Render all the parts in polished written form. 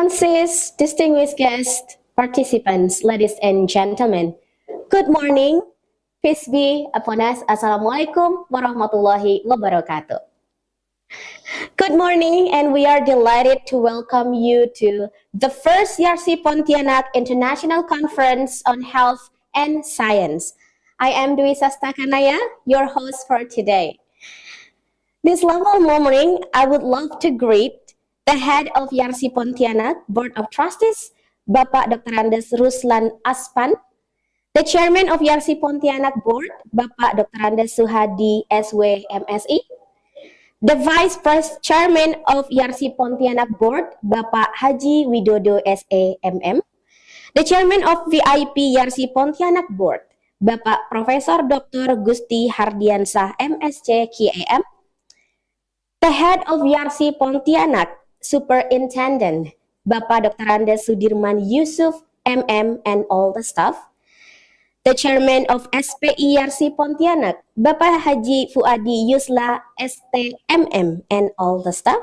Excellencies, distinguished guests, participants, ladies and gentlemen, good morning. Peace be upon us. Assalamualaikum warahmatullahi wabarakatuh. Good morning, and we are delighted to welcome you to the first YARSI Pontianak International Conference on Health and Science. I am Dwi Sastakanaya, your host for today. This lovely morning, I would love to greet the head of YARSI Pontianak Board of Trustees, Bapak Dr. Andes Ruslan Aspan, the Chairman of YARSI Pontianak Board, Bapak Dr. Andes Suhadi SW M.Si, the Vice Chairman of YARSI Pontianak Board, Bapak Haji Widodo S.A. M.M, the Chairman of VIP YARSI Pontianak Board, Bapak Profesor Dr. Gusti Hardiansah M.Sc. K.A.M, the head of YARSI Pontianak Superintendent, Bapak Dr. Andes Sudirman Yusuf MM and all the staff, the Chairman of SPI YARSI Pontianak, Bapak Haji Fuadi Yusla ST MM and all the staff,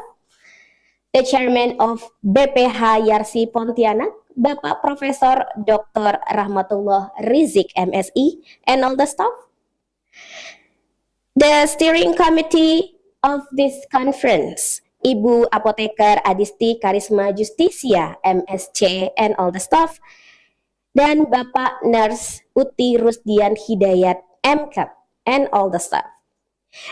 the Chairman of BPH YARSI Pontianak, Bapak Profesor Dr. Rahmatullah Rizik MSI and all the staff, the steering committee of this conference, Ibu Apoteker Adisti Karisma Justisia MSc and all the staff, dan Bapak Nurse Uti Rusdian Hidayat M.Kep and all the staff.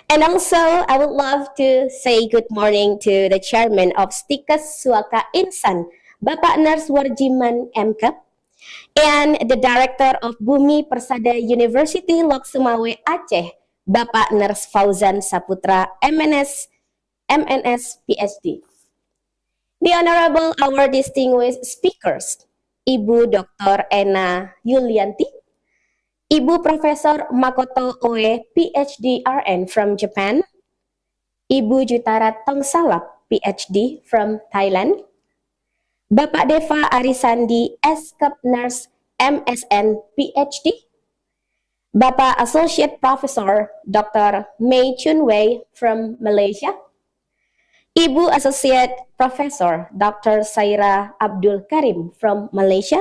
And also, I would love to say good morning to the Chairman of STIKes Suaka Insan, Bapak Nurse Warjiman M.Kep, and the Director of Bumi Persada University Lok Sumawe Aceh, Bapak Nurse Fauzan Saputra MNS Ph.D. The Honorable, our distinguished speakers, Ibu Dr. Erna Yulianti, Ibu Profesor Makoto Oe, Ph.D. RN from Japan, Ibu Jutharat Thongsalab, Ph.D. from Thailand, Bapak Defa Arisandi, S.Kep Nurse MSN Ph.D., Bapak Associate Professor Dr. Mei Chun Wei from Malaysia, Ibu Associate Professor Dr. Sairah Abdul Karim from Malaysia,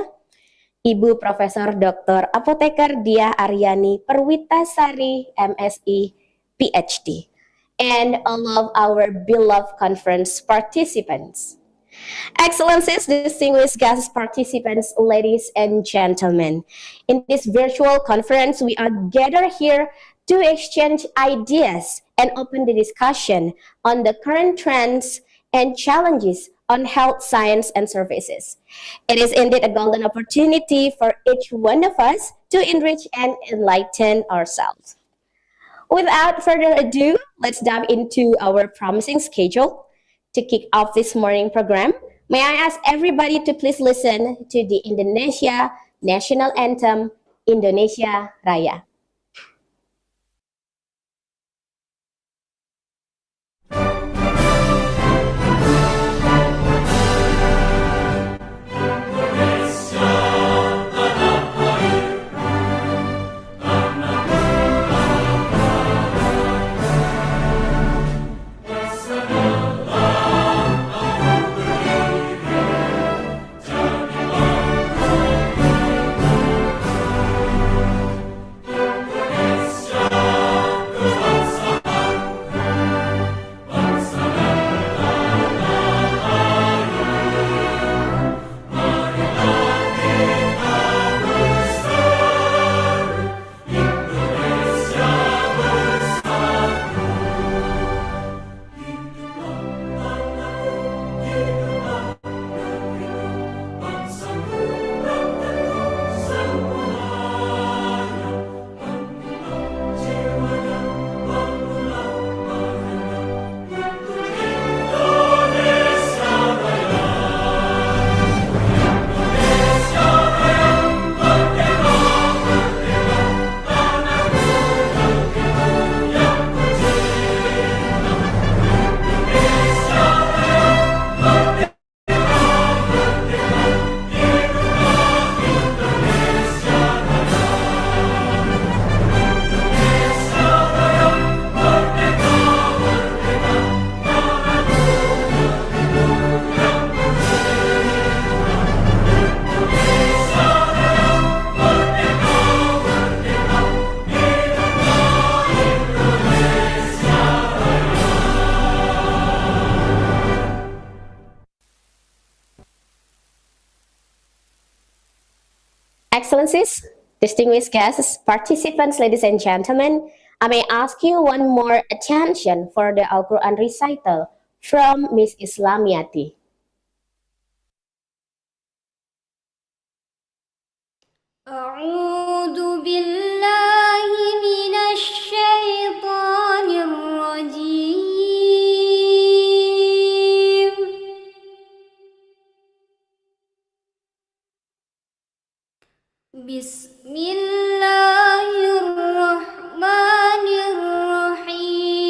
Ibu Profesor Dr. Apoteker Diah Aryani Perwitasari MSI PhD, and all of our beloved conference participants. Excellencies, distinguished guest participants, ladies and gentlemen, in this virtual conference, we are gathered here to exchange ideas and open the discussion on the current trends and challenges on health, science, and services. It is indeed a golden opportunity for each one of us to enrich and enlighten ourselves. Without further ado, let's dive into our promising schedule. To kick off this morning program, may I ask everybody to please listen to the Indonesia National Anthem, Indonesia Raya. Excellencies, distinguished guests, participants, ladies and gentlemen, I may ask you one more attention for the Al-Quran recital from Miss Islamiati. أعوذ بالله من الشيطان الرجيم بسم الله الرحمن الرحيم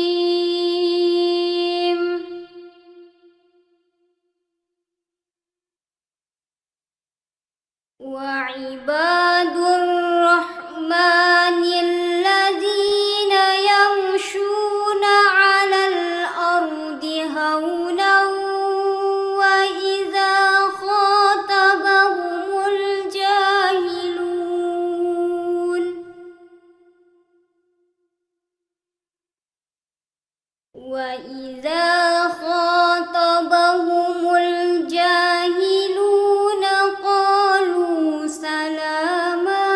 وعباد الرحمن الذين يمشون على الأرض هونا وإذا خاطبهم الجاهلون قالوا سلاما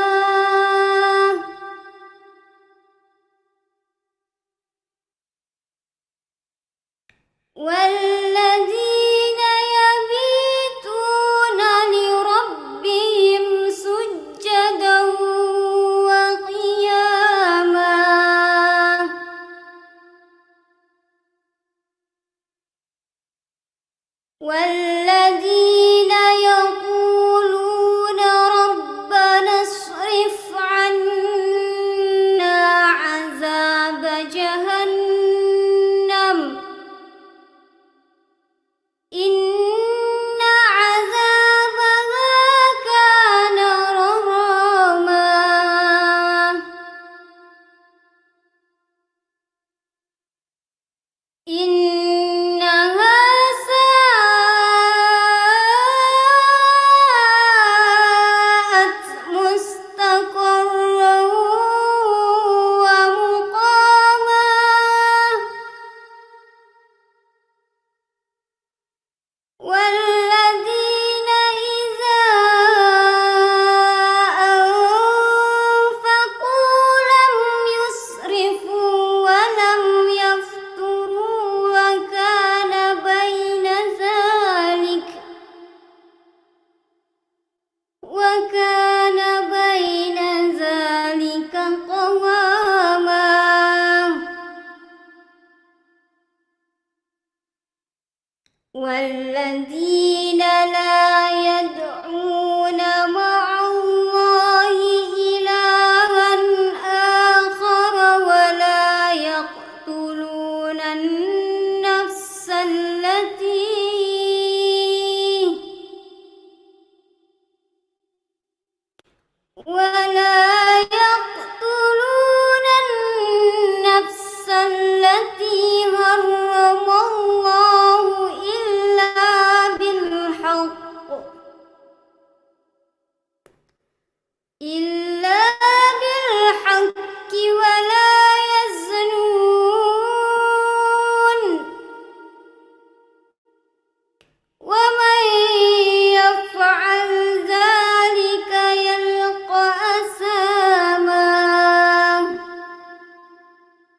والذين يبيتون لربهم سجدا وقياما والذين يقولون ربنا اصرف عنا عذاب جهنم إن عذابها كان غراما إنها ساءت مستقرا ومقاما والذين إذا أنفقوا لم يسرفوا ولم يفتروا وكان بين ذلك قواما والذين لا يدعون مع الله إلها آخر ولا يقتلون النفس التي حرم الله إلا بالحق ولا يزنون ومن يفعل ذلك يلقى أثاما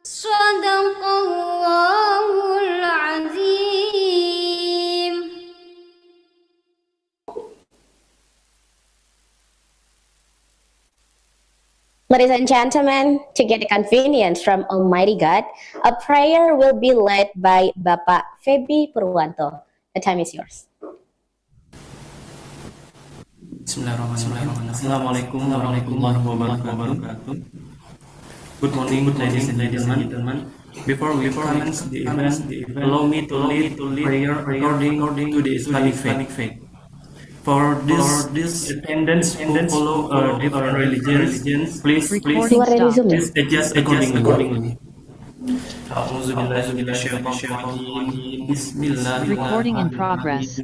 صدق الله العظيم. Ladies and gentlemen, to get the convenience from Almighty God, a prayer will be led by Bapak Febi Purwanto. The time is yours. Bismillahirrahmanirrahim. Assalamualaikum warahmatullahi wabarakatuh. Good morning, ladies and gentlemen. Before we commence the event, allow me to lead prayer according to the Islamic faith. For this attendants who follow different religions, please adjust accordingly. Recording in progress.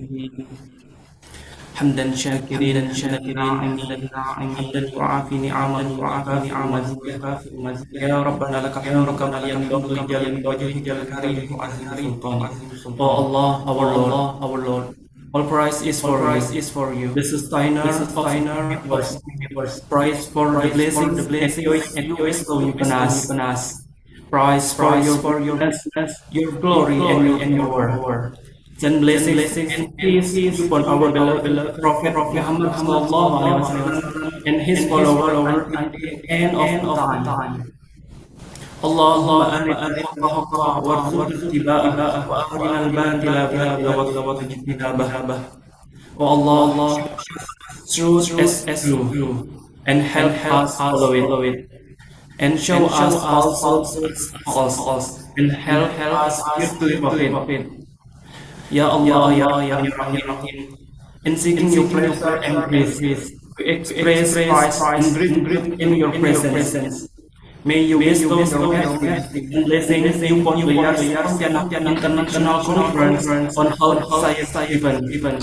حمدا شاكرين حمدا يعافي نعما يا ربنا لك الحمد كما ينبغي لجلال وجهك الكريم وعظيم سلطانك. Oh Allah, our Lord, All prize is for you. The sustainer of universe. Prize for the blessings and your bestowing panas. Prize for your goodness, your glory and your power. Send blessings and peace upon our beloved Prophet Muhammad sallallahu alaihi wasallam and his follower until the end of time. اللهم أرنا الحق حقا وارزقنا اتباعه وأرنا الباطل باطلا وارزقنا اجتنابه. O Allah, truth as true, and help us follow it, and show us false, and help us fear of it. Ya Allah, Ya Rahim, in seeking your pleasure and grace, we express Christ and greet in your presence. May you bestow your blessings and blessings upon the YARSI Pontianak International Conference on Health Science event.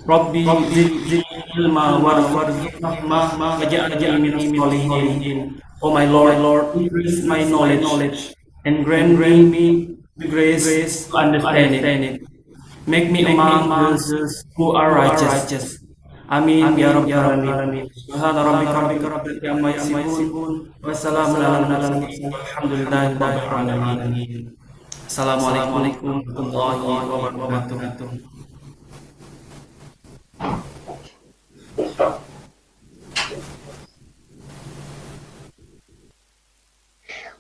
Rabbi zidni ilma warzuqni hikmah waj'alni minas sholihin. Oh my Lord, increase my knowledge and grant me grace to understand it. Make me among those who are righteous. Amin ya rabbal alamin. Subhana rabbika rabbil izzati amma yasifun wa salamun alal mursalin walhamdulillahi rabbil alamin. Assalamualaikum warahmatullahi wabarakatuh.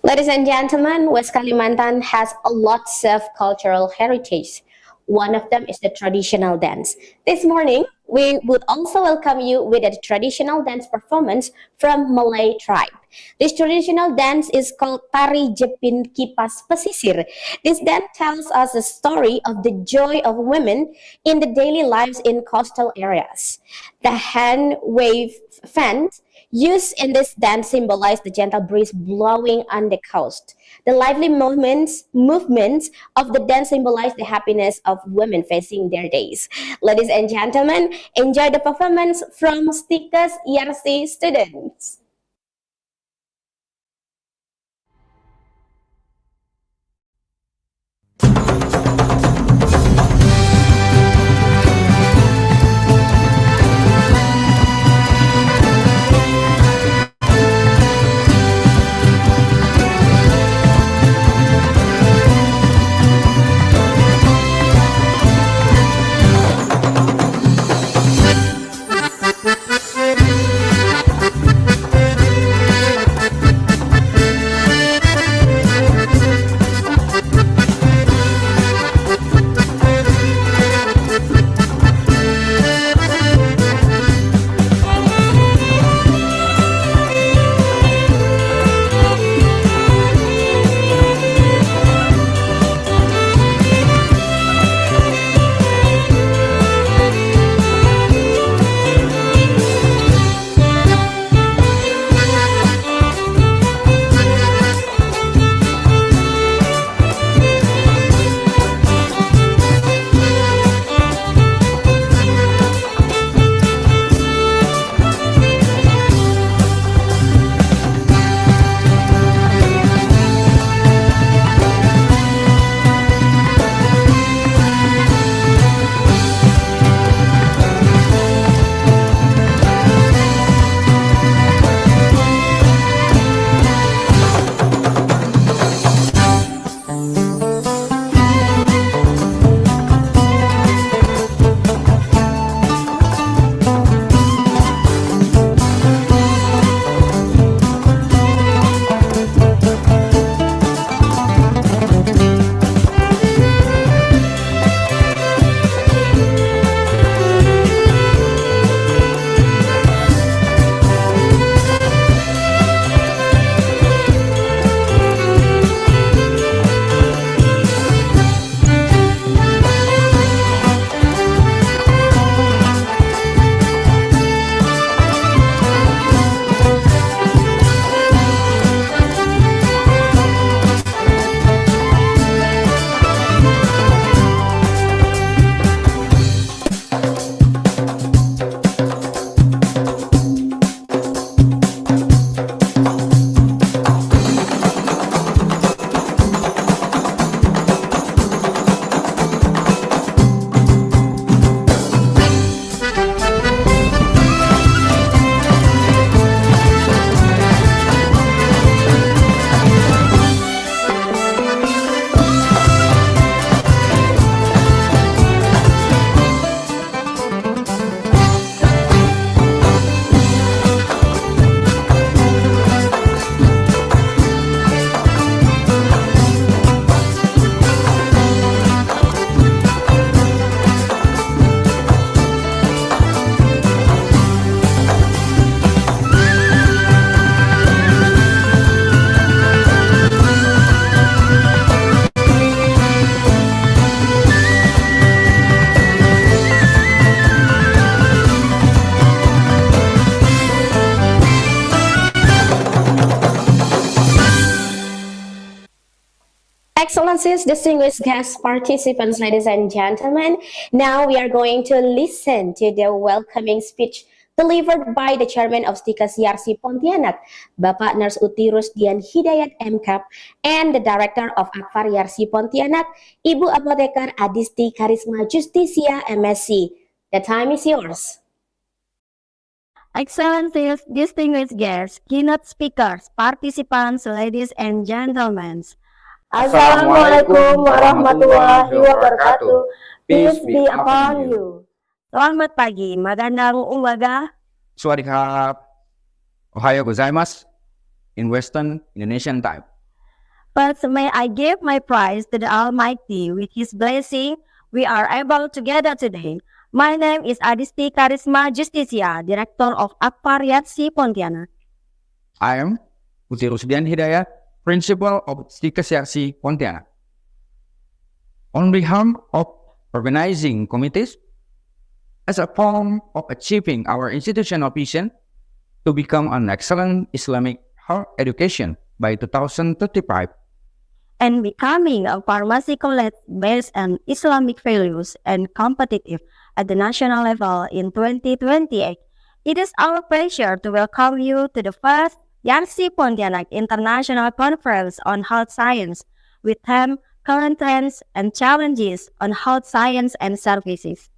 Ladies and gentlemen, West Kalimantan has a lot of cultural heritage. One of them is the traditional dance. This morning, we would also welcome you with a traditional dance performance from Malay tribe. This traditional dance is called Tari Jepin Kipas Pesisir. This dance tells us the story of the joy of women in the daily lives in coastal areas. The hand wave fans used in this dance symbolize the gentle breeze blowing on the coast. The lively movements of the dance symbolize the happiness of women facing their days. Ladies and gentlemen, enjoy the performance from STIKes YARSI students. Excellencies, distinguished guest participants, ladies and gentlemen, now we are going to listen to the welcoming speech delivered by the Chairman of STIKes YARSI Pontianak, Bapak Nurse Utirus Dian Hidayat M.Kep, and the Director of Akfar YARSI Pontianak, Ibu Apoteker Adisti Karisma Justisia M.Si. The time is yours. Excellencies, distinguished guests, keynote speakers, participants, ladies and gentlemen. Assalamualaikum warahmatullahi wabarakatuh. Peace be upon you. Selamat pagi, magandang umaga. Sawadee-krap. Ohayo gozaimasu in Western Indonesian time. First, may I give my praise to the Almighty. With His blessing, we are able together today. My name is Adisti Karisma Justisia, Director of Akfar YARSI Pontianak. I am Utirus Dian Hidayat, Principal of STIKes YARSI Pontianak. On behalf of organizing committees, as a form of achieving our institutional vision to become an excellent Islamic health education by 2035, and becoming a pharmacy college based on Islamic values and competitive at the national level in 2028, it is our pleasure to welcome you to the first YARSI Pontianak International Conference on Health Science with theme Current Trends and Challenges on Health Science and Services.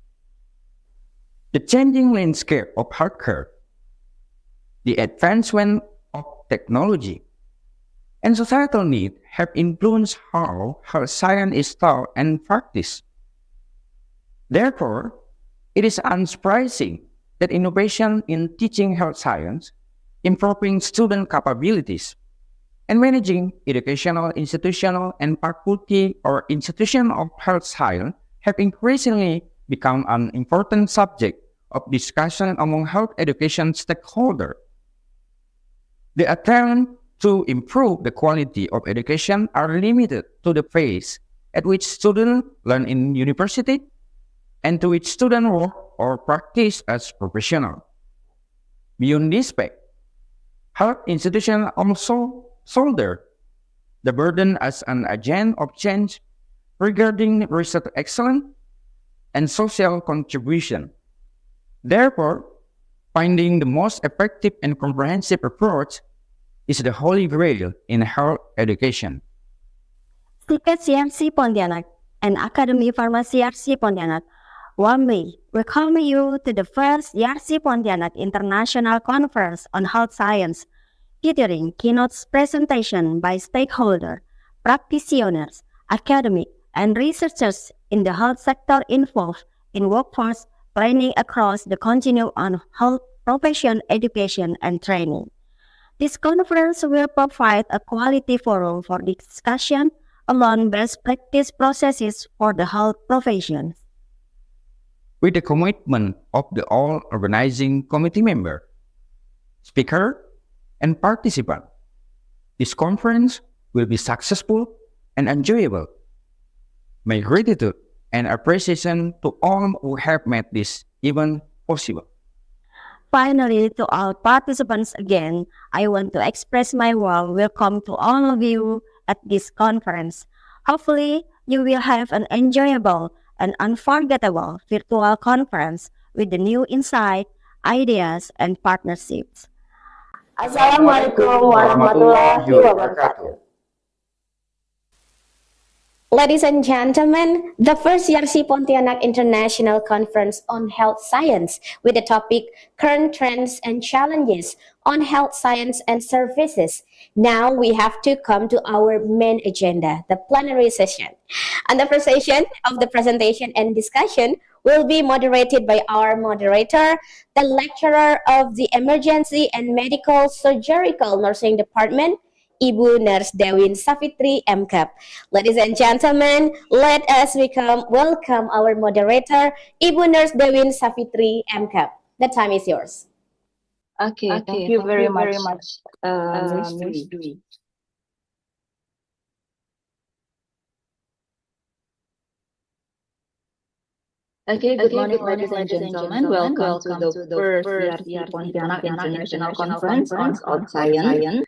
the changing landscape of healthcare, the advancement of technology, and societal need have influenced how health science is taught and practiced. Therefore, it is unsurprising that innovation in teaching health science, improving student capabilities, and managing educational, institutional, and faculty or institution of health science have increasingly become an important subject of discussion among health education stakeholders. The attempt to improve the quality of education are limited to the phase at which students learn in university and to which students work or practice as professionals. Beyond this fact, health institutions also shoulder the burden as an agent of change regarding research excellence and social contribution. Therefore, finding the most effective and comprehensive approach is the holy grail in health education. STIKes YARSI Pontianak and Academy Pharmacy YARSI Pontianak warmly welcome you to the first YARSI Pontianak International Conference on Health Science, featuring keynote presentation by stakeholders, practitioners, academic, and researchers in the health sector involved in workforce planning across the continuum on health profession education and training. This conference will provide a quality forum for discussion along best practice processes for the health professions. With the commitment of the all organizing committee member, speaker, and participant, this conference will be successful and enjoyable. My gratitude and appreciation to all who have made this event possible. Finally, to all participants again, I want to express my warm welcome to all of you at this conference. Hopefully, you will have an enjoyable and unforgettable virtual conference with the new insight, ideas, and partnerships. Assalamualaikum warahmatullahi wabarakatuh. Ladies and gentlemen, the first YARSI Pontianak International Conference on Health Science with the topic Current Trends and Challenges on Health Science and Services. Now we have to come to our main agenda, the plenary session. And the first session of the presentation and discussion will be moderated by our moderator, the lecturer of the Emergency and Medical Surgical Nursing Department, Ibu Nurse Dewin Safitri M.Kep. Ladies and gentlemen, let us welcome our moderator, Ibu Nurse Dewin Safitri M.Kep. The time is yours. Okay, thank you very much, Miss Dwi. Okay, good morning, ladies and gentlemen. Welcome to the first YARSI Pontianak International Conference on Health Science.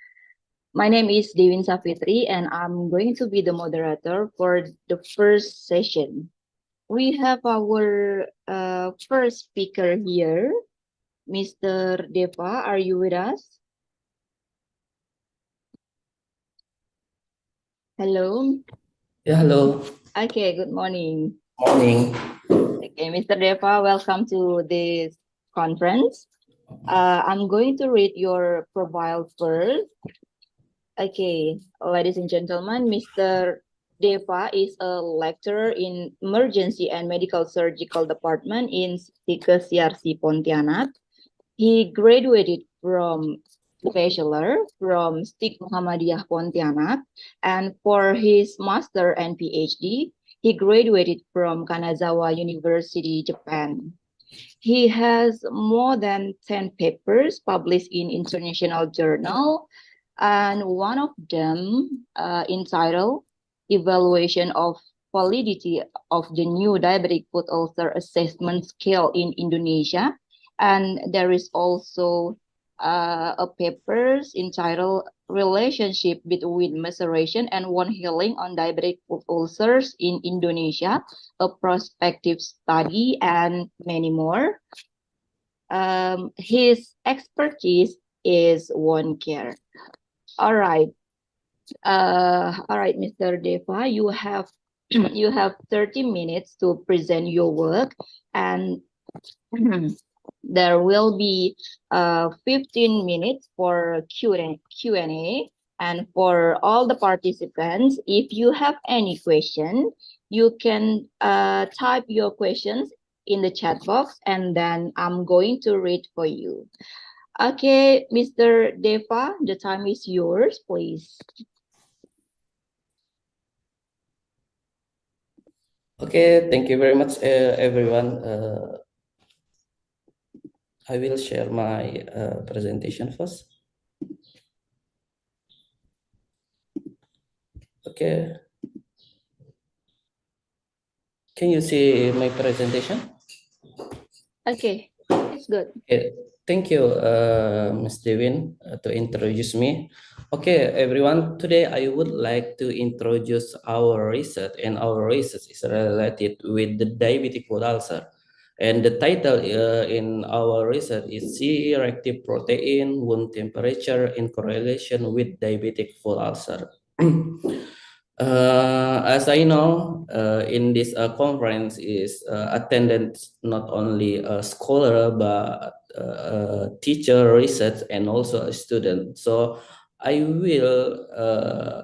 My name is Dewin Safitri, and I'm going to be the moderator for the first session. We have our first speaker here, Mr. Defa. Are you with us? Hello. Yeah, hello. Okay, good morning. Morning. Okay, Mr. Defa, welcome to this conference. I'm going to read your profile first. Okay, ladies and gentlemen, Mr. Defa is a lecturer in Emergency and Medical Surgical Department in STIKes YARSI Pontianak. He graduated from bachelor from STIK Muhammadiyah Pontianak, and for his master and PhD, he graduated from Kanazawa University, Japan. He has more than 10 papers published in international journal, and one of them entitled Evaluation of Validity of the New Diabetic Foot Ulcer Assessment Scale in Indonesia. And there is also a papers entitled Relationship between Maceration and Wound Healing on Diabetic Foot Ulcers in Indonesia, a prospective study, and many more. His expertise is wound care. All right. All right, Mr. Defa, you have you have 30 minutes to present your work, and there will be 15 minutes for Q&A. And for all the participants, if you have any question, you can type your questions in the chat box, and then I'm going to read for you. Okay, Mr. Defa, the time is yours, please. Okay, thank you very much, everyone. I will share my presentation first. Okay. Can you see my presentation? Okay, it's good. Okay. Thank you, Ms. Devin, to introduce me. Okay, everyone. Today, I would like to introduce our research, and our research is related with the diabetic foot ulcer. And the title in our research is C-reactive protein wound temperature in correlation with diabetic foot ulcer. As I know, in this conference is attended not only a scholar but a teacher, research, and also a student. So I will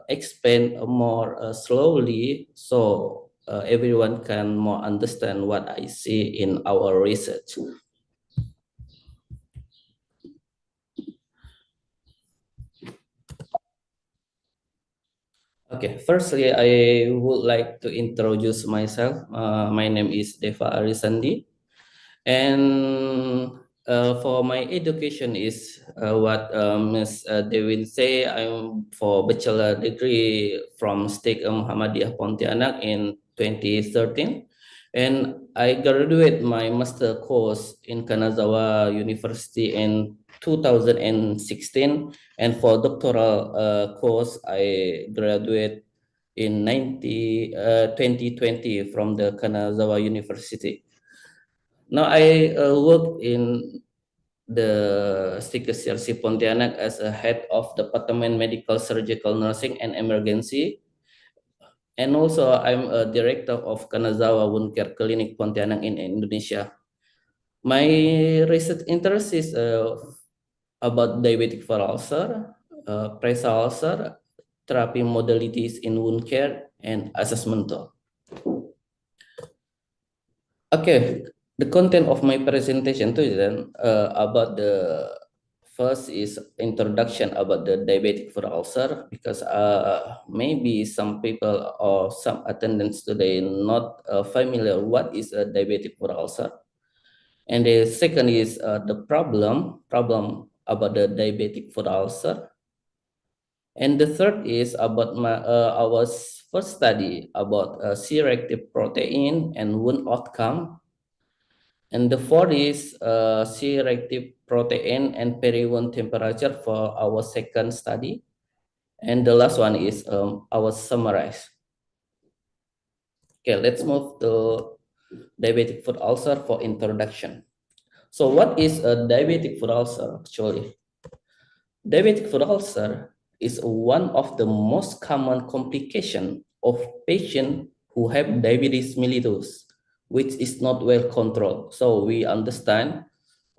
explain more slowly so everyone can more understand what I see in our research. Okay, firstly, I would like to introduce myself. My name is Defa Arisandi, and for my education is what Ms. Devin say. I'm for bachelor degree from STIK Muhammadiyah Pontianak in 2013, and I graduate my master course in Kanazawa University in 2016, and for doctoral course I graduate in 2020 from the Kanazawa University. Now I work in the STIKes YARSI Pontianak as a head of Department Medical Surgical Nursing and Emergency. And also I'm a director of Kanazawa Wound Care Clinic Pontianak in Indonesia. My research interest is about diabetic foot ulcer, pressure ulcer, therapy modalities in wound care, and assessment tool. Okay, the content of my presentation too then about the first is introduction about the diabetic foot ulcer, because maybe some people or some attendants today not familiar what is a diabetic foot ulcer. And the second is the problem about the diabetic foot ulcer. And the third is about our first study about C-reactive protein and wound outcome. And the fourth is C-reactive protein and peri-wound temperature for our second study. And the last one is I will summarize. Okay, let's move to diabetic foot ulcer for introduction. So what is a diabetic foot ulcer actually? Diabetic foot ulcer is one of the most common complications of patients who have diabetes mellitus, which is not well controlled. So we understand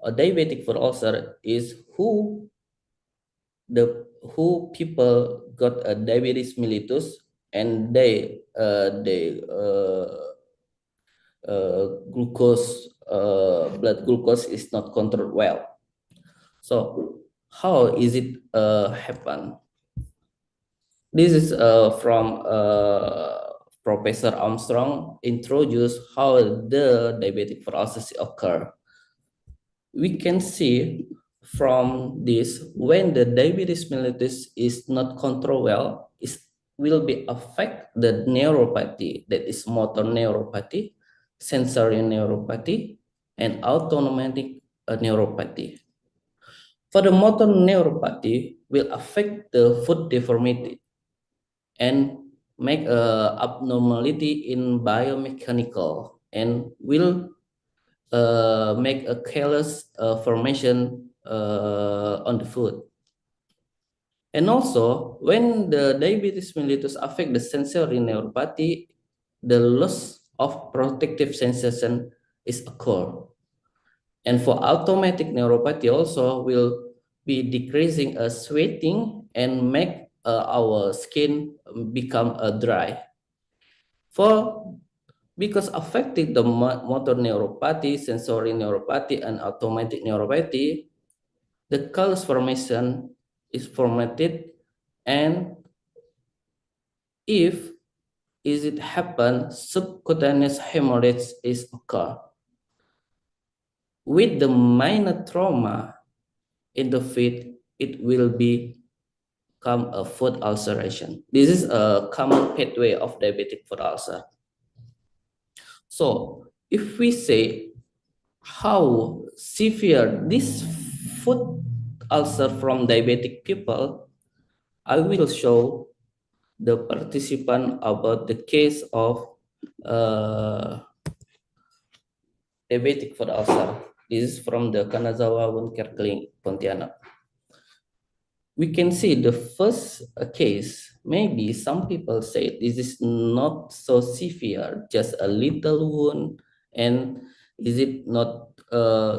a diabetic foot ulcer is who people got a diabetes mellitus and blood glucose is not controlled well. So how is it happen? This is from Professor Armstrong introduced how the diabetic process occur. We can see from this when the diabetes mellitus is not controlled well, it will be affect the neuropathy, that is motor neuropathy, sensory neuropathy, and autonomic neuropathy. For the motor neuropathy will affect the foot deformity and make a abnormality in biomechanical and will make a callus formation on the foot. And also, when the diabetes mellitus affect the sensory neuropathy, the loss of protective sensation is occur. And for automatic neuropathy also will be decreasing sweating and make our skin become dry. Because affecting the motor neuropathy, sensory neuropathy, and automatic neuropathy, the callus formation is formatted, and if is it happen, subcutaneous hemorrhage is occur. With the minor trauma in the feet, it will become a foot ulceration. This is a common pathway of diabetic foot ulcer. So if we say how severe this foot ulcer from diabetic people, I will show the participant about the case of diabetic foot ulcer. This is from the Kanazawa Wound Care Clinic, Pontianak. We can see the first case, maybe some people say this is not so severe, just a little wound, and is it not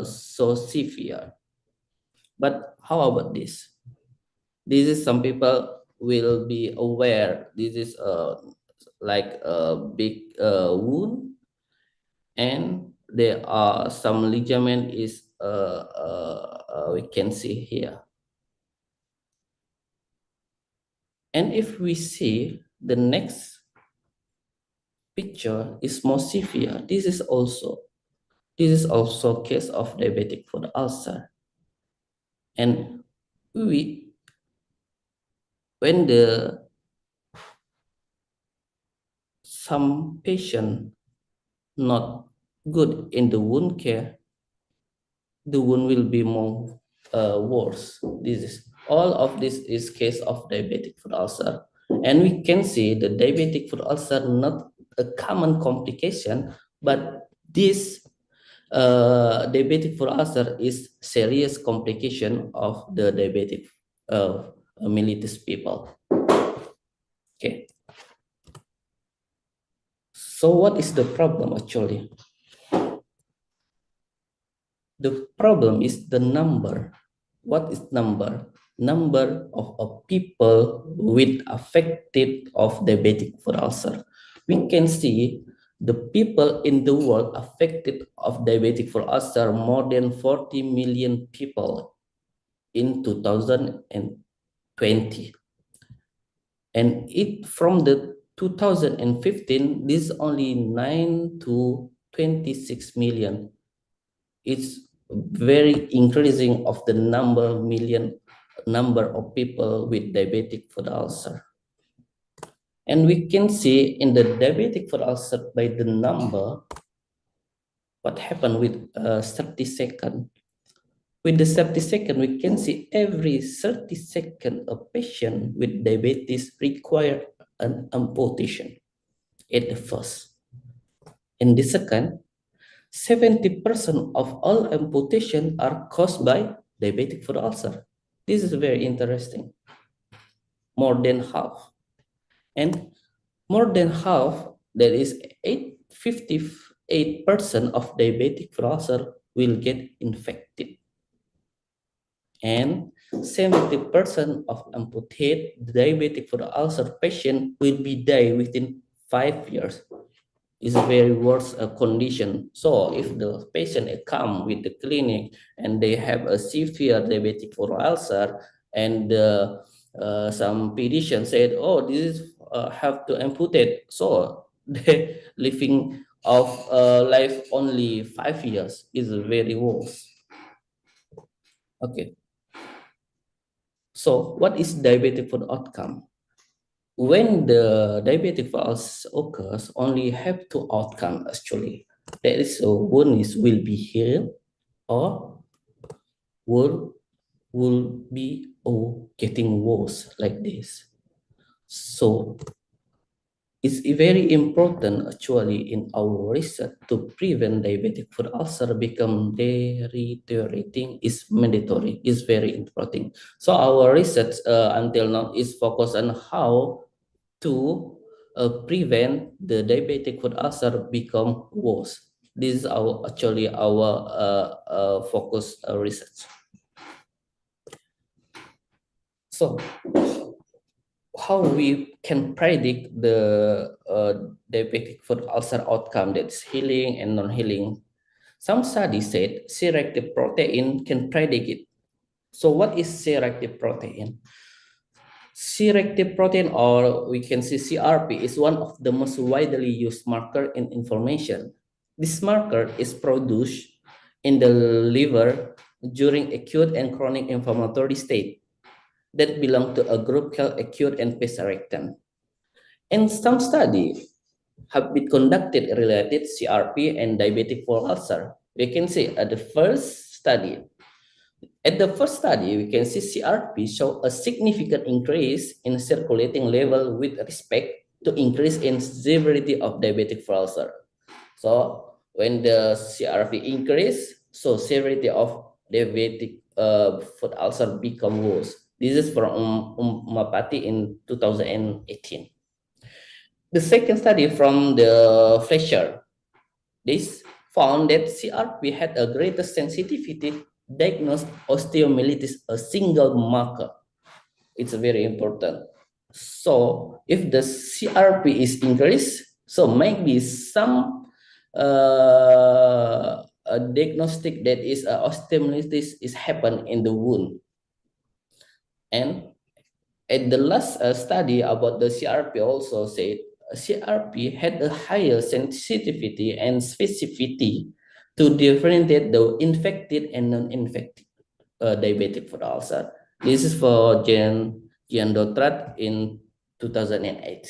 so severe? But how about this? This is some people will be aware this is like a big wound, and there are some ligament is we can see here. And if we see the next picture is more severe, this is also case of diabetic foot ulcer. And when some patient not good in the wound care, the wound will be more worse. All of this is case of diabetic foot ulcer, and we can see the diabetic foot ulcer not a common complication, but this diabetic foot ulcer is serious complication of the diabetic mellitus people. Okay. So what is the problem actually? The problem is the number. What is number? Number of people with affected of diabetic foot ulcer. We can see the people in the world affected of diabetic foot ulcer more than 40 million people in 2020. And it from the 2015, this is only 9 to 26 million. It's very increasing of the number of people with diabetic foot ulcer. And we can see in the diabetic foot ulcer by the number, what happened with 30 seconds. With the 30-second, we can see every 30 seconds a patient with diabetes require an amputation at the first. In the second, 70% of all amputation are caused by diabetic foot ulcer. This is very interesting. More than half. And more than half, that is 58% of diabetic foot ulcer will get infected. And 70% of amputated diabetic foot ulcer patient will be die within 5 years. Is a very worse condition. So if the patient come with the clinic and they have a severe diabetic foot ulcer, and some pediatrician said, "Oh, this is have to amputate," so they living of life only 5 years is very worse. Okay. So what is diabetic foot outcome? When the diabetic foot ulcer occurs, only have two outcomes actually. There is a wound will be healed or will be getting worse like this. So it's very important actually in our research to prevent diabetic foot ulcer become deteriorating is mandatory, is very important. So our research until now is focused on how to prevent the diabetic foot ulcer become worse. This is our focus research. So how we can predict the diabetic foot ulcer outcome, that's healing and non-healing. Some studies said C-reactive protein can predict it. So what is C-reactive protein? C-reactive protein, or we can see CRP, is one of the most widely used marker in inflammation. This marker is produced in the liver during acute and chronic inflammatory state that belong to a group called acute and post-reactant. And some studies have been conducted related CRP and diabetic foot ulcer. We can see at the first study, we can see CRP show a significant increase in circulating level with respect to increase in severity of diabetic foot ulcer. So when the CRP increase, so severity of diabetic foot ulcer become worse. This is from Mapati in 2018. The second study from the Fletcher, this found that CRP had a greater sensitivity diagnose osteomyelitis, a single marker. It's very important. So if the CRP is increased, so maybe some a diagnostic that is osteomyelitis is happen in the wound. And at the last study about the CRP also said CRP had a higher sensitivity and specificity to differentiate the infected and non-infected diabetic foot ulcer. This is for Jutharat in 2008.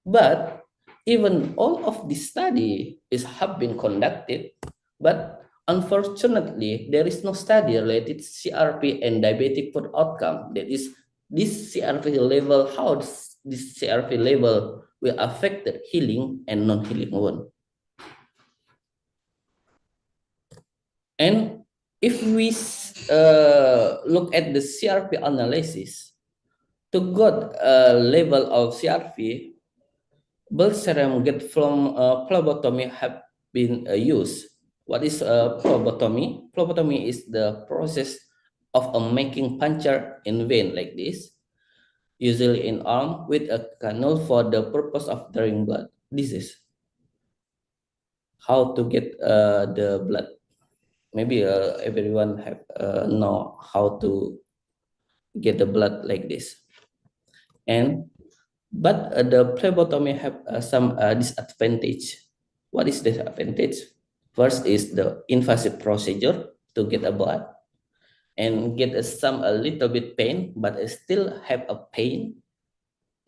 But even all of this study have been conducted, but unfortunately, there is no study related to CRP and diabetic foot outcome. That is, this CRP level, how this CRP level will affect the healing and non-healing wound. And if we look at the CRP analysis, to get a level of CRP, blood serum get from phlebotomy have been used. What is phlebotomy? Phlebotomy is the process of making puncture in vein like this, usually in arm with a cannula for the purpose of drawing blood. This is how to get the blood. Maybe everyone have know how to get the blood like this. But the phlebotomy have some disadvantage. What is the disadvantage? First is the invasive procedure to get a blood and get a little bit pain, but still have a pain.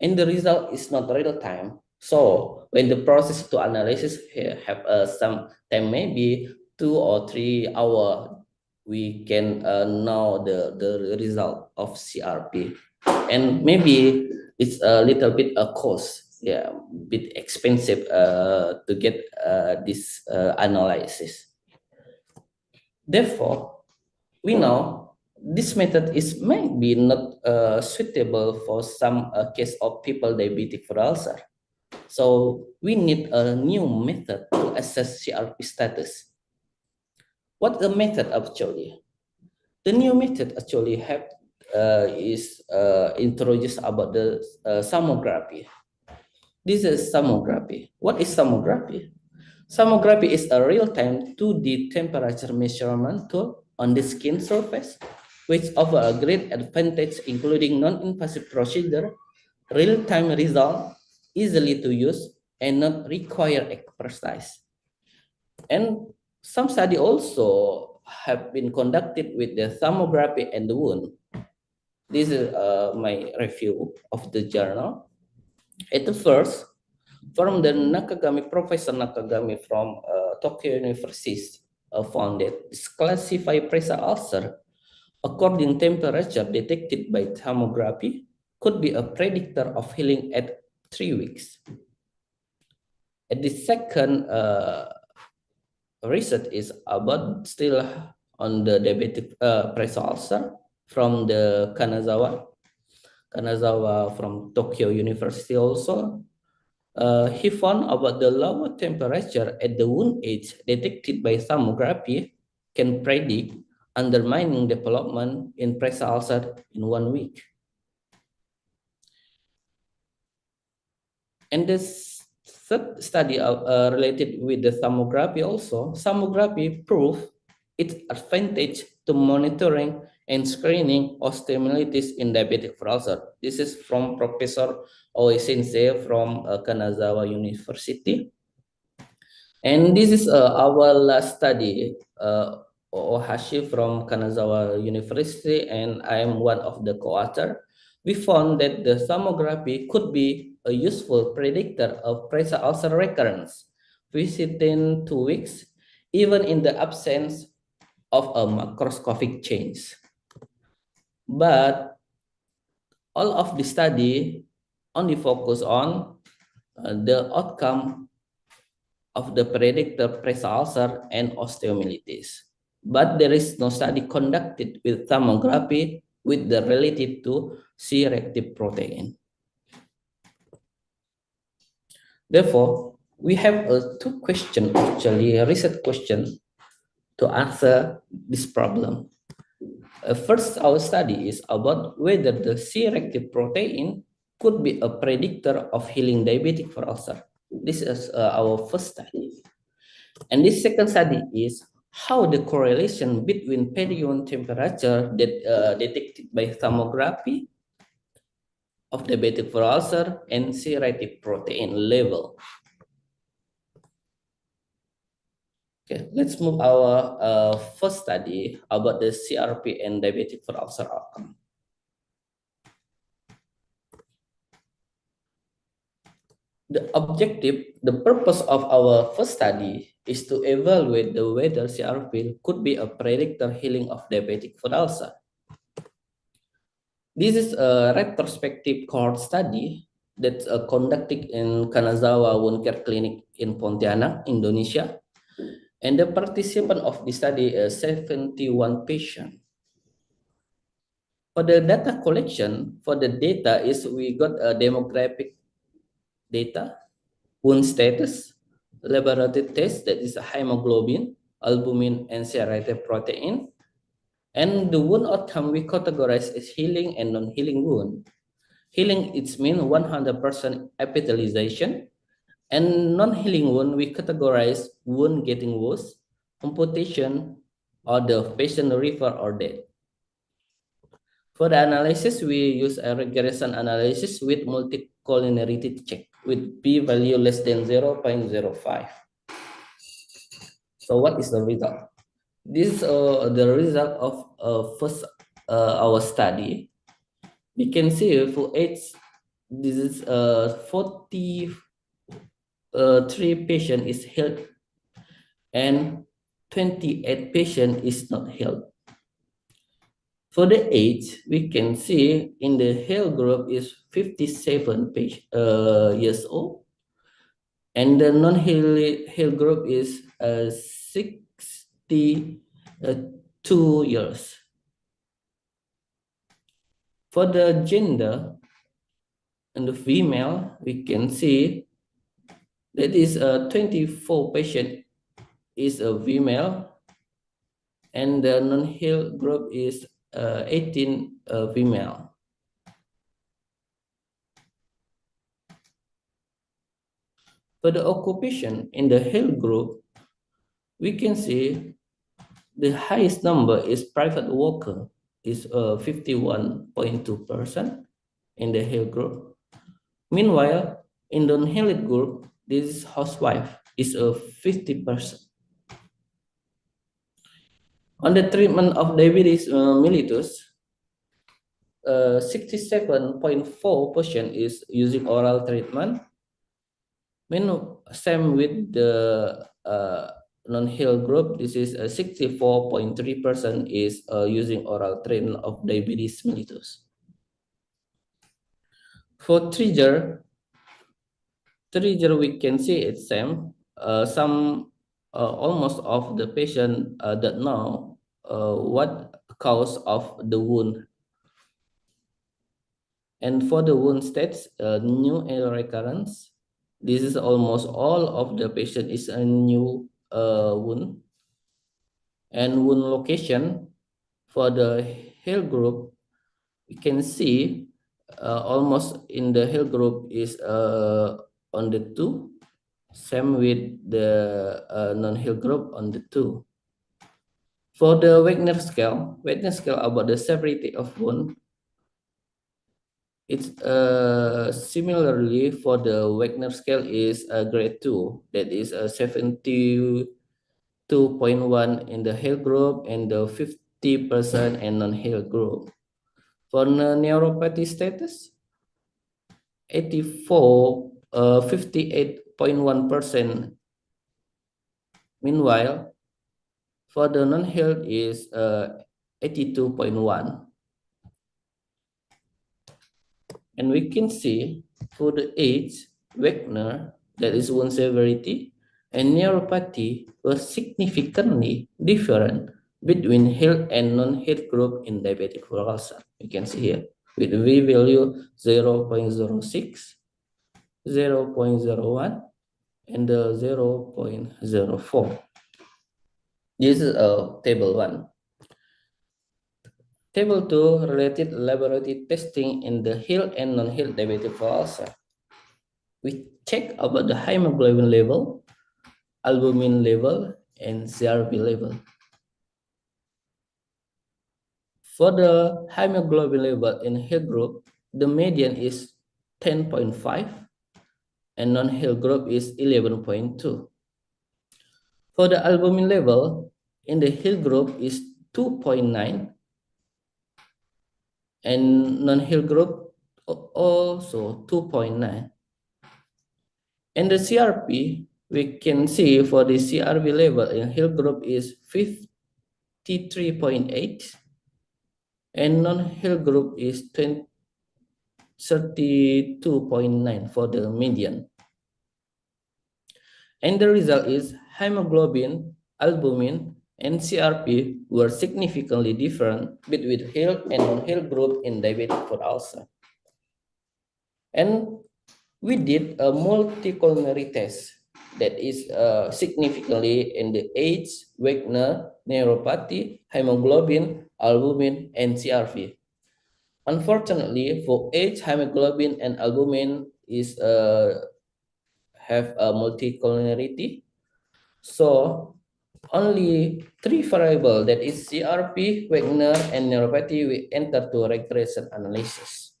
And the result is not real time. So when the process to analysis have some time, maybe 2 or 3 hours we can know the result of CRP, and maybe it's a little bit a cost, yeah, bit expensive to get this analysis. Therefore, we know this method is maybe not suitable for some case of people diabetic for ulcer. So we need a new method to assess CRP status. What the method actually? The new method actually is introduced about the sonography. This is sonography. What is sonography? Sonography is a real-time 2D temperature measurement tool on the skin surface, which offers a great advantage, including non-invasive procedure, real-time result, easily to use, and not require expertise. And some study also have been conducted with the thermography and the wound. This is my review of the journal. At the first, from the Nakagami, Professor Nakagami from Tokyo University found that this classified pressure ulcer according temperature detected by thermography could be a predictor of healing at 3 weeks. At the second research is about still on the diabetic pressure ulcer from the Kanazawa from Tokyo University also. He found about the lower temperature at the wound edge detected by thermography can predict undermining development in pressure ulcer in 1 week. And this third study related with the thermography also, thermography proved its advantage to monitoring and screening osteomyelitis in diabetic foot ulcer. This is from Professor Oe from Kanazawa University. And this is our last study, Ohashi from Kanazawa University, and I am one of the co-author. We found that the thermography could be a useful predictor of pressure ulcer recurrence within 2 weeks, even in the absence of a macroscopic change. But all of the study only focus on the outcome of the predictor pressure ulcer and osteomyelitis. But there is no study conducted with thermography with the related to C-reactive protein. Therefore, we have two questions, actually, a research question to answer this problem. First, our study is about whether the C-reactive protein could be a predictor of healing diabetic foot ulcer. This is our first study. And this second study is how the correlation between peri-wound temperature detected by thermography of diabetic foot ulcer and C-reactive protein level. Okay, let's move our first study about the CRP and diabetic foot ulcer outcome. The purpose of our first study is to evaluate whether CRP could be a predictor healing of diabetic foot ulcer. This is a retrospective cohort study that's conducted in Kanazawa Wound Care Clinic in Pontianak, Indonesia. And the participant of the study is 71 patients. For the data collection, for the data is we got a demographic data, wound status, laboratory test, that is a hemoglobin, albumin, and C-reactive protein. And the wound outcome we categorize as healing and non-healing wound. Healing, it means 100% epithelialization. And non-healing wound, we categorize wound getting worse, amputation, or the patient refer or dead. For the analysis, we use a regression analysis with multicollinearity check with p-value less than 0.05. So what is the result? This is the result of first our study. We can see for age, this is 43 patient is healed and 28 patient is not healed. For the age, we can see in the Hale group is 57 years old, and the non-Hale group is 62 years. For the gender, in the female, we can see that is 24 patient is a female, and the non-Hale group is 18 female. For the occupation in the Hale group, we can see the highest number is private worker, is 51.2% in the Hale group. Meanwhile, in the non-Hale group, this housewife is 50%. On the treatment of diabetes mellitus, 67.4% is using oral treatment. Same with the non-Hale group, this is 64.3% is using oral treatment of diabetes mellitus. For trigger, we can see it's same. Some almost of the patient that know what cause of the wound. And for the wound states, new recurrence, this is almost all of the patient is a new wound. And wound location for the Hale group, we can see almost in the Hale group is on the 2, same with the non-Hale group on the 2. For the Wagner scale about the severity of wound, it's similarly for the Wagner scale is grade 2, that is 72.1 in the Hale group and the 50% in non-Hale group. For the neuropathy status, 58.1%. Meanwhile, for the non-Hale is 82.1. And we can see for the age, Wagner, that is wound severity, and neuropathy were significantly different between Hale and non-Hale group in diabetic foot ulcer. You can see here with V value 0.06, 0.01, and 0.04. This is table 1. Table 2, related laboratory testing in the Hale and non-Hale diabetic foot ulcer. We check about the hemoglobin level, albumin level, and CRP level. For the hemoglobin level in Hale group, the median is 10.5 and non-Hale group is 11.2. For the albumin level in the Hale group is 2.9 and non-Hale group also 2.9. And the CRP, we can see for the CRP level in Hale group is 53.8 and non-Hale group is 32.9 for the median. And the result is hemoglobin, albumin, and CRP were significantly different between Hale and non-Hale group in diabetic foot ulcer. And we did a multi-culinary test that is significantly in the age, Wagner, neuropathy, hemoglobin, albumin, and CRP. Unfortunately, for age, hemoglobin, and albumin is have a multicollinearity. So only 3 variables, that is CRP, Wagner, and neuropathy, we enter to regression analysis.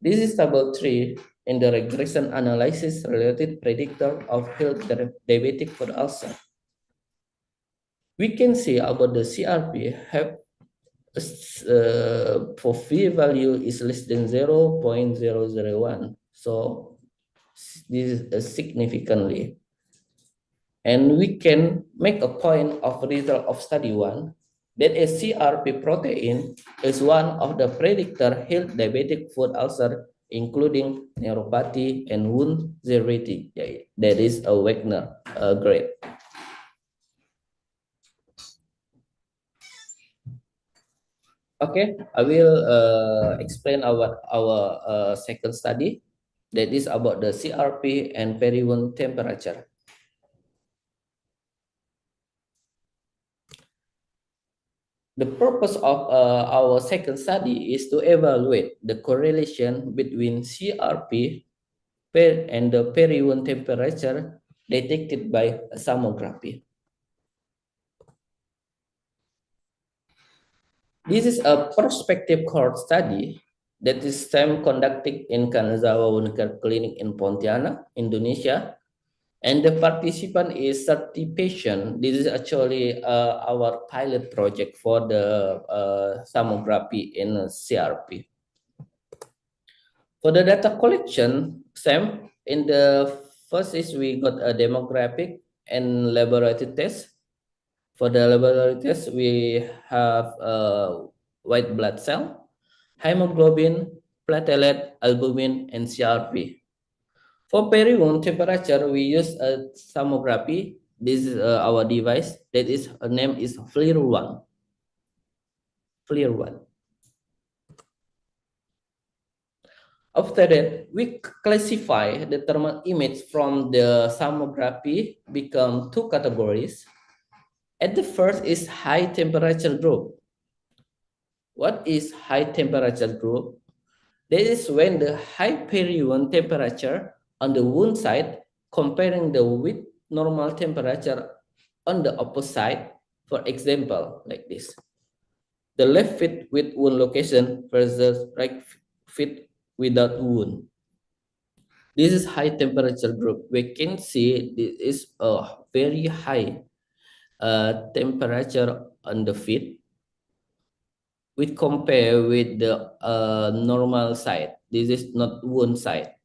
This is table 3 in the regression analysis related predictor of Hale diabetic foot ulcer. We can see about the CRP have for V value is less than 0.001. So this is significantly. And we can make a point of result of study 1 that a CRP protein is one of the predictor health diabetic foot ulcer, including neuropathy and wound severity. That is a Wagner grade. Okay, I will explain our second study that is about the CRP and peri-wound temperature. The purpose of our second study is to evaluate the correlation between CRP and the peri-wound temperature detected by sonography. This is a prospective cohort study that is conducted in Kanazawa Wound Care Clinic in Pontianak, Indonesia. And the participant is 30 patients. This is actually our pilot project for the sonography in CRP. For the data collection, Sam, in the first is we got a demographic and laboratory test. For the laboratory test, we have white blood cell, hemoglobin, platelet, albumin, and CRP. For peri-wound temperature, we use a sonography. This is our device. That is, name is FLIR1. FLIR1. After that, we classify the thermal image from the sonography become two categories. At the first is high temperature group. What is high temperature group? That is when the high peri-wound temperature on the wound side comparing the with normal temperature on the opposite side. For example, like this. The left feet with wound location versus right feet without wound. This is high temperature group. We can see this is a very high temperature on the feet. We compare with the normal side. This is not wound side.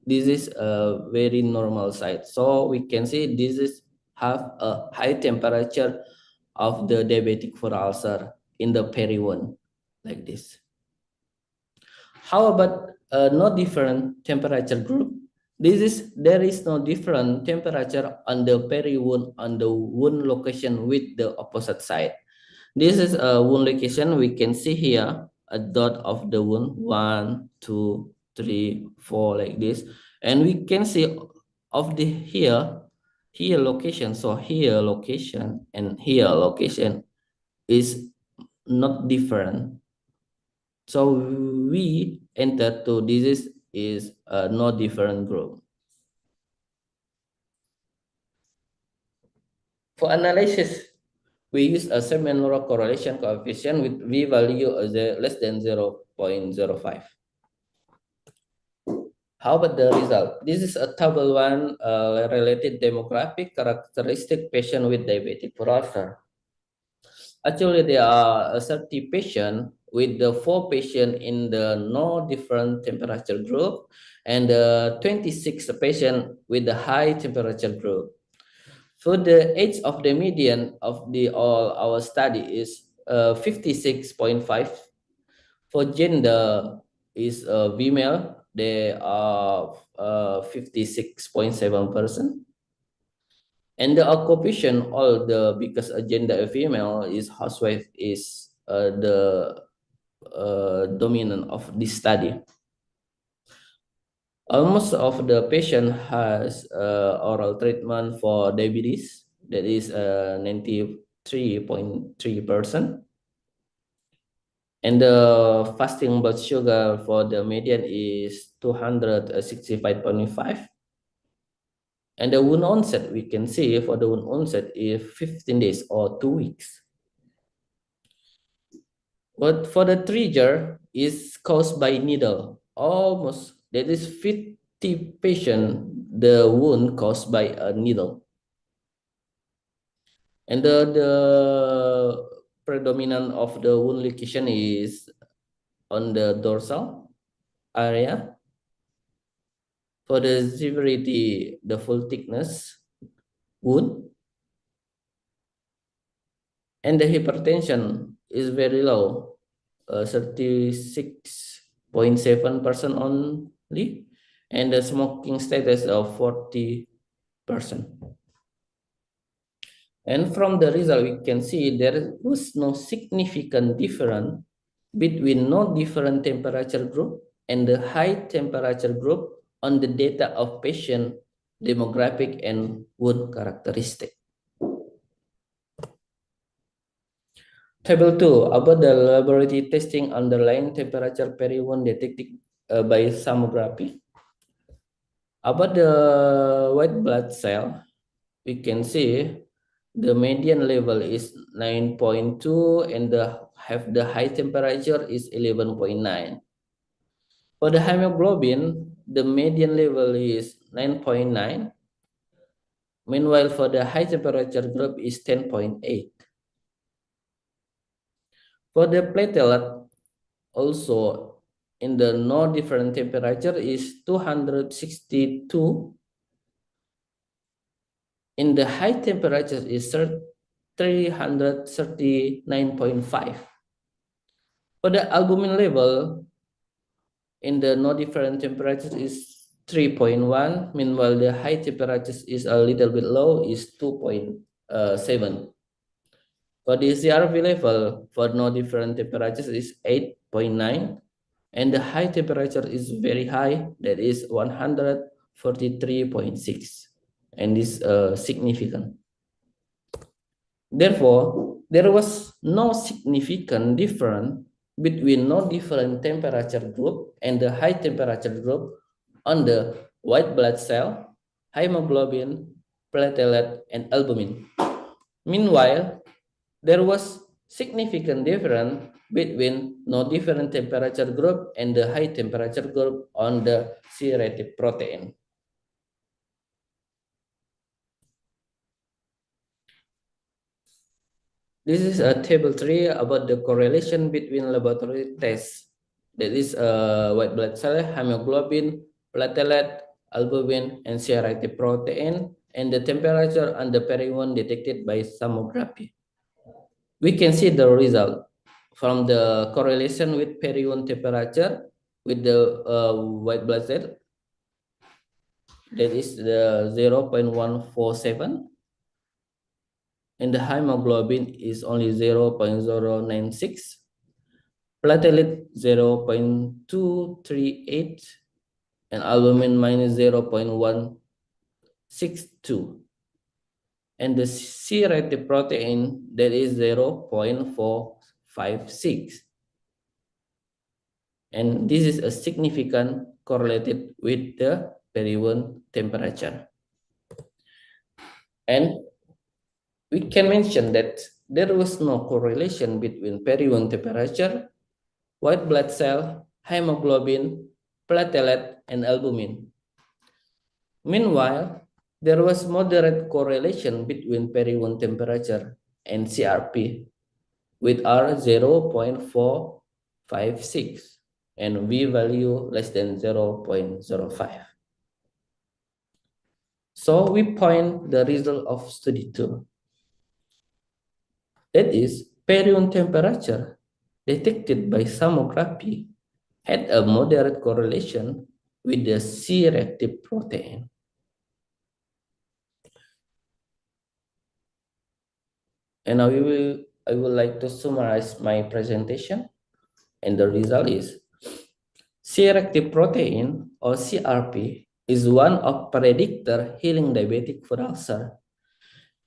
This is a very normal side. So we can see this is have a high temperature of the diabetic foot ulcer in the peri-wound like this. How about no different temperature group? There is no different temperature on the peri-wound on the wound location with the opposite side. This is a wound location. We can see here a dot of the wound 1, 2, 3, 4 like this, and we can see of the here location. So here location and here location is not different. So we enter to this is a no different group. For analysis, we use a semi-normal correlation coefficient with V value as less than 0.05. How about the result? This is a table 1 related demographic characteristic patient with diabetic foot ulcer. Actually, there are 30 patients with the 4 patients in the no different temperature group and 26 patients with the high temperature group. So the age of the median of all our study is 56.5. For gender is female, they are 56.7%. And the occupation, all the because a gender female is housewife is the dominant of this study. Almost of the patient has oral treatment for diabetes, that is 93.3%. And the fasting blood sugar for the median is 265.5. And the wound onset, we can see for the wound onset is 15 days or 2 weeks. But for the trigger is caused by needle. Almost, that is 50 patient, the wound caused by a needle. And the predominant of the wound location is on the dorsal area. For the severity, the full thickness wound. and the hypertension is very low, 36.7% only, and the smoking status of 40%. And from the result, we can see there was no significant difference between no different temperature group and the high temperature group on the data of patient demographic and wound characteristic. Table 2, about the laboratory testing underlying temperature peri-wound detected by sonography. About the white blood cell, we can see the median level is 9.2 and the high temperature is 11.9. For the hemoglobin, the median level is 9.9. Meanwhile, for the high temperature group is 10.8. For the platelet, also in the no different temperature is 262. In the high temperature is 339.5. For the albumin level, in the no different temperature is 3.1. Meanwhile, the high temperature is a little bit low, is 2.7. For the CRP level, for no different temperatures is 8.9. And the high temperature is very high, that is 143.6. And is significant. Therefore, there was no significant difference between no different temperature group and the high temperature group on the white blood cell, hemoglobin, platelet, and albumin. Meanwhile, there was significant difference between no different temperature group and the high temperature group on the C-reactive protein. This is a table 3 about the correlation between laboratory tests. That is white blood cell, hemoglobin, platelet, albumin, and C-reactive protein, and the temperature and the peri-wound detected by sonography. We can see the result from the correlation with peri-wound temperature with the white blood cell. That is the 0.147. And the hemoglobin is only 0.096, platelet 0.238, and albumin minus 0.162. And the C-reactive protein, that is 0.456. And this is a significant correlated with the peri-wound temperature. And we can mention that there was no correlation between peri-wound temperature, white blood cell, hemoglobin, platelet, and albumin. Meanwhile, there was moderate correlation between peri-wound temperature and CRP with R 0.456 and V value less than 0.05. So we point the result of study 2. That is, peri-wound temperature detected by sonography had a moderate correlation with the C-reactive protein. And now I would like to summarize my presentation. And the result is C-reactive protein or CRP is one of predictor healing diabetic foot ulcer.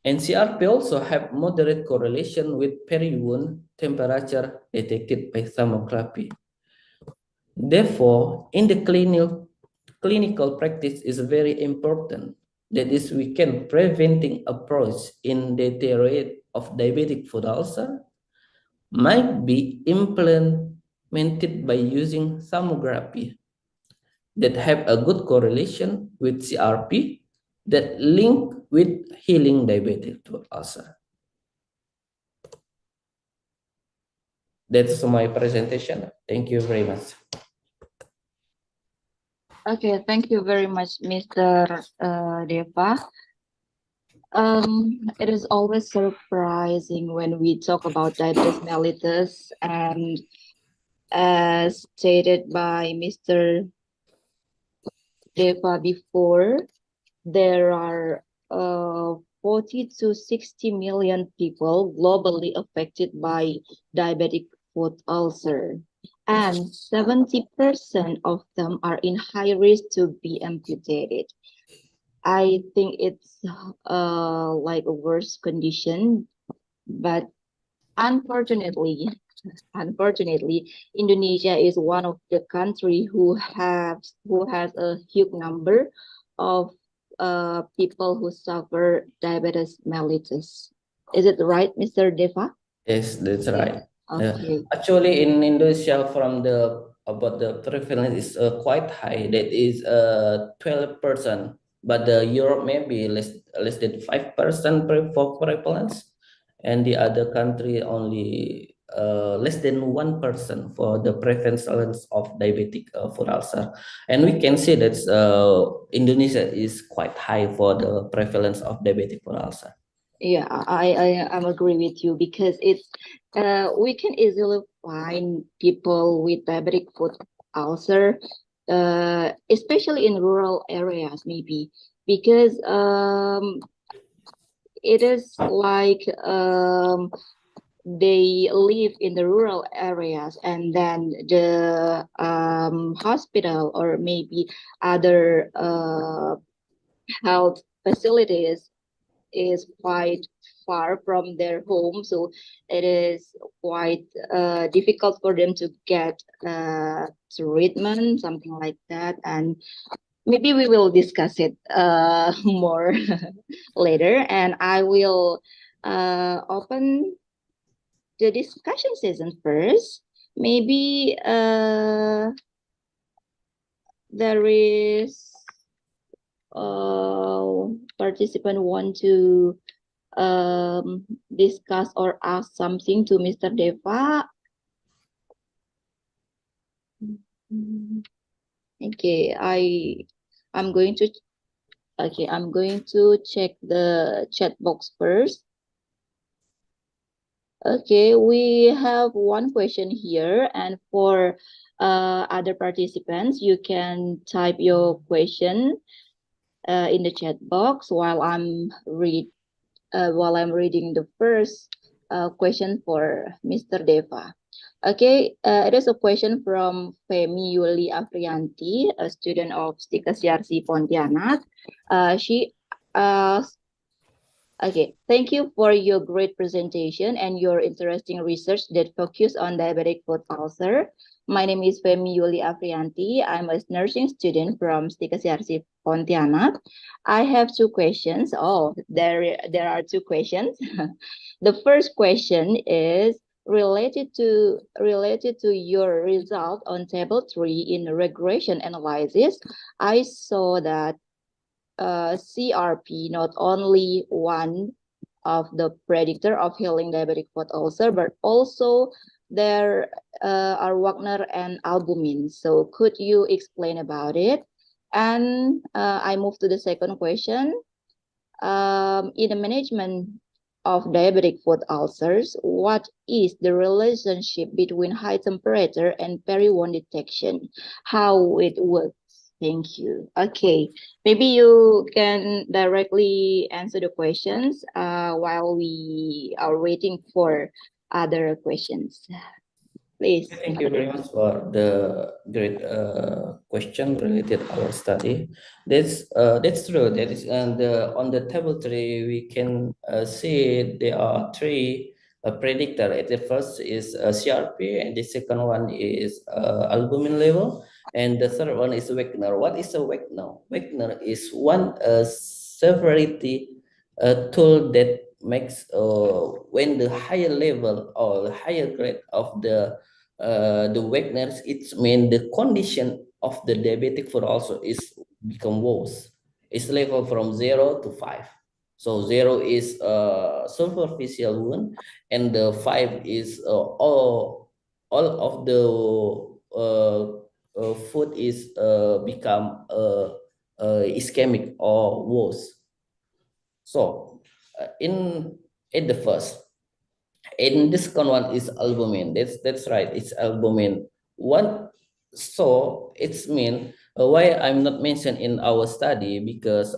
And CRP also have moderate correlation with peri-wound temperature detected by sonography. Therefore, in the clinical practice is very important. That is, we can preventing approach in deteriorate of diabetic foot ulcer might be implemented by using sonography that have a good correlation with CRP that link with healing diabetic foot ulcer. That's my presentation. Thank you very much. Okay, thank you very much, Mr. Defa. It is always surprising when we talk about diabetes mellitus, and as stated by Mr. Defa before, there are 40 to 60 million people globally affected by diabetic foot ulcer, and 70% of them are in high risk to be amputated. I think it's like a worse condition, but unfortunately, Indonesia is one of the country who has a huge number of people who suffer diabetes mellitus. Is it right, Mr. Deva? Yes, that's right. Okay. Actually, in Indonesia, from the about the prevalence is quite high. That is 12%, but the Europe maybe less than 5% for prevalence, and the other country only less than 1% for the prevalence of diabetic foot ulcer. And we can see that Indonesia is quite high for the prevalence of diabetic foot ulcer. Yeah, I agree with you, because it's we can easily find people with diabetic foot ulcer, especially in rural areas, maybe, because it is like they live in the rural areas, and then the hospital or maybe other health facilities is quite far from their home, so it is quite difficult for them to get treatment, something like that. And maybe we will discuss it more later, and I will open the discussion session first. Maybe there is participant want to discuss or ask something to Mr. Deva. Okay, I'm going to check the chat box first. Okay, we have one question here, and for other participants, you can type your question in the chat box while I'm reading the first question for Mr. Deva. Okay, it is a question from Femi Yuli Afrianti, a student of STIKes YARSI Pontianak. She asked, okay, thank you for your great presentation and your interesting research that focus on diabetic foot ulcer. My name is Femi Yuli Afrianti. I'm a nursing student from STIKes YARSI Pontianak. I have two questions. Oh, there are two questions. The first question is related to your result on table 3 in regression analysis. I saw that CRP not only one of the predictor of healing diabetic foot ulcer, but also there are Wagner and albumin. So could you explain about it? And I move to the second question. In the management of diabetic foot ulcers, what is the relationship between high temperature and peri-wound detection? How it works? Thank you. Okay, maybe you can directly answer the questions while we are waiting for other questions. Please. Thank you very much for the great question related our study. That's true. That is, and on the table 3 we can see there are 3 predictor. The first is CRP, and the second one is albumin level, and the third one is Wagner. What is a Wagner? Wagner is one severity tool that makes when the higher level or the higher grade of the Wagner's, it means the condition of the diabetic foot also is become worse. It's level from 0 to 5. So 0 is superficial wound, and the 5 is all of the foot is become ischemic or worse. So in the first. In this one is albumin. That's right. It's albumin. One, so it's mean why I'm not mentioned in our study because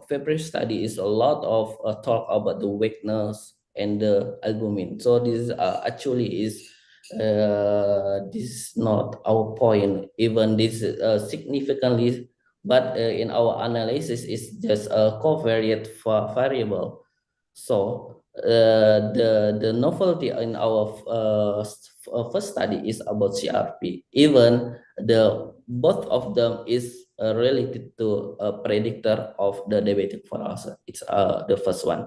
February study is a lot of talk about the weakness and the albumin. So this actually is this is not our point. Even this significantly, but in our analysis is just a covariate variable. So the novelty in our first study is about CRP. Even the both of them is related to a predictor of the diabetic foot ulcer. It's the first one,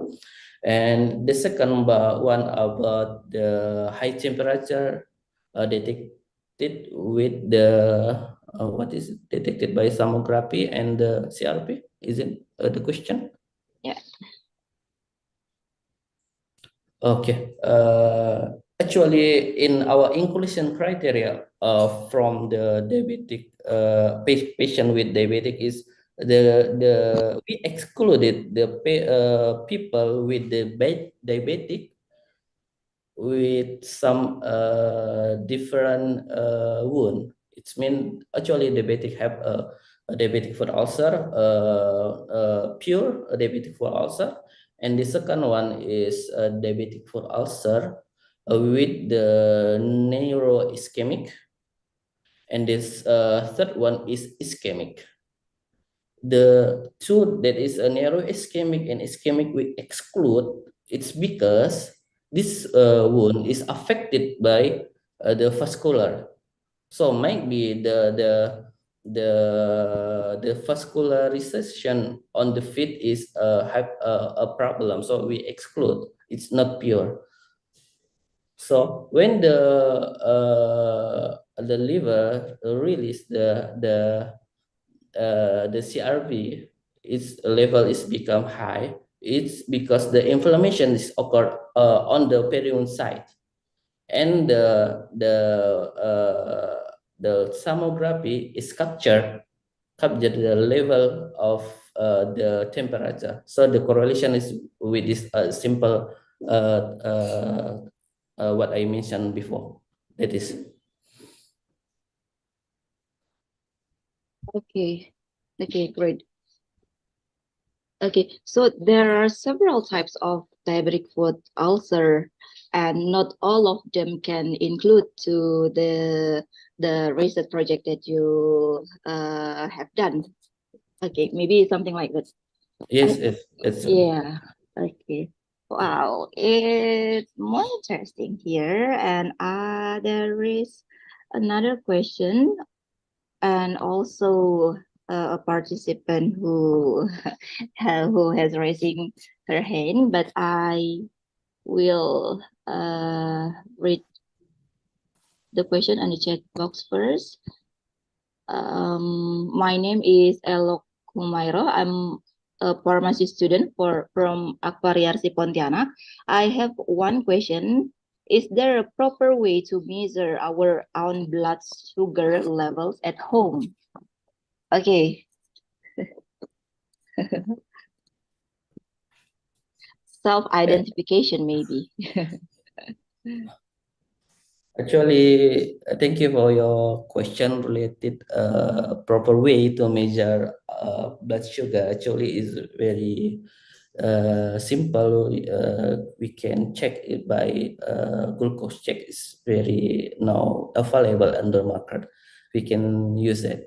and the second one about the high temperature detected with the what is it? Detected by sonography and the CRP. Is it the question? Yeah. Okay. Actually, in our inclusion criteria from the diabetic patient with diabetic is we excluded the people with the diabetic with some different wound. It's mean actually diabetic have a diabetic foot ulcer, pure diabetic foot ulcer, and the second one is a diabetic foot ulcer with the neuroischemic, and this third one is ischemic. The two that is a neuroischemic and ischemic we exclude. It's because this wound is affected by the vascular. So might be the vascularization on the feet is have a problem. So we exclude. It's not pure. So when the liver release the CRP, its level is become high. It's because the inflammation is occurred on the perineum side, and the sonography is capture the level of the temperature. So the correlation is with this simple what I mentioned before. That is. Okay. Okay, great. Okay, so there are several types of diabetic foot ulcer, and not all of them can include to the research project that you have done. Okay, maybe something like that. Yes, it's Yeah. Okay. Wow, it's more interesting here, and there is another question, and also a participant who who has raising her hand, but I will read the question on the chat box first. My name is Elok Humairo. I'm a pharmacy student from Akfar YARSI Pontianak. I have one question. Is there a proper way to measure our own blood sugar levels at home? Okay. Self-identification, maybe. Actually, thank you for your question related proper way to measure blood sugar. Actually, is very simple. We can check it by glucose check. Is very now available on the market. We can use it.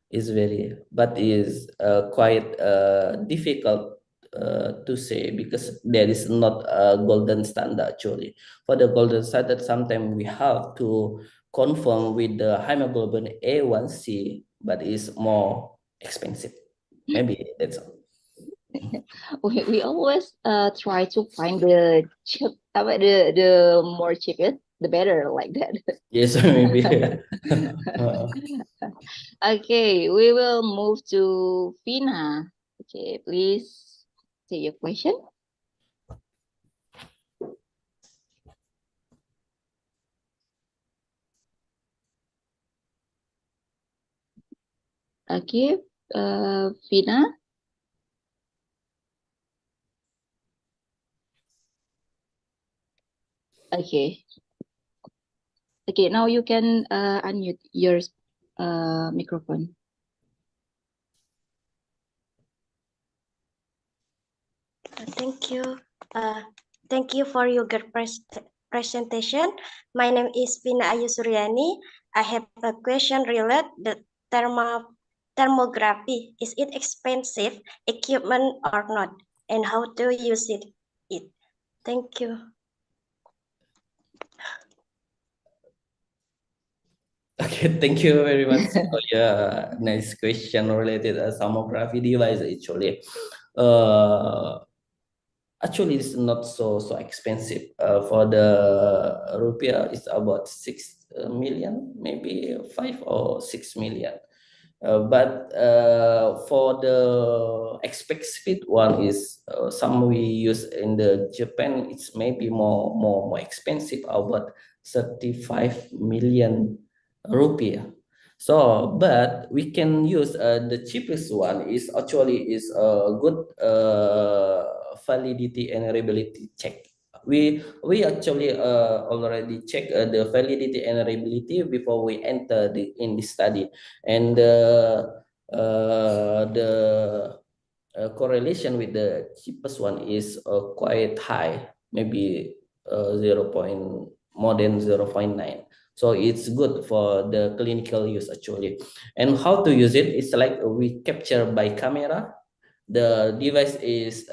Is very, but is quite difficult to say because there is not a golden standard actually. For the golden standard, sometimes we have to confirm with the hemoglobin A1C, but it's more expensive. Maybe that's all. We always try to find the cheap, the more cheapest, the better, like that. Yes, maybe. Okay, we will move to Fina. Okay, please say your question. Okay, Fina. Okay. Okay, now you can unmute your microphone. Thank you. Thank you for your good presentation. My name is Vina Ayu Suryani. I have a question related the thermography. Is it expensive equipment or not? And how to use it? Thank you. Okay, thank you very much for your nice question related thermography device. Actually, it's not so expensive. For the rupiah, it's about 6 million, maybe 5 or 6 million. But for the expensive one is some we use in the Japan. It's maybe more expensive, about 35 million rupiah. So, but we can use the cheapest one is actually is a good validity and reliability check. We actually already check the validity and reliability before we enter in the study, and the correlation with the cheapest one is quite high, maybe 0. More than 0.9. So it's good for the clinical use actually. And how to use it? It's like we capture by camera. The device is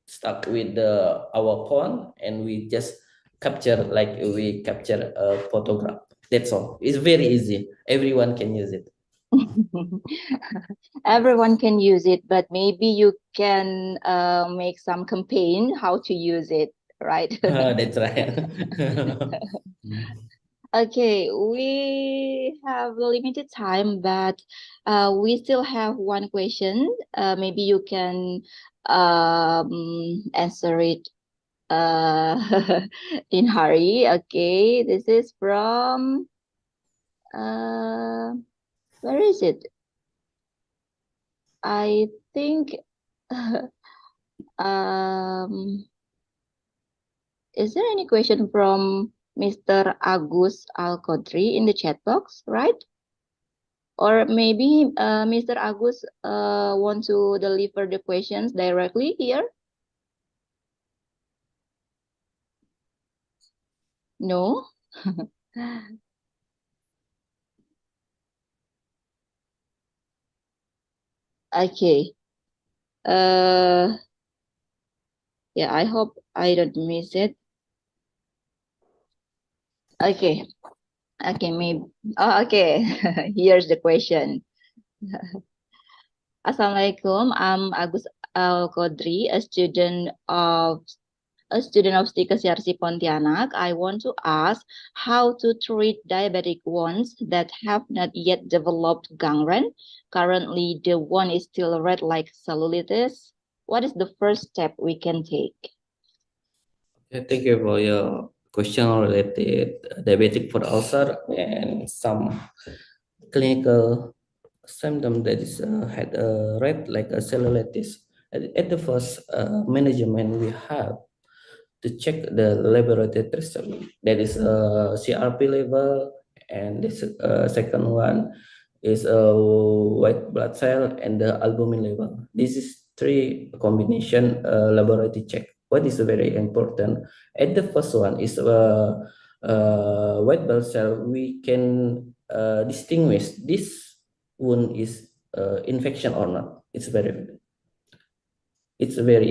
stuck with our phone, and we just capture like we capture a photograph. That's all. It's very easy. Everyone can use it. Everyone can use it, but maybe you can make some campaign how to use it, right? That's right. Okay, we have limited time, but we still have one question. Maybe you can answer it in hurry. Okay, this is from where is it? I think is there any question from Mr. Agus Al-Qadri in the chat box, right? Or maybe Mr. Agus want to deliver the questions directly here? No? Okay. Yeah, I hope I don't miss it. Okay. Okay, maybe. Oh, okay. Here's the question. Assalamualaikum. I'm Agus Al-Qadri, a student of STIKes YARSI Pontianak. I want to ask how to treat diabetic ones that have not yet developed gangrene. Currently, the one is still red like cellulitis. What is the first step we can take? Okay, thank you for your question related diabetic foot ulcer and some clinical symptom that is had a red like a cellulitis. At the first management, we have to check the laboratory test, that is CRP level, and this second one is a white blood cell and the albumin level. This is three combination laboratory check. What is very important? At the first one is white blood cell. We can distinguish this wound is infection or not. It's very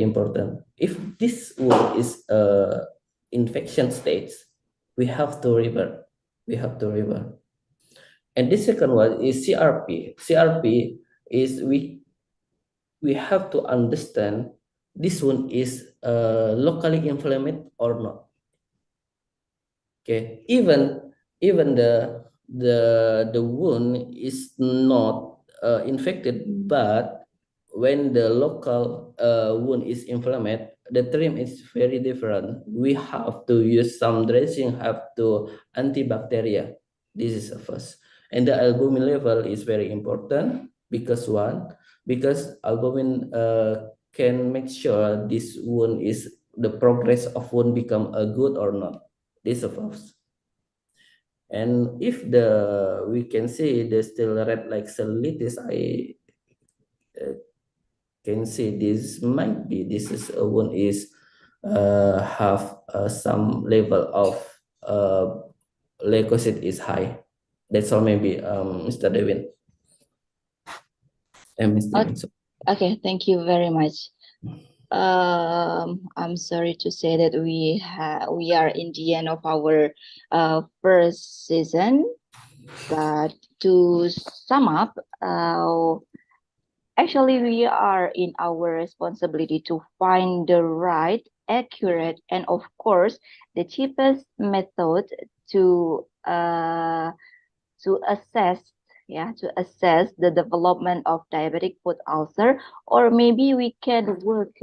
important. If this wound is infection stage, we have to revert. And the second one is CRP. CRP is we have to understand this one is locally inflamed or not. Okay, even the wound is not infected, but when the local wound is inflamed, the treatment is very different. We have to use some dressing, have to antibacterial. This is the first. And the albumin level is very important because albumin can make sure this wound is the progress of wound become a good or not. this of us. And if we can see the still red like cellulitis, I can see this might be this is a wound is have some level of leukocyte is high. That's all maybe Mr. Devin and Mr. Okay. Vincent. Okay, thank you very much. I'm sorry to say that we are in the end of our first season. But to sum up, actually we are in our responsibility to find the right, accurate, and of course the cheapest method to assess the development of diabetic foot ulcer, or maybe we can work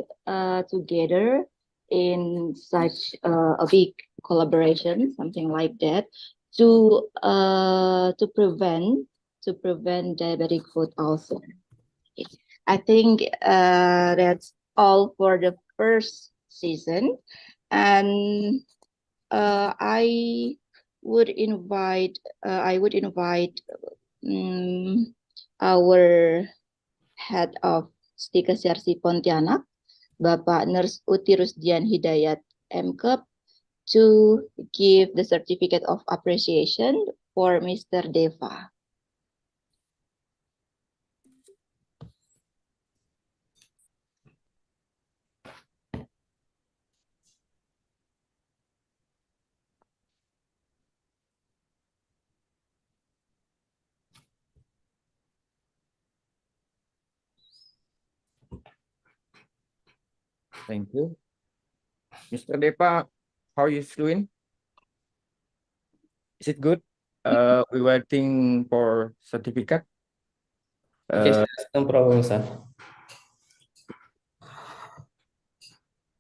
together in such a big collaboration, something like that, to prevent diabetic foot ulcer. I think that's all for the first season, and I would invite our head of STIKes YARSI Pontianak, Bapak Nurse Uti Rusdian Hidayat M.Kep, to give the certificate of appreciation for Mr. Defa. Thank you. Mr. Depa, how are you doing? Is it good? We waiting for certificate. Okay, sir, no problem, sir.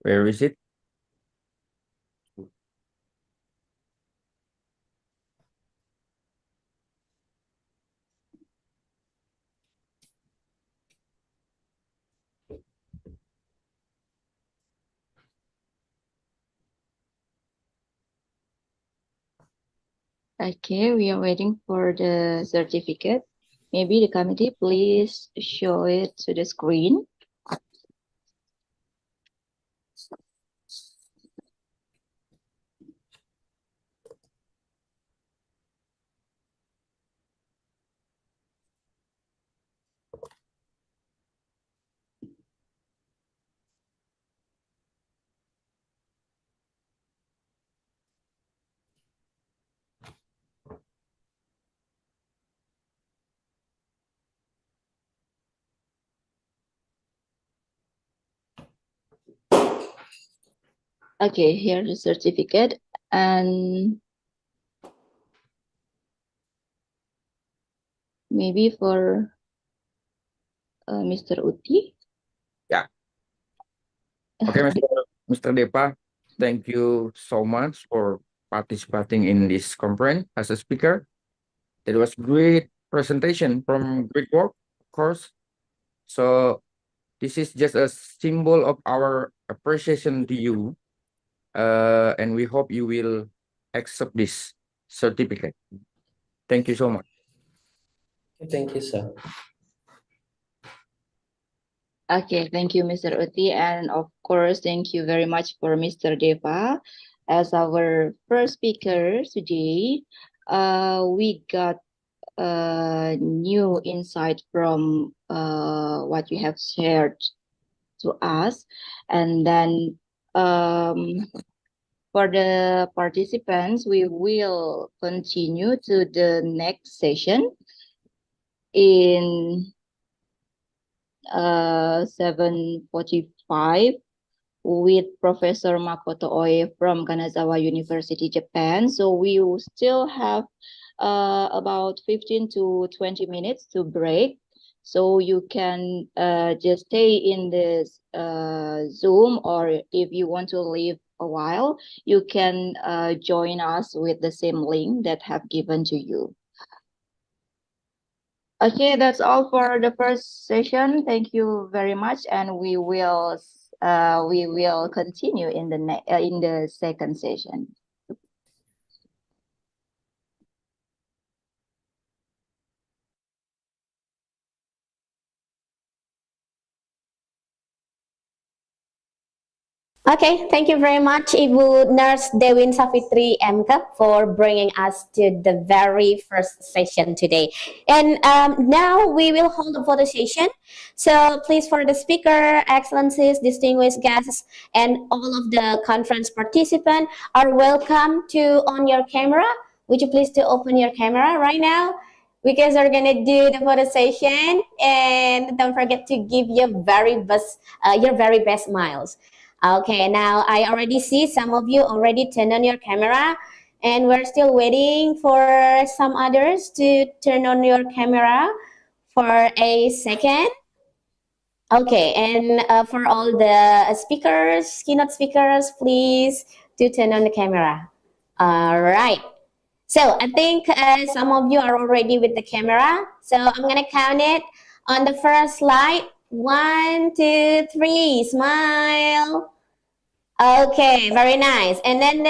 Where is it? Okay, we are waiting for the certificate. Maybe the committee, please show it to the screen. Okay, here's the certificate, and maybe for Mr. Uti. Yeah. Okay, Mr. Depa, thank you so much for participating in this conference as a speaker. It was great presentation from great work, of course. So this is just a symbol of our appreciation to you. And we hope you will accept this certificate. Thank you so much. Thank you, sir. Okay, thank you, Mr. Uti, and of course, thank you very much for Mr. Defa as our first speaker today. We got new insight from what you have shared to us, and then for the participants, we will continue to the next session in 7:45 with Professor Makoto Oe from Kanazawa University, Japan. So we will still have about 15 to 20 minutes to break. So you can just stay in this Zoom, or if you want to leave a while, you can join us with the same link that have given to you. Okay, that's all for the first session. Thank you very much, and we will continue in the second session. Okay, thank you very much, Ibu Nurse Dewin Savitri M.Kep, for bringing us to the very first session today. And now we will hold the photo session. So please, for the speaker, excellencies, distinguished guests, and all of the conference participants are welcome to on your camera. Would you please to open your camera right now? Because we're gonna do the photo session, and don't forget to give your very best smiles. Okay, now I already see some of you already turn on your camera, and we're still waiting for some others to turn on your camera for a second. Okay, and for all the speakers, keynote speakers, please do turn on the camera. All right. So I think some of you are already with the camera. So I'm gonna count it on the first slide. 1, 2, 3, smile. Okay, very nice. And then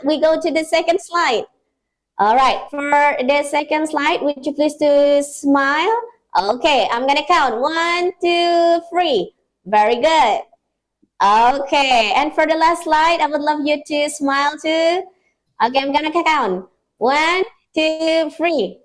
we go to the second slide. All right, for the second slide, would you please to smile? Okay, I'm gonna count. 1, 2, 3. Very good. Okay, and for the last slide, I would love you to smile too. Okay, I'm gonna count. 1, 2, 3.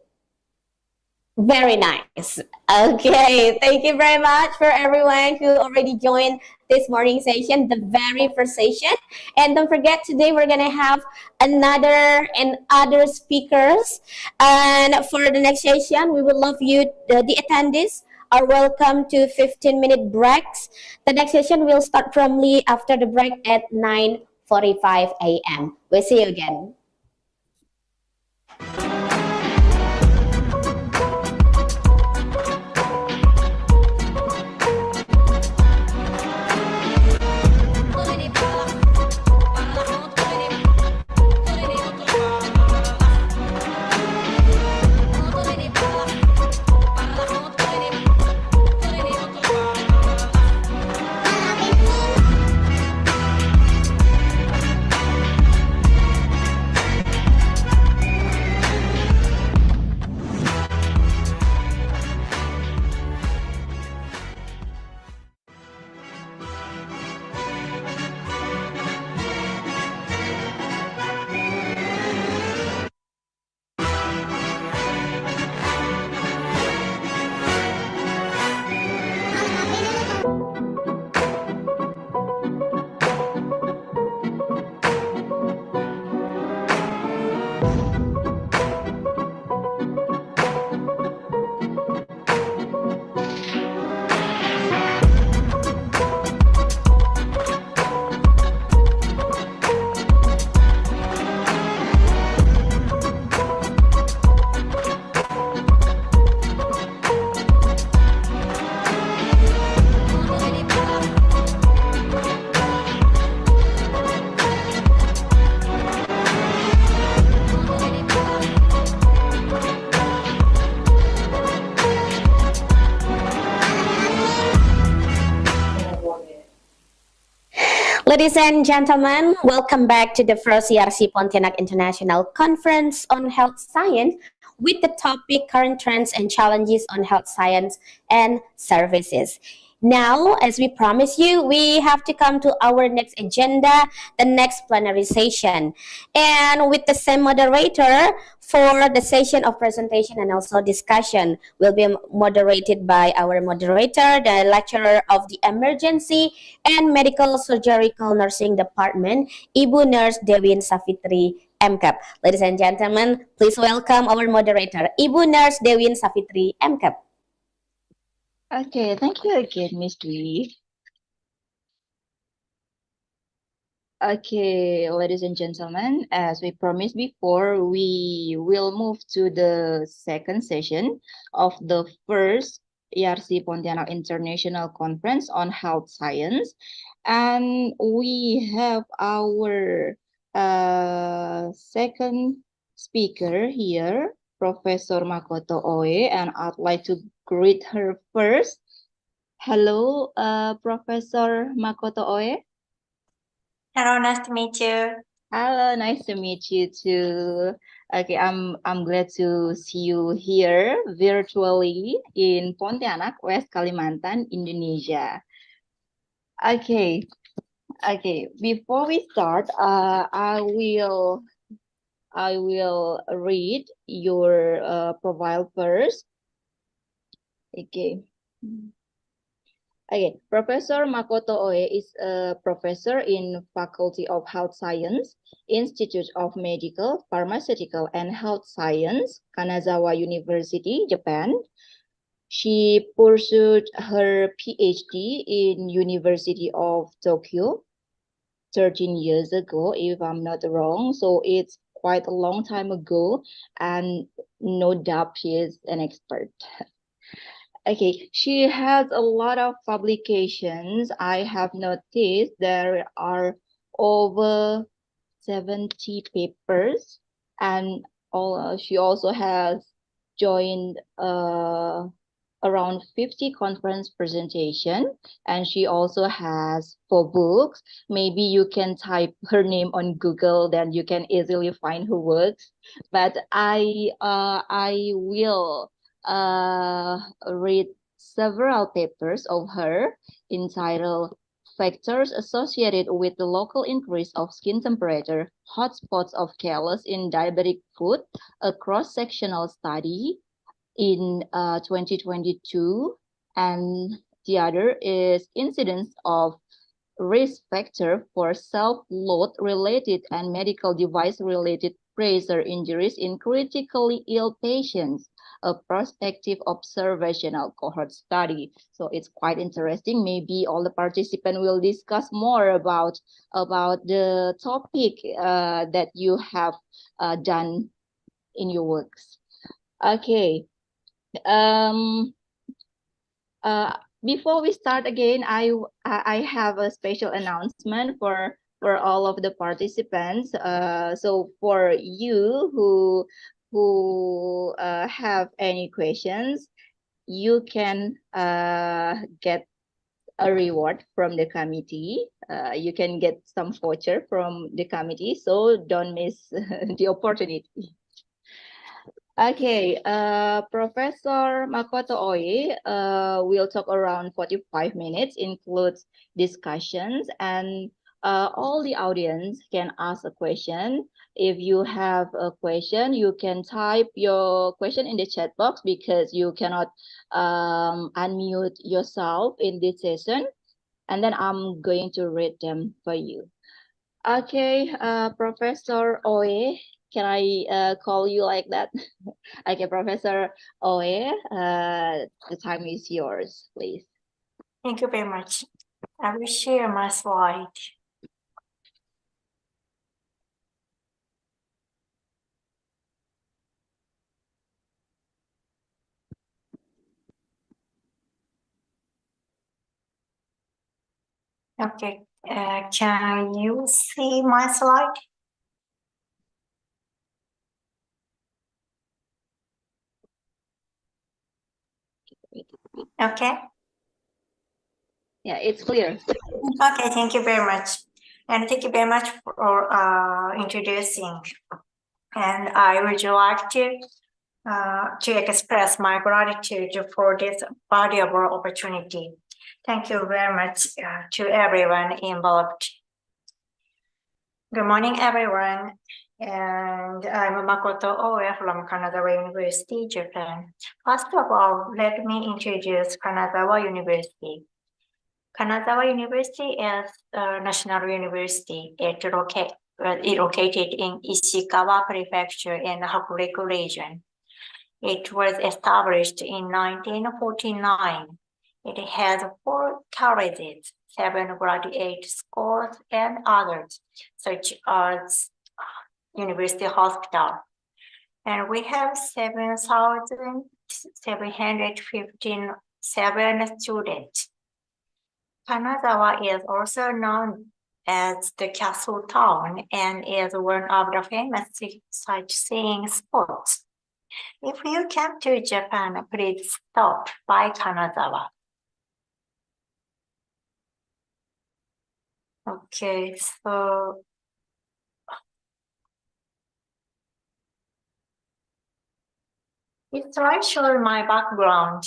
Very nice. Okay, thank you very much for everyone who already joined this morning session, the very first session. And don't forget, today we're gonna have another and other speakers. And for the next session, we would love you, the attendees, are welcome to 15-minute breaks. The next session will start promptly after the break at 9:45 a.m. We'll see you again. Ladies and gentlemen, welcome back to the first YARSI Pontianak International Conference on Health Science with the topic Current Trends and Challenges on Health Science and Services. Now, as we promised you, we have to come to our next agenda, the next plenary session. And with the same moderator for the session of presentation and also discussion will be moderated by our moderator, the lecturer of the Emergency and Medical Surgical Nursing Department, Ibu Nurse Dewin Savitri M.Kep. Ladies and gentlemen, please welcome our moderator, Ibu Nurse Dewin Savitri M.Kep. Okay, thank you again, Miss Dwi. Okay, ladies and gentlemen, as we promised before, we will move to the second session of the first YARSI Pontianak International Conference on Health Science. And we have our second speaker here, Professor Makoto Oe, and I'd like to greet her first. Hello, Professor Makoto Oe. Hello, nice to meet you. Hello, nice to meet you too. Okay, I'm glad to see you here virtually in Pontianak, West Kalimantan, Indonesia. Okay, Okay, before we start, I will read your profile first. Okay. Okay, Professor Makoto Oe is a professor in Faculty of Health Science, Institute of Medical, Pharmaceutical, and Health Science, Kanazawa University, Japan. She pursued her Ph.D. in University of Tokyo 13 years ago, if I'm not wrong. So it's quite a long time ago, and no doubt she is an expert. Okay, she has a lot of publications. I have noticed there are over 70 papers, and she also has joined around 50 conference presentation, and she also has 4 books. Maybe you can type her name on Google, then you can easily find her works. But I will read several papers of her entitled Factors Associated with the Local Increase of Skin Temperature, Hotspots of Callus in Diabetic Foot, a cross-sectional study in 2022, and the other is Incidence of Risk Factor for Self-Load Related and Medical Device Related Pressure Injuries in Critically Ill Patients, a prospective observational cohort study. So it's quite interesting. Maybe all the participants will discuss more about the topic that you have done in your works. Okay. Before we start again, I have a special announcement for all of the participants. So for you who have any questions, you can get a reward from the committee. You can get some voucher from the committee, so don't miss the opportunity. Okay, Professor Makoto Oe will talk around 45 minutes, includes discussions, and all the audience can ask a question. If you have a question, you can type your question in the chat box because you cannot unmute yourself in this session, and then I'm going to read them for you. Okay, Professor Oe, can I call you like that? Okay, Professor Oe, the time is yours, please. Thank you very much. I will share my slide. Okay, can you see my slide? Okay. Yeah, it's clear. Okay, thank you very much. And thank you very much for introducing. And I would like to express my gratitude for this valuable opportunity. Thank you very much to everyone involved. Good morning, everyone. And I'm Makoto Oe from Kanazawa University, Japan. First of all, let me introduce Kanazawa University. Kanazawa University is a national university. It located in Ishikawa Prefecture in Hokuriku region. It was established in 1949. It has 4 colleges, 7 graduate schools, and others, such as University Hospital. And we have 7,757 students. Kanazawa is also known as the castle town and is one of the famous sightseeing spots. If you come to Japan, please stop by Kanazawa. Okay, so this slide shows my background.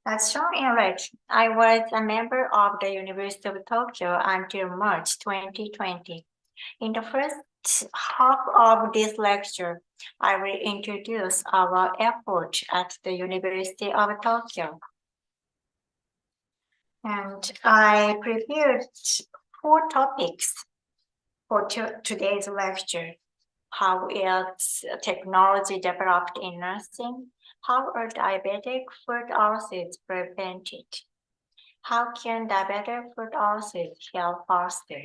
As shown in red, I was a member of the University of Tokyo until March 2020. In the first half of this lecture, I will introduce our effort at the University of Tokyo. And I prepared 4 topics for today's lecture. How is technology developed in nursing? How are diabetic foot ulcers prevented? How can diabetic foot ulcers heal faster?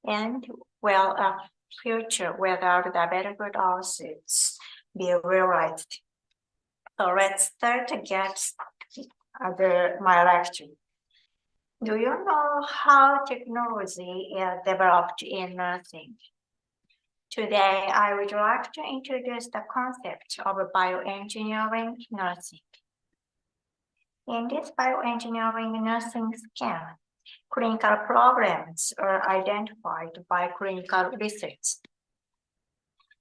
And will a future without diabetic foot ulcers be realized? So let's start to get my lecture. Do you know how technology is developed in nursing? Today, I would like to introduce the concept of bioengineering nursing. In this bioengineering nursing scheme, clinical problems are identified by clinical research,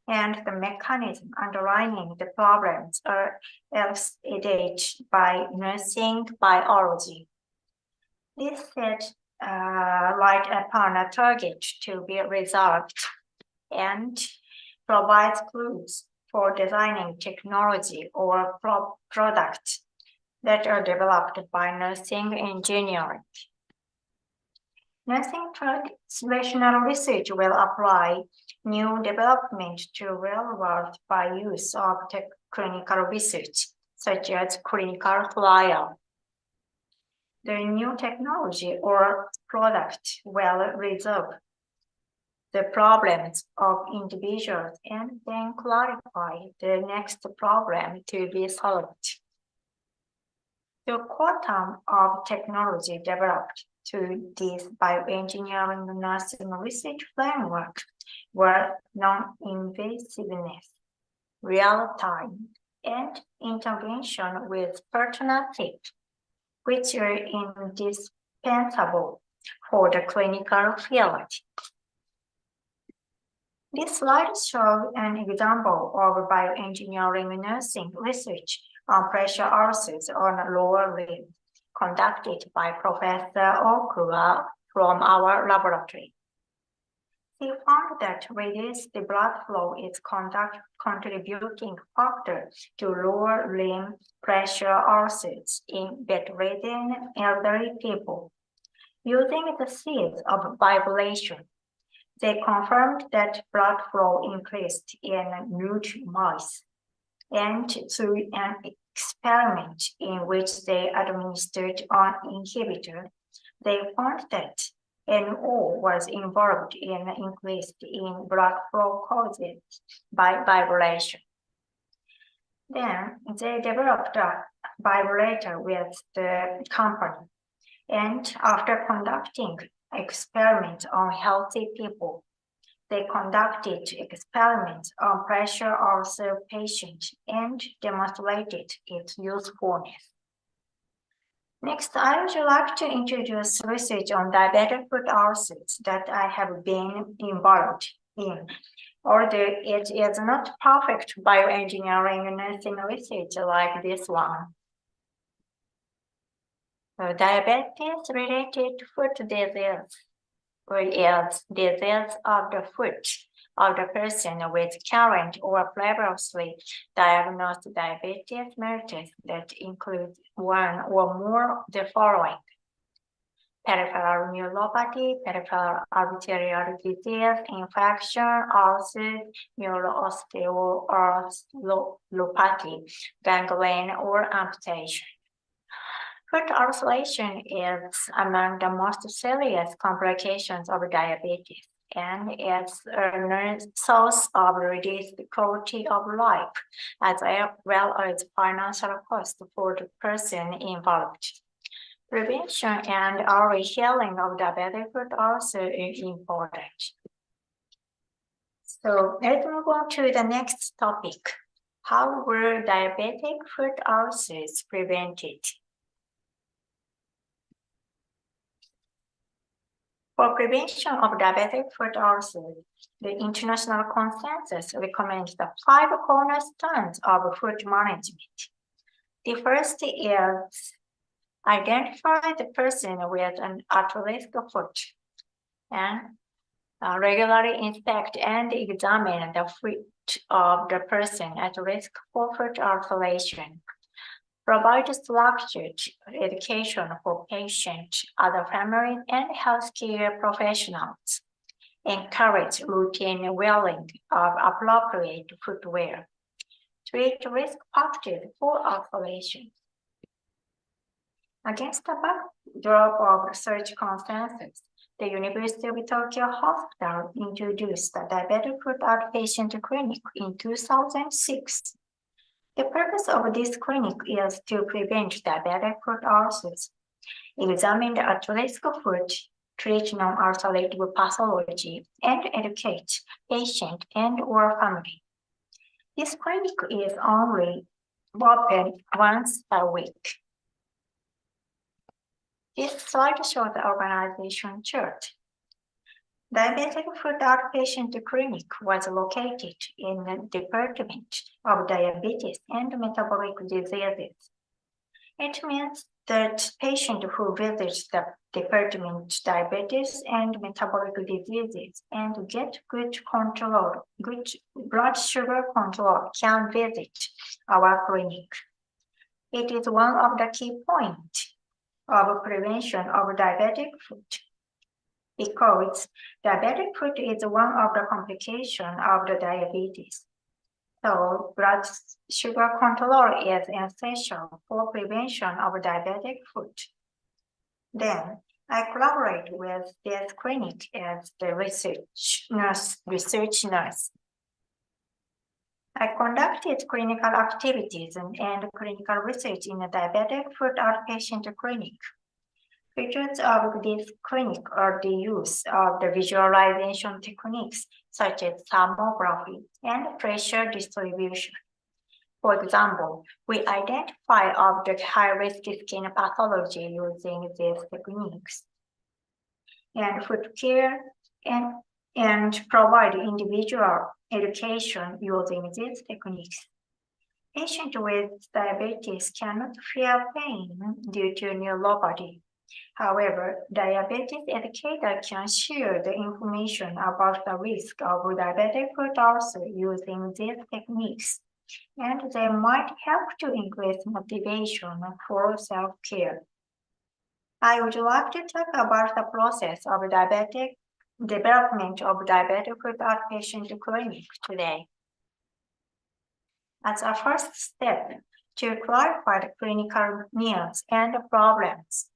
and the mechanism underlying the problems are elucidated by nursing biology. This sets light upon a target to be resolved and provides clues for designing technology or products that are developed by nursing engineering. Nursing translational research will apply new development to real world by use of clinical research, such as clinical trial. The new technology or product will resolve the problems of individuals and then clarify the next problem to be solved. The quantum of technology developed to this bioengineering nursing research framework were non-invasiveness, real-time, and intervention with partnership, which are indispensable for the clinical field. This slide shows an example of bioengineering nursing research on pressure ulcers on lower limb, conducted by Professor Okuwa from our laboratory. He found that reduced blood flow is contributing factor to lower limb pressure ulcers in bedridden elderly people. Using the seeds of vibration, they confirmed that blood flow increased in nude mice, and through an experiment in which they administered an inhibitor, they found that NO was involved in increase in blood flow caused by vibration. Then they developed a vibrator with the company, and after conducting experiments on healthy people, they conducted experiments on pressure ulcer patients and demonstrated its usefulness. Next, I would like to introduce research on diabetic foot ulcers that I have been involved in. Although it is not perfect bioengineering nursing research like this one. Diabetes-related foot disease is disease of the foot of the person with current or previously diagnosed diabetes mellitus that includes one or more of the following: peripheral neuropathy, peripheral arterial disease, infection, ulcers, neuroosteopathy, gangrene, or amputation. Foot ulceration is among the most serious complications of diabetes, and it's a source of reduced quality of life, as well as financial cost for the person involved. Prevention and early healing of diabetic foot ulcer is important. So let's move on to the next topic. How were diabetic foot ulcers prevented? For prevention of diabetic foot ulcers, the international consensus recommends the 5 cornerstones of foot management. The first is Identify the person with an at-risk foot and regularly inspect and examine the foot of the person at risk for foot ulceration. Provide structured education for patients, other families, and healthcare professionals. Encourage routine wearing of appropriate footwear. Treat risk factors for ulceration. Against the backdrop of research consensus, the University of Tokyo Hospital introduced the diabetic foot outpatient clinic in 2006. The purpose of this clinic is to prevent diabetic foot ulcers, examine the at-risk foot, treat non-ulcerative pathology, and educate patient and/or family. This clinic is only open once a week. This slide shows the organization chart. Diabetic foot outpatient clinic was located in the Department of Diabetes and Metabolic Diseases. It means that patients who visit the Department of Diabetes and Metabolic Diseases and get good blood sugar control can visit our clinic. It is one of the key points of prevention of diabetic foot, because diabetic foot is one of the complications of the diabetes. So blood sugar control is essential for prevention of diabetic foot. Then I collaborate with this clinic as the research nurse. I conducted clinical activities and clinical research in a diabetic foot outpatient clinic. Features of this clinic are the use of the visualization techniques such as thermography and pressure distribution. For example, we identify object high-risk skin pathology using these techniques, and foot care and provide individual education using these techniques. Patients with diabetes cannot feel pain due to neuropathy. However, diabetes educator can share the information about the risk of diabetic foot ulcer using these techniques, and they might help to increase motivation for self-care. I would like to talk about the process of development of diabetic foot outpatient clinic today. As a first step to clarify the clinical needs and problems,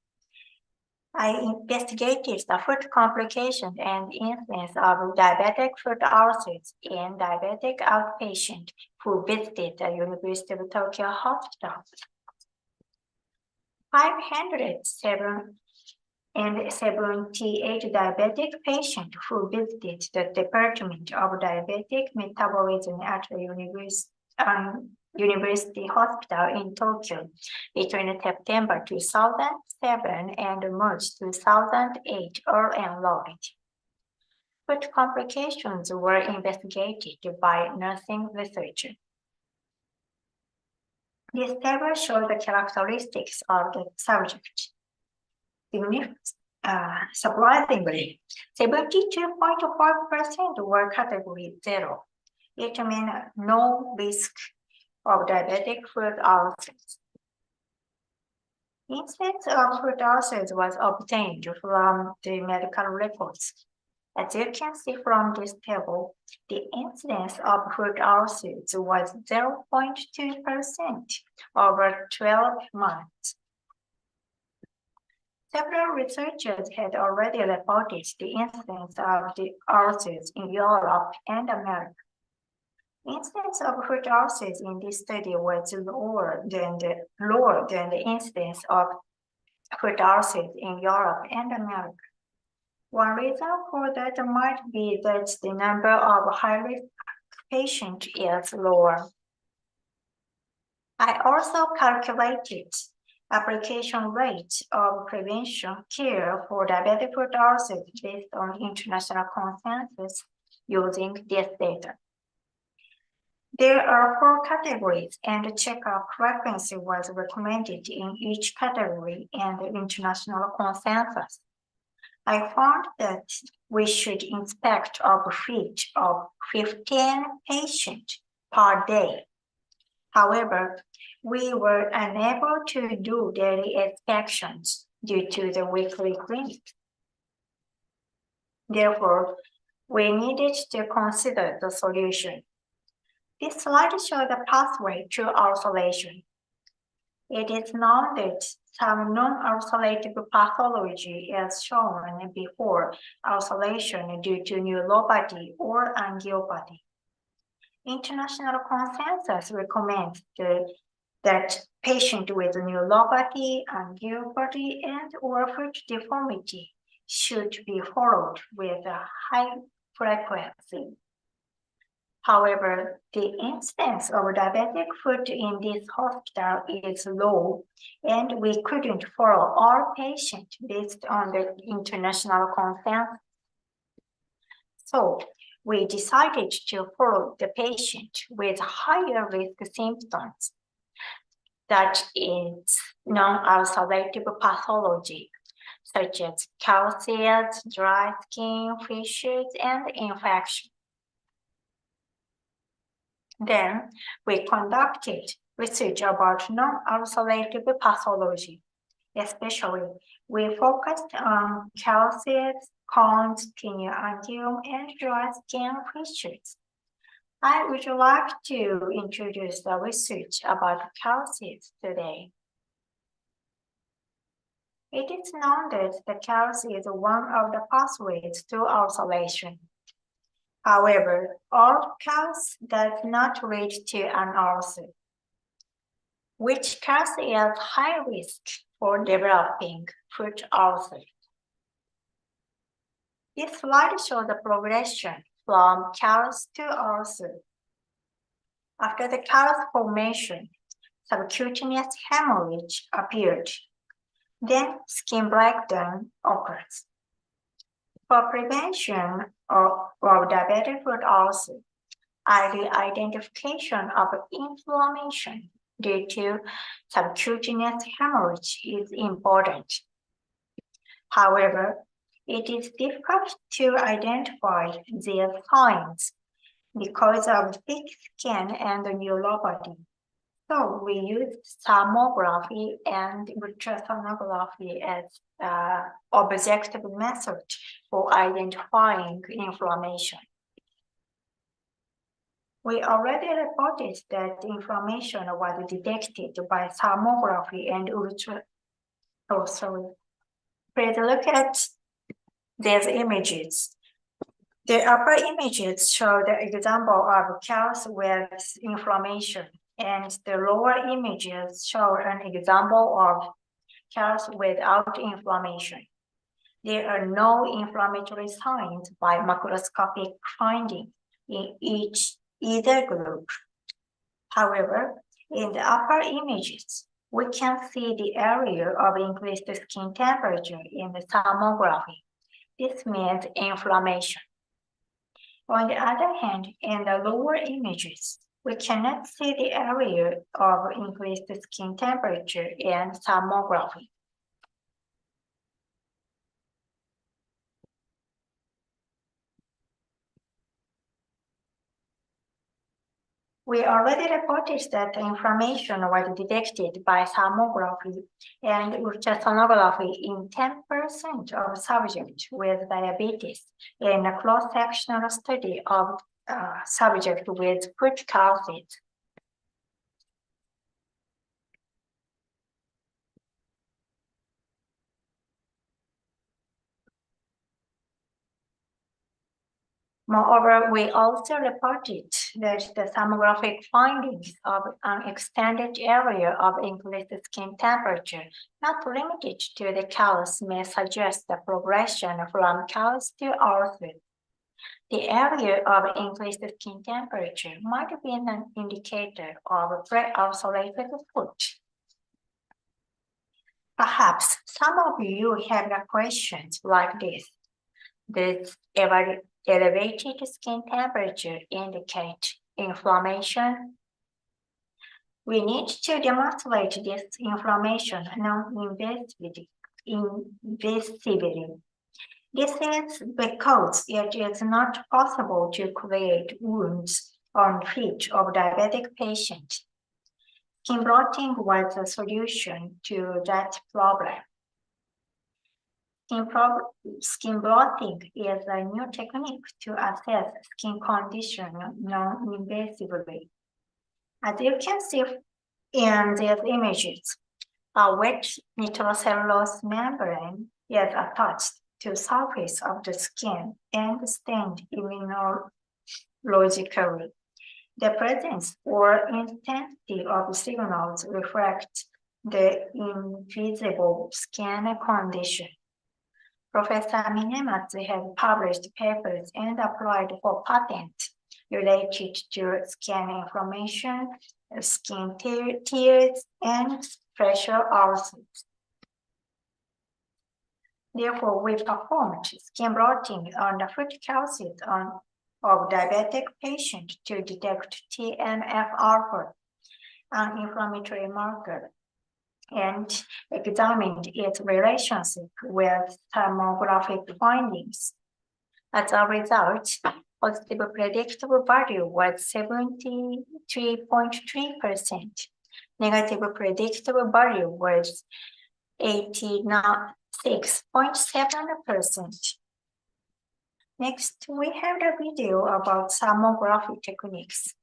I investigated the foot complications and incidence of diabetic foot ulcers in diabetic outpatients who visited the University of Tokyo Hospital. 578 diabetic patients who visited the Department of Diabetic Metabolism at the University Hospital in Tokyo between September 2007 and March 2008 are enrolled. Foot complications were investigated by nursing researchers. This table shows the characteristics of the subject. Surprisingly, 72.5% were category 0. It means no risk of diabetic foot ulcers. Incidence of foot ulcers was obtained from the medical records. As you can see from this table, the incidence of foot ulcers was 0.2% over 12 months. Several researchers had already reported the incidence of the ulcers in Europe and America. Incidence of foot ulcers in this study was lower than the incidence of foot ulcers in Europe and America. One reason for that might be that the number of high-risk patients is lower. I also calculated application rates of prevention care for diabetic foot ulcers based on international consensus using this data. There are 4 categories, and a checkup frequency was recommended in each category and the international consensus. I found that we should inspect a fit of 15 patients per day. However, we were unable to do daily inspections due to the weekly clinic. Therefore, we needed to consider the solution. This slide shows the pathway to ulceration. It is known that some non-ulcerative pathology is shown before ulceration due to neuropathy or angiopathy. International consensus recommends that patients with neuropathy, angiopathy, and or foot deformity should be followed with a high frequency. However, the incidence of diabetic foot in this hospital is low, and we couldn't follow all patients based on the international consensus. So, we decided to follow the patient with higher risk symptoms, that is non-ulcerative pathology, such as calcium, dry skin, fissures, and infection. Then we conducted research about non-ulcerative pathology. Especially, we focused on calcium, cones, angiom, and dry skin fissures. I would like to introduce the research about calcium today. It is known that the calcium is one of the pathways to ulceration. However, all calcium does not lead to an ulcer, which calcium is high risk for developing foot ulcer. This slide shows the progression from callus to ulcer. After the callus formation, subcutaneous hemorrhage appeared. Then skin breakdown occurs. For prevention of diabetic foot ulcer, early identification of inflammation due to subcutaneous hemorrhage is important. However, it is difficult to identify these signs because of thick skin and neuropathy. So we use thermography and ultrasonography as objective method for identifying inflammation. We already reported that inflammation was detected by thermography and Please look at these images. The upper images show the example of callus with inflammation, and the lower images show an example of callus without inflammation. There are no inflammatory signs by macroscopic finding in either group. However, in the upper images, we can see the area of increased skin temperature in the thermography. This means inflammation. On the other hand, in the lower images, we cannot see the area of increased skin temperature in thermography. We already reported that inflammation was detected by thermography and ultrasonography in 10% of subjects with diabetes in a cross-sectional study of subjects with foot calcium. Moreover, we also reported that the thermographic findings of an extended area of increased skin temperature, not limited to the callus, may suggest the progression from callus to ulcer. The area of increased skin temperature might be an indicator of pre-ulcerated foot. Perhaps some of you have questions like this. Does elevated skin temperature indicate inflammation. We need to demonstrate this inflammation non-invisibly. This is because it is not possible to create wounds on feet of diabetic patients. Skin blotting was a solution to that problem. Skin blotting is a new technique to assess skin condition non-invasively. As you can see in these images, a wet nitrocellulose membrane is attached to the surface of the skin and stained immunologically. The presence or intensity of signals reflects the invisible skin condition. Professor Minematsu has published papers and applied for patents related to skin inflammation, skin tears, and pressure ulcers. Therefore, we performed skin blotting on the foot calcium of diabetic patients to detect TNF-alpha, an inflammatory marker, and examined its relationship with thermographic findings. As a result, positive predictive value was 73.3%. Negative predictive value was 86.7%. Next, we have a video about thermography techniques.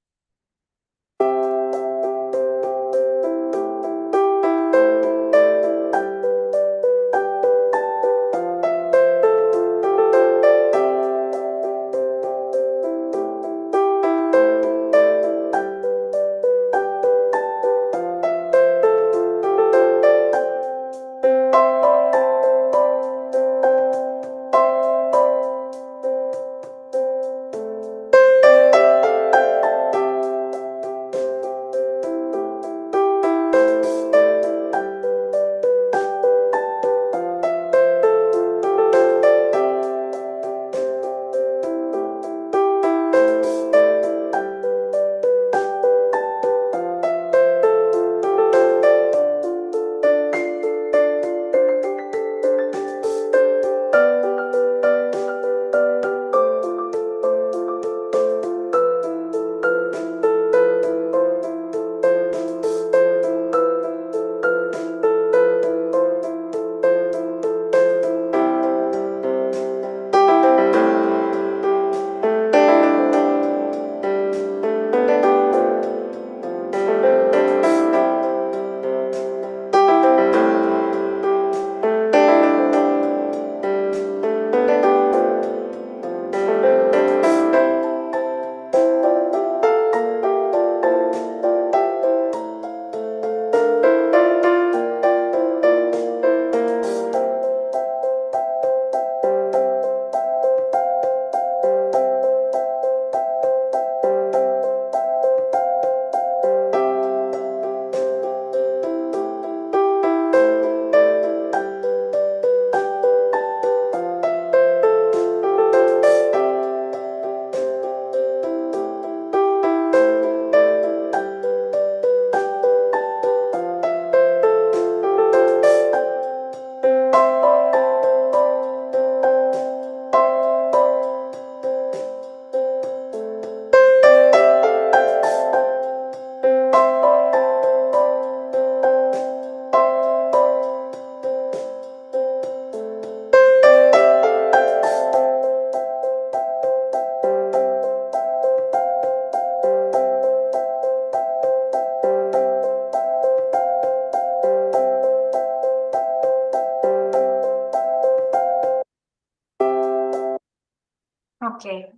Okay.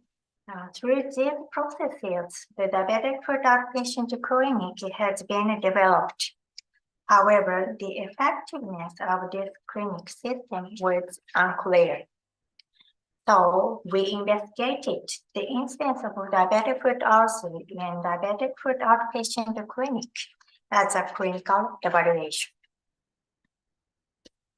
Through these processes, the diabetic foot outpatient clinic has been developed. However, the effectiveness of this clinic system was unclear. So we investigated the incidence of diabetic foot ulcer in diabetic foot outpatient clinic as a clinical evaluation.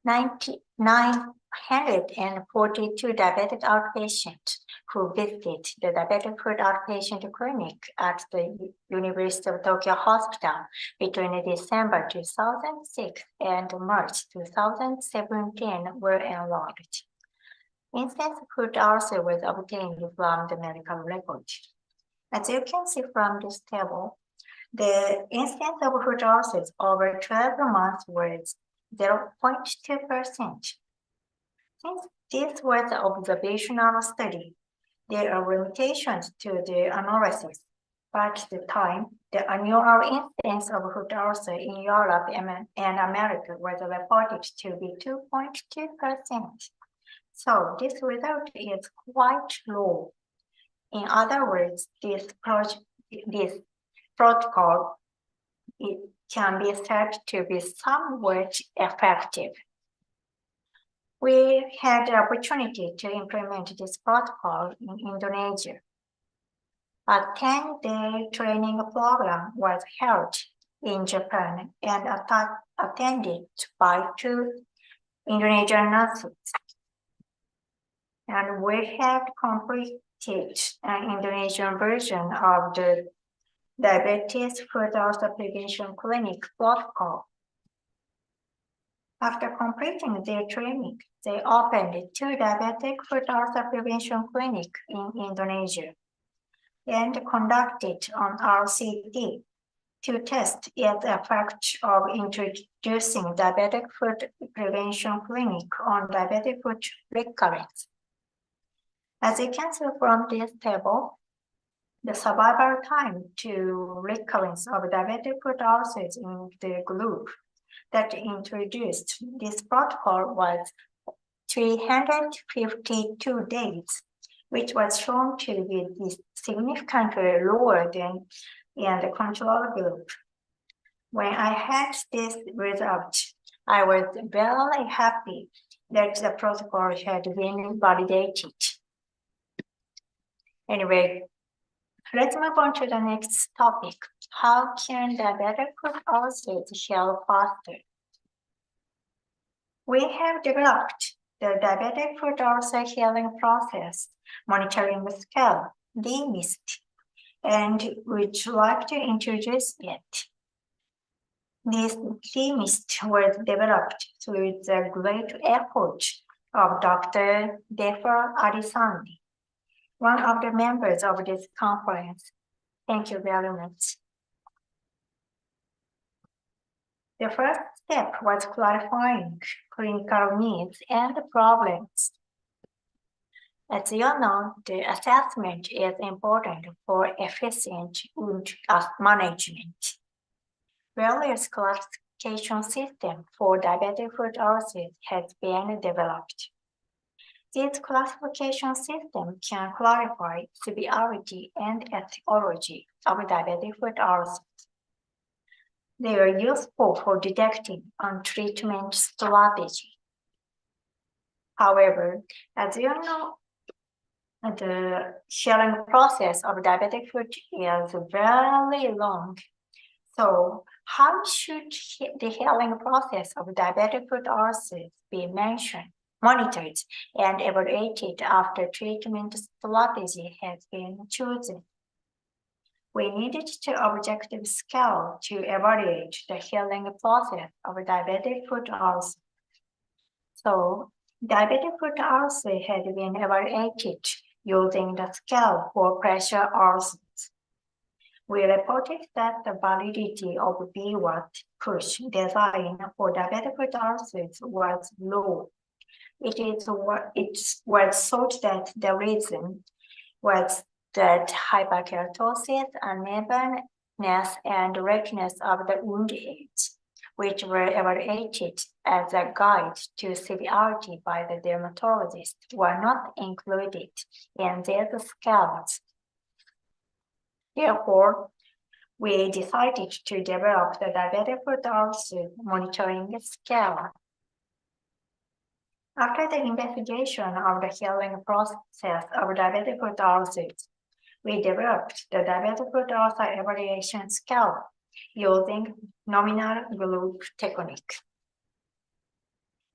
99% 142 diabetic outpatients who visited the diabetic foot outpatient clinic at the University of Tokyo Hospital between December 2006 and March 2017 were enrolled. Instance foot ulcer was obtained from the medical record. As you can see from this table, the incidence of foot ulcers over 12 months was 0.2%. Since this was an observational study, there are limitations to the analysis. But at the time, the annual incidence of foot ulcer in Europe and America was reported to be 2.2%. So this result is quite low. In other words, this protocol can be said to be somewhat effective. We had the opportunity to implement this protocol in Indonesia. A 10-day training program was held in Japan and attended by 2 Indonesian nurses. And we had completed an Indonesian version of the Diabetes Foot Ulcer Prevention Clinic protocol. After completing their training, they opened 2 diabetic foot ulcer prevention clinics in Indonesia and conducted an RCT to test its effect of introducing diabetic foot prevention clinic on diabetic foot recurrence. As you can see from this table, the survival time to recurrence of diabetic foot ulcers in the group that introduced this protocol was 352 days, which was shown to be significantly lower than in the control group. When I had this result, I was very happy that the protocol had been validated. Anyway, let's move on to the next topic. How can diabetic foot ulcers heal faster? We have developed the diabetic foot ulcer healing process monitoring scale, DMIST, and would like to introduce it. This DMIST was developed through the great effort of Dr. Defa Arisandi, one of the members of this conference. Thank you very much. The first step was clarifying clinical needs and problems. As you know, the assessment is important for efficient wound management. Various classification systems for diabetic foot ulcers has been developed. This classification system can clarify severity and etiology of diabetic foot ulcers. They are useful for detecting and treatment strategy. However, as you know, the healing process of diabetic foot is very long. So how should the healing process of diabetic foot ulcers be monitored and evaluated after treatment strategy has been chosen? We needed to objective scale to evaluate the healing process of diabetic foot ulcer. So diabetic foot ulcer had been evaluated using the scale for pressure ulcers. We reported that the validity of BWAT push design for diabetic foot ulcers was low. It was thought that the reason was that hyperkeratosis, unevenness, and redness of the wound edge, which were evaluated as a guide to severity by the dermatologist, were not included in these scales. Therefore, we decided to develop the diabetic foot ulcer monitoring scale. After the investigation of the healing process of diabetic foot ulcers, we developed the diabetic foot ulcer evaluation scale using nominal group technique.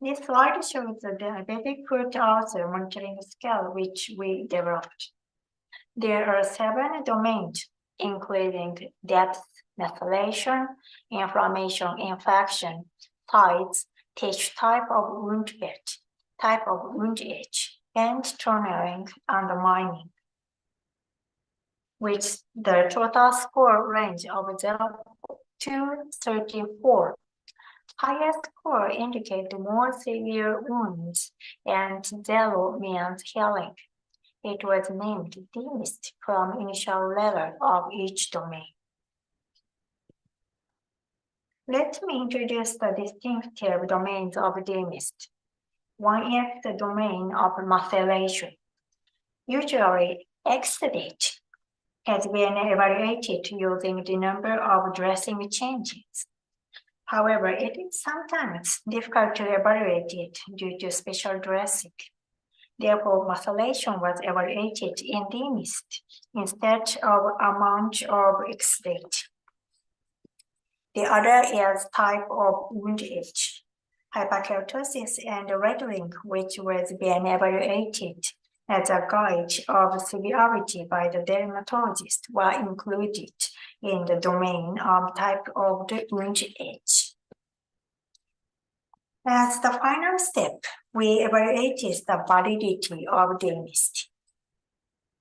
This slide shows the diabetic foot ulcer monitoring scale which we developed. There are 7 domains, including depth, methylation, inflammation, infection, size, tissue type of wound bed, type of wound age, and tunneling and mining, with the total score range of 0 to 34. Highest score indicate more severe wounds, and 0 means healing. It was named DMIST from initial letter of each domain. Let me introduce the distinctive domains of DMIST. One is the domain of methylation. Usually, exudate has been evaluated using the number of dressing changes. However, it is sometimes difficult to evaluate it due to special dressing. Therefore, methylation was evaluated in DMIST instead of amount of exudate. The other is type of wound age. Hyperkeratosis and reddening, which was being evaluated as a gauge of severity by the dermatologist, were included in the domain of type of the wound age. As the final step, we evaluated the validity of DMIST.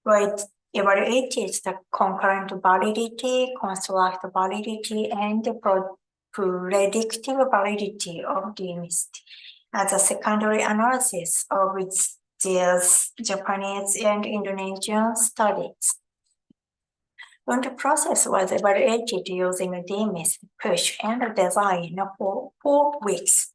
We evaluated the concurrent validity, construct validity, and the predictive validity of DMIST as a secondary analysis of these Japanese and Indonesian studies. When the process was evaluated using a DMIST push and design for 4 weeks,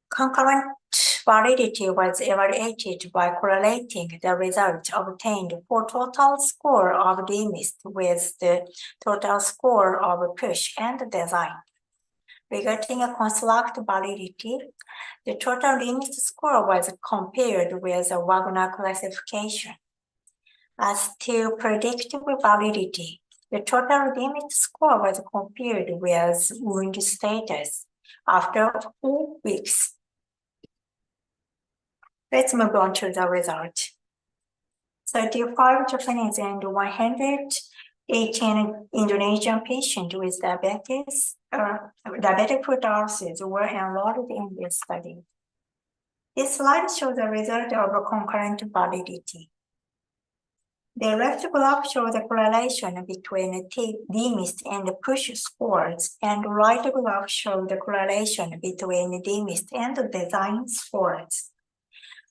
concurrent validity was evaluated by correlating the result obtained for total score of DMIST with the total score of push and design. Regarding a construct validity, the total DMIST score was compared with a Wagner classification. As to predictive validity, the total DMIST score was compared with wound status after 4 weeks. Let's move on to the result. 35 Japanese and 118 Indonesian patients with diabetic foot ulcers were enrolled in this study. This slide shows the result of concurrent validity. The left graph shows the correlation between DMIST and push scores, and the right graph shows the correlation between DMIST and design scores.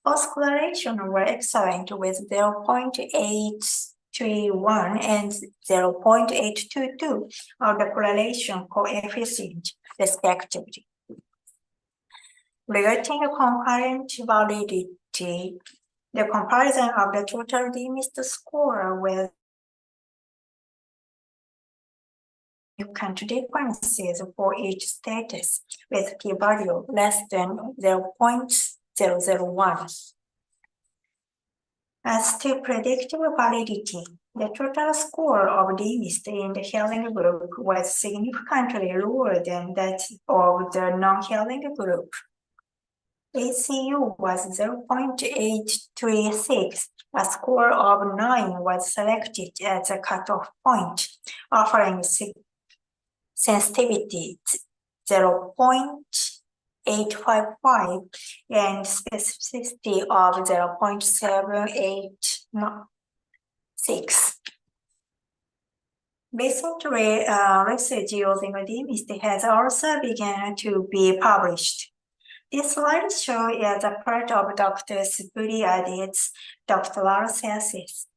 Both correlations were excellent with 0.831 and 0.822 of the correlation coefficient, respectively. Regarding concurrent validity, the comparison of the total DMIST score with significant differences for each status with p-value less than 0.001. As to predictive validity, the total score of DMIST in the healing group was significantly lower than that of the non-healing group. ACU was 0.836. A score of 9 was selected as a cutoff point, offering sensitivity 0.855 and specificity of 0.786. Recent research using DMIST has also begun to be published. This slide shows as a part of Dr. Buriadi's doctoral thesis.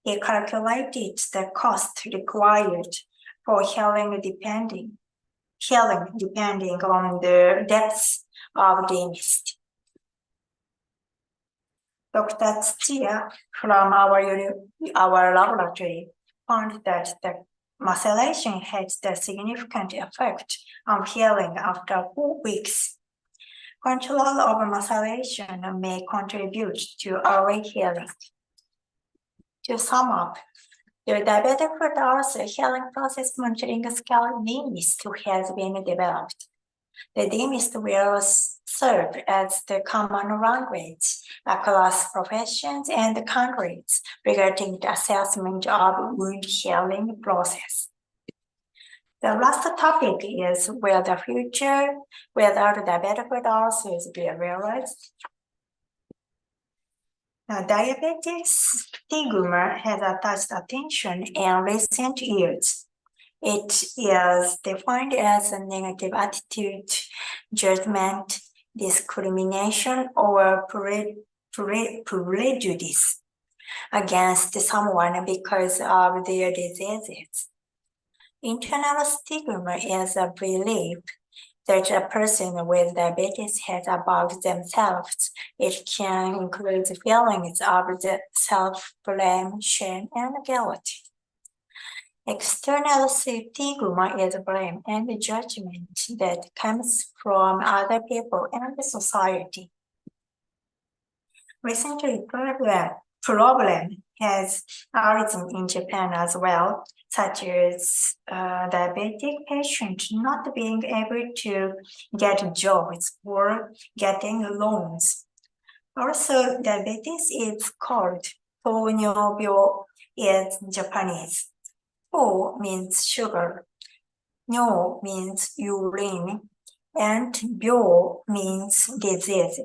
He calculated the cost required for healing depending on the depth of DMIST. Dr. Tsuchiya from our laboratory found that the methylation has a significant effect on healing after 4 weeks. Control of methylation may contribute to early healing. To sum up, the diabetic foot ulcer healing process monitoring scale DMIST has been developed. The dentist will serve as the common language across professions and countries regarding the assessment of wound healing process. The last topic is will the future without diabetic foot ulcers be realized? Diabetes stigma has attached attention in recent years. It is defined as a negative attitude, judgment, discrimination, or prejudice against someone because of their diseases. Internal stigma is a belief that a person with diabetes has about themselves. It can include feelings of self-blame, shame, and guilt. External stigma is blame and judgment that comes from other people and the society. Recently, problem has arisen in Japan as well, such as diabetic patients not being able to get jobs or getting loans. Also, diabetes is called糖尿病 in Japanese. To means sugar, nyo means urine, and bio means disease.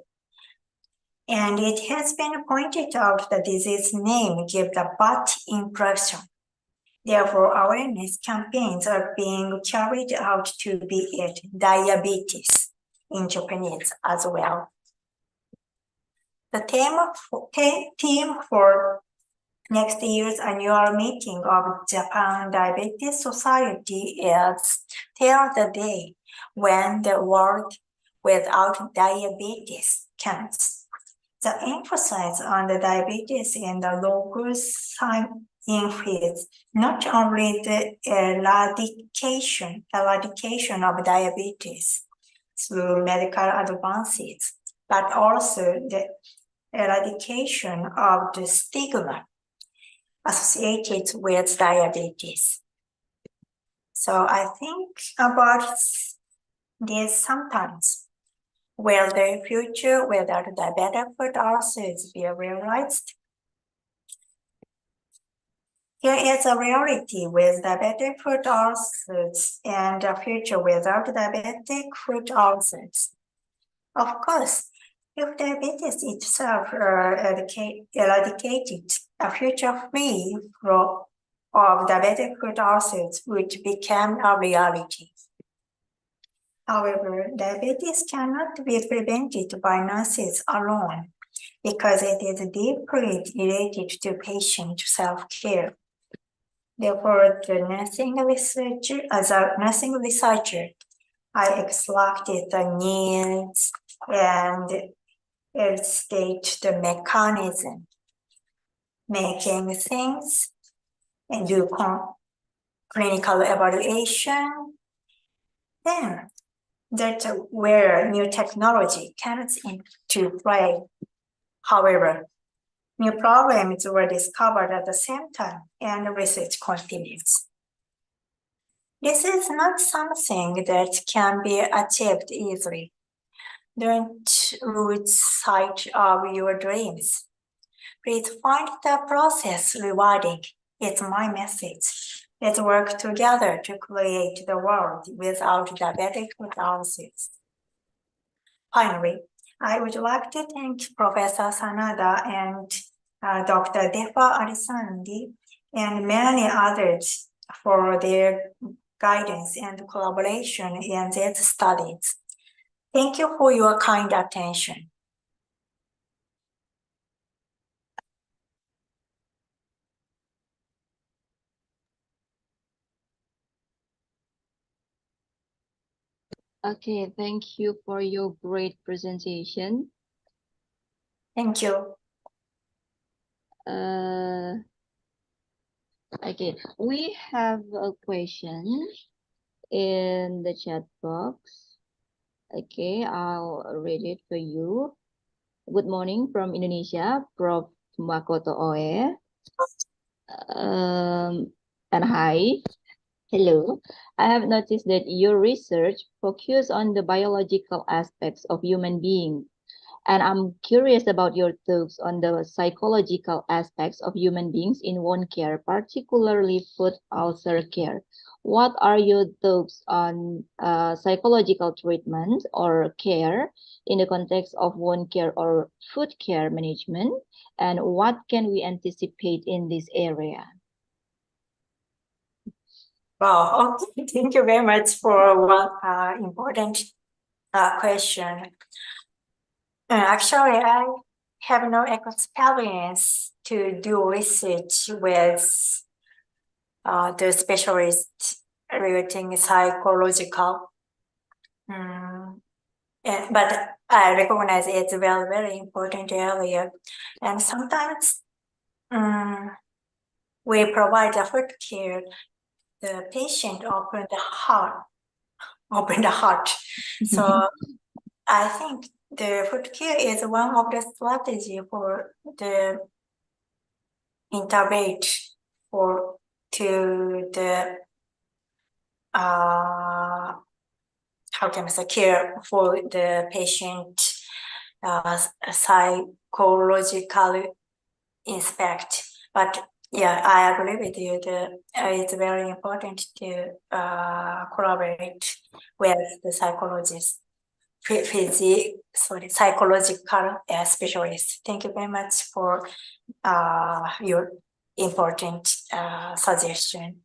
And it has been pointed out the disease name gives the bad impression. Therefore, awareness campaigns are being carried out to be it diabetes in Japanese as well. The theme for next year's annual meeting of Japan Diabetes Society is Till the Day When the World Without Diabetes Counts. The emphasis on the diabetes in the local increase not only the eradication of diabetes through medical advances, but also the eradication of the stigma associated with diabetes. So I think about this sometimes. Will the future without diabetic foot ulcers be realized? Here is a reality with diabetic foot ulcers and a future without diabetic foot ulcers. Of course, if diabetes itself eradicated, a future free of diabetic foot ulcers would become a reality. However, diabetes cannot be prevented by nurses alone because it is deeply related to patient self-care. Therefore, as a nursing researcher, I extracted the needs and illustrate the mechanism, making things and do clinical evaluation. Then that's where new technology comes into play. However, new problems were discovered at the same time and research continues. This is not something that can be achieved easily. Don't lose sight of your dreams. Please find the process rewarding. It's my message. Let's work together to create the world without diabetic foot ulcers. Finally, I would like to thank Professor Sanada and Dr. Defa Arisandi and many others for their guidance and collaboration in these studies. Thank you for your kind attention. Okay, thank you for your great presentation. Thank you. Okay, we have a question in the chat box. Okay, I'll read it for you. Good morning from Indonesia, Prof. Makoto Oe. And hi, Hello. I have noticed that your research focuses on the biological aspects of human being, and I'm curious about your thoughts on the psychological aspects of human beings in wound care, particularly foot ulcer care. What are your thoughts on psychological treatment or care in the context of wound care or foot care management? And what can we anticipate in this area? Wow, okay. Thank you very much for one important question. Actually, I have no experience to do research with the specialist regarding psychological. But I recognize it's a very, very important area. And sometimes we provide the foot care, the patient open the heart. So I think the foot care is one of the strategy for the intervene for to the how can I say care for the patient psychological inspect. But yeah, I agree with you. It's very important to collaborate with the psychologist, psychological specialist. Thank you very much for your important suggestion.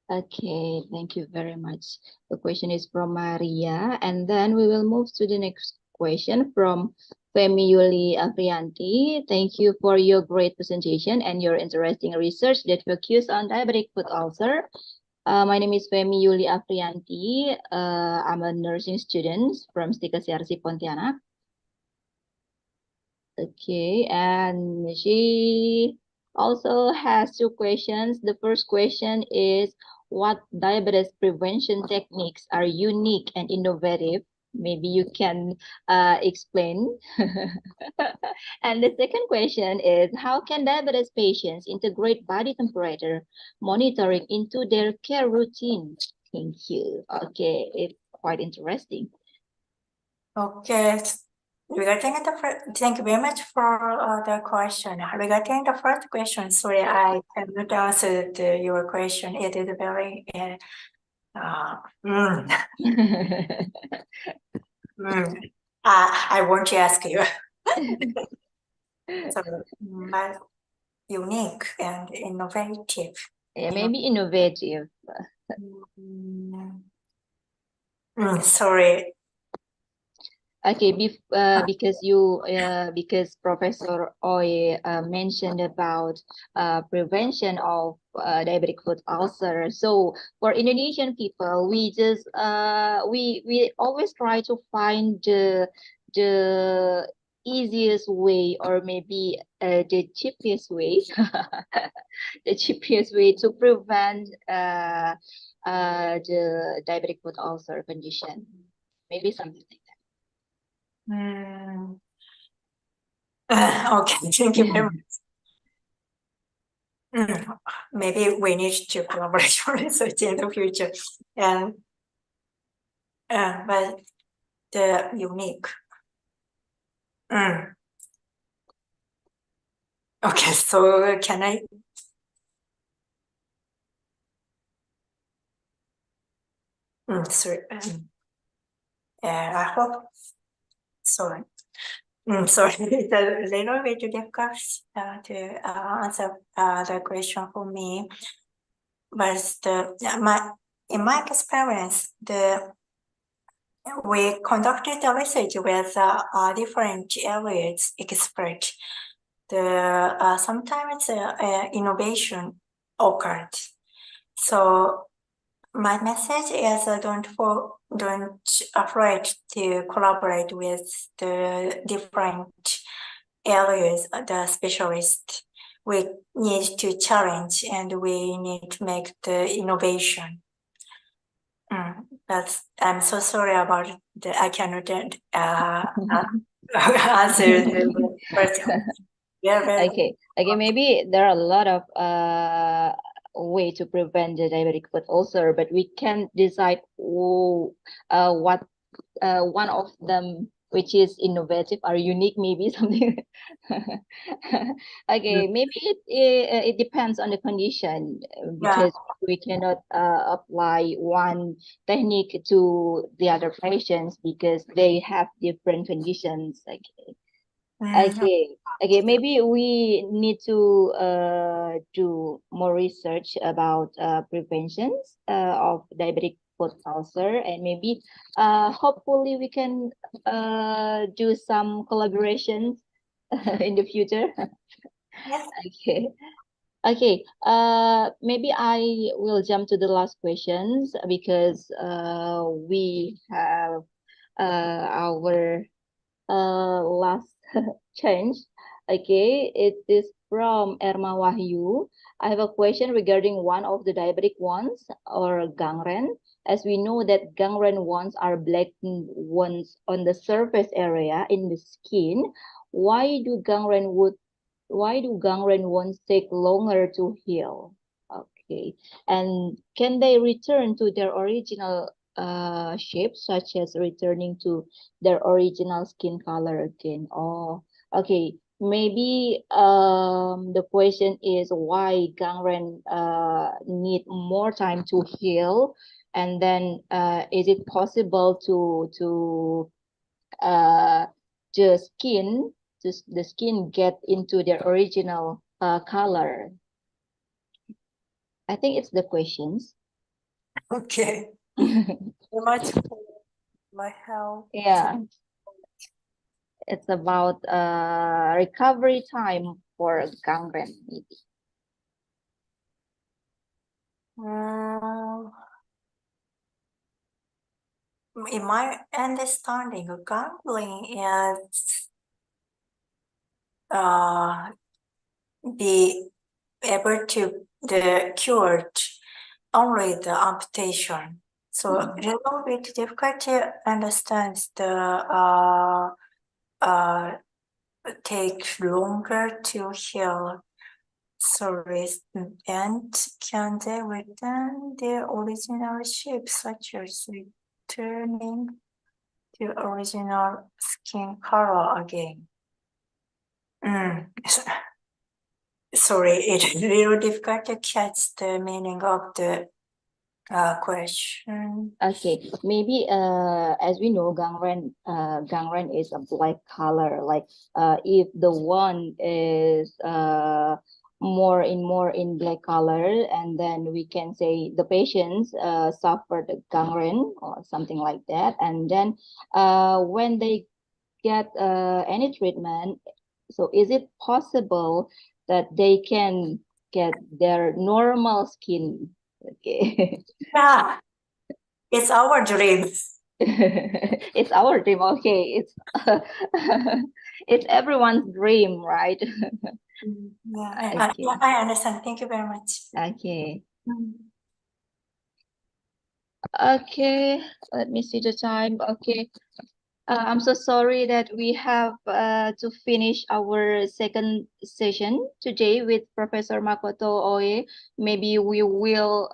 Okay, thank you very much. The question is from Maria, and then we will move to the next question from Femi Yuli Afrianti. Thank you for your great presentation and your interesting research that focus on diabetic foot ulcer. My name is Femi Yuli Afrianti. I'm a nursing student from STIKes YARSI Pontianak. Okay, and she also has two questions. The first question is, what diabetes prevention techniques are unique and innovative? Maybe you can explain. And the second question is, how can diabetes patients integrate body temperature monitoring into their care routine? Thank you. Okay, it's quite interesting. Okay. Regarding thank you very much for the question. Regarding the first question, sorry, I cannot answer your question. It is very I want to ask you. So, unique and innovative. Yeah, maybe innovative. Sorry. Okay, because Professor Oe mentioned about prevention of diabetic foot ulcer. So for Indonesian people, we just we always try to find the easiest way, or maybe the cheapest way, the cheapest way to prevent the diabetic foot ulcer condition. Maybe something like that. Okay, thank you very much. Maybe we need to collaborate on research in the future, and but the unique. Okay, so can I? Sorry. I hope. Sorry. Sorry, it's a little bit difficult to answer the question for me. But in my experience, we conducted the research with different areas expert. Sometimes innovation occurred. So my message is don't afraid to collaborate with the different areas, the specialists. We need to challenge and we need to make the innovation. I'm so sorry about I cannot answer the question. Okay, maybe there are a lot of way to prevent the diabetic foot ulcer, but we can't decide what one of them which is innovative or unique, maybe something. Okay, maybe it depends on the condition, because we cannot apply one technique to the other patients because they have different conditions. Okay, maybe we need to do more research about preventions of diabetic foot ulcer, and maybe hopefully we can do some collaborations in the future. Okay, maybe I will jump to the last questions because we have our last change. Okay, it is from Erma Wahyu. I have a question regarding one of the diabetic wounds or gangrene. As we know that gangrene wounds are black wounds on the surface area in the skin. Why do gangrene wounds take longer to heal? Okay, and can they return to their original shape, such as returning to their original skin color again? Oh, okay. Maybe the question is why gangrene need more time to heal, and then is it possible to the skin get into their original color? I think it's the questions. Okay. Very much for my help. Yeah, it's about recovery time for gangrene, maybe. In my understanding, gangrene is be able to the cured only the amputation. So a little bit difficult to understand the take longer to heal. Sorry, and can they return their original shape, such as returning to original skin color again? Sorry, it's really difficult to catch the meaning of the question. Okay, maybe as we know, gangrene is a black color. Like if the one is more in black color, and then we can say the patients suffered gangrene or something like that, and then when they get any treatment, so is it possible that they can get their normal skin? Okay. Yeah, it's our dream. It's our dream. Okay, it's everyone's dream, right? Yeah, Okay. I understand. Thank you very much. Okay. Okay, let me see the time. Okay. I'm so sorry that we have to finish our second session today with Professor Makoto Oe. Maybe we will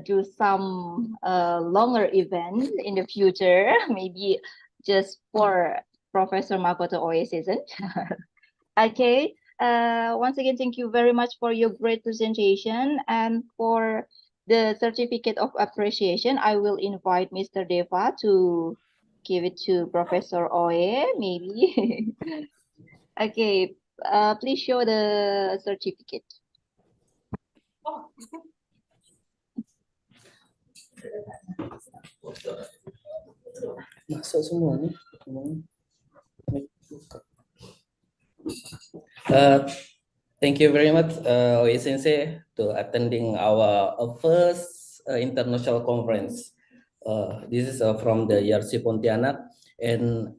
do some longer events in the future, maybe just for Professor Makoto Oe season. Okay. Once again, thank you very much for your great presentation, and for the certificate of appreciation, I will invite Mr. Defa to give it to Professor Oe, maybe. Okay, please show the certificate. Masuk semua nih. Thank you very much, Oe Sensei, to attending our first international conference. This is from the YARSI Pontianak, and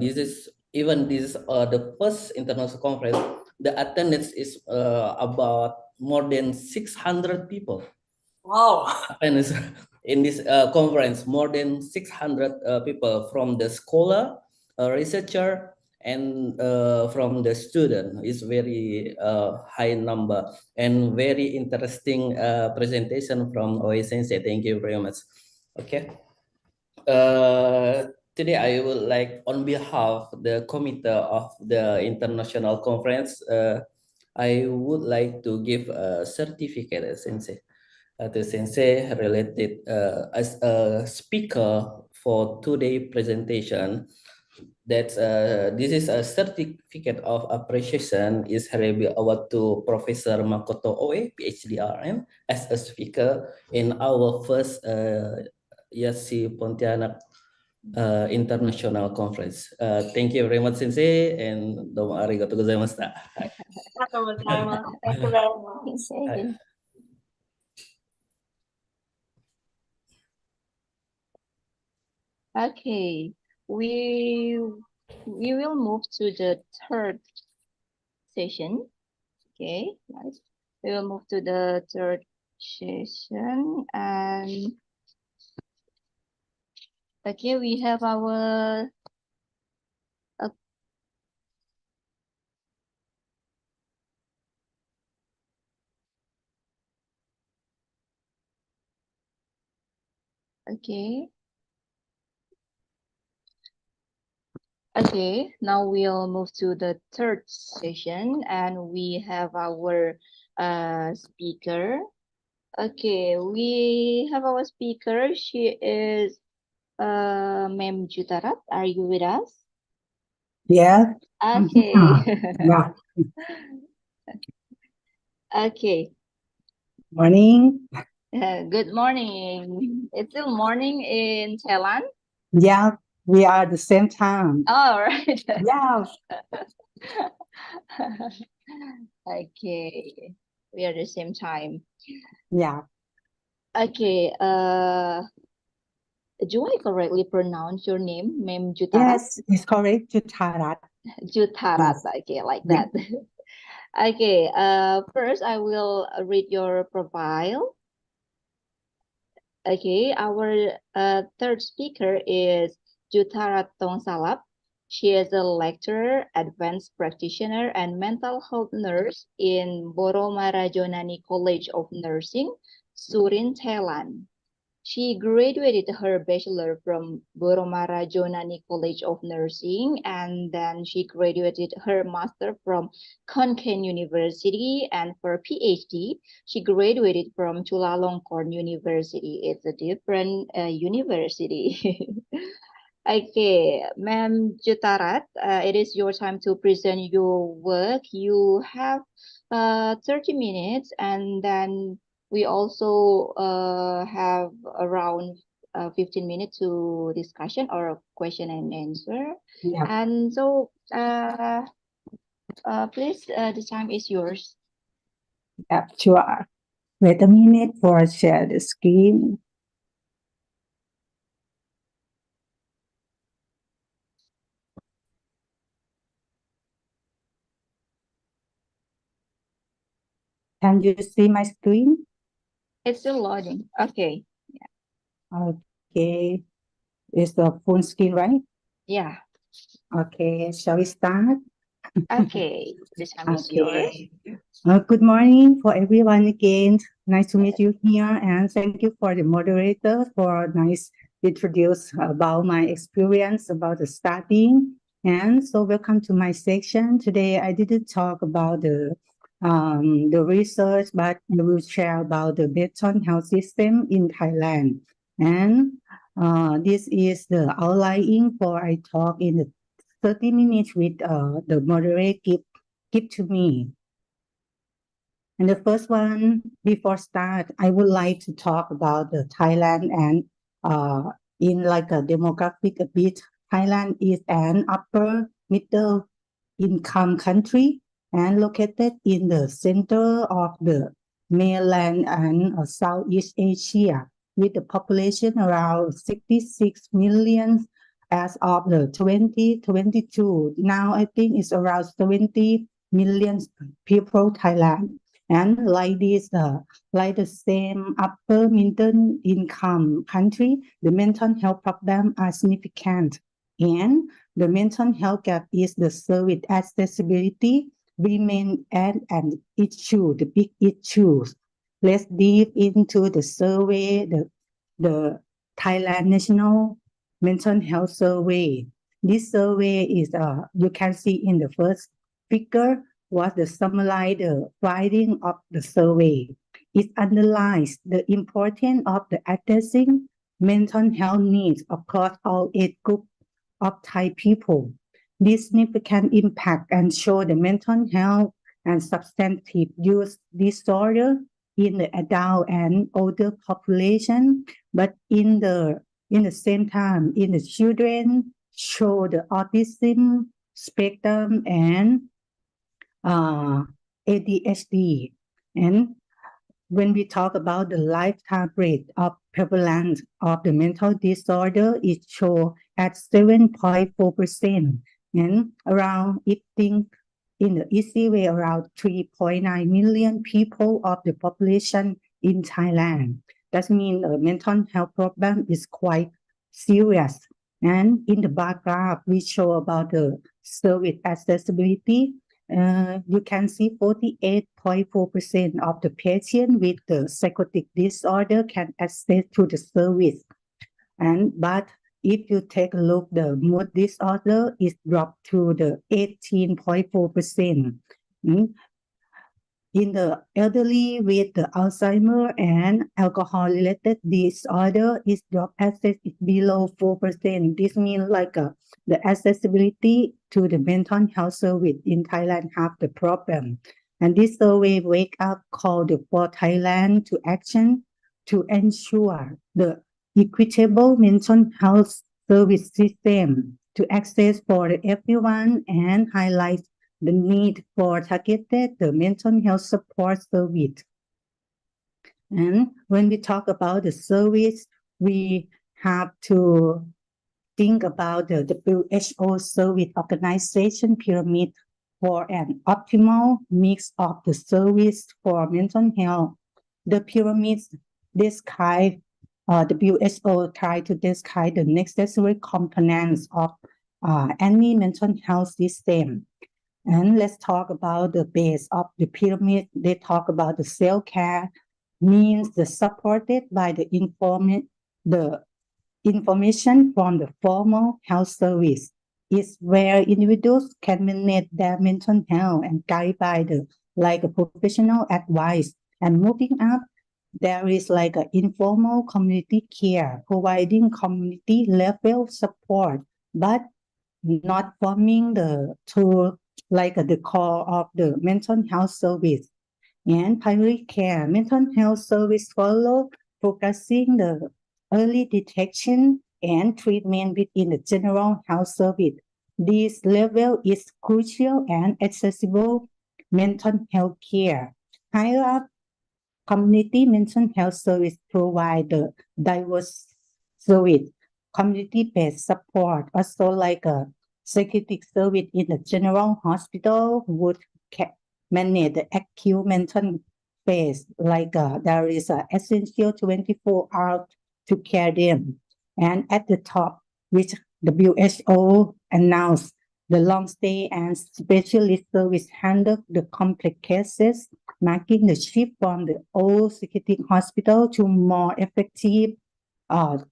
this is the first international conference. The attendance is about more than 600 people. Wow. Attendance in this conference, more than 600 people from the scholar, researcher, and from the student is very high number and very interesting presentation from Oe Sensei. Thank you very much. Okay. Today I would like, on behalf of the committee of the international conference, I would like to give a certificate, Sensei, to Sensei related as a speaker for today presentation. That this is a certificate of appreciation is hereby award to Professor Makoto Oe, Ph.D. RN, as a speaker in our first YARSI Pontianak international conference. Thank you very much, Sensei, and domo arigatou gozaimashita. Thank you very much. Okay, we will move to the third session. Okay, nice. We will move to the third session, and okay, we have our okay. Okay, now we'll move to the third session, and we have our speaker. Okay, we have our speaker. She is Ma'am Jutharat. Are you with us? Yeah. Okay. Yeah. Okay. Morning. Good morning. It's still morning in Thailand. Yeah, we are the same time. All right. Yeah. Okay. We are the same time. Yeah. Okay. Do I correctly pronounce your name, Ma'am Jutharat? Yes, it's correct. Jutharat. Jutharat. Yes. Okay, like Yeah. that. Okay. First I will read your profile. Okay, our third speaker is Jutharat Thongsalab. She is a lecturer, advanced practitioner, and mental health nurse in Boromarajonani College of Nursing, Surin, Thailand. She graduated her bachelor from Boromarajonani College of Nursing, and then she graduated her master from Konkan University, and for PhD, she graduated from Chulalongkorn University. It's a different university. Okay, Ma'am Jutharat, it is your time to present your work. You have 30 minutes, and then we also have around 15 minutes to discussion or question and answer. Yeah. And so please, the time is yours. Yeah, sure. Wait a minute for share the screen. Can you see my screen? It's still loading. Okay. Okay. It's the full screen, right? Yeah. Okay. Shall we start? Okay. The time is yours. Okay. Good morning for everyone again. Nice to meet you here, and thank you for the moderator for nice introduce about my experience about the studying. And so welcome to my section. Today I didn't talk about the research, but I will share about the mental health system in Thailand. And this is the outlining for I talk in the 30 minutes with the moderator give to me. And the first one, before start, I would like to talk about the Thailand and in like a demographic a bit. Thailand is an upper middle income country and located in the center of the mainland and Southeast Asia with a population around 66 million as of the 2022. Now I think it's around 70 million people Thailand. And like this, like the same upper middle income country, the mental health problems are significant. And The mental health gap is the service accessibility remain an issue, the big issues. Let's dive into the survey, the Thailand National Mental Health Survey. This survey is, you can see in the first figure was the summarize the finding of the survey. It underlines the importance of the addressing mental health needs across all age groups of Thai people. This significant impact and show the mental health and substantive use disorder in the adult and older population, but in the same time, in the children, show the autism spectrum and ADHD. And when we talk about the lifetime rate of prevalence of the mental disorder, it shows at 7.4%. And around, it think in the easy way, around 3.9 million people of the population in Thailand. That means a mental health problem is quite serious. And in the bar graph, we show about the service accessibility. You can see 48.4% of the patients with the psychotic disorder can access to the service. But if you take a look, the mood disorder is dropped to the 18.4%. In the elderly with the Alzheimer and alcohol-related disorder, its drop access is below 4%. This means the accessibility to the mental health service in Thailand have the problem. And this survey wake up called for Thailand to action to ensure the equitable mental health service system to access for everyone and highlight the need for targeted the mental health support service. And when we talk about the service, we have to think about the WHO service organization pyramid for an optimal mix of the service for mental health. The pyramids describe WHO try to describe the necessary components of any mental health system. And let's talk about the base of the pyramid. They talk about the self-care, means the supported by the information from the formal health service. Is where individuals can manage their mental health and guide by the a professional advice. And moving up, there is an informal community care, providing community level support, but not forming the core of the mental health service. And primary care, mental health service follow focusing the early detection and treatment within the general health service. This level is crucial and accessible mental health care. Higher up, community mental health service provide the diverse service, community-based support, also a psychiatric service in the general hospital would manage the acute mental phase, there is an essential 24 hours to care them. And at the top, which WHO announced, the long stay and specialist service handle the complex cases, marking the shift from the old psychiatric hospital to more effective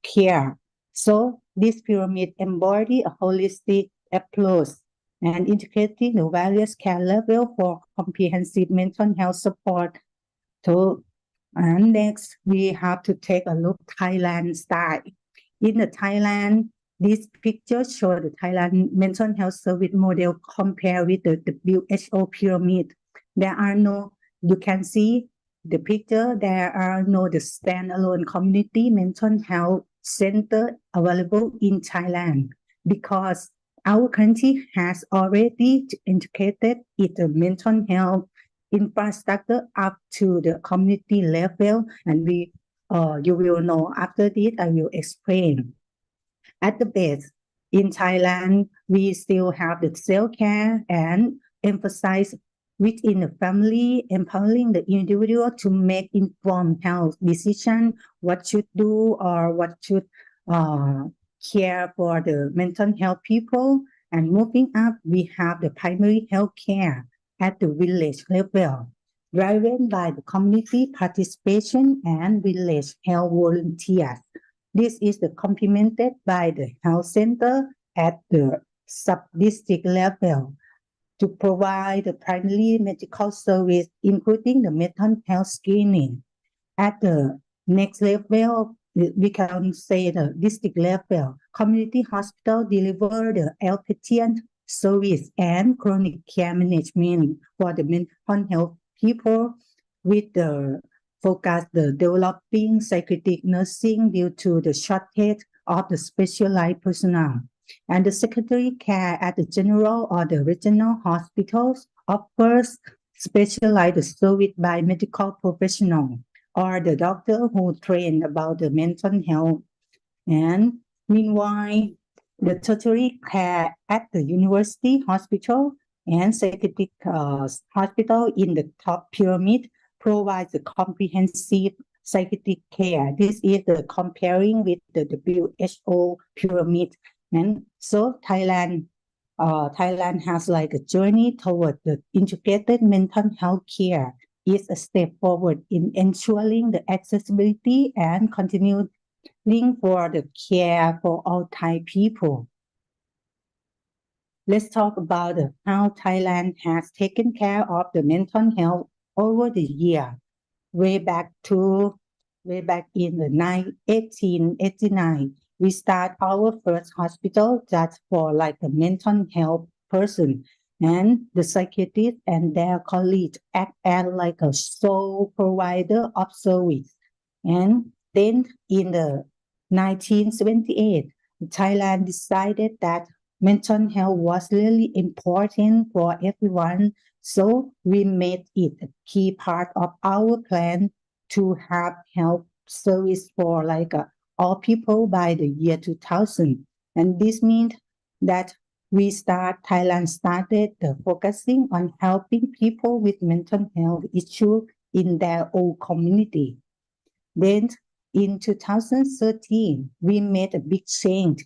care. So this pyramid embodies a holistic approach and integrating the various care levels for comprehensive mental health support. And next, we have to take a look Thailand style. In the Thailand, this picture shows the Thailand mental health service model compared with the WHO pyramid. You can see the picture, there are no the standalone community mental health center available in Thailand because our country has already integrated its mental health infrastructure up to the community level, and you will know after this I will explain. At the base, in Thailand, we still have the self-care and emphasize within the family, empowering the individual to make informed health decisions, what should do or what should care for the mental health people. And moving up, we have the primary health care at the village level, driven by the community participation and village health volunteers. This is complemented by the health center at the sub-district level to provide the primary medical service, including the mental health screening. At the next level, we can say the district level, community hospital deliver the outpatient service and chronic care management for the mental health people with the focus the developing psychiatric nursing due to the shortage of the specialized personnel. And the secondary care at the general or the regional hospitals offers specialized service by medical professionals or the doctor who train about the mental health. And meanwhile, the tertiary care at the university hospital and psychiatric hospital in the top pyramid provides a comprehensive psychiatric care. This is the comparing with the WHO pyramid. And so Thailand has like a journey toward the integrated mental health care is a step forward in ensuring the accessibility and continued link for the care for all Thai people. Let's talk about how Thailand has taken care of the mental health over the year. Way back in the 1889, we start our first hospital just for like a mental health person. And the psychiatrists and their colleagues act as like a sole provider of service. And then in the 1978, Thailand decided that mental health was really important for everyone. So we made it a key part of our plan to have health service for like all people by the year 2000. And this means that Thailand started focusing on helping people with mental health issues in their own community. Then in 2013, we made a big change.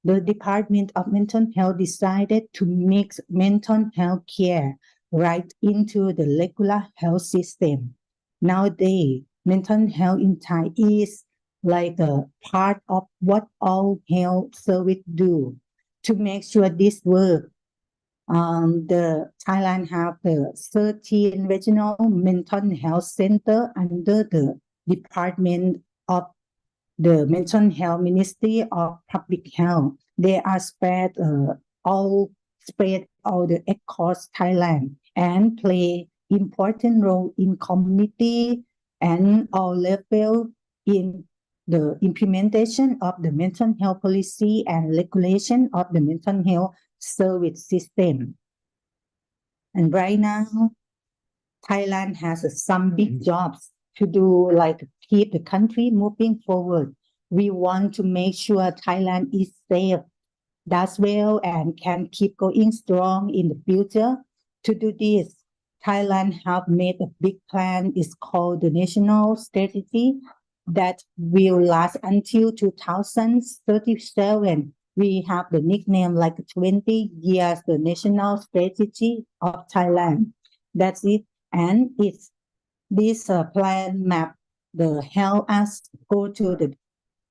The Department of Mental Health decided to mix mental health care right into the regular health system. Nowadays, mental health in Thai is like a part of what all health service do. To make sure this works, the Thailand have the 13 regional mental health center under the Department of the Mental Health Ministry of Public Health. They are spread all across Thailand and play important role in community and all level in the implementation of the mental health policy and regulation of the mental health service system. And right now, Thailand has some big jobs to do, like keep the country moving forward. We want to make sure Thailand is safe, does well, and can keep going strong in the future. To do this, Thailand have made a big plan. It's called the National Strategy that will last until 2037. We have the nickname like 20 years, the National Strategy of Thailand. That's it. And this plan map help us go to the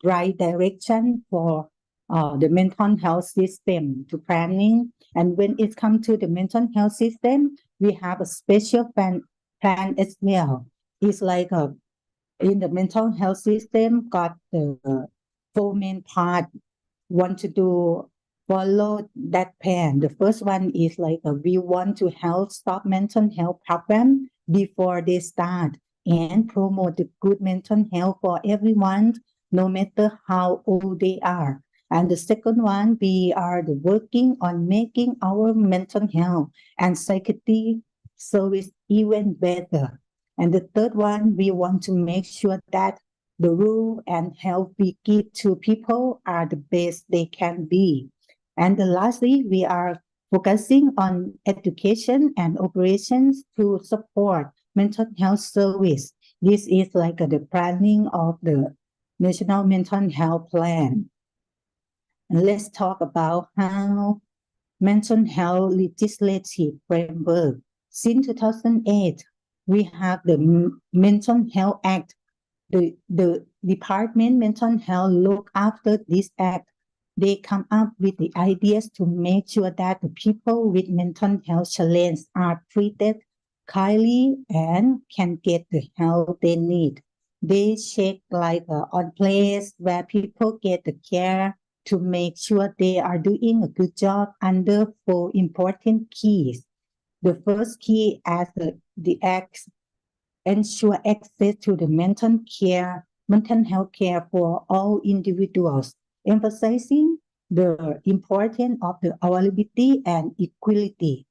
right direction for the mental health system to planning. And when it comes to the mental health system, we have a special plan as well. It's like in the mental health system, got the four main part. Want to follow that plan. The first one is like we want to help stop mental health problem before they start and promote the good mental health for everyone, no matter how old they are. And the second one, we are working on making our mental health and psychiatry service even better. And the third one, we want to make sure that the rule and help we give to people are the best they can be. And lastly, we are focusing on education and operations to support mental health service. This is like the planning of the National Mental Health Plan. And let's talk about how mental health legislative framework. Since 2008, we have the Mental Health Act. The department mental health look after this act. They come up with the ideas to make sure that the people with mental health challenges are treated kindly and can get the help they need. They check on place where people get the care to make sure they are doing a good job under 4 important keys. The first key as the act ensure access to the mental health care for all individuals, emphasizing the importance of the availability and equality.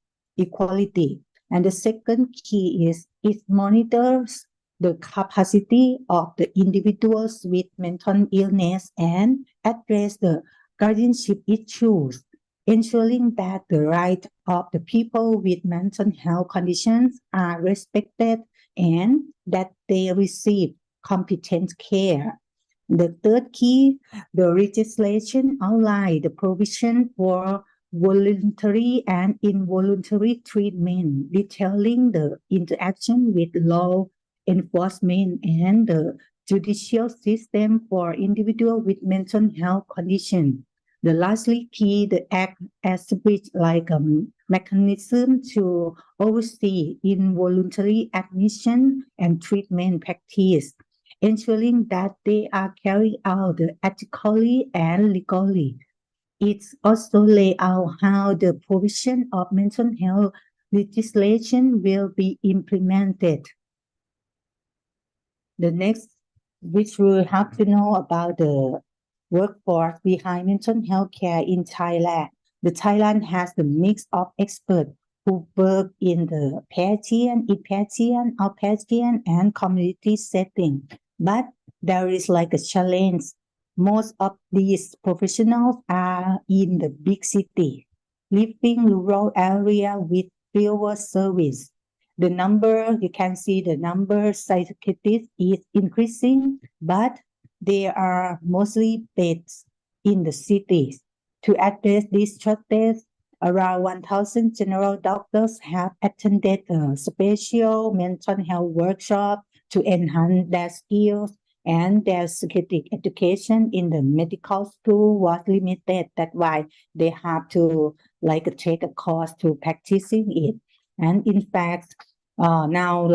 And the second key is it monitors the capacity of the individuals with mental illness and address the guardianship issues, ensuring that the rights of the people with mental health conditions are respected and that they receive competent care. The third key, the legislation outline the provision for voluntary and involuntary treatment, detailing the interaction with law enforcement and the judicial system for individuals with mental health conditions. The lastly key, the act established a mechanism to oversee involuntary admission and treatment practice, ensuring that they are carried out ethically and legally. It also lays out how the provision of mental health legislation will be implemented. The next, which we have to know about the workforce behind mental health care in Thailand. The Thailand has the mix of experts who work in the Ph.D, inpatient, outpatient, and community setting. But there is a challenge. Most of these professionals are in the big city, living rural area with fewer service. The number, you can see the number psychiatrists is increasing, but they are mostly based in the cities. To address this shortage, around 1,000 general doctors have attended a special mental health workshop to enhance their skills, and their psychiatric education in the medical school was limited. That's why they have to take a course to practicing it. And in fact, now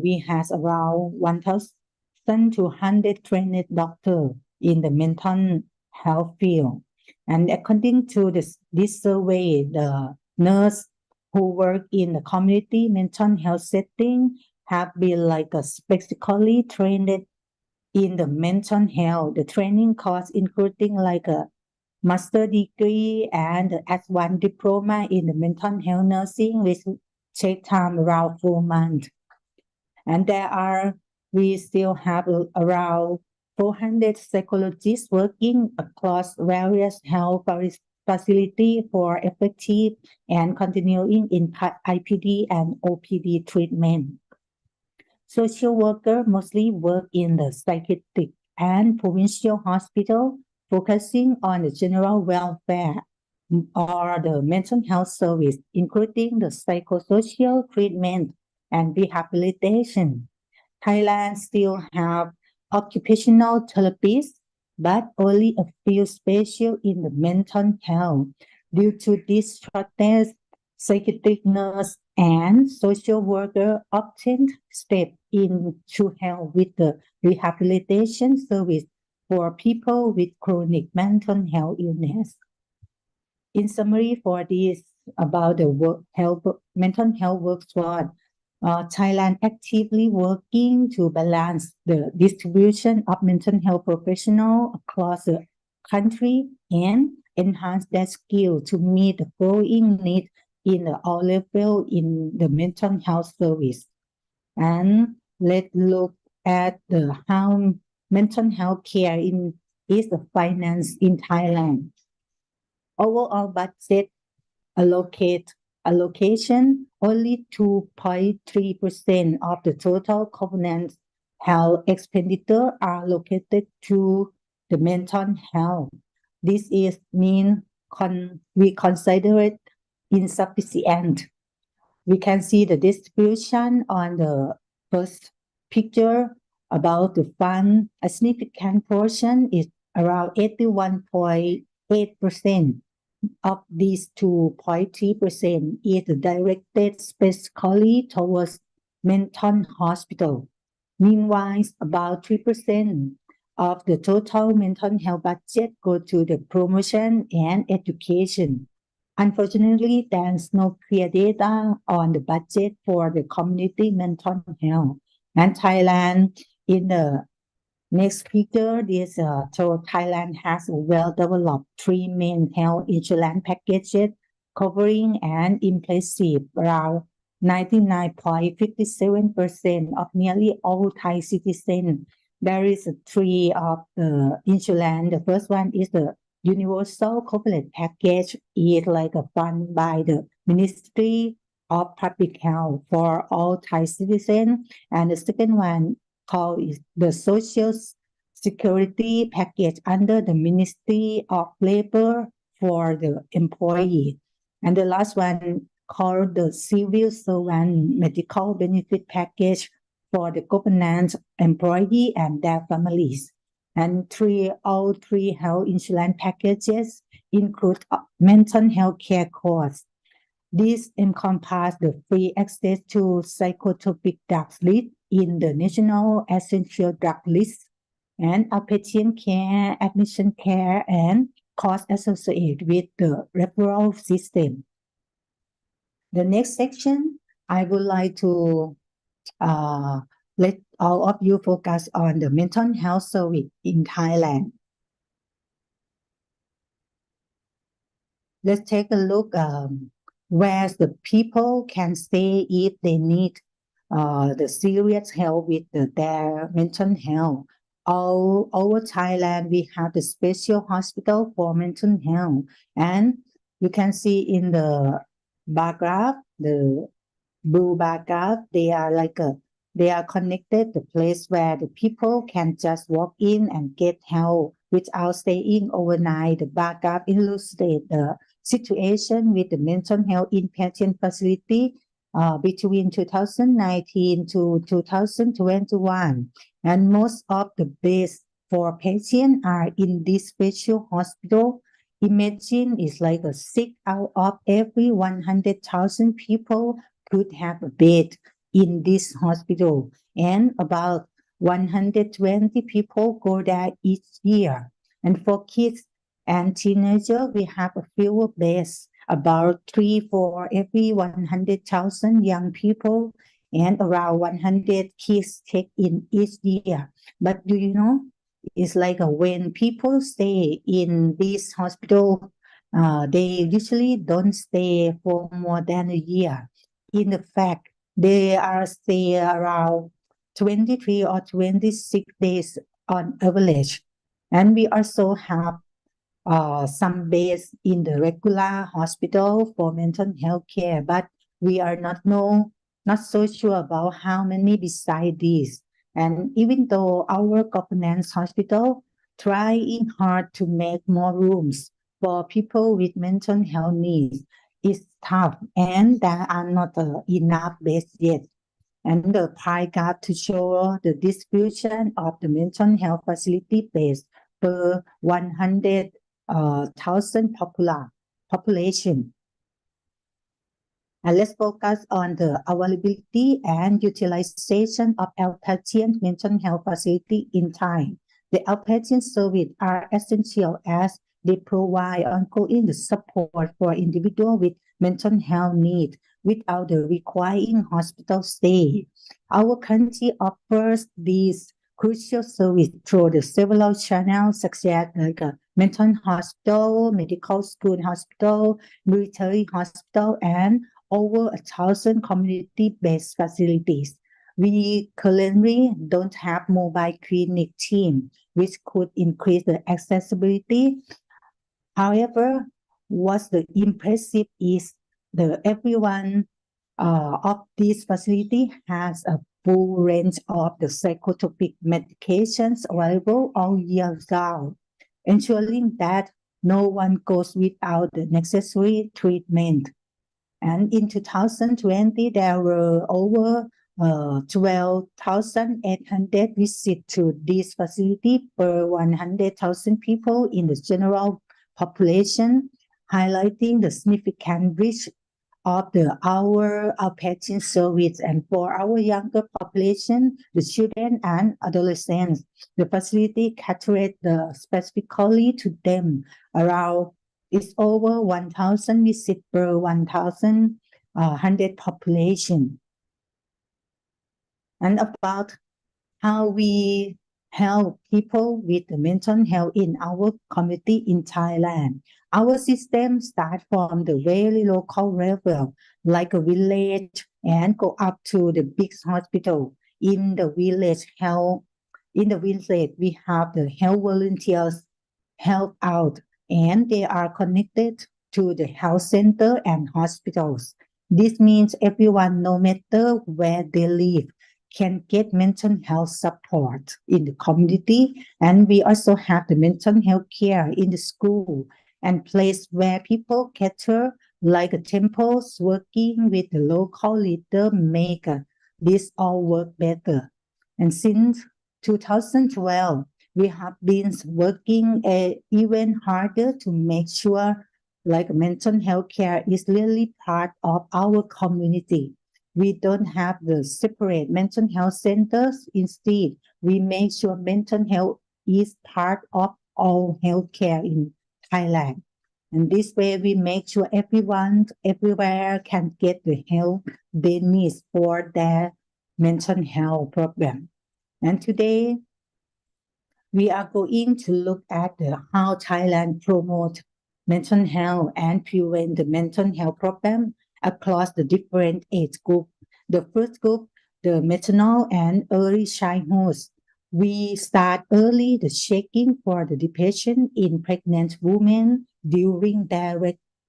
we have around 1,200 trained doctors in the mental health field. And according to this survey, the nurse who work in the community mental health setting have been specifically trained in the mental health. The training course including a master degree and advanced diploma in the mental health nursing, which take time around 4 months. And we still have around 400 psychologists working across various health facilities for effective and continuing in IPD and OPD treatment. Social workers mostly work in the psychiatric and provincial hospital, focusing on the general welfare or the mental health service, including the psychosocial treatment and rehabilitation. Thailand still have occupational therapists, but only a few special in the mental health. Due to this shortage, psychiatric nurse and social worker often step in to help with the rehabilitation service for people with chronic mental health illness. In summary, for this about the mental health workforce, Thailand actively working to balance the distribution of mental health professionals across the country and enhance their skill to meet the growing need in all levels in the mental health service. And let's look at how mental health care is financed in Thailand. Overall budget allocation, only 2.3% of the total covenant health expenditure are allocated to the mental health. This is we consider it insufficient. We can see the distribution on the first picture about the fund. A significant portion is around 81.8%. Of these 2.3% is directed specifically towards mental hospital. Meanwhile, about 3% of the total mental health budget go to the promotion and education. Unfortunately, there's no clear data on the budget for the community mental health. And Thailand, in the next picture, so Thailand has a well-developed three main health insurance packages covering an impressive around 99.57% of nearly all Thai citizens. There is three of the insurance. The first one is the Universal Coverage Package. It's like a fund by the Ministry of Public Health for all Thai citizens. And the second one called is the Social Security Package under the Ministry of Labor for the employee. And the last one called the Civil Servant Medical Benefit Package for the government employee and their families. And all three health insurance packages include mental health care costs. This encompasses the free access to psychotropic drugs list in the National Essential Drug List and outpatient care, admission care, and costs associated with the referral system. The next section, I would like to let all of you focus on the mental health service in Thailand. Let's take a look where the people can stay if they need the serious help with their mental health. All over Thailand, we have the special hospital for mental health. And you can see in the bar graph, the blue bar graph, they are connected, the place where the people can just walk in and get help without staying overnight. The bar graph illustrates the situation with the mental health inpatient facility between 2019 to 2021. And most of the beds for patients are in this special hospital. Imagine it's like 6 out of every 100,000 people could have a bed in this hospital, and about 120 people go there each year. And for kids and teenagers, we have a fewer beds, about 3 for every 100,000 young people, and around 100 kids check in each year. But do you know, it's like when people stay in this hospital, they usually don't stay for more than a year. In fact, they are stay around 23 or 26 days on average. And we also have some beds in the regular hospital for mental health care, but we are not so sure about how many beside this. And even though our governance hospital trying hard to make more rooms for people with mental health needs, it's tough, and there are not enough beds yet. And the pie graph to show the distribution of the mental health facility beds per 100,000 population. And let's focus on the availability and utilization of outpatient mental health facility in Thailand. The outpatient services are essential as they provide ongoing support for individuals with mental health needs without the requiring hospital stay. Our country offers these crucial service through the several channels such as mental hospital, medical school hospital, military hospital, and over 1,000 community-based facilities. We currently don't have mobile clinic team, which could increase the accessibility. However, what's the impressive is everyone of this facility has a full range of the psychotropic medications available all year round, ensuring that no one goes without the necessary treatment. And in 2020, there were over 12,800 visits to this facility per 100,000 people in the general population, highlighting the significant reach of our outpatient service. And for our younger population, the children and adolescents, the facility catered specifically to them. Around it's over 1,000 visits per 1,100 population. And about how we help people with the mental health in our community in Thailand. Our system starts from the very local level, like a village, and go up to the big hospital. In the village, we have the health volunteers help out, and they are connected to the health center and hospitals. This means everyone, no matter where they live, can get mental health support in the community. And we also have the mental health care in the school and place where people gather, like temples, working with the local leader, make this all work better. And since 2012, we have been working even harder to make sure like mental health care is really part of our community. We don't have the separate mental health centers. Instead, we make sure mental health is part of all healthcare in Thailand. And this way, we make sure everyone, everywhere can get the help they need for their mental health problem. And today, we are going to look at how Thailand promote mental health and prevent the mental health problem across the different age group. The first group, the maternal and early childhood. We start early the checking for the depression in pregnant women during their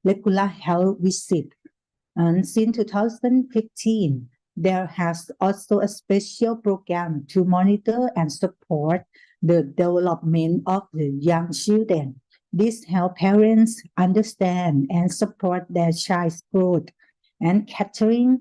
regular health visit. And since 2015, there has also a special program to monitor and support the development of the young children. This helps parents understand and support their child's growth and catching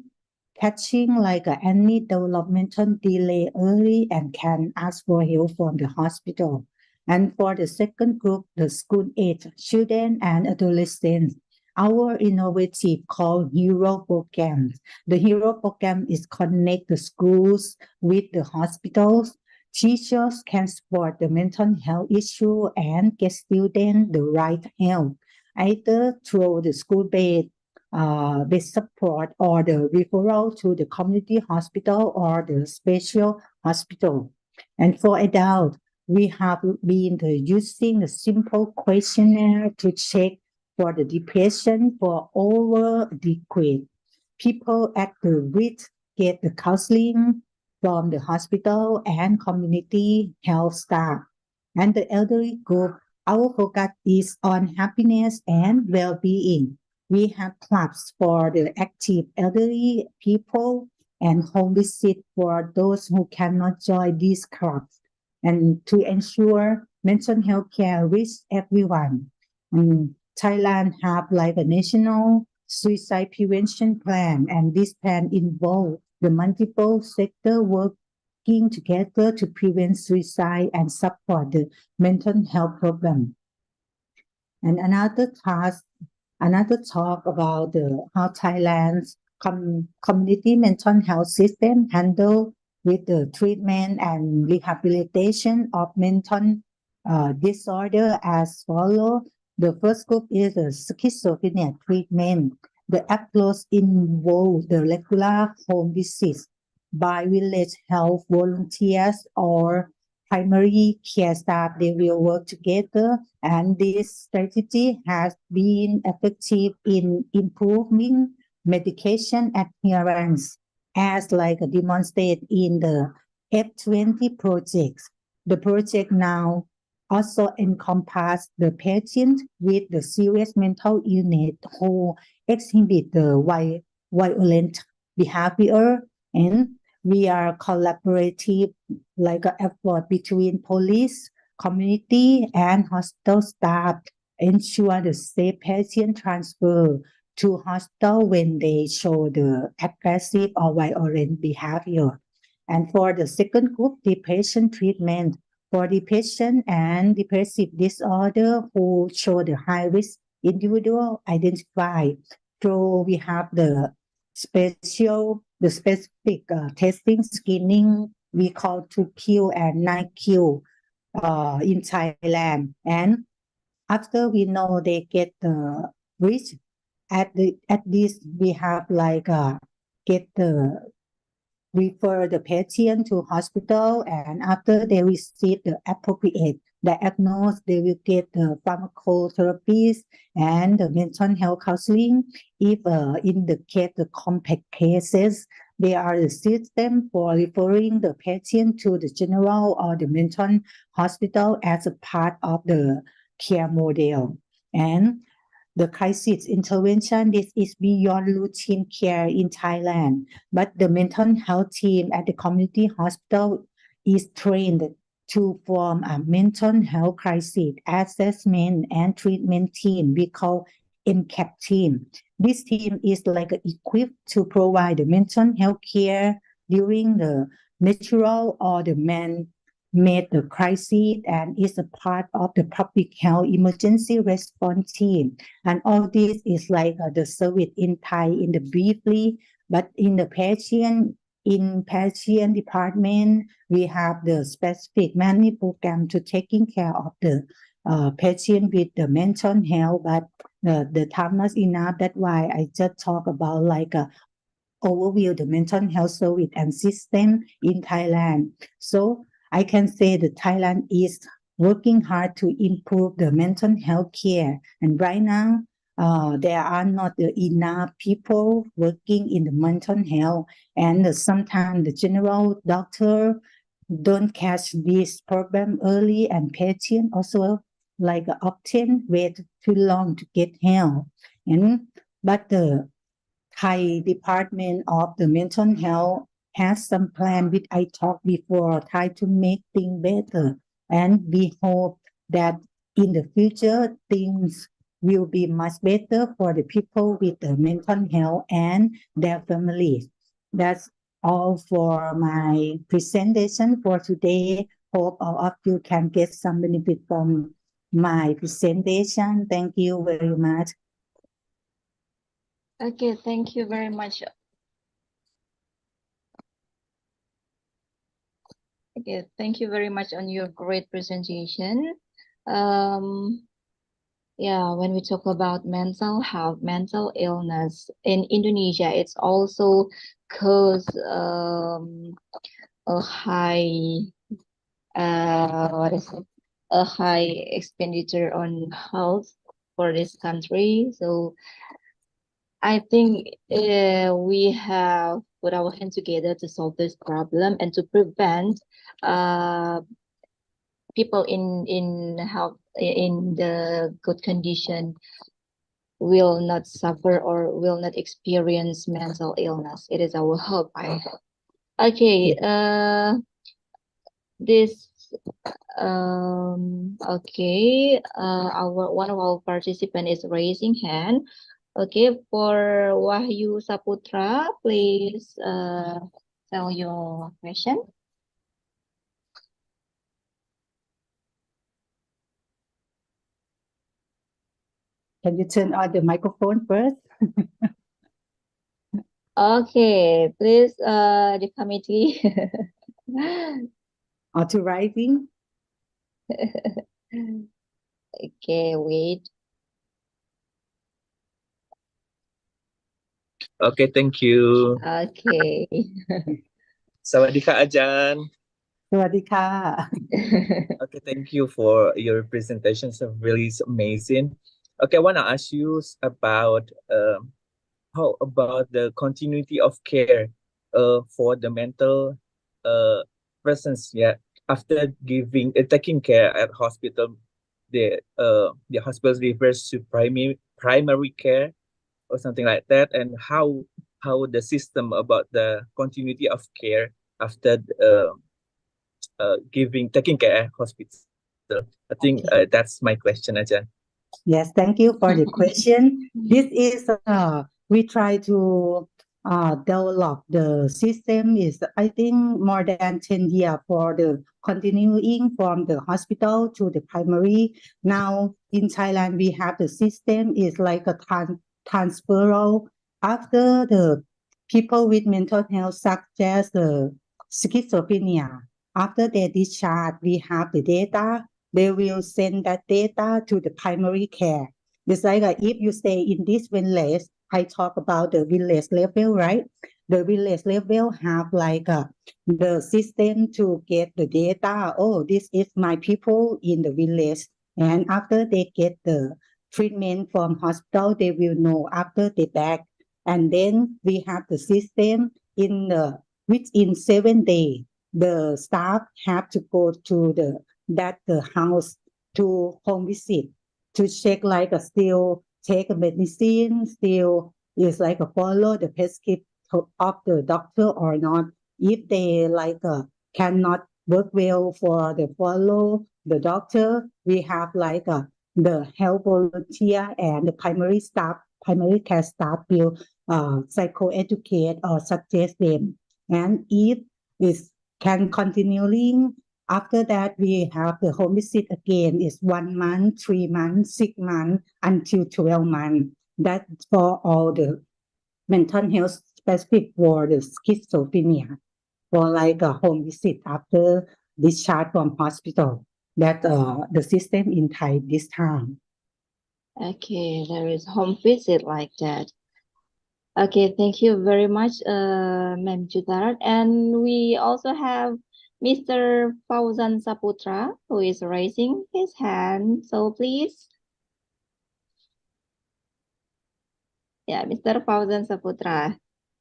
like any developmental delay early and can ask for help from the hospital. And for the second group, the school age children and adolescents, our innovative called Hero Program. The Hero Program is connect the schools with the hospitals. Teachers can support the mental health issue and get students the right help, either through the school-based support or the referral to the community hospital or the special hospital. And for adults, we have been using the simple questionnaire to check for the depression for over a decade. People at the risk get the counseling from the hospital and community health staff. And the elderly group, our focus is on happiness and well-being. We have clubs for the active elderly people and home visit for those who cannot join these clubs, and to ensure mental health care reaches everyone. Thailand have like a national suicide prevention plan, and this plan involves the multiple sector working together to prevent suicide and support the mental health problem. And another talk about how Thailand's community mental health system handle with the treatment and rehabilitation of mental disorder as follows. The first group is the schizophrenia treatment. The approach involves the regular home visits by village health volunteers or primary care staff. They will work together, and this strategy has been effective in improving medication adherence, as like demonstrated in the F20 project. The project now also encompasses the patient with the serious mental illness who exhibit the violent behavior, and we are collaborative like an effort between police, community, and hospital staff ensure the safe patient transfer to hospital when they show the aggressive or violent behavior. And for the second group, depression treatment for depression and depressive disorder who show the high risk individual identified. So we have the specific testing screening we call 2Q and 9Q in Thailand. And after we know they get the risk, at least we have like get the refer the patient to hospital, and after they receive the appropriate diagnosis, they will get the pharmacotherapies and the mental health counseling. If in the case the complex cases, they are the system for referring the patient to the general or the mental hospital as a part of the care model. And the crisis intervention, this is beyond routine care in Thailand, but the mental health team at the community hospital is trained to form a mental health crisis assessment and treatment team we call M.Kep team. This team is like equipped to provide the mental health care during the natural or the man-made the crisis, and is a part of the public health emergency response team. And all this is like the service in Thai in the briefly, but in the patient department, we have the specific many program to taking care of the patient with the mental health, but the time not enough. That's why I just talk about like overview the mental health service and system in Thailand. So I can say that Thailand is working hard to improve the mental health care. And right now, there are not enough people working in the mental health. And sometimes the general doctor don't catch this problem early, and patient also like often wait too long to get help. But the Thai Department of the Mental Health has some plan which I talked before, try to make things better. And we hope that in the future, things will be much better for the people with the mental health and their families. That's all for my presentation for today. Hope all of you can get some benefit from my presentation. Thank you very much. Okay, thank you very much. Okay, thank you very much on your great presentation. Yeah, when we talk about mental health, mental illness in Indonesia, it's also cause a high a high expenditure on health for this country. So I think we have put our hands together to solve this problem and to prevent people in health in the good condition will not suffer or will not experience mental illness. It is our hope. Okay. This okay. Our one of our participant is raising hand. Okay, for Wahyu Saputra, please tell your question. Can you turn on the microphone first? Okay, please, the committee. Authorizing. Okay, wait. Okay, thank you. Okay. สวัสดีค่ะอาจารย์ Sawadika. Okay, thank you for your presentation. So really amazing. Okay, I want to ask you about how about the continuity of care for the mental persons, yeah, after taking care at hospital. The hospital refers to primary care or something like that, and how the system about the continuity of care after taking care at hospital. I think that's my question, Ajahn. Yes, thank you for the question. This is we try to develop the system is I think more than 10 years for the continuing from the hospital to the primary. Now in Thailand we have the system is like a transferal after the people with mental health such as the schizophrenia. After they discharge, we have the data. They will send that data to the primary care. It's like if you stay in this village, I talk about the village level, right? The village level have like the system to get the data. Oh, this is my people in the village. And after they get the treatment from hospital, they will know after they back. And then we have the system in the within 7 days. The staff have to go to the house to home visit to check like still take a medicine, still is like a follow the prescription of the doctor or not. If they like cannot work well for the follow the doctor, we have like the health volunteer and the primary care staff will psychoeducate or suggest them. And if is can continuing after that, we have the home visit again is 1 month, 3 months, 6 months until 12 months. That's for all the mental health specific for the schizophrenia for like a home visit after discharge from hospital. That the system in Thai this time. Okay, there is home visit like that. Okay, thank you very much, Ma'am Jutharat. And we also have Mr. Fauzan Saputra, who is raising his hand. So please. Yeah, Mr. Fauzan Saputra,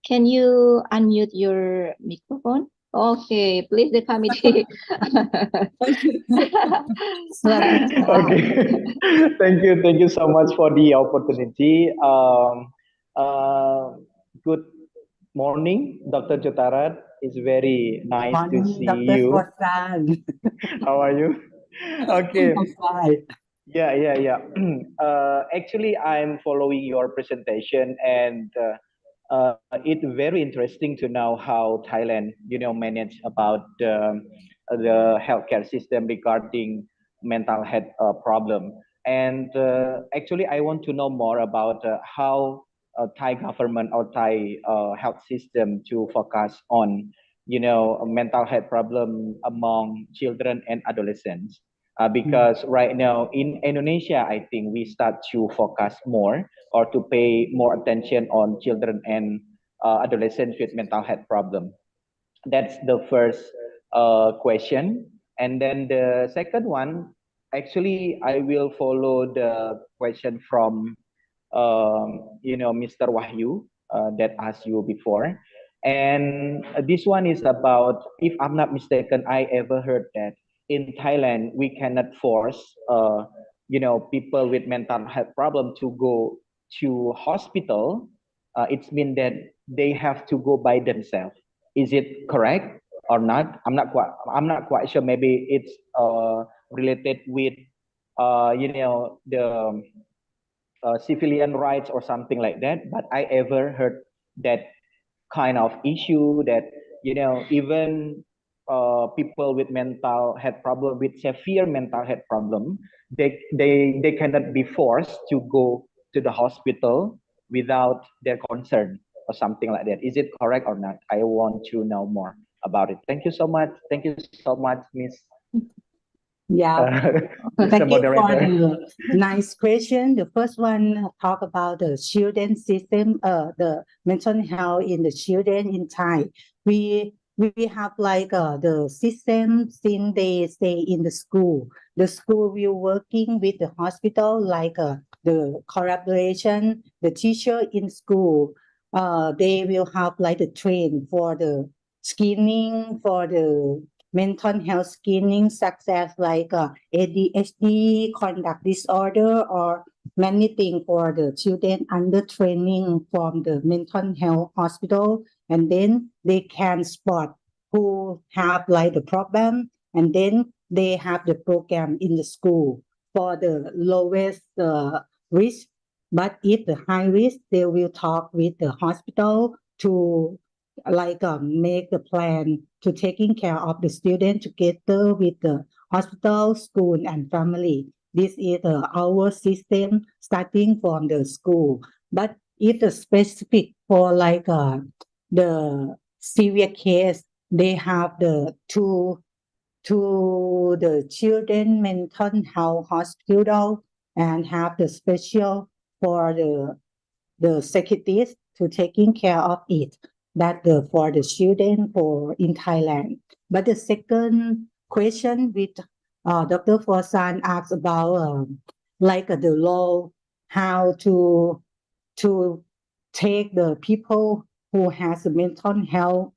can you unmute your microphone? Okay, please the committee. Okay. Thank you so much for the opportunity. Good morning, Dr. Jutharat. It's very nice to Morning, see Dr. you. Fauzan. How are you? Okay. I'm fine. Yeah. Actually, I'm following your presentation, and it's very interesting to know how Thailand, manage about the healthcare system regarding mental health problem. And actually, I want to know more about how Thai government or Thai health system to focus on, mental health problem among children and adolescents. Because right now in Indonesia, I think we start to focus more or to pay more attention on children and adolescents with mental health problem. That's the first question. And then the second one, actually, I will follow the question from, Mr. Wahyu that asked you before. And this one is about, if I'm not mistaken, I ever heard that in Thailand, we cannot force, people with mental health problem to go to hospital. It's mean that they have to go by themselves. Is it correct or not? I'm not quite sure. Maybe it's related with the civilian rights or something like that. But I ever heard that kind of issue that even people with mental health problem, with severe mental health problem, they cannot be forced to go to the hospital without their consent or something like that. Is it correct or not? I want to know more about it. Thank you so much. Thank you so much, Miss. Yeah. Mr. Thank you for Moderator. the nice question. The first one talk about the children system, the mental health in the children in Thai. We have like the system since they stay in the school. The school will working with the hospital like the collaboration. The teacher in school, they will have like the train for the screening for the mental health screening such as like ADHD, conduct disorder, or many things for the children under training from the mental health hospital. And then they can spot who have like the problem, and then they have the program in the school for the lowest risk. But if the high risk, they will talk with the hospital to make the plan to taking care of the student together with the hospital, school, and family. This is our system starting from the school. But if the specific for the severe case, they have the to the children mental health hospital and have the special for the secretaries to taking care of it. That the for the children for in Thailand. But the second question with Dr. Forsan asked about the law, how to take the people who has a mental health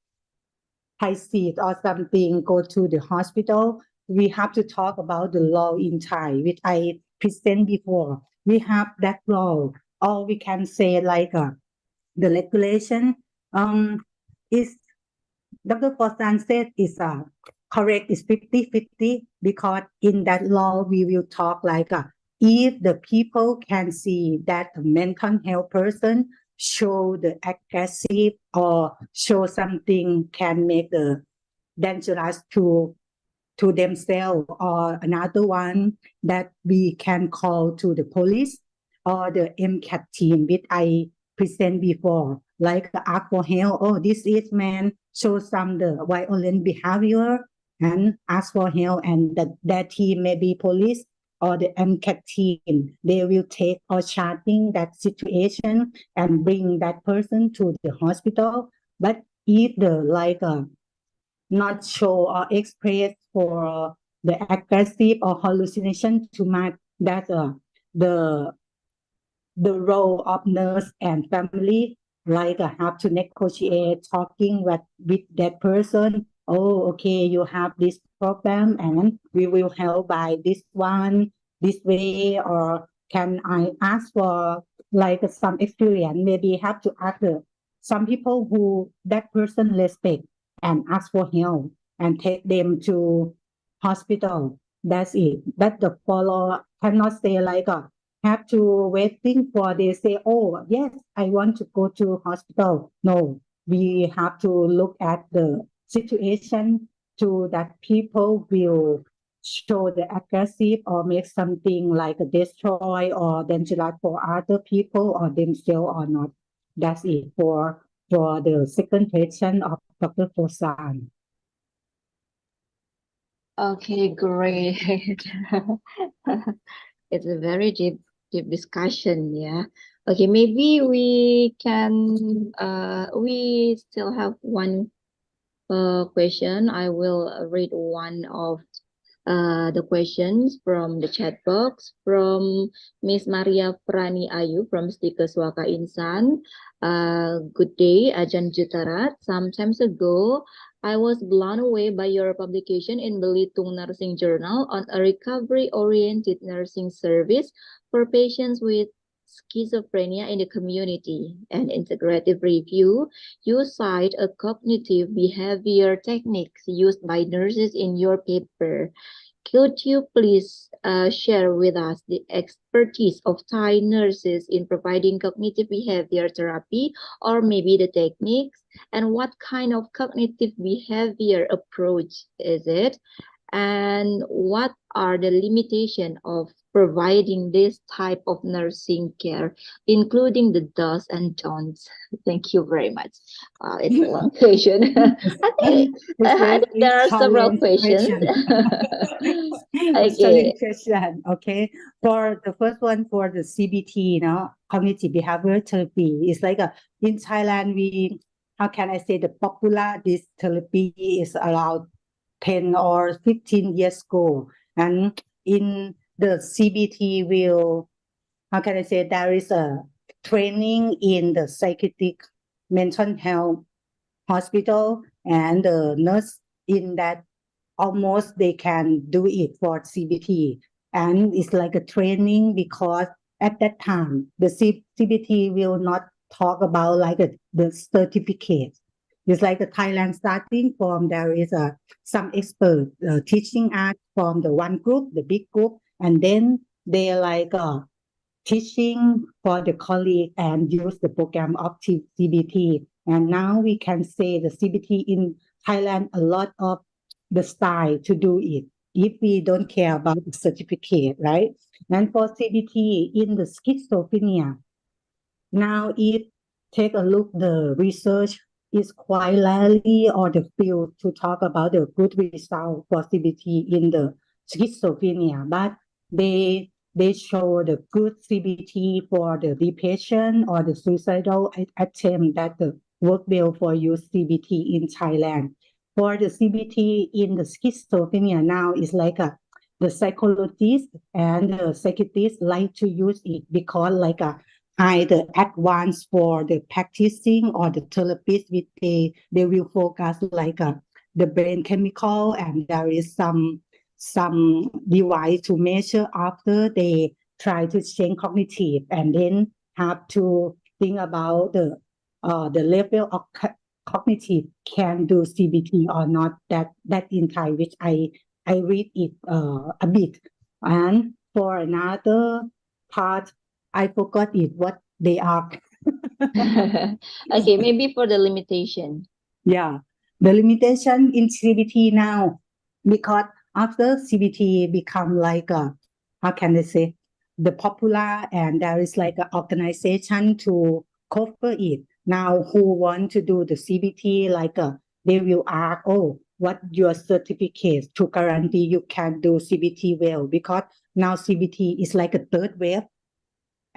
crisis or something go to the hospital. We have to talk about the law in Thai, which I present before. We have that law. All we can say the regulation is Dr. Forsan said is correct is 50-50 because in that law we will talk if the people can see that the mental health person show the aggressive or show something can make the dangerous to themselves, or another one that we can call to the police or the MCAT team which I present before, ask for help. Oh, this is man show some the violent behavior and ask for help, and that team maybe police or the MCAT team, they will take or charting that situation and bring that person to the hospital. But if the not show or express for the aggressive or hallucination too much, that the role of nurse and family have to negotiate talking with that person. Oh, okay, you have this problem and we will help by this one this way, or can I ask for some experience, maybe have to ask some people who that person respect and ask for help and take them to hospital. That's it. But the follow cannot say have to waiting for they say, oh yes, I want to go to hospital. No, we have to look at the situation to that people will show the aggressive or make something like a destroy or dangerous for other people or themselves or not. That's it for the second question of Dr. Fosan. Okay, great. It's a very deep discussion, yeah. Okay, maybe we can we still have one question. I will read one of the questions from the chat box from Miss Maria Prani Ayu from STIKes Suaka Insan. Good day, Ajahn Jutharat. Some times ago, I was blown away by your publication in Belitung Nursing Journal on a recovery-oriented nursing service for patients with schizophrenia in the community. An integrative review, you cite a cognitive behavior techniques used by nurses in your paper. Could you please share with us the expertise of Thai nurses in providing cognitive behavior therapy, or maybe the techniques, and what kind of cognitive behavior approach is it? And what are the limitations of providing this type of nursing care, including the do's and don'ts? Thank you very much. It's a long question. I think there are several questions. Okay. Question. Okay. For the first one, for the CBT, cognitive behavior therapy, it's in Thailand, how can I say, the popular this therapy is around 10 or 15 years ago. And in the CBT how can I say, there is a training in the psychiatric mental health hospital, and the nurse in that almost they can do it for CBT. And it's like a training because at that time, the CBT will not talk about the certificate. It's like the Thailand starting from, there is some expert teaching us from the one group, the big group, and then they like teaching for the colleague and use the program of CBT. And now we can say the CBT in Thailand, a lot of the style to do it if we don't care about the certificate, right? And for CBT in the schizophrenia, now if take a look, the research is quite rarely or the field to talk about the good result for CBT in the schizophrenia, but they show the good CBT for the depression or the suicidal attempt that the work well for use CBT in Thailand. For the CBT in the schizophrenia now is like the psychologists and the psychiatrists like to use it because like either advanced for the practicing or the therapist with they will focus like the brain chemical, and there is some device to measure after they try to change cognitive, and then have to think about the level of cognitive can do CBT or not. That in Thai, which I read it a bit, and for another part I forgot it what they are. Okay, maybe for the limitation. Yeah, the limitation in CBT now, because after CBT become like how can I say, the popular, and there is like an organization to cover it. Now who want to do the CBT, like they will ask, oh, what your certificate to guarantee you can do CBT well, because now CBT is like a third wave.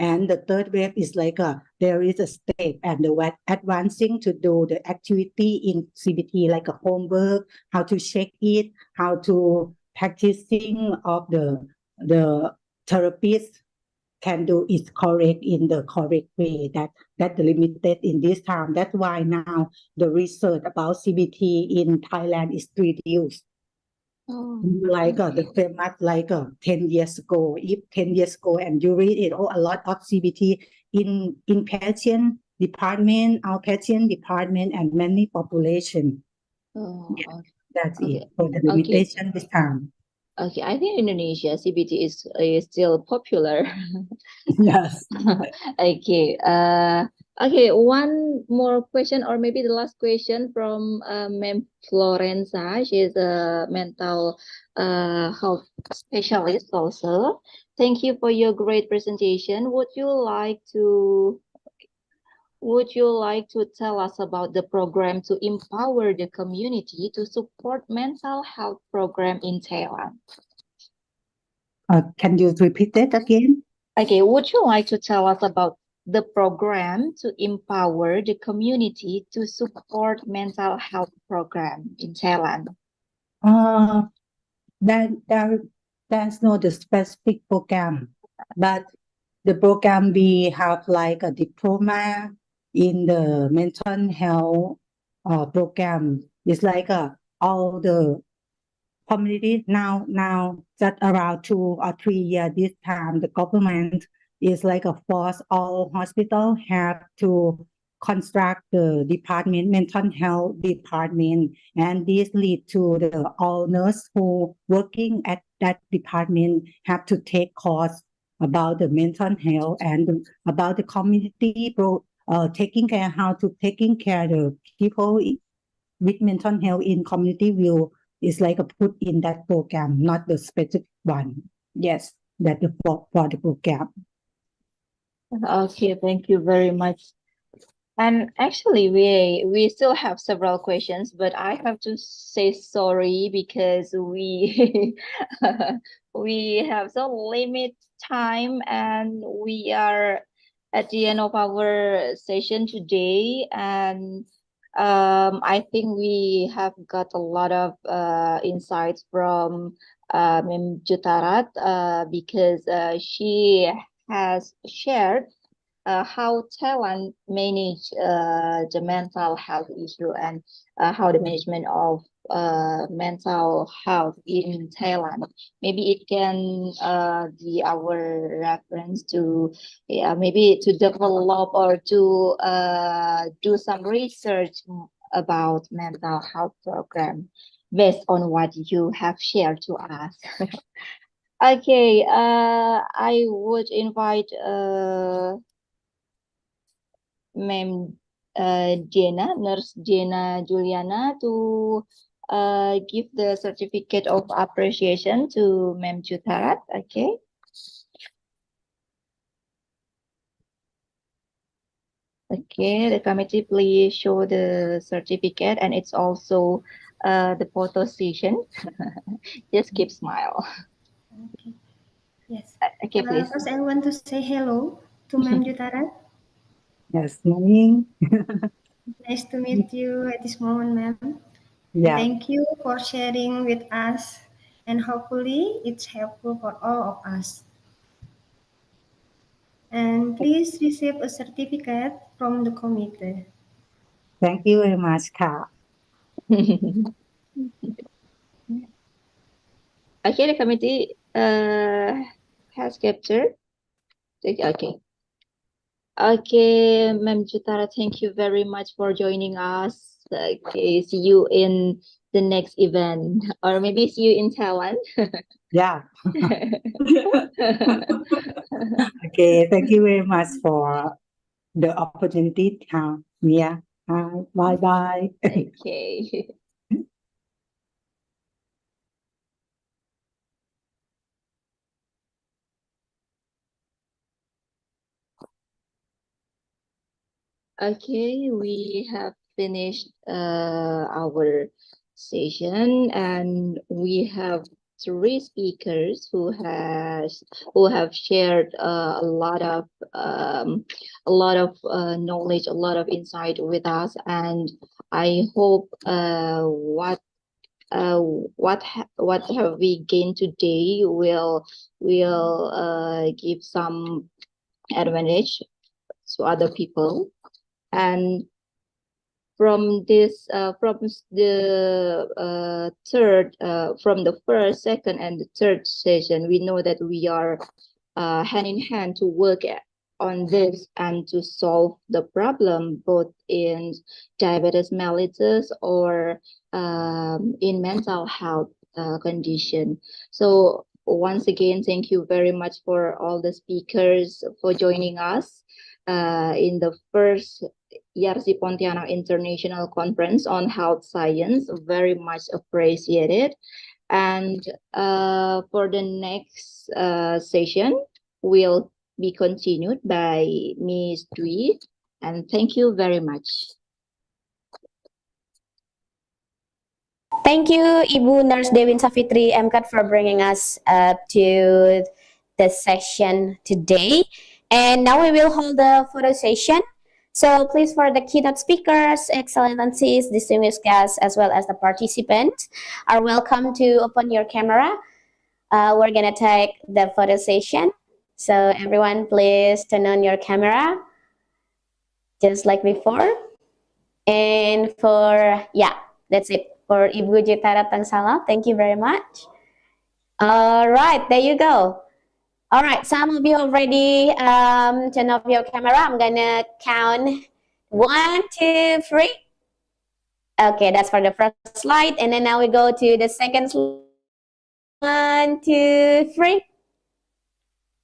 And the third wave is like there is a step and the advancing to do the activity in CBT, like a homework, how to check it, how to practicing of the therapist can do it correct in the correct way. That limited in this time. That's why now the research about CBT in Thailand is reduced. Oh, Like the famous like 10 years ago, if 10 years ago and you read it, oh, a lot of CBT in inpatient department, outpatient department, and many population. oh, Yeah, that's okay, it for the okay, limitation this time. okay. I think Indonesia CBT is still popular. Yes. Okay. Okay. One more question, or maybe the last question from Ma'am Florenza. She is a mental health specialist also. Thank you for your great presentation. Would you like to tell us about the program to empower the community to support mental health program in Thailand? Can you repeat that again? Okay, would you like to tell us about the program to empower the community to support mental health program in Thailand? Then there's no the specific program, but the program we have like a diploma in the mental health program. It's like all the community now just around 2 or 3 years this time the government is like a force all hospital have to construct the department mental health department, and this lead to the all nurse who working at that department have to take course about the mental health and about the community taking care how to taking care the people with mental health in community will is like a put in that program, not the specific one. Yes, that the for the program. Okay, thank you very much. And actually, we still have several questions, but I have to say sorry because we we have so limit time, and we are at the end of our session today. And I think we have got a lot of insights from Jutharat because she has shared how Thailand manage the mental health issue, and how the management of mental health in Thailand. Maybe it can be our reference to maybe to develop or to do some research about mental health program based on what you have shared to us. Okay, I would invite Ma'am Nurse Jena Juliana to give the certificate of appreciation to Ma'am Jutharat. Okay. Okay, the committee please show the certificate, and it's also the photo session. Just keep smile. Okay. Yes. Okay, please. First, I want to say hello to Ma'am Jutharat. Yes, morning. Nice to meet you at this moment, ma'am. Yeah. Thank you for sharing with us, and hopefully it's helpful for all of us. And please receive a certificate from the committee. Thank you very much, Ka. Okay, the committee has captured. Okay. Okay, Ma'am Jutara, thank you very much for joining us. Okay, see you in the next event, or maybe see you in Taiwan. Yeah. Okay, thank you very much for the opportunity. Yeah. Bye bye. Okay. Okay, we have finished our session, and we have three speakers who have shared a lot of knowledge, a lot of insight with us, and I hope what have we gained today will give some advantage to other people. And from the first, second, and the third session, we know that we are hand in hand to work on this and to solve the problem both in diabetes mellitus or in mental health condition. So once again, thank you very much for all the speakers for joining us in the first YARSI Pontianak International Conference on Health Science. Very much appreciated. And for the next session will be continued by Ms. Dwi. And thank you very much. Thank you, Ibu Nurse Dewin Safitri MCAT for bringing us to the session today. And now we will hold the photo session. So please, for the keynote speakers, excellencies, distinguished guests, as well as the participants, are welcome to open your camera. We're gonna take the photo session. So everyone, please turn on your camera, just like before. And that's it. For Ibu Jutharat Thongsalab, thank you very much. All right, there you go. All right, some of you already turn off your camera. I'm gonna count 1, 2, 3. Okay, that's for the first slide. And then now we go to the second slide. 1, 2, 3.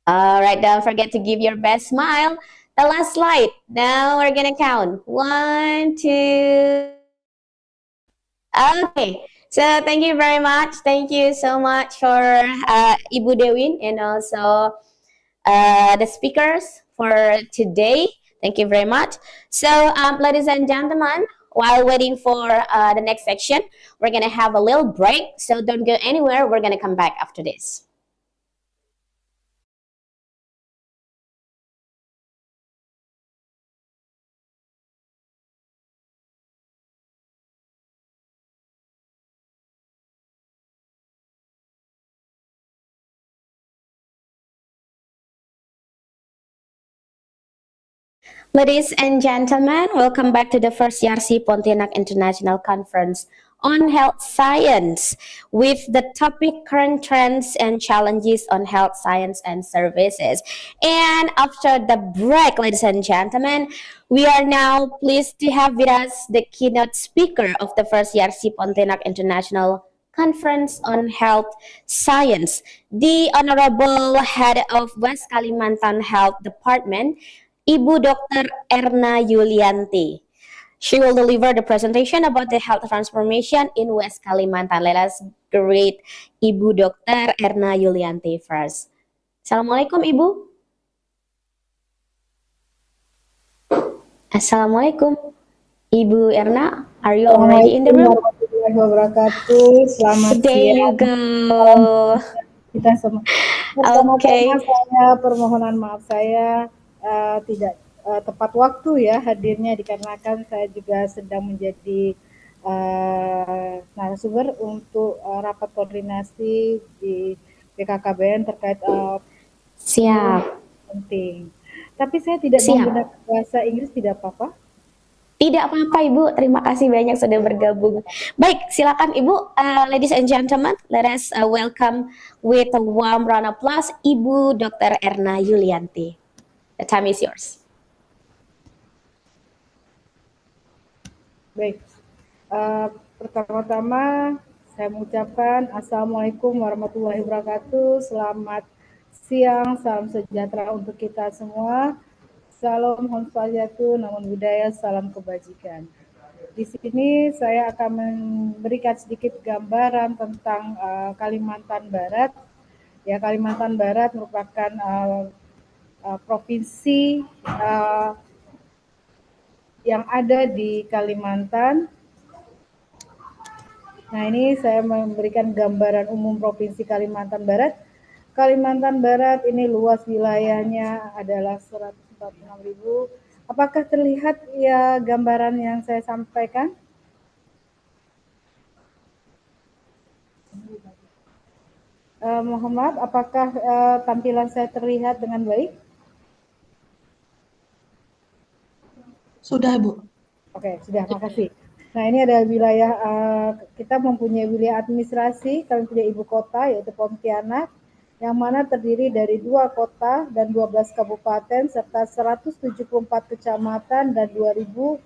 All right, don't forget to give your best smile. The last slide. Now we're gonna count 1, 2. Okay, so thank you very much. Thank you so much for Ibu Dewin and also the speakers for today. Thank you very much. So, ladies and gentlemen, while waiting for the next section, we're going to have a little break. So don't go anywhere. We're going to come back after this. Ladies and gentlemen, welcome back to the first YARSI Pontianak International Conference on Health Science with the topic current trends and challenges on health science and services. And after the break, ladies and gentlemen, we are now pleased to have with us the keynote speaker of the first YARSI Pontianak International Conference on Health Science. The Honorable Head of West Kalimantan Health Department, Ibu Dr. Erna Yulianti. She will deliver the presentation about the health transformation in West Kalimantan. Let us greet Ibu Dr. Erna Yulianti first. Assalamualaikum Ibu. Assalamualaikum. Ibu Erna, are you already in the room? Warahmatullahi wabarakatuh. Selamat There you siang. go. Kita semua. Okay. Pertama-tama saya permohonan maaf saya tidak tepat waktu ya hadirnya dikarenakan saya juga sedang menjadi narasumber untuk rapat koordinasi di BKKBN terkait Siap. penting. Tapi saya tidak Siap. menggunakan bahasa Inggris, tidak apa-apa. Tidak apa-apa Ibu, terima kasih banyak sudah bergabung. Baik, silakan Ibu. Ladies and gentlemen, let us welcome with a warm round of applause Ibu Dr. Erna Yulianti. The time is yours. Baik, pertama-tama saya mengucapkan Assalamualaikum warahmatullahi wabarakatuh. Selamat siang, salam sejahtera untuk kita semua. Salam Om Swastiastu, Namo Buddhaya, salam kebajikan. Di sini saya akan memberikan sedikit gambaran tentang Kalimantan Barat. Ya, Kalimantan Barat merupakan provinsi yang ada di Kalimantan. Nah, ini saya memberikan gambaran umum Provinsi Kalimantan Barat. Kalimantan Barat ini luas wilayahnya adalah 146.000. Apakah terlihat ya gambaran yang saya sampaikan? Mohon maaf, apakah tampilan saya terlihat dengan baik? Sudah, Bu. Oke, sudah, makasih. Nah, ini ada wilayah, kita mempunyai wilayah administrasi, kami punya ibu kota yaitu Pontianak, yang mana terdiri dari 2 kota dan 12 kabupaten serta 174 kecamatan dan 2031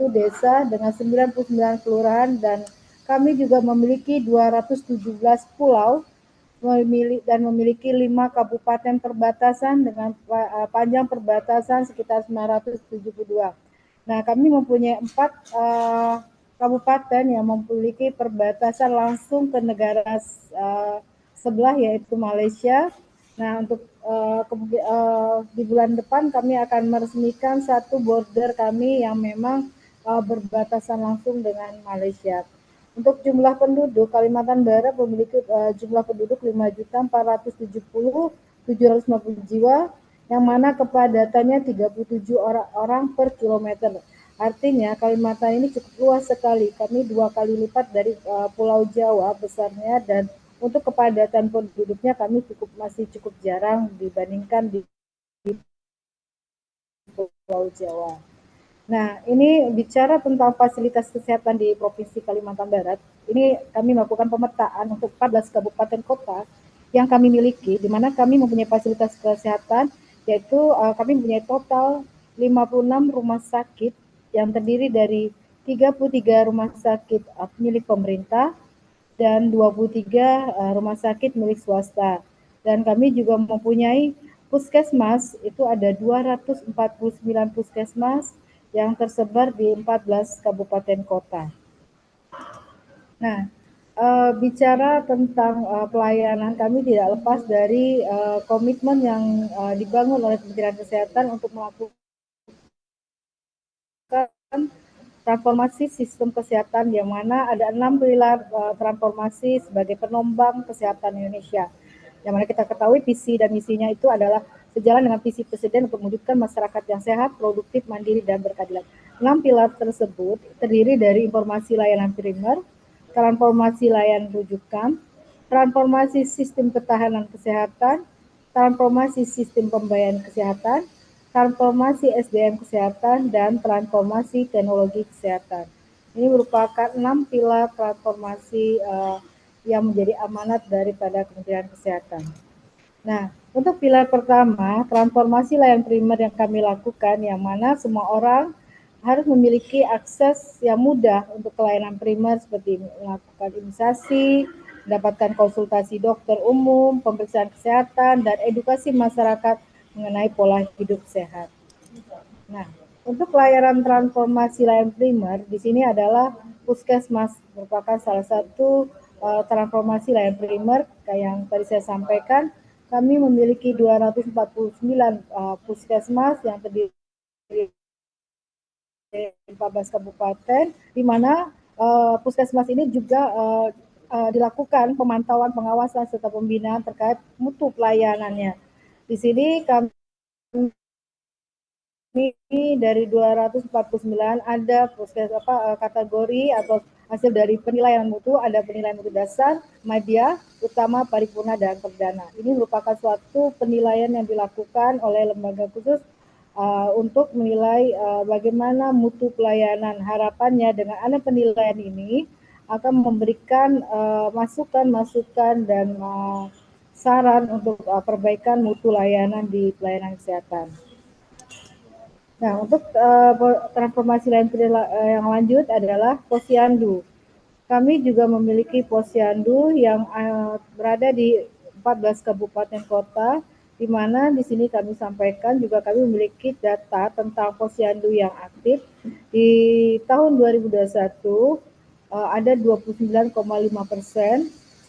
desa dengan 99 kelurahan, dan kami juga memiliki 217 pulau dan memiliki 5 kabupaten perbatasan dengan panjang perbatasan sekitar 972. Nah, kami mempunyai 4 kabupaten yang memiliki perbatasan langsung ke negara sebelah yaitu Malaysia. Nah, untuk di bulan depan kami akan meresmikan satu border kami yang memang berbatasan langsung dengan Malaysia. Untuk jumlah penduduk, Kalimantan Barat memiliki jumlah penduduk 5.470.750 jiwa, yang mana kepadatannya 37 orang per kilometer. Artinya Kalimantan ini cukup luas sekali. Kami 2 kali lipat dari Pulau Jawa besarnya, dan untuk kepadatan penduduknya kami masih cukup jarang dibandingkan di Pulau Jawa. Nah, ini bicara tentang fasilitas kesehatan di Provinsi Kalimantan Barat. Ini kami melakukan pemetaan untuk 14 kabupaten kota yang kami miliki, di mana kami mempunyai fasilitas kesehatan, yaitu kami mempunyai total 56 rumah sakit yang terdiri dari 33 rumah sakit milik pemerintah dan 23 rumah sakit milik swasta. Dan kami juga mempunyai puskesmas, itu ada 249 puskesmas yang tersebar di 14 kabupaten kota. Nah, bicara tentang pelayanan, kami tidak lepas dari komitmen yang dibangun oleh Kementerian Kesehatan untuk melakukan transformasi sistem kesehatan, yang mana ada 6 pilar transformasi sebagai penombang kesehatan Indonesia. Yang mana kita ketahui visi dan misinya itu adalah sejalan dengan visi Presiden untuk mewujudkan masyarakat yang sehat, produktif, mandiri, dan berkeadilan. 6 pilar tersebut terdiri dari informasi layanan primer, transformasi layanan rujukan, transformasi sistem ketahanan kesehatan, transformasi sistem pembayaran kesehatan, transformasi SDM kesehatan, dan transformasi teknologi kesehatan. Ini merupakan 6 pilar transformasi yang menjadi amanat daripada Kementerian Kesehatan. Nah, untuk pilar pertama, transformasi layanan primer yang kami lakukan, yang mana semua orang harus memiliki akses yang mudah untuk pelayanan primer seperti melakukan imunisasi, mendapatkan konsultasi dokter umum, pemeriksaan kesehatan, dan edukasi masyarakat mengenai pola hidup sehat. Nah, untuk layanan transformasi layanan primer di sini adalah Puskesmas merupakan salah satu transformasi layanan primer yang tadi saya sampaikan. Kami memiliki 249 puskesmas yang terdiri dari 14 kabupaten, di mana puskesmas ini juga dilakukan pemantauan, pengawasan, serta pembinaan terkait mutu pelayanannya. Di sini kami dari 249 ada kategori atau hasil dari penilaian mutu, ada penilaian mutu dasar, madya, utama, paripurna, dan perdana. Ini merupakan suatu penilaian yang dilakukan oleh lembaga khusus untuk menilai bagaimana mutu pelayanan. Harapannya dengan ada penilaian ini akan memberikan masukan-masukan dan saran untuk perbaikan mutu layanan di pelayanan kesehatan. Nah, untuk transformasi lain yang lanjut adalah posyandu. Kami juga memiliki posyandu yang berada di 14 kabupaten kota, di mana di sini kami sampaikan juga kami memiliki data tentang posyandu yang aktif. Di tahun 2021 ada 29,5%,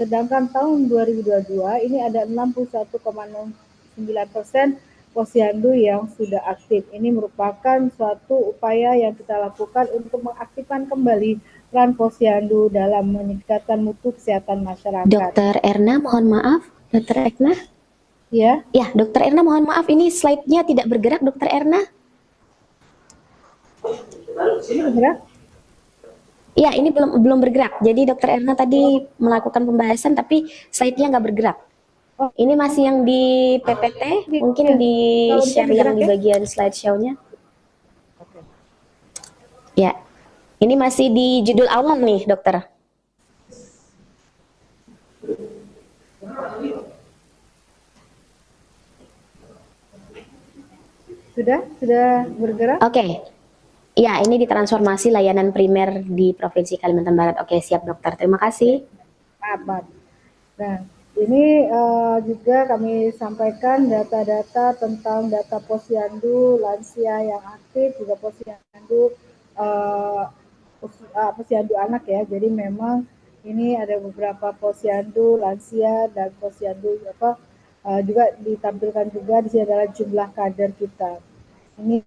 sedangkan tahun 2022 ini ada 61,09% posyandu yang sudah aktif. Ini merupakan suatu upaya yang kita lakukan untuk mengaktifkan kembali peran posyandu dalam meningkatkan mutu kesehatan masyarakat. Dokter Erna, mohon maaf. Dokter Erna? Ya. Ya, Dokter Erna, mohon maaf. Ini slide-nya tidak bergerak, Dokter Erna. Ini bergerak? Ya, ini belum bergerak. Jadi Dokter Erna tadi melakukan pembahasan, tapi slide-nya nggak bergerak. Ini masih yang di PPT, mungkin di share yang di bagian slideshow-nya. Ya, ini masih di judul awal nih, dokter. Sudah bergerak? Oke. Ya, ini di transformasi layanan primer di Provinsi Kalimantan Barat. Oke, siap dokter. Terima kasih. Maaf. Nah, ini juga kami sampaikan data-data tentang data posyandu lansia yang aktif, juga posyandu posyandu anak ya. Jadi memang ini ada beberapa posyandu lansia dan posyandu juga ditampilkan juga di sini adalah jumlah kader kita. Ini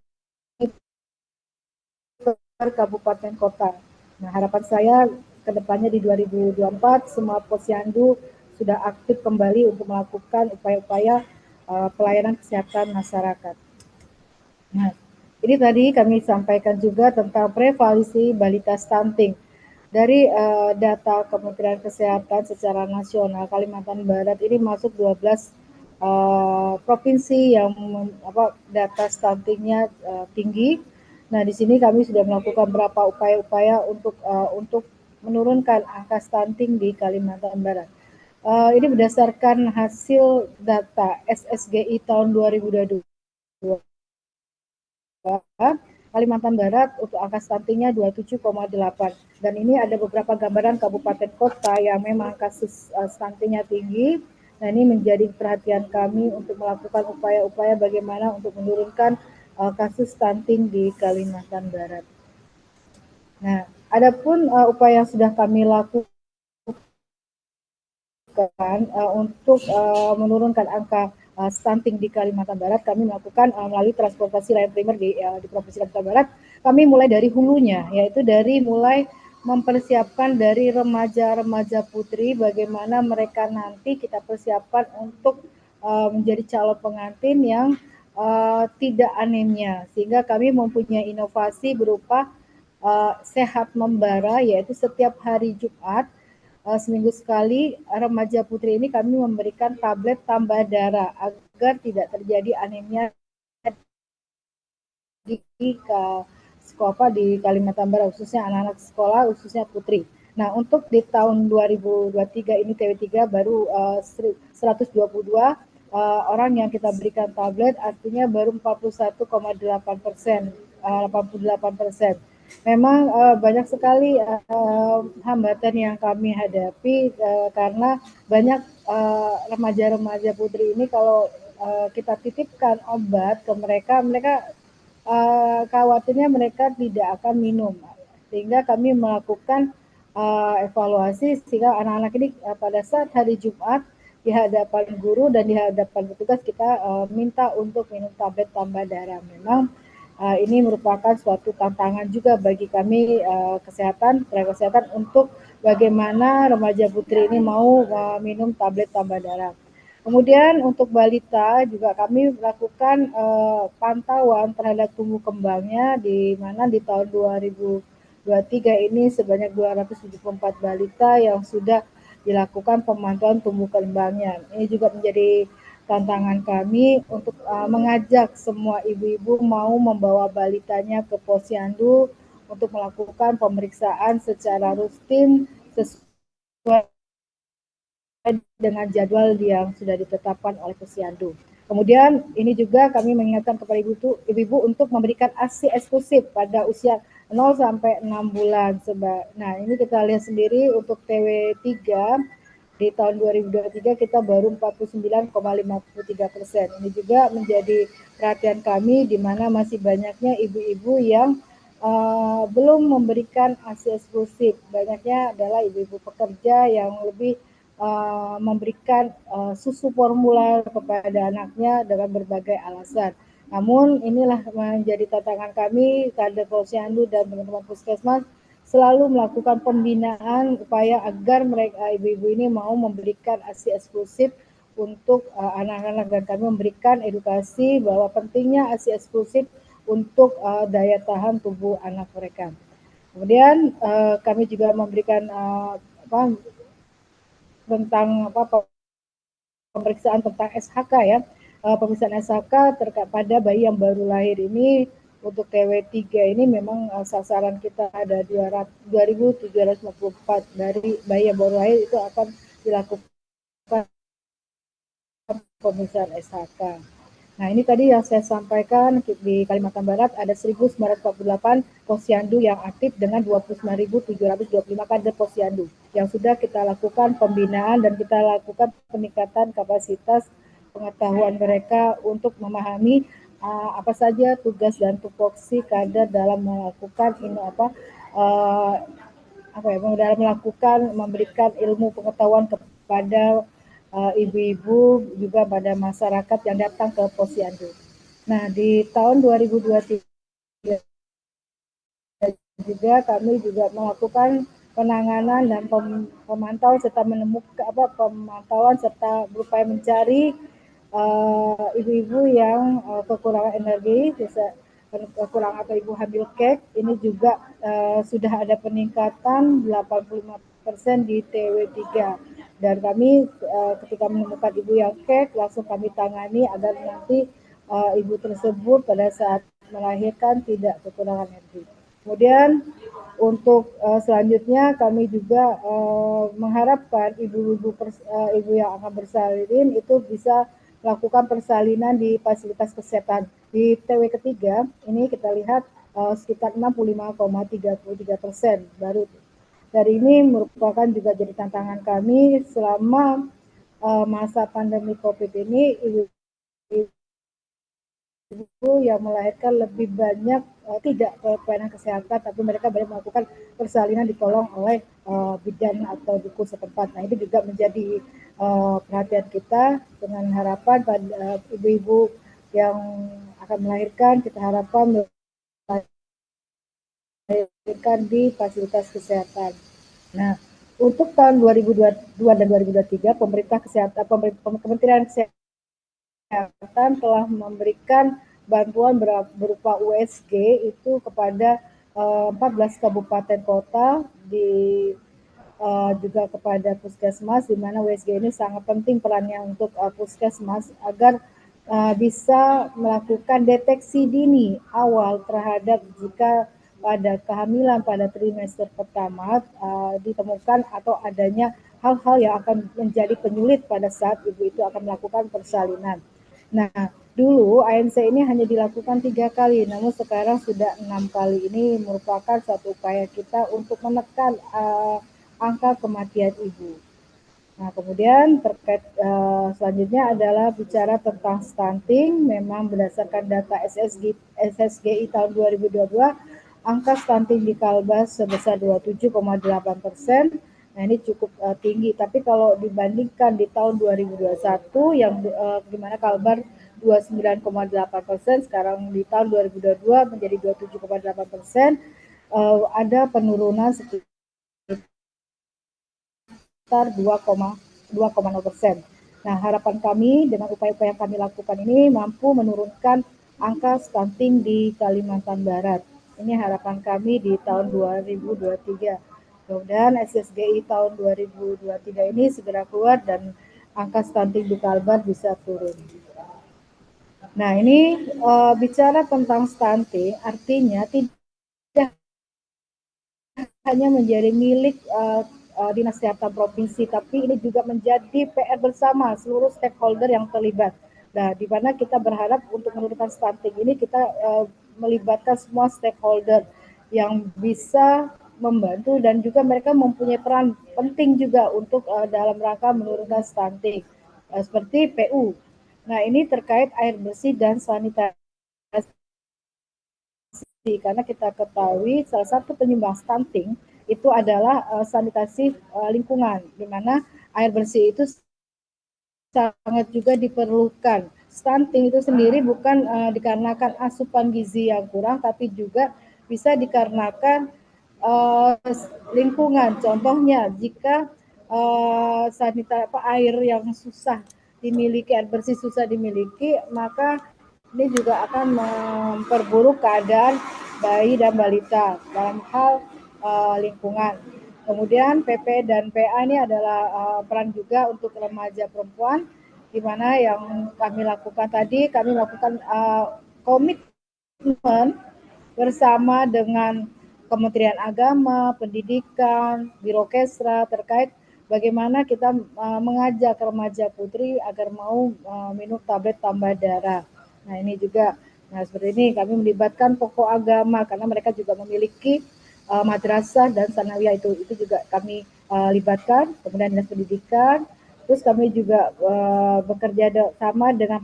per kabupaten kota. Nah, harapan saya ke depannya di 2024 semua posyandu sudah aktif kembali untuk melakukan upaya-upaya pelayanan kesehatan masyarakat. Nah, ini tadi kami sampaikan juga tentang prevalensi balita stunting. Dari data Kementerian Kesehatan secara nasional, Kalimantan Barat ini masuk 12 provinsi yang data stuntingnya tinggi. Nah, di sini kami sudah melakukan beberapa upaya-upaya untuk menurunkan angka stunting di Kalimantan Barat. Ini berdasarkan hasil data SSGI tahun 2022. Kalimantan Barat untuk angka stuntingnya 27,8, dan ini ada beberapa gambaran kabupaten kota yang memang kasus stuntingnya tinggi. Nah, ini menjadi perhatian kami untuk melakukan upaya-upaya bagaimana untuk menurunkan kasus stunting di Kalimantan Barat. Nah, adapun upaya yang sudah kami lakukan untuk menurunkan angka stunting di Kalimantan Barat, kami melakukan melalui transportasi layanan primer di Provinsi Kalimantan Barat. Kami mulai dari hulunya, yaitu dari mulai mempersiapkan dari remaja-remaja putri, bagaimana mereka nanti kita persiapkan untuk menjadi calon pengantin yang tidak anemia, sehingga kami mempunyai inovasi berupa sehat membara, yaitu setiap hari Jumat seminggu sekali remaja putri ini kami memberikan tablet tambah darah agar tidak terjadi anemia di sekolah di Kalimantan Barat, khususnya anak-anak sekolah, khususnya putri. Nah, untuk di tahun 2023 ini TW3 baru 122 orang yang kita berikan tablet, artinya baru 41,8% 88%. Memang banyak sekali hambatan yang kami hadapi karena banyak remaja-remaja putri ini kalau kita titipkan obat ke mereka, khawatirnya mereka tidak akan minum. Sehingga kami melakukan evaluasi sehingga anak-anak ini pada saat hari Jumat di hadapan guru dan di hadapan petugas kita minta untuk minum tablet tambah darah. Memang ini merupakan suatu tantangan juga bagi kami tenaga kesehatan untuk bagaimana remaja putri ini mau minum tablet tambah darah. Kemudian untuk balita juga kami melakukan pantauan terhadap tumbuh kembangnya di mana di tahun 2023 ini sebanyak 274 balita yang sudah dilakukan pemantauan tumbuh kembangnya. Ini juga menjadi tantangan kami untuk mengajak semua ibu-ibu mau membawa balitanya ke posyandu untuk melakukan pemeriksaan secara rutin sesuai dengan jadwal yang sudah ditetapkan oleh posyandu. Kemudian ini juga kami mengingatkan kepada ibu-ibu untuk memberikan ASI eksklusif pada usia 0 sampai 6 bulan. Nah, ini kita lihat sendiri untuk TW3 di tahun 2023 kita baru 49,53%. Ini juga menjadi perhatian kami di mana masih banyaknya ibu-ibu yang belum memberikan ASI eksklusif. Banyaknya adalah ibu-ibu pekerja yang lebih memberikan susu formula kepada anaknya dengan berbagai alasan. Namun inilah menjadi tantangan kami, kader posyandu dan teman-teman puskesmas selalu melakukan pembinaan upaya agar mereka ibu-ibu ini mau memberikan ASI eksklusif untuk anak-anak dan kami memberikan edukasi bahwa pentingnya ASI eksklusif untuk daya tahan tubuh anak mereka. Kemudian kami juga memberikan tentang pemeriksaan tentang SHK ya. Pemeriksaan SHK terkait pada bayi yang baru lahir ini untuk TW3 ini memang sasaran kita ada 2.754 dari bayi yang baru lahir itu akan dilakukan pemeriksaan SHK. Nah, ini tadi yang saya sampaikan di Kalimantan Barat ada 1.948 posyandu yang aktif dengan 29.725 kader posyandu yang sudah kita lakukan pembinaan dan kita lakukan peningkatan kapasitas pengetahuan mereka untuk memahami apa saja tugas dan tupoksi kader dalam melakukan dalam melakukan memberikan ilmu pengetahuan kepada ibu-ibu juga pada masyarakat yang datang ke posyandu. Nah, di tahun 2023 juga kami juga melakukan penanganan dan pemantauan serta pemantauan serta berupaya mencari ibu-ibu yang kekurangan energi, kekurangan atau ibu hamil kek. Ini juga sudah ada peningkatan 85% di TW3. Dan kami ketika menemukan ibu yang kek langsung kami tangani agar nanti ibu tersebut pada saat melahirkan tidak kekurangan energi. Kemudian untuk selanjutnya kami juga mengharapkan ibu yang akan bersalin itu bisa melakukan persalinan di fasilitas kesehatan. Di TW ketiga ini kita lihat sekitar 65,33% baru. Dari ini merupakan juga jadi tantangan kami selama masa pandemi COVID ini, ibu yang melahirkan lebih banyak tidak ke pelayanan kesehatan, tapi mereka banyak melakukan persalinan ditolong oleh bidan atau dukun setempat. Nah, ini juga menjadi perhatian kita dengan harapan pada ibu-ibu yang akan melahirkan, kita harapkan melahirkan di fasilitas kesehatan. Nah, untuk tahun 2022 dan 2023, Kementerian Kesehatan telah memberikan bantuan berupa USG itu kepada 14 kabupaten kota juga kepada puskesmas, di mana USG ini sangat penting perannya untuk puskesmas agar bisa melakukan deteksi dini awal terhadap jika pada kehamilan pada trimester pertama ditemukan atau adanya hal-hal yang akan menjadi penyulit pada saat ibu itu akan melakukan persalinan. Nah, Dulu ANC ini hanya dilakukan 3 kali, namun sekarang sudah 6 kali. Ini merupakan suatu upaya kita untuk menekan angka kematian ibu. Nah, kemudian terkait selanjutnya adalah bicara tentang stunting. Memang berdasarkan data SSGI tahun 2022, angka stunting di Kalbar sebesar 27,8%. Nah, ini cukup tinggi. Tapi kalau dibandingkan di tahun 2021 yang di mana Kalbar 29,8%, sekarang di tahun 2022 menjadi 27,8%, ada penurunan sekitar 2,0%. Nah, harapan kami dengan upaya-upaya yang kami lakukan ini mampu menurunkan angka stunting di Kalimantan Barat. Ini harapan kami di tahun 2023. Kemudian SSGI tahun 2023 ini segera keluar dan angka stunting di Kalbar bisa turun. Nah, ini bicara tentang stunting, artinya tidak hanya menjadi milik Dinas Kesehatan Provinsi, tapi ini juga menjadi PR bersama seluruh stakeholder yang terlibat. Nah, di mana kita berharap untuk menurunkan stunting ini kita melibatkan semua stakeholder yang bisa membantu dan juga mereka mempunyai peran penting juga untuk dalam rangka menurunkan stunting, seperti PU. Nah, ini terkait air bersih dan sanitasi, karena kita ketahui salah satu penyumbang stunting itu adalah sanitasi lingkungan, di mana air bersih itu sangat juga diperlukan. Stunting itu sendiri bukan dikarenakan asupan gizi yang kurang, tapi juga bisa dikarenakan lingkungan. Contohnya jika air yang susah dimiliki, air bersih susah dimiliki, maka ini juga akan memperburuk keadaan bayi dan balita dalam hal lingkungan. Kemudian PP dan PA ini adalah peran juga untuk remaja perempuan, di mana yang kami lakukan tadi, kami lakukan komitmen bersama dengan Kementerian Agama, Pendidikan, Birokesra terkait bagaimana kita mengajak remaja putri agar mau minum tablet tambah darah. Nah, ini juga, nah seperti ini kami melibatkan tokoh agama karena mereka juga memiliki madrasah dan sanawiyah, itu juga kami libatkan, kemudian Dinas Pendidikan. Terus kami juga bekerja sama dengan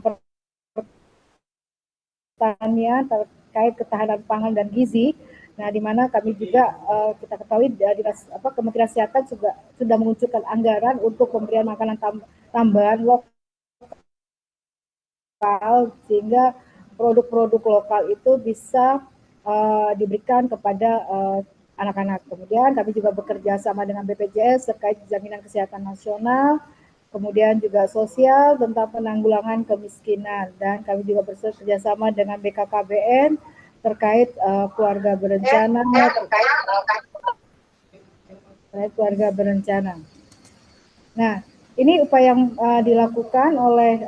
pertanian terkait ketahanan pangan dan gizi. Nah, di mana kami juga kita ketahui Kementerian Kesehatan juga sudah menguncurkan anggaran untuk pemberian makanan tambahan lokal, sehingga produk-produk lokal itu bisa diberikan kepada anak-anak. Kemudian kami juga bekerja sama dengan BPJS terkait jaminan kesehatan nasional, kemudian juga sosial tentang penanggulangan kemiskinan, dan kami juga bekerja sama dengan BKKBN terkait keluarga berencana, terkait keluarga berencana. Nah, ini upaya yang dilakukan oleh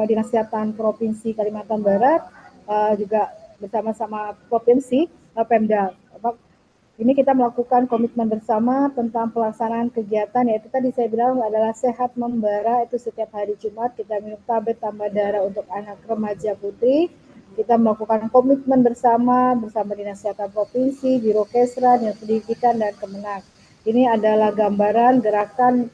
Dinas Kesehatan Provinsi Kalimantan Barat juga bersama-sama Provinsi Pemda. Ini kita melakukan komitmen bersama tentang pelaksanaan kegiatan, yaitu tadi saya bilang adalah sehat membara, itu setiap hari Jumat kita minum tablet tambah darah untuk anak remaja putri. Kita melakukan komitmen bersama Dinas Kesehatan Provinsi, Birokesra, Dinas Pendidikan, dan Kemenak. Ini adalah gambaran gerakan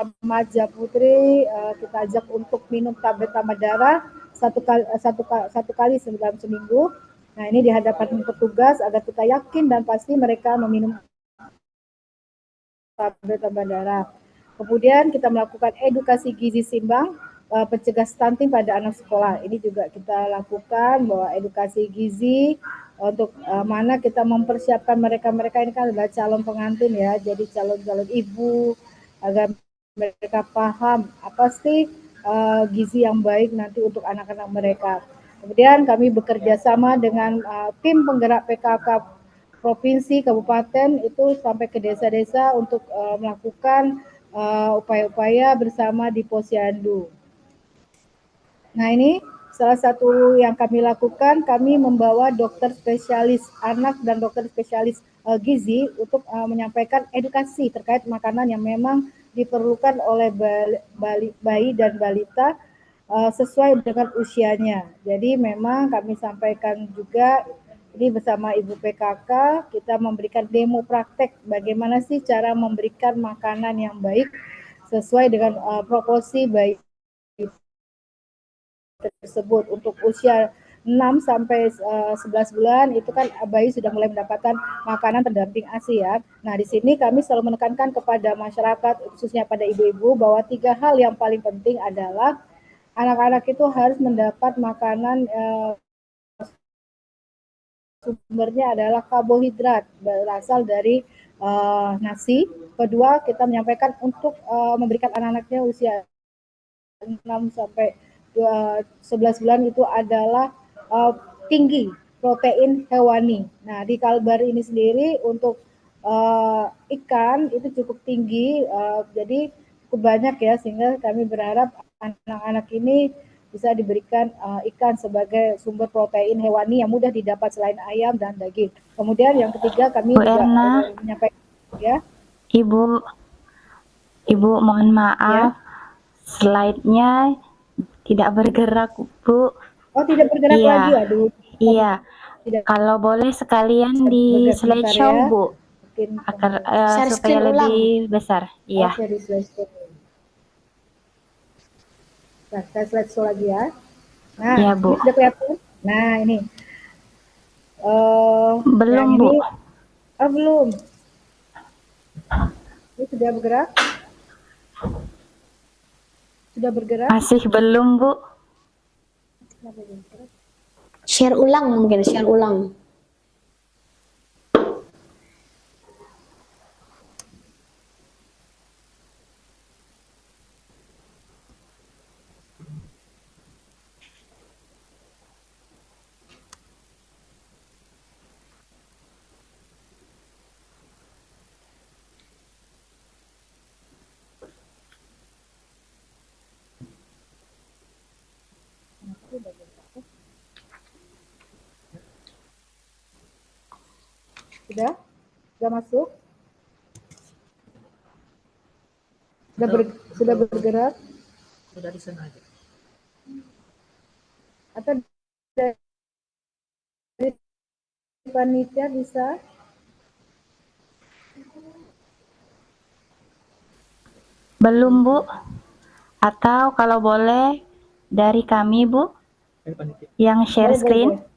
remaja putri kita ajak untuk minum tablet tambah darah satu kali dalam seminggu. Nah, ini di hadapan petugas agar kita yakin dan pasti mereka meminum tablet tambah darah. Kemudian kita melakukan edukasi gizi seimbang, pencegah stunting pada anak sekolah. Ini juga kita lakukan bahwa edukasi gizi untuk mana kita mempersiapkan mereka ini kan adalah calon pengantin ya, jadi calon ibu, agar mereka paham apa sih gizi yang baik nanti untuk anak-anak mereka. Kemudian kami bekerja sama dengan tim penggerak PKK provinsi, kabupaten, itu sampai ke desa-desa untuk melakukan upaya-upaya bersama di Posyandu. Nah, ini salah satu yang kami lakukan, kami membawa dokter spesialis anak dan dokter spesialis gizi untuk menyampaikan edukasi terkait makanan yang memang diperlukan oleh bayi dan balita sesuai dengan usianya. Jadi memang kami sampaikan juga ini bersama Ibu PKK kita memberikan demo praktek bagaimana sih cara memberikan makanan yang baik sesuai dengan proporsi bayi tersebut. Untuk usia 6 sampai 11 bulan itu kan bayi sudah mulai mendapatkan makanan pendamping ASI ya. Nah, di sini kami selalu menekankan kepada masyarakat khususnya pada ibu-ibu bahwa 3 hal yang paling penting adalah anak-anak itu harus mendapat makanan sumbernya adalah karbohidrat berasal dari nasi. Kedua, kita menyampaikan untuk memberikan anak-anaknya usia 6 sampai 11 bulan itu adalah tinggi protein hewani. Nah, di Kalbar ini sendiri untuk ikan itu cukup tinggi, jadi cukup banyak ya, sehingga kami berharap anak-anak ini bisa diberikan ikan sebagai sumber protein hewani yang mudah didapat selain ayam dan daging. Kemudian yang ketiga kami Bu juga Erna, menyampaikan ya. Ibu mohon maaf, slide-nya tidak bergerak, Bu. Oh, tidak bergerak Iya, lagi, aduh. iya. Tidak. Kalau boleh sekalian di Bergerak sebentar slideshow, ya. Bu, Mungkin agar Share supaya screen ulang. lebih besar. Iya. Oke, di slideshow. Nah, saya slideshow lagi ya. Nah, Iya, Bu. ini sudah kelihatan. Nah, ini. Belum, yang Bu. ini, oh belum. Ini sudah bergerak? Sudah bergerak? Masih belum, Bu. Share ulang mungkin, share ulang. Sudah? Sudah masuk? Sudah bergerak? Sudah di sana aja. Atau dari panitia bisa? Belum, Bu. Atau kalau boleh dari kami, Bu, yang share screen.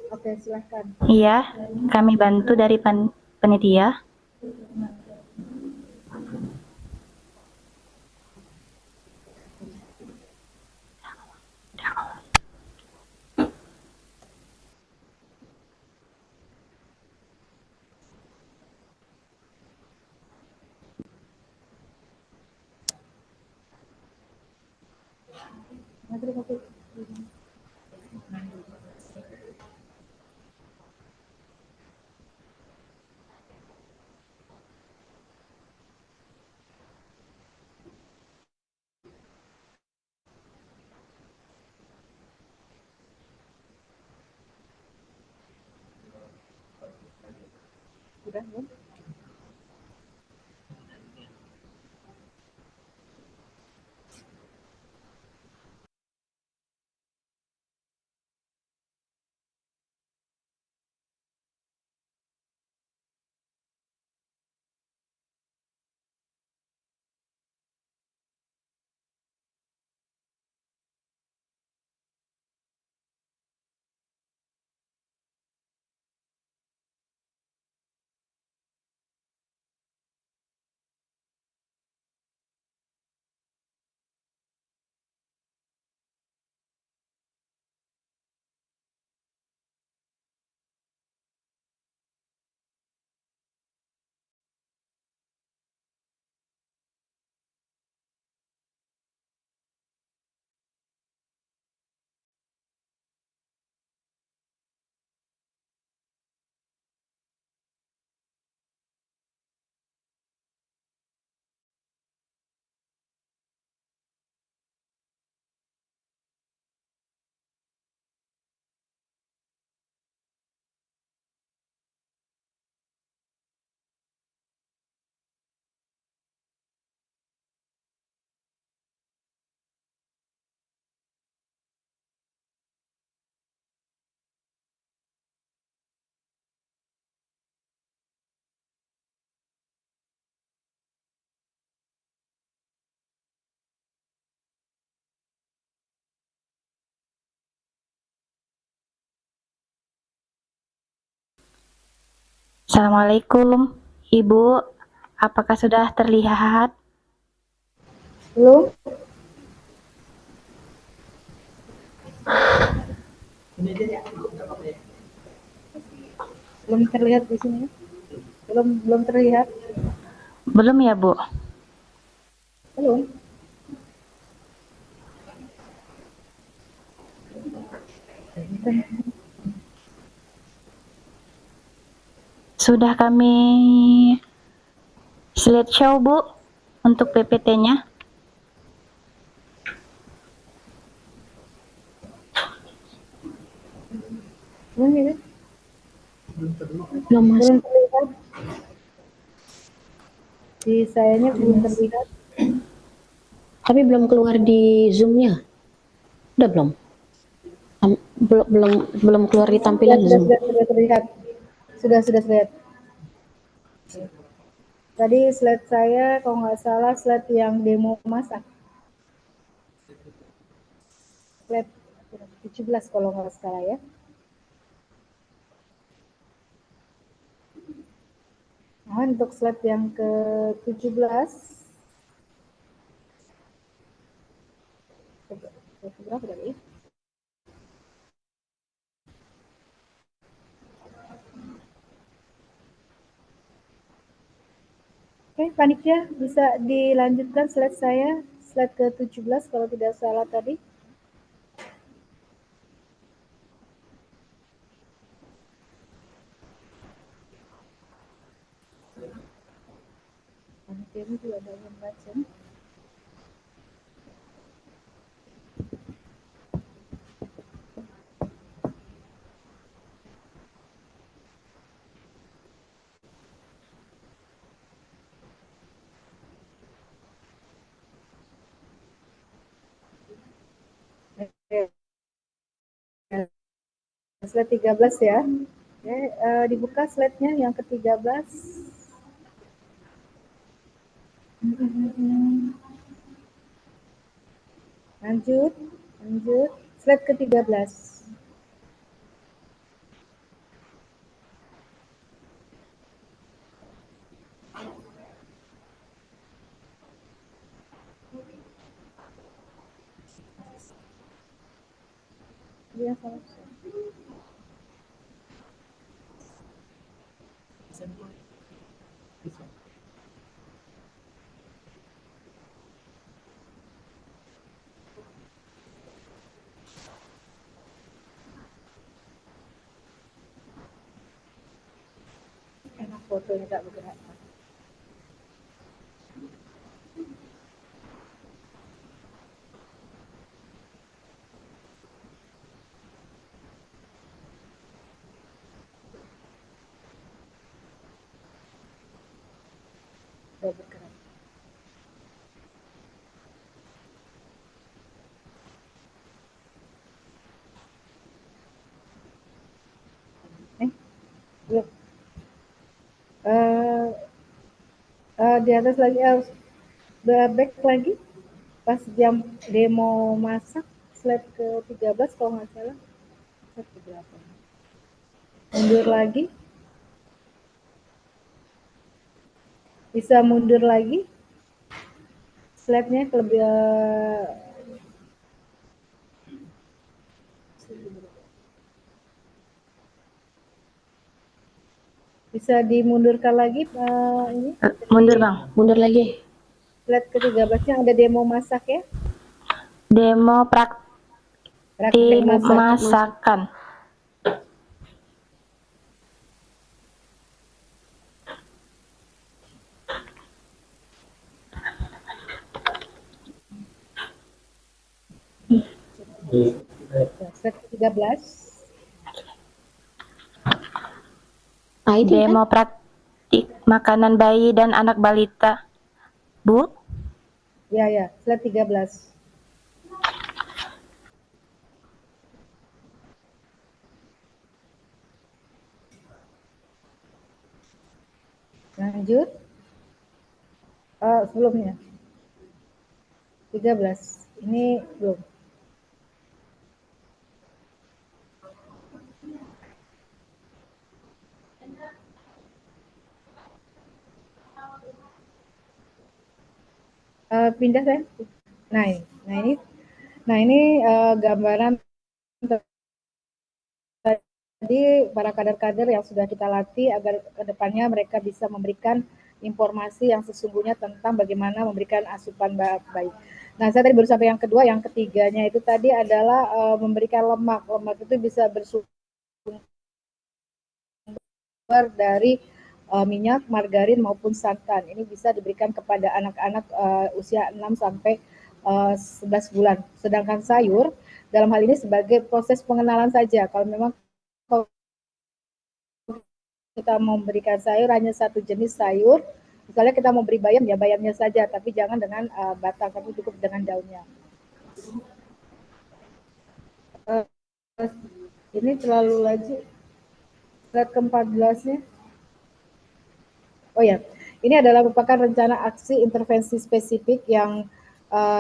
Oke, silahkan. Iya, kami bantu dari panitia. Sudah, belum? Assalamualaikum, Ibu. Apakah sudah terlihat? Belum? Belum terlihat di sini. Belum terlihat. Belum ya, Bu? Belum. Sudah kami slideshow, Bu, untuk PPT-nya. Belum ini. Belum masuk. Belum terlihat. Di sayanya belum terlihat. Tapi belum keluar di Zoom-nya. Udah belum? Belum keluar di tampilan Zoom. Sudah terlihat. Sudah terlihat. Tadi slide saya kalau nggak salah slide yang demo masak. Slide 17 kalau nggak salah ya. Nah, untuk slide yang ke-17 berapa tadi? Oke, panitia bisa dilanjutkan slide saya, slide ke-17 kalau tidak salah tadi. Panitia ini juga ada yang baca. Slide 13 ya. Oke, dibuka slide-nya yang ke-13. Lanjut. Slide ke-13. Dia salah. Enak fotonya tak bergerak. Sudah bergerak. Belum. Di atas lagi harus back lagi pas jam demo masak slide ke-13 kalau nggak salah. Slide ke-8. Mundur lagi. Bisa mundur lagi. Slide-nya lebih bisa dimundurkan lagi ini. Mundur, Bang. Mundur lagi. Slide ke-13 yang ada demo masak ya. Demo praktik masakan. Slide ke-13. Demo praktik makanan bayi dan anak balita. Bu? Ya, slide 13. Lanjut. Sebelumnya. 13. Ini belum. Pindah saya. Nah ini gambaran tadi para kader-kader yang sudah kita latih agar kedepannya mereka bisa memberikan informasi yang sesungguhnya tentang bagaimana memberikan asupan baik. Nah, saya tadi baru sampai yang kedua, yang ketiganya itu tadi adalah memberikan lemak. Lemak itu bisa bersumber dari minyak, margarin maupun santan. Ini bisa diberikan kepada anak-anak usia 6 sampai 11 bulan. Sedangkan sayur dalam hal ini sebagai proses pengenalan saja. Kalau memang kita memberikan sayur hanya satu jenis sayur, misalnya kita mau beri bayam, ya bayamnya saja, tapi jangan dengan batang, tapi cukup dengan daunnya. Ini terlalu laju. Slide ke-14-nya. Oh ya, ini adalah merupakan rencana aksi intervensi spesifik yang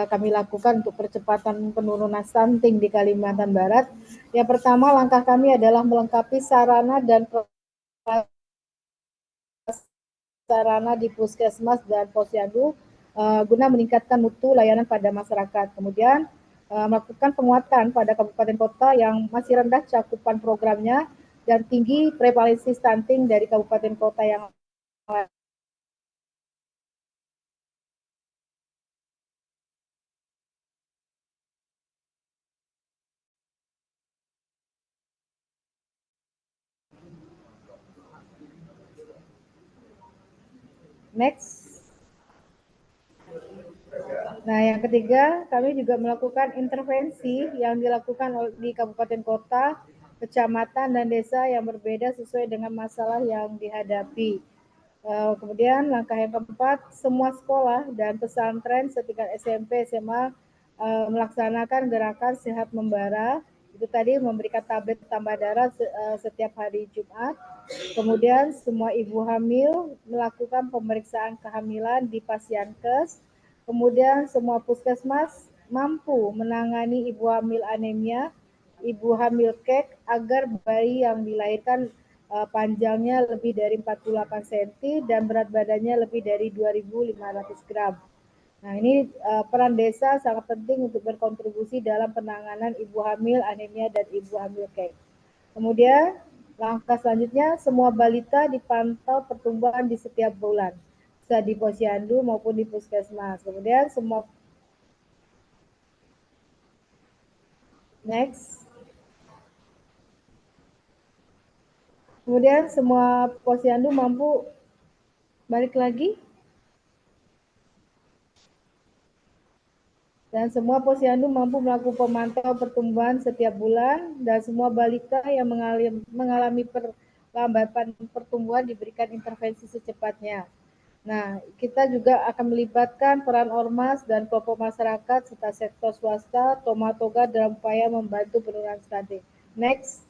kami lakukan untuk percepatan penurunan stunting di Kalimantan Barat. Yang pertama, langkah kami adalah melengkapi sarana dan sarana di puskesmas dan posyandu guna meningkatkan mutu layanan pada masyarakat. Kemudian melakukan penguatan pada kabupaten kota yang masih rendah cakupan programnya dan tinggi prevalensi stunting dari kabupaten kota yang lain. Next. Nah, yang ketiga, kami juga melakukan intervensi yang dilakukan di kabupaten kota, kecamatan, dan desa yang berbeda sesuai dengan masalah yang dihadapi. Kemudian langkah yang keempat, semua sekolah dan pesantren setingkat SMP, SMA melaksanakan gerakan sehat membara. Itu tadi memberikan tablet tambah darah setiap hari Jumat. Kemudian semua ibu hamil melakukan pemeriksaan kehamilan di Pasyankes. Kemudian semua puskesmas mampu menangani ibu hamil anemia, ibu hamil kek agar bayi yang dilahirkan panjangnya lebih dari 48 cm dan berat badannya lebih dari 2.500 gram. Nah, ini peran desa sangat penting untuk berkontribusi dalam penanganan ibu hamil anemia dan ibu hamil kek. Kemudian langkah selanjutnya, semua balita dipantau pertumbuhan di setiap bulan, bisa di posyandu maupun di puskesmas. Kemudian semua next. Kemudian semua posyandu mampu balik lagi. Dan semua posyandu mampu melakukan pemantauan pertumbuhan setiap bulan dan semua balita yang mengalami perlambatan pertumbuhan diberikan intervensi secepatnya. Nah, kita juga akan melibatkan peran ormas dan kelompok masyarakat serta sektor swasta, tomatoga dalam upaya membantu penurunan stunting. Next.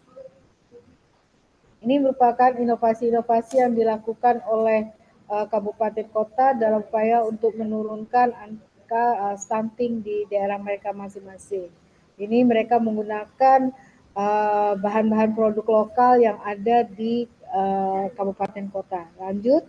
Ini merupakan inovasi-inovasi yang dilakukan oleh kabupaten kota dalam upaya untuk menurunkan angka stunting di daerah mereka masing-masing. Ini mereka menggunakan bahan-bahan produk lokal yang ada di kabupaten kota. Lanjut.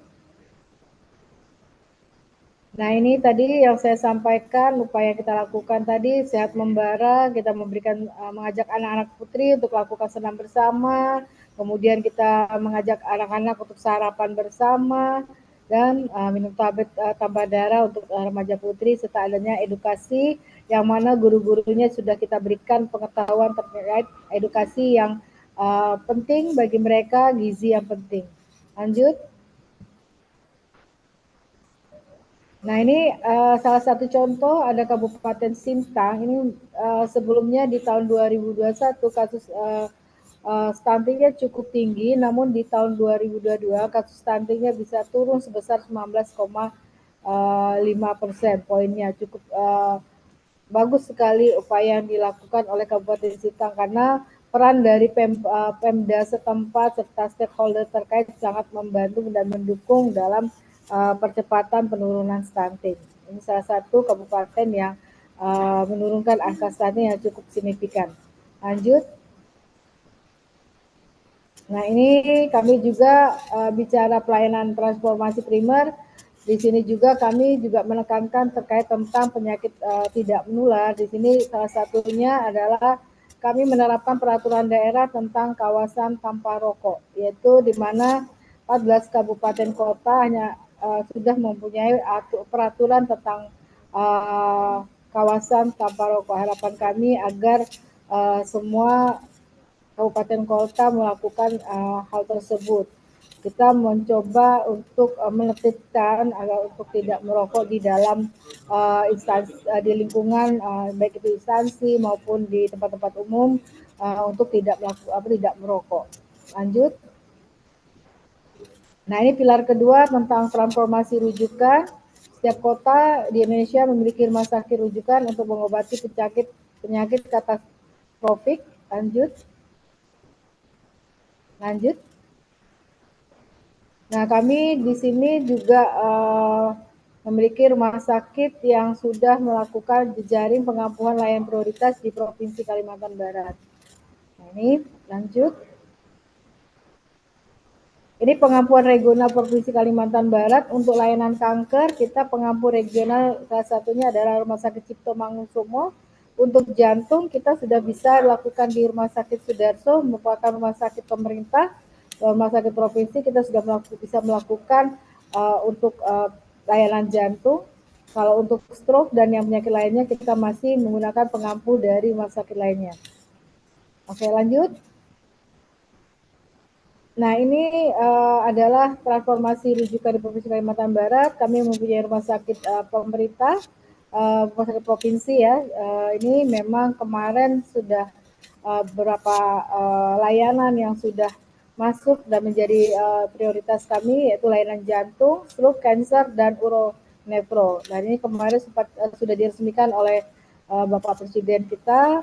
Nah, ini tadi yang saya sampaikan, upaya kita lakukan tadi, sehat membara, kita memberikan, mengajak anak-anak putri untuk lakukan senam bersama, kemudian kita mengajak anak-anak untuk sarapan bersama, dan minum tablet tambah darah untuk remaja putri, serta adanya edukasi yang mana guru-gurunya sudah kita berikan pengetahuan terkait edukasi yang penting bagi mereka, gizi yang penting. Lanjut. Nah, ini salah satu contoh ada Kabupaten Sintang. Ini sebelumnya di tahun 2021 kasus stuntingnya cukup tinggi, namun di tahun 2022 kasus stuntingnya bisa turun sebesar 19,5%. Poinnya cukup bagus sekali upaya yang dilakukan oleh Kabupaten Sintang karena peran dari Pemda setempat serta stakeholder terkait sangat membantu dan mendukung dalam percepatan penurunan stunting. Ini salah satu kabupaten yang menurunkan angka stunting yang cukup signifikan. Lanjut. Nah, ini kami juga bicara pelayanan transformasi primer. Di sini juga kami juga menekankan terkait tentang penyakit tidak menular. Di sini salah satunya adalah kami menerapkan peraturan daerah tentang kawasan tanpa rokok, yaitu di mana 14 kabupaten kota hanya sudah mempunyai peraturan tentang kawasan tanpa rokok. Harapan kami agar semua kabupaten kota melakukan hal tersebut. Kita mencoba untuk menertibkan agar untuk tidak merokok di dalam instansi di lingkungan baik itu instansi maupun di tempat-tempat umum untuk tidak merokok. Lanjut. Nah, ini pilar kedua tentang transformasi rujukan. Setiap kota di Indonesia memiliki rumah sakit rujukan untuk mengobati penyakit katastrofik. Lanjut. Nah, kami di sini juga memiliki rumah sakit yang sudah melakukan jejaring pengampuhan layanan prioritas di Provinsi Kalimantan Barat. Nah, ini lanjut. Ini pengampuan regional Provinsi Kalimantan Barat untuk layanan kanker. Kita pengampu regional salah satunya adalah Rumah Sakit Cipto Mangunkusumo. Untuk jantung kita sudah bisa lakukan di Rumah Sakit Sudarso, merupakan rumah sakit pemerintah. Rumah sakit provinsi kita sudah bisa melakukan untuk layanan jantung. Kalau untuk stroke dan yang penyakit lainnya kita masih menggunakan pengampu dari rumah sakit lainnya. Oke, lanjut. Nah, ini adalah transformasi rujukan di Provinsi Kalimantan Barat. Kami mempunyai rumah sakit pemerintah, rumah sakit provinsi ya. Ini memang kemarin sudah beberapa layanan yang sudah masuk dan menjadi prioritas kami, yaitu layanan jantung, stroke, cancer, dan uronefro. Dan ini kemarin sudah diresmikan oleh Bapak Presiden kita,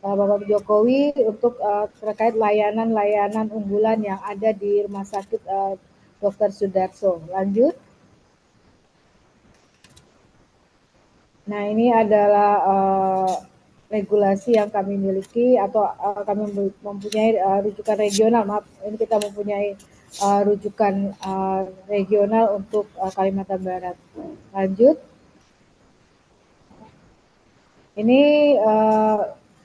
Bapak Jokowi, untuk terkait layanan-layanan unggulan yang ada di Rumah Sakit Dr. Sudarso. Lanjut. Nah, ini adalah regulasi yang kami miliki atau kami mempunyai rujukan regional. Maaf, ini kita mempunyai rujukan regional untuk Kalimantan Barat. Lanjut. Ini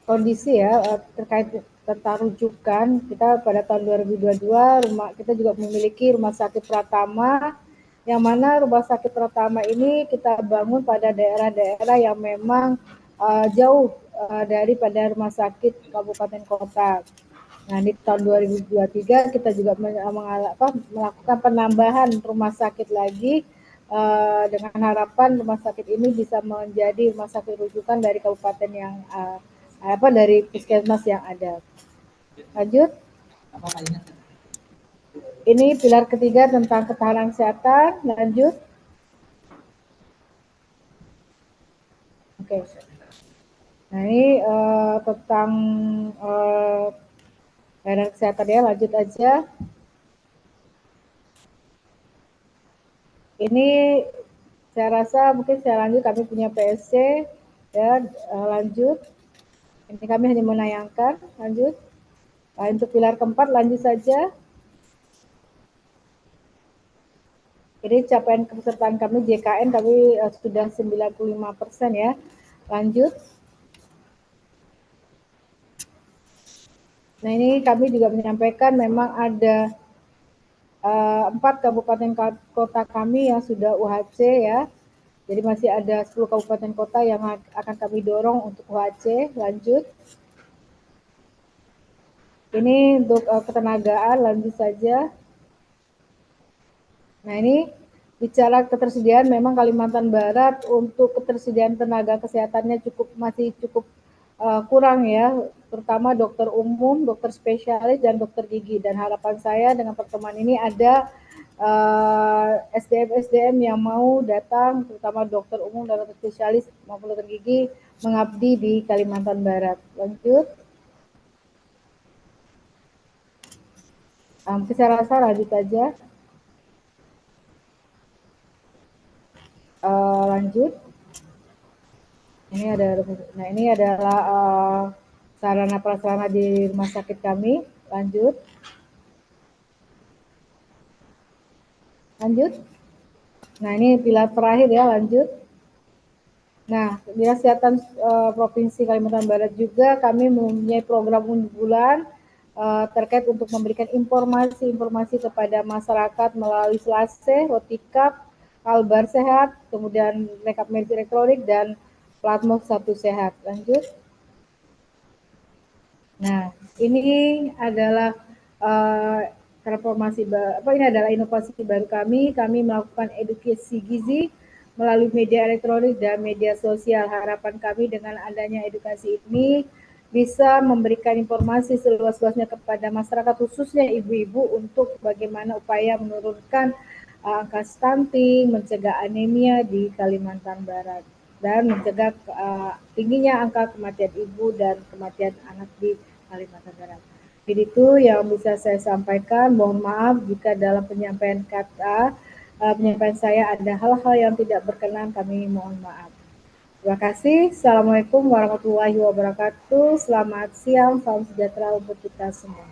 kondisi ya terkait tentang rujukan. Kita pada tahun 2022 kita juga memiliki rumah sakit Pratama, yang mana rumah sakit Pratama ini kita bangun pada daerah-daerah yang memang jauh daripada rumah sakit kabupaten kota. Nah, di tahun 2023 kita juga melakukan penambahan rumah sakit lagi dengan harapan rumah sakit ini bisa menjadi rumah sakit rujukan dari kabupaten yang dari puskesmas yang ada. Lanjut. Ini pilar ketiga tentang ketahanan kesehatan. Lanjut. Oke. Nah, ini tentang layanan kesehatan ya. Lanjut aja. Ini saya rasa mungkin saya lanjut, kami punya PSC ya. Lanjut. Ini kami hanya menayangkan. Lanjut. Untuk pilar keempat lanjut saja. Ini capaian kepesertaan kami JKN kami sudah 95% ya. Lanjut. Nah, ini kami juga menyampaikan memang ada 4 kabupaten kota kami yang sudah UHC ya. Jadi masih ada 10 kabupaten kota yang akan kami dorong untuk UHC. Lanjut. Ini untuk ketenagaan, lanjut saja. Nah, ini bicara ketersediaan, memang Kalimantan Barat untuk ketersediaan tenaga kesehatannya masih cukup kurang ya, terutama dokter umum, dokter spesialis, dan dokter gigi. Dan harapan saya dengan pertemuan ini ada SDM yang mau datang, terutama dokter umum dan dokter spesialis maupun dokter gigi mengabdi di Kalimantan Barat. Lanjut. Saya rasa lanjut aja. Lanjut. Ini adalah sarana prasarana di rumah sakit kami. Lanjut. Lanjut. Nah, ini pilar terakhir ya, lanjut. Nah, Dinas Kesehatan Provinsi Kalimantan Barat juga kami mempunyai program unggulan terkait untuk memberikan informasi-informasi kepada masyarakat melalui Selase, Rotikap, Kalbar Sehat, kemudian rekap medis elektronik, dan Platmok 1 Sehat. Lanjut. Nah, ini adalah ini adalah inovasi baru kami. Kami melakukan edukasi gizi melalui media elektronik dan media sosial. Harapan kami dengan adanya edukasi ini bisa memberikan informasi seluas-luasnya kepada masyarakat, khususnya ibu-ibu, untuk bagaimana upaya menurunkan angka stunting, mencegah anemia di Kalimantan Barat, dan mencegah tingginya angka kematian ibu dan kematian anak di Kalimantan Barat. Jadi itu yang bisa saya sampaikan. Mohon maaf jika dalam penyampaian saya ada hal-hal yang tidak berkenan, kami mohon maaf. Terima kasih. Assalamualaikum warahmatullahi wabarakatuh. Selamat siang, salam sejahtera untuk kita semua.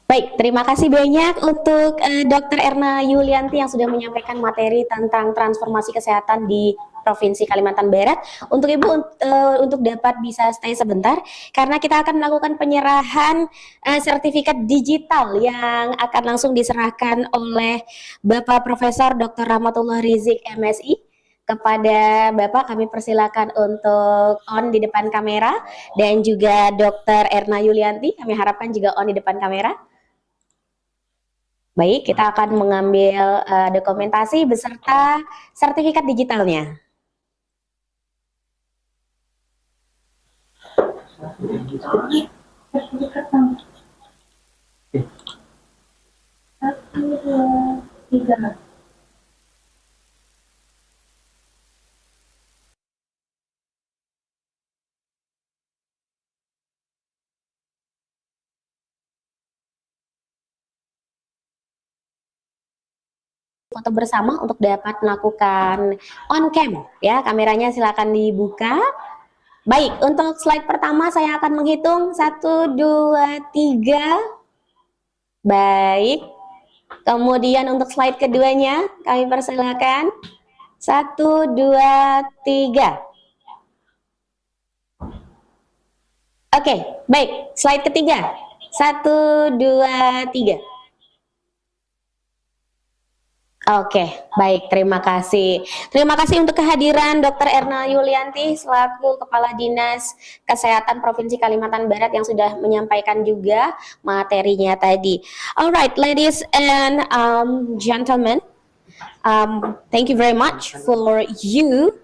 Baik, terima kasih banyak untuk Dr. Erna Yulianti yang sudah menyampaikan materi tentang transformasi kesehatan di Provinsi Kalimantan Barat. Untuk Ibu untuk dapat bisa stay sebentar karena kita akan melakukan penyerahan sertifikat digital yang akan langsung diserahkan oleh Bapak Profesor Dr. Rahmatullah Rizik M.Si. Kepada Bapak kami persilakan untuk on di depan kamera, dan juga Dr. Erna Yulianti kami harapkan juga on di depan kamera. Baik, kita akan mengambil dokumentasi beserta sertifikat digitalnya. Satu, dua, tiga. Foto bersama untuk dapat melakukan on cam ya, kameranya silakan dibuka. Baik, untuk slide pertama saya akan menghitung 1, 2, 3. Baik, kemudian untuk slide keduanya kami persilakan 1, 2, 3. Oke, baik, slide ketiga 1, 2, 3. Oke, baik, terima kasih. Terima kasih untuk kehadiran Dr. Erna Yulianti selaku Kepala Dinas Kesehatan Provinsi Kalimantan Barat yang sudah menyampaikan juga materinya tadi. Alright, ladies and gentlemen, thank you very much for you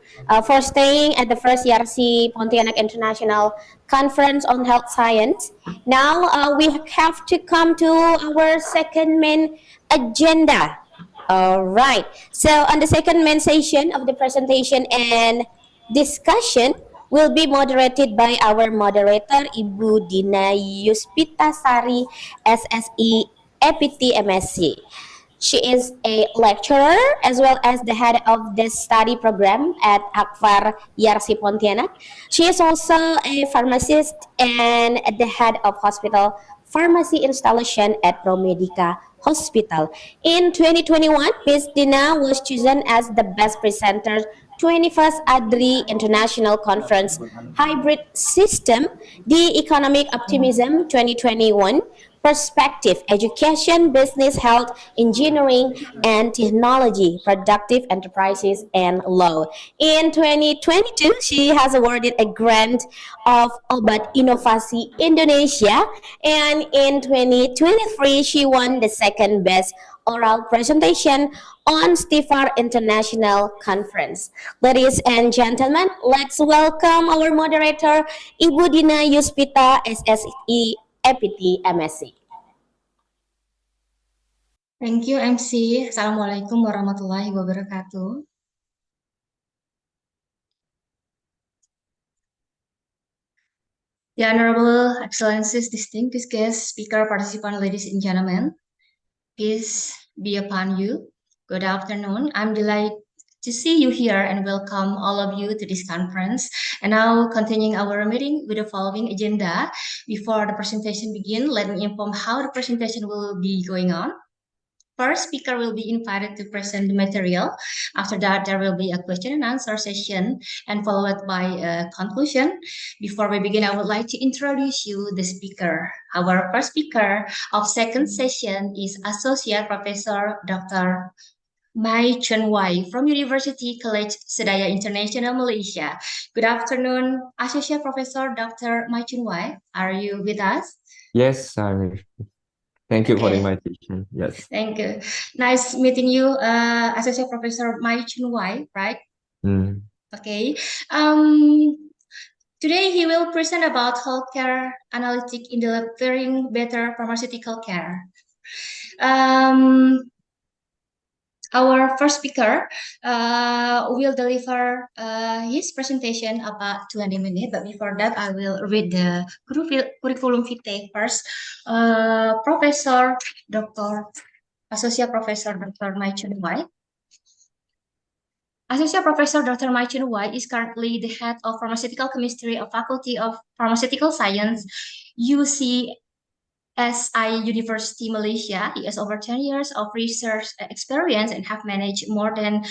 for staying at the first YARSI Pontianak International Conference on Health Science. Now we have to come to our second main agenda. All right. So on the second main session of the presentation and discussion will be moderated by our moderator, Ibu Dina Yuspita Sari, SSI, EPT, M.Si. She is a lecturer as well as the head of the study program at Akfar YARSI Pontianak. She is also a pharmacist and the head of hospital pharmacy installation at ProMedica Hospital. In 2021, Ms. Dina was chosen as the best presenter 21st ADRI International Conference Hybrid System, the Economic Optimism 2021, Perspective, Education, Business, Health, Engineering, and Technology, Productive Enterprises, and Law. In 2022, she has awarded a grant of Obat Inovasi Indonesia, and in 2023, she won the second best oral presentation on STIFAR International Conference. Ladies and gentlemen, let's welcome our moderator, Ibu Dina Yuspita, SSI, EPT, M.Si. Thank you, MC. Assalamualaikum warahmatullahi wabarakatuh. The Honorable Excellencies, distinguished guest speaker, participant, ladies and gentlemen, peace be upon you. Good afternoon. I'm delighted to see you here and welcome all of you to this conference. And now continuing our meeting with the following agenda. Before the presentation begin, let me inform how the presentation will be going on. First speaker will be invited to present the material. After that, there will be a question and answer session and followed by a conclusion. Before we begin, I would like to introduce you the speaker. Our first speaker of second session is Associate Professor Dr. Mai Chun Wai from University College Sedaya International, Malaysia. Good afternoon, Associate Professor Dr. Mai Chun Wai. Are you with us? Yes, thank you for the Okay. invitation. Yes. Thank you. Nice meeting you, Associate Professor Mai Chun Wai, right? Mm. Okay. Today he will present about healthcare analytic in delivering better pharmaceutical care. Our first speaker will deliver his presentation about 20 minutes. But before that, I will read the curriculum vitae first. Professor Dr. Associate Professor Dr. Mai Chun Wai. Associate Professor Dr. Mai Chun Wai is currently the head of pharmaceutical chemistry of Faculty of Pharmaceutical Science, UCSI University, Malaysia. He has over 10 years of research experience and have managed more than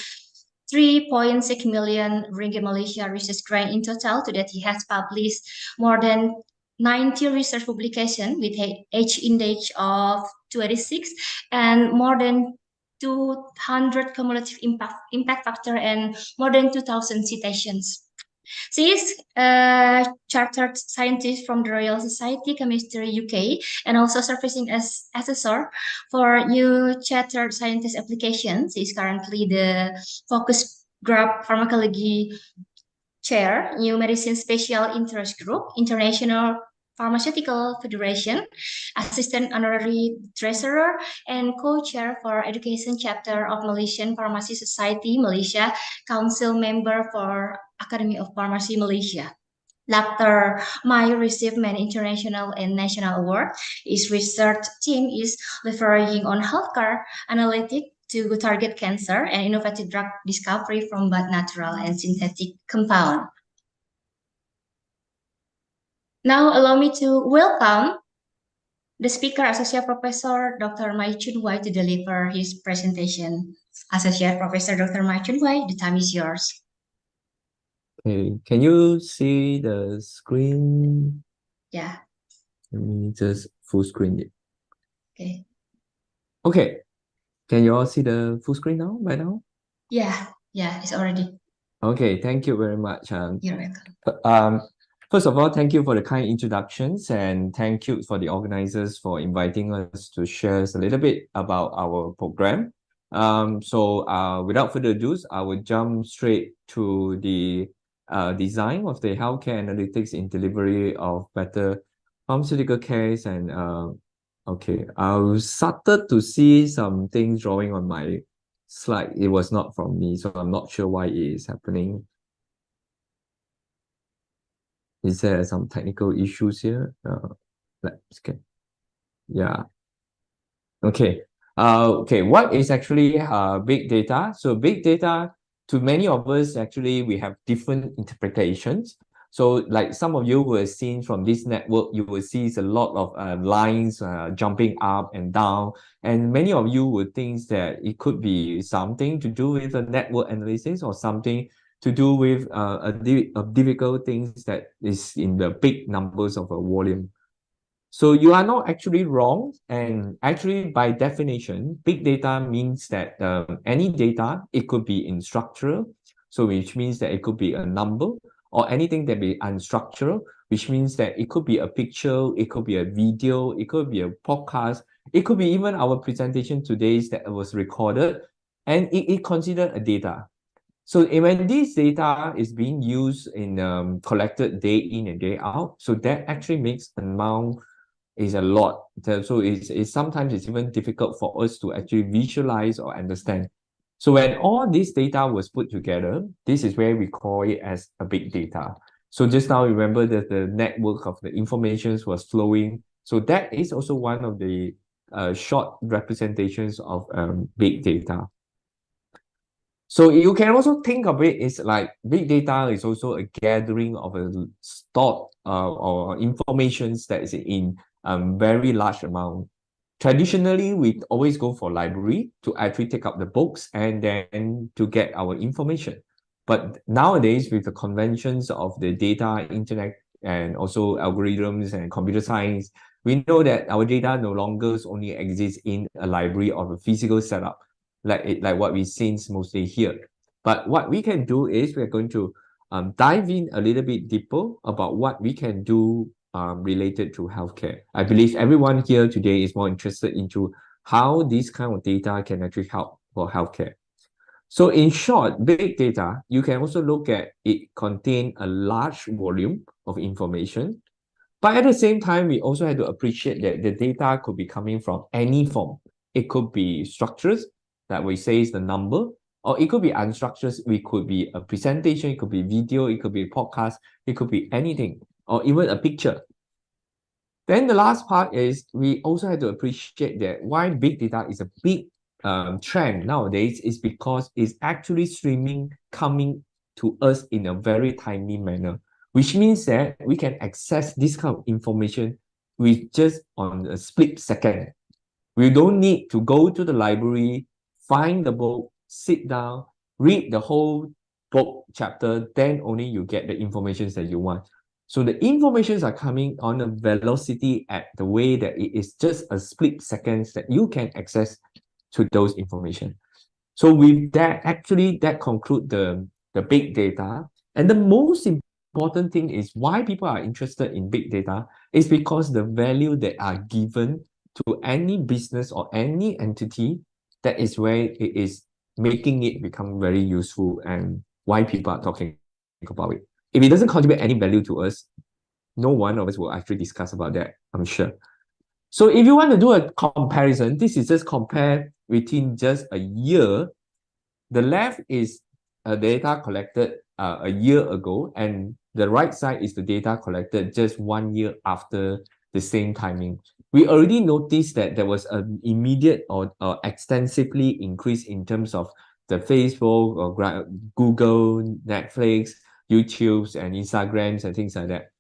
3.6 million ringgit Malaysia research grant in total. To that, he has published more than 90 research publications with an H index of 26 and more than 200 cumulative impact factor and more than 2,000 citations. She is a chartered scientist from the Royal Society Chemistry UK and also servicing as assessor for new chartered scientist applications. She is currently the focus group pharmacology chair, New Medicine Special Interest Group, International Pharmaceutical Federation, Assistant Honorary Treasurer, and Co-Chair for Education Chapter of Malaysian Pharmacy Society, Malaysia, Council Member for Academy of Pharmacy, Malaysia. Dr. Mai received many international and national awards. His research team is leveraging on healthcare analytics to target cancer and innovative drug discovery from both natural and synthetic compound. Now allow me to welcome the speaker, Associate Professor Dr. Mai Chun Wai, to deliver his presentation. Associate Professor Dr. Mai Chun Wai, the time is yours. Okay, can you see the screen? Yeah. Let me just full screen it. Okay. Okay, can you all see the full screen now, by now? Yeah, it's already. Okay, thank you very much. You're welcome. First of all, thank you for the kind introductions and thank you for the organizers for inviting us to share a little bit about our program. Without further ado, I will jump straight to the design of the healthcare analytics in delivery of better pharmaceutical cares. And okay, I started to see some things drawing on my slide. It was not from me, so I'm not sure why it is happening. Is there some technical issues here? Let's get, yeah. Okay. Okay, what is actually big data? So big data, to many of us, actually, we have different interpretations. So like some of you who have seen from this network, you will see a lot of lines jumping up and down. And many of you would think that it could be something to do with the network analysis or something to do with difficult things that is in the big numbers of a volume. So you are not actually wrong. And actually, by definition, big data means that any data, it could be in structural, so which means that it could be a number, or anything that be unstructural, which means that it could be a picture, it could be a video, it could be a podcast, it could be even our presentation today that was recorded, and it considered a data. So when this data is being used in collected day in and day out, so that actually makes amount is a lot. So it's sometimes it's even difficult for us to actually visualize or understand. So when all this data was put together, this is where we call it as a big data. So just now remember that the network of the informations was flowing. So that is also one of the short representations of big data. So you can also think of it as like big data is also a gathering of a stored or informations that is in very large amount. Traditionally, we always go for library to actually take up the books and then to get our information. But nowadays, with the conventions of the data, internet, and also algorithms and computer science, we know that our data no longer only exists in a library or a physical setup, like what we've seen mostly here. But what we can do is we're going to dive in a little bit deeper about what we can do related to healthcare. I believe everyone here today is more interested into how this kind of data can actually help for healthcare. So in short, big data, you can also look at it contain a large volume of information. But at the same time, we also have to appreciate that the data could be coming from any form. It could be structures that we say is the number, or it could be unstructured. It could be a presentation, it could be video, it could be a podcast, it could be anything, or even a picture. Then the last part is we also have to appreciate that why big data is a big trend nowadays is because it's actually streaming coming to us in a very timely manner, which means that we can access this kind of information with just on a split second. We don't need to go to the library, find the book, sit down, read the whole book chapter, then only you get the information that you want. So the informations are coming on a velocity at the way that it is just a split seconds that you can access to those information. So with that, actually that conclude the big data. And the most important thing is why people are interested in big data is because the value that are given to any business or any entity, that is where it is making it become very useful and why people are talking about it. If it doesn't contribute any value to us, no one of us will actually discuss about that, I'm sure. So if you want to do a comparison, this is just compare within just a year. The left is data collected a year ago, and the right side is the data collected just 1 year after the same timing. We already noticed that there was an immediate or extensively increase in terms of the Facebook or Google, Netflix, YouTube's and Instagrams and things like that.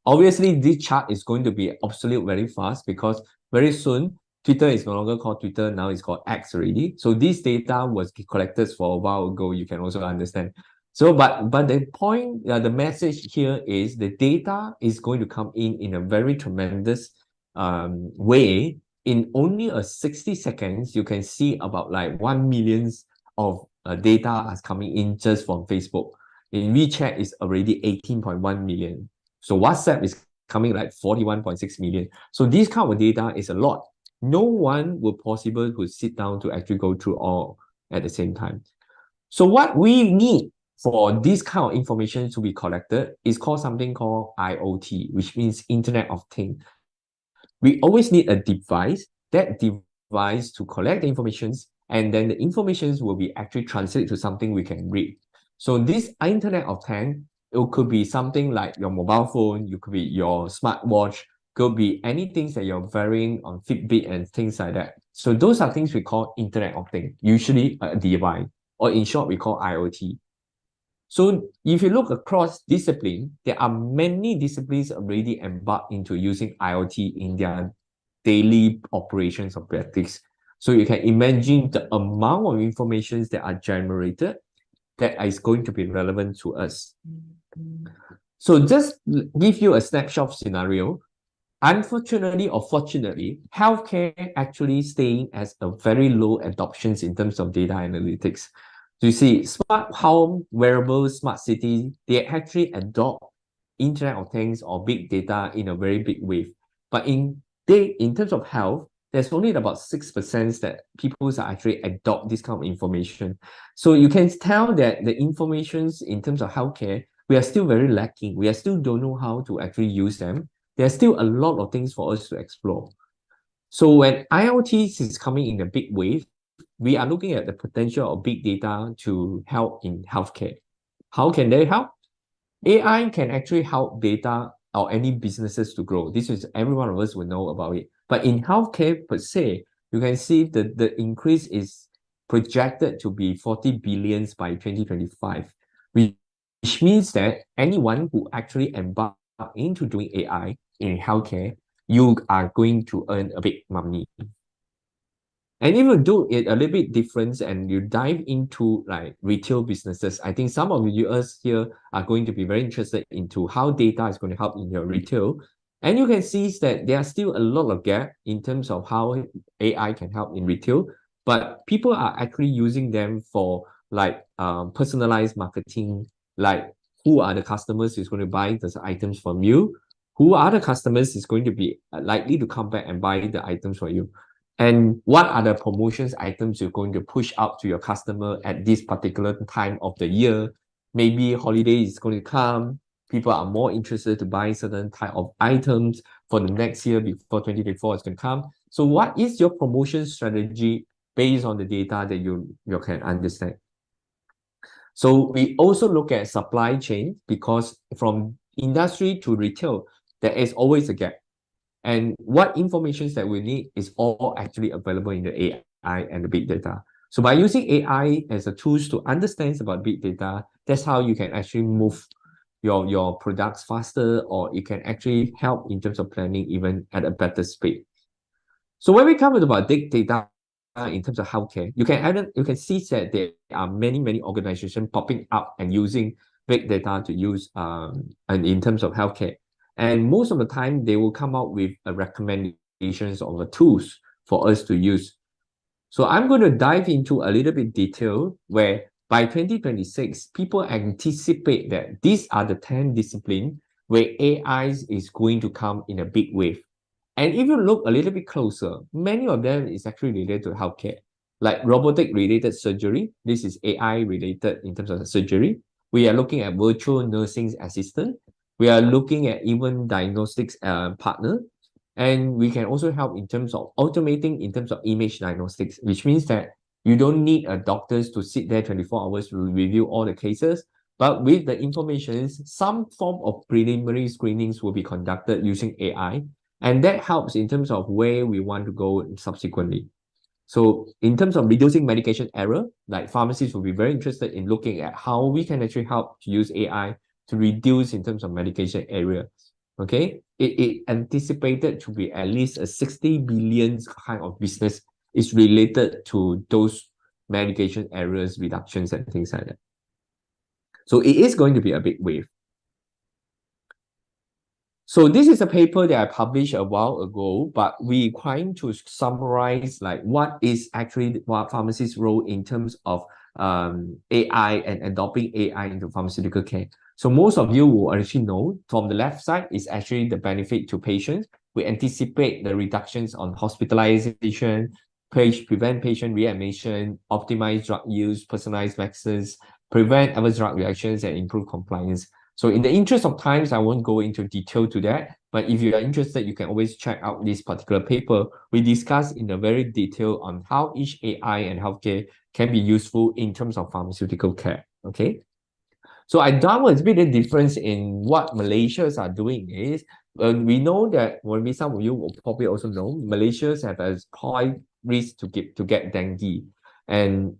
Obviously, this chart is going to be obsolete very fast because very soon, Twitter is no longer called Twitter, now it's called X already. So this data was collected for a while ago, you can also understand. So, but the point, the message here is the data is going to come in a very tremendous way. In only a 60 seconds, you can see about like 1 million of data is coming in just from Facebook. In WeChat, it's already 18.1 million. So WhatsApp is coming like 41.6 million. So this kind of data is a lot. No one will possible to sit down to actually go through all at the same time. So what we need for this kind of information to be collected is called something called IoT, which means Internet of Things. We always need a device, that device to collect the informations, and then the informations will be actually translated to something we can read. So this Internet of Things, it could be something like your mobile phone, it could be your smartwatch, could be anything that you're wearing on Fitbit and things like that. So those are things we call Internet of Things, usually a device, or in short, we call IoT. So if you look across discipline, there are many disciplines already embarked into using IoT in their daily operations of practice. So you can imagine the amount of information that are generated that is going to be relevant to us. So just give you a snapshot scenario. Unfortunately or fortunately, healthcare actually staying as a very low adoptions in terms of data analytics. So you see, smart home, wearables, smart city, they actually adopt Internet of Things or big data in a very big wave. But in terms of health, there's only about 6% that people are actually adopt this kind of information. So you can tell that the informations in terms of healthcare, we are still very lacking. We are still don't know how to actually use them. There's still a lot of things for us to explore. So when IoT is coming in a big wave, we are looking at the potential of big data to help in healthcare. How can they help? AI can actually help data or any businesses to grow. This is every one of us will know about it. But in healthcare per se, you can see the increase is projected to be 40 billions by 2025, which means that anyone who actually embark into doing AI in healthcare, you are going to earn a big money. And if you do it a little bit different and you dive into like retail businesses, I think some of you here are going to be very interested into how data is going to help in your retail. And you can see that there are still a lot of gap in terms of how AI can help in retail, but people are actually using them for like personalized marketing, like who are the customers who's going to buy those items from you, who are the customers is going to be likely to come back and buy the items for you, and what are the promotions items you're going to push out to your customer at this particular time of the year. Maybe holiday is going to come, people are more interested to buy certain type of items for the next year before 2024 is going to come. So what is your promotion strategy based on the data that you can understand? So we also look at supply chain, because from industry to retail, there is always a gap. And what information that we need is all actually available in the AI and the big data. So by using AI as a tools to understand about big data, that's how you can actually move your products faster, or it can actually help in terms of planning even at a better speed. So when we come about big data in terms of healthcare, you can see that there are many organizations popping up and using big data to use and in terms of healthcare. And most of the time, they will come out with recommendations of the tools for us to use. So I'm going to dive into a little bit detail where by 2026, people anticipate that these are the 10 disciplines where AI is going to come in a big wave. And if you look a little bit closer, many of them is actually related to healthcare, like robotic-related surgery. This is AI-related in terms of the surgery. We are looking at virtual nursing assistant. We are looking at even diagnostics partner, and we can also help in terms of automating in terms of image diagnostics, which means that you don't need a doctors to sit there 24 hours to review all the cases, but with the information, some form of preliminary screenings will be conducted using AI, and that helps in terms of where we want to go subsequently. So in terms of reducing medication error, like pharmacists will be very interested in looking at how we can actually help to use AI to reduce in terms of medication area. Okay, it anticipated to be at least a 60 billion kind of business is related to those medication errors reductions and things like that. So it is going to be a big wave. So this is a paper that I published a while ago, but we're trying to summarize like what is actually what pharmacists' role in terms of AI and adopting AI into pharmaceutical care. So most of you will actually know from the left side is actually the benefit to patients. We anticipate the reductions on hospitalization, prevent patient readmission, optimize drug use, personalized vaccines, prevent adverse drug reactions, and improve compliance. So in the interest of times, I won't go into detail to that, but if you are interested, you can always check out this particular paper. We discuss in a very detail on how each AI and healthcare can be useful in terms of pharmaceutical care, okay? So I done a bit of difference in what Malaysians are doing is, we know that, well, maybe some of you will probably also know, Malaysians have a high risk to get dengue. And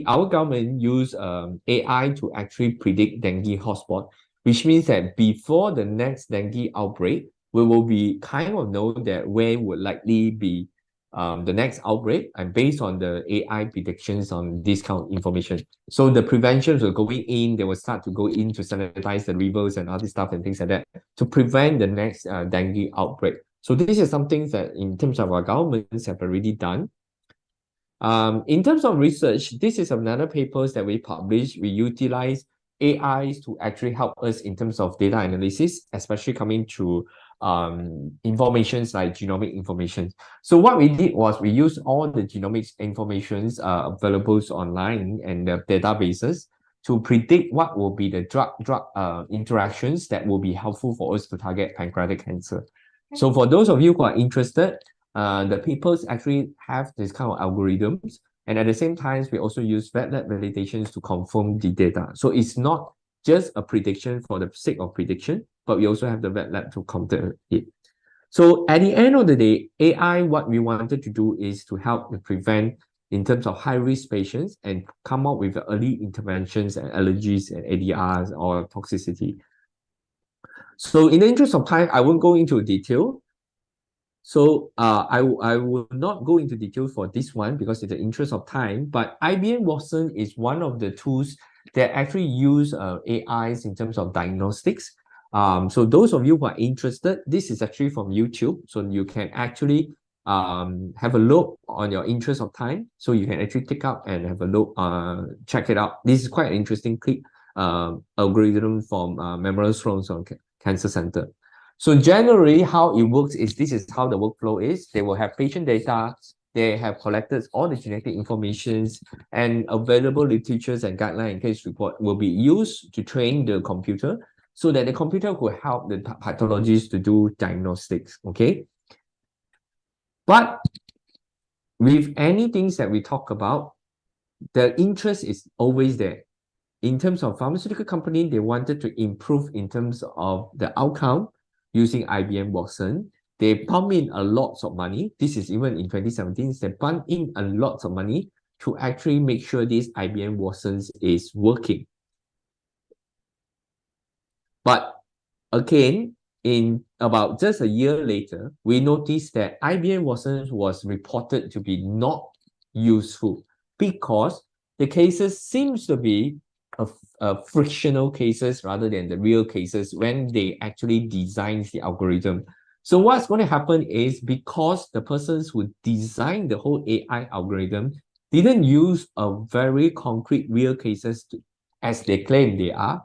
our government use AI to actually predict dengue hotspot, which means that before the next dengue outbreak, we will be kind of know that where would likely be the next outbreak, and based on the AI predictions on this kind of information. So the preventions will go in, they will start to go in to sanitize the rivers and other stuff and things like that to prevent the next dengue outbreak. So this is something that in terms of our governments have already done. In terms of research, this is another papers that we published. We utilize AIs to actually help us in terms of data analysis, especially coming to informations like genomic information. So what we did was we used all the genomics informations available online and the databases to predict what will be the drug interactions that will be helpful for us to target pancreatic cancer. So for those of you who are interested, the papers actually have this kind of algorithms, and at the same time, we also use wet lab validations to confirm the data. So it's not just a prediction for the sake of prediction, but we also have the wet lab to counter it. So at the end of the day, AI, what we wanted to do is to help prevent in terms of high-risk patients and come up with early interventions and allergies and ADRs or toxicity. So in the interest of time, I won't go into detail. So I will not go into detail for this one because in the interest of time, but IBM Watson is one of the tools that actually use AIs in terms of diagnostics. So those of you who are interested, this is actually from YouTube. So you can actually have a look on your interest of time. So you can actually take out and have a look, check it out. This is quite an interesting clip, algorithm from Memorial Sloan Cancer Center. So generally, how it works is this is how the workflow is. They will have patient data, they have collected all the genetic informations, and available literatures and guideline and case report will be used to train the computer so that the computer will help the pathologists to do diagnostics, okay? But with any things that we talk about, the interest is always there. In terms of pharmaceutical company, they wanted to improve in terms of the outcome using IBM Watson. They pump in a lot of money. This is even in 2017, they pump in a lot of money to actually make sure this IBM Watson is working. But again, in about just a year later, we noticed that IBM Watson was reported to be not useful because the cases seems to be frictional cases rather than the real cases when they actually designs the algorithm. So what's going to happen is because the persons who designed the whole AI algorithm didn't use a very concrete real cases as they claim they are.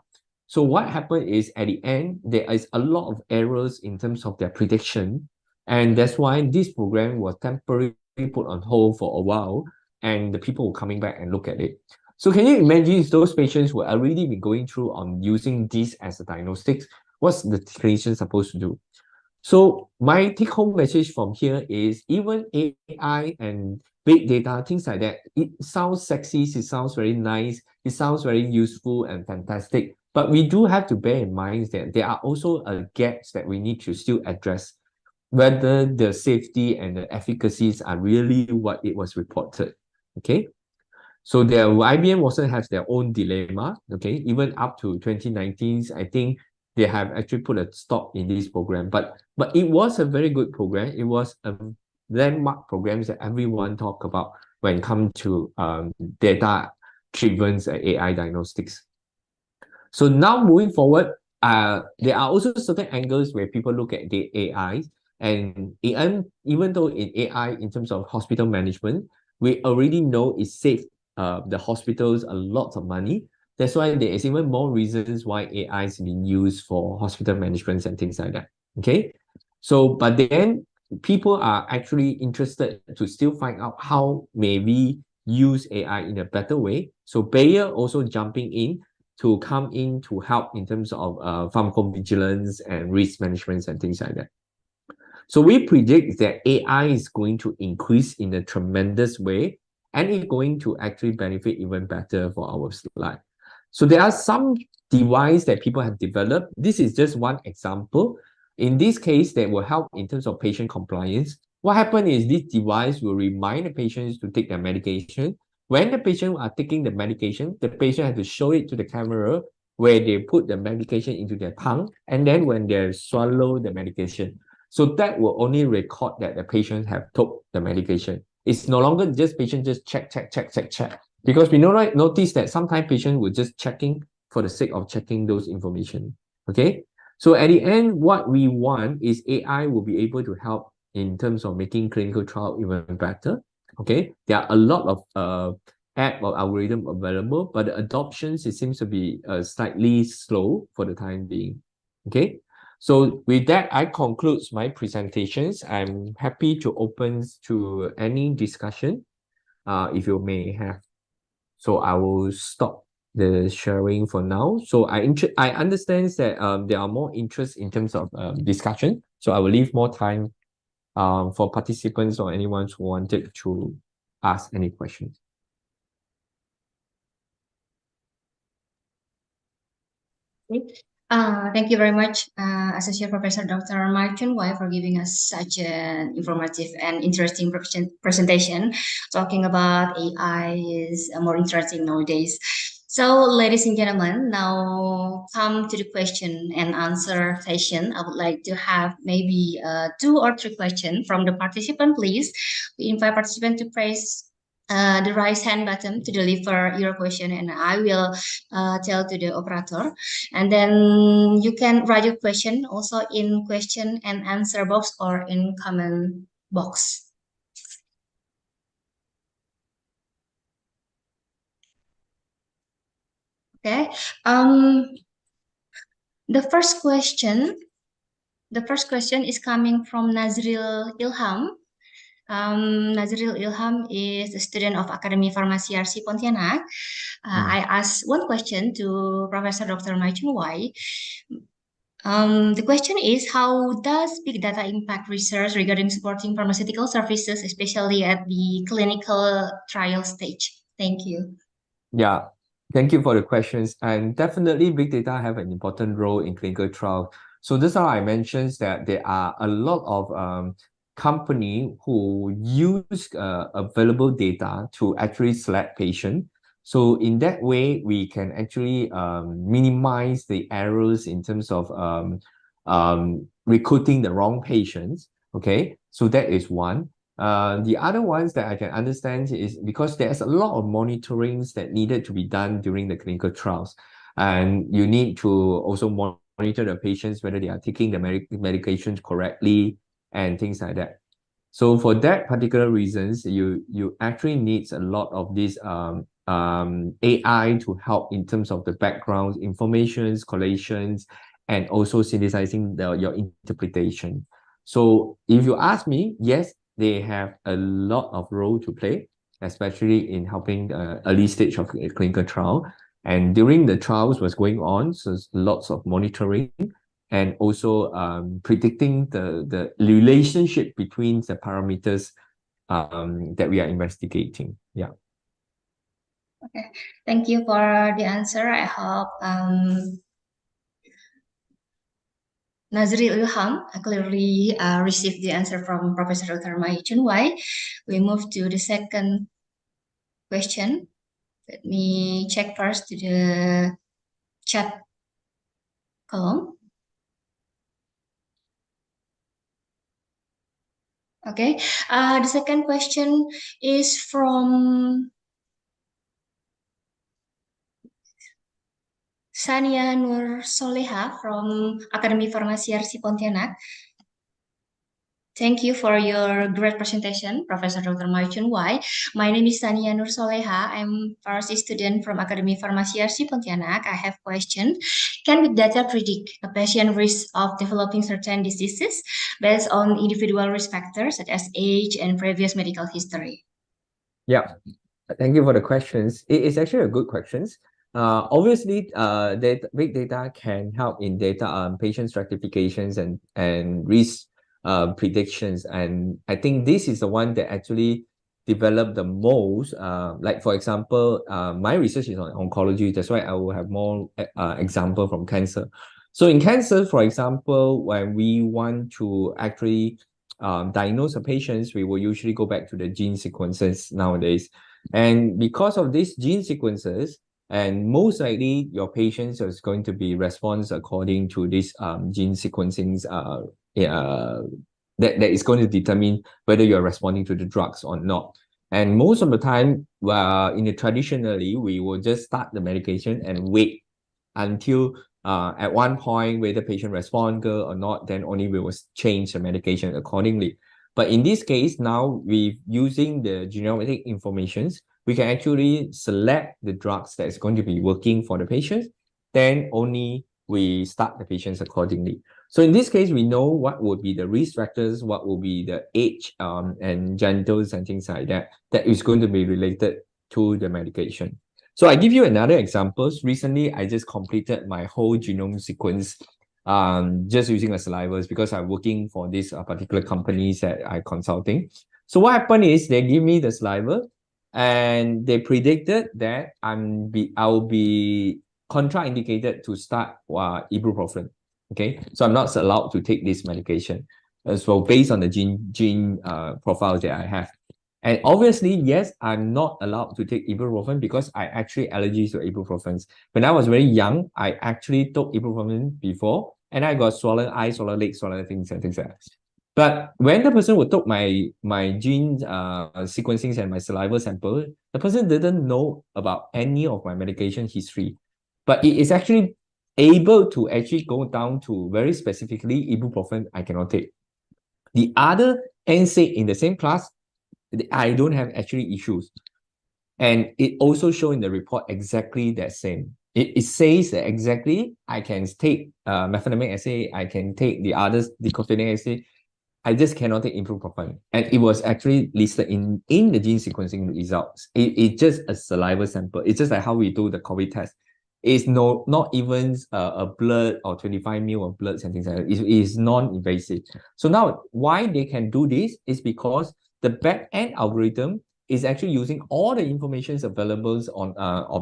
So what happened is at the end, there is a lot of errors in terms of their prediction. And that's why this program was temporarily put on hold for a while and the people were coming back and look at it. So can you imagine those patients who are already been going through on using this as a diagnostics, what's the clinician supposed to do? So my take-home message from here is even AI and big data, things like that, it sounds sexy, it sounds very nice, it sounds very useful and fantastic. But we do have to bear in mind that there are also gaps that we need to still address, whether the safety and the efficacies are really what it was reported, okay? So the IBM Watson has their own dilemma, okay? Even up to 2019, I think they have actually put a stop in this program. But it was a very good program. It was a landmark program that everyone talk about when it comes to data-driven AI diagnostics. So now moving forward, there are also certain angles where people look at the AI, and even though in AI, in terms of hospital management, we already know it saves the hospitals a lot of money. That's why there is even more reasons why AI is being used for hospital management and things like that. Okay, so but then people are actually interested to still find out how may we use AI in a better way. So Bayer also jumping in to come in to help in terms of pharmacovigilance and risk management and things like that. So we predict that AI is going to increase in a tremendous way and it's going to actually benefit even better for our life. So there are some devices that people have developed. This is just one example. In this case, that will help in terms of patient compliance. What happens is this device will remind the patients to take their medication. When the patient are taking the medication, the patient has to show it to the camera where they put the medication into their tongue, and then when they swallow the medication. So that will only record that the patient have took the medication. It's no longer just patient just check. Because we notice that sometimes patients will just checking for the sake of checking those information. Okay. So at the end, what we want is AI will be able to help in terms of making clinical trial even better. Okay. There are a lot of app or algorithm available, but the adoptions, it seems to be slightly slow for the time being. Okay. So with that, I conclude my presentations. I'm happy to open to any discussion if you may have. So I will stop the sharing for now. So I understand that there are more interest in terms of discussion. So I will leave more time for participants or anyone who wanted to ask any questions. Thank you very much, Associate Professor Dr. Mark Chun Wai, for giving us such an informative and interesting presentation. Talking about AI is more interesting nowadays. So, ladies and gentlemen, now come to the question and answer session. I would like to have maybe 2 or 3 questions from the participant, please. We invite participants to press the raise hand button to deliver your question, and I will tell to the operator. And then you can write your question also in question and answer box or in comment box. Okay. The first question is coming from Nazril Ilham. Nazril Ilham is a student of Academy Pharmacy YARSI Pontianak. I asked one question to Professor Dr. Maichun Wai. The question is, how does big data impact research regarding supporting pharmaceutical services, especially at the clinical trial stage? Thank you. Yeah, thank you for the questions. And definitely big data have an important role in clinical trial. So this is how I mentioned that there are a lot of company who use available data to actually select patient. So in that way, we can actually minimize the errors in terms of recruiting the wrong patients. Okay, so that is one. The other ones that I can understand is because there's a lot of monitorings that needed to be done during the clinical trials. And you need to also monitor the patients, whether they are taking the medications correctly and things like that. So for that particular reasons, you actually needs a lot of this AI to help in terms of the background informations, collations, and also synthesizing your interpretation. So if you ask me, yes, they have a lot of role to play, especially in helping early stage of a clinical trial. And during the trials was going on, so lots of monitoring and also predicting the relationship between the parameters that we are investigating. Yeah. Okay, thank you for the answer. I hope Nazril Ilham clearly received the answer from Professor Dr. Mai Chun Wai. We move to the second question. Let me check first to the chat column. Okay, the second question is from Sania Nur Soleha from Academy Pharmacy YARSI Pontianak. Thank you for your great presentation, Professor Dr. Maichun Wai. My name is Sania Nur Soleha. I'm pharmacy student from Academy Pharmacy YARSI Pontianak. I have a question. Can big data predict a patient risk of developing certain diseases based on individual risk factors such as age and previous medical history? Yeah, thank you for the questions. It is actually a good questions. Obviously, big data can help in data patient stratifications and risk predictions. And I think this is the one that actually developed the most. Like for example, my research is on oncology. That's why I will have more example from cancer. So in cancer, for example, when we want to actually diagnose a patient, we will usually go back to the gene sequences nowadays. And because of these gene sequences, and most likely your patients is going to be response according to this gene sequencings that is going to determine whether you're responding to the drugs or not. And most of the time, traditionally, we will just start the medication and wait until at one point whether patient respond good or not, then only we will change the medication accordingly. But in this case, now with using the genomic informations, we can actually select the drugs that is going to be working for the patients, then only we start the patients accordingly. So in this case, we know what would be the risk factors, what will be the age and genders and things like that, that is going to be related to the medication. So I give you another examples. Recently, I just completed my whole genome sequence just using a salivas because I'm working for this particular companies that I'm consulting. So what happened is they give me the saliva and they predicted that I'll be contraindicated to start ibuprofen. Okay, so I'm not allowed to take this medication as well based on the gene profile that I have. And obviously, yes, I'm not allowed to take ibuprofen because I actually allergies to ibuprofens. When I was very young, I actually took ibuprofen before, and I got swollen eyes, swollen legs, swollen things and things like that. But when the person who took my gene sequencing and my saliva sample, the person didn't know about any of my medication history. But it is actually able to actually go down to very specifically ibuprofen I cannot take. The other NSAID in the same class, I don't have actually issues. And it also shows in the report exactly that same. It says that exactly I can take methenamic assay, I can take the others, diclofenac assay. I just cannot take ibuprofen. And it was actually listed in the gene sequencing results. It's just a saliva sample. It's just like how we do the COVID test. It's not even a blood or 25 ml of blood and things like that. It is non-invasive. So now why they can do this is because the back-end algorithm is actually using all the information available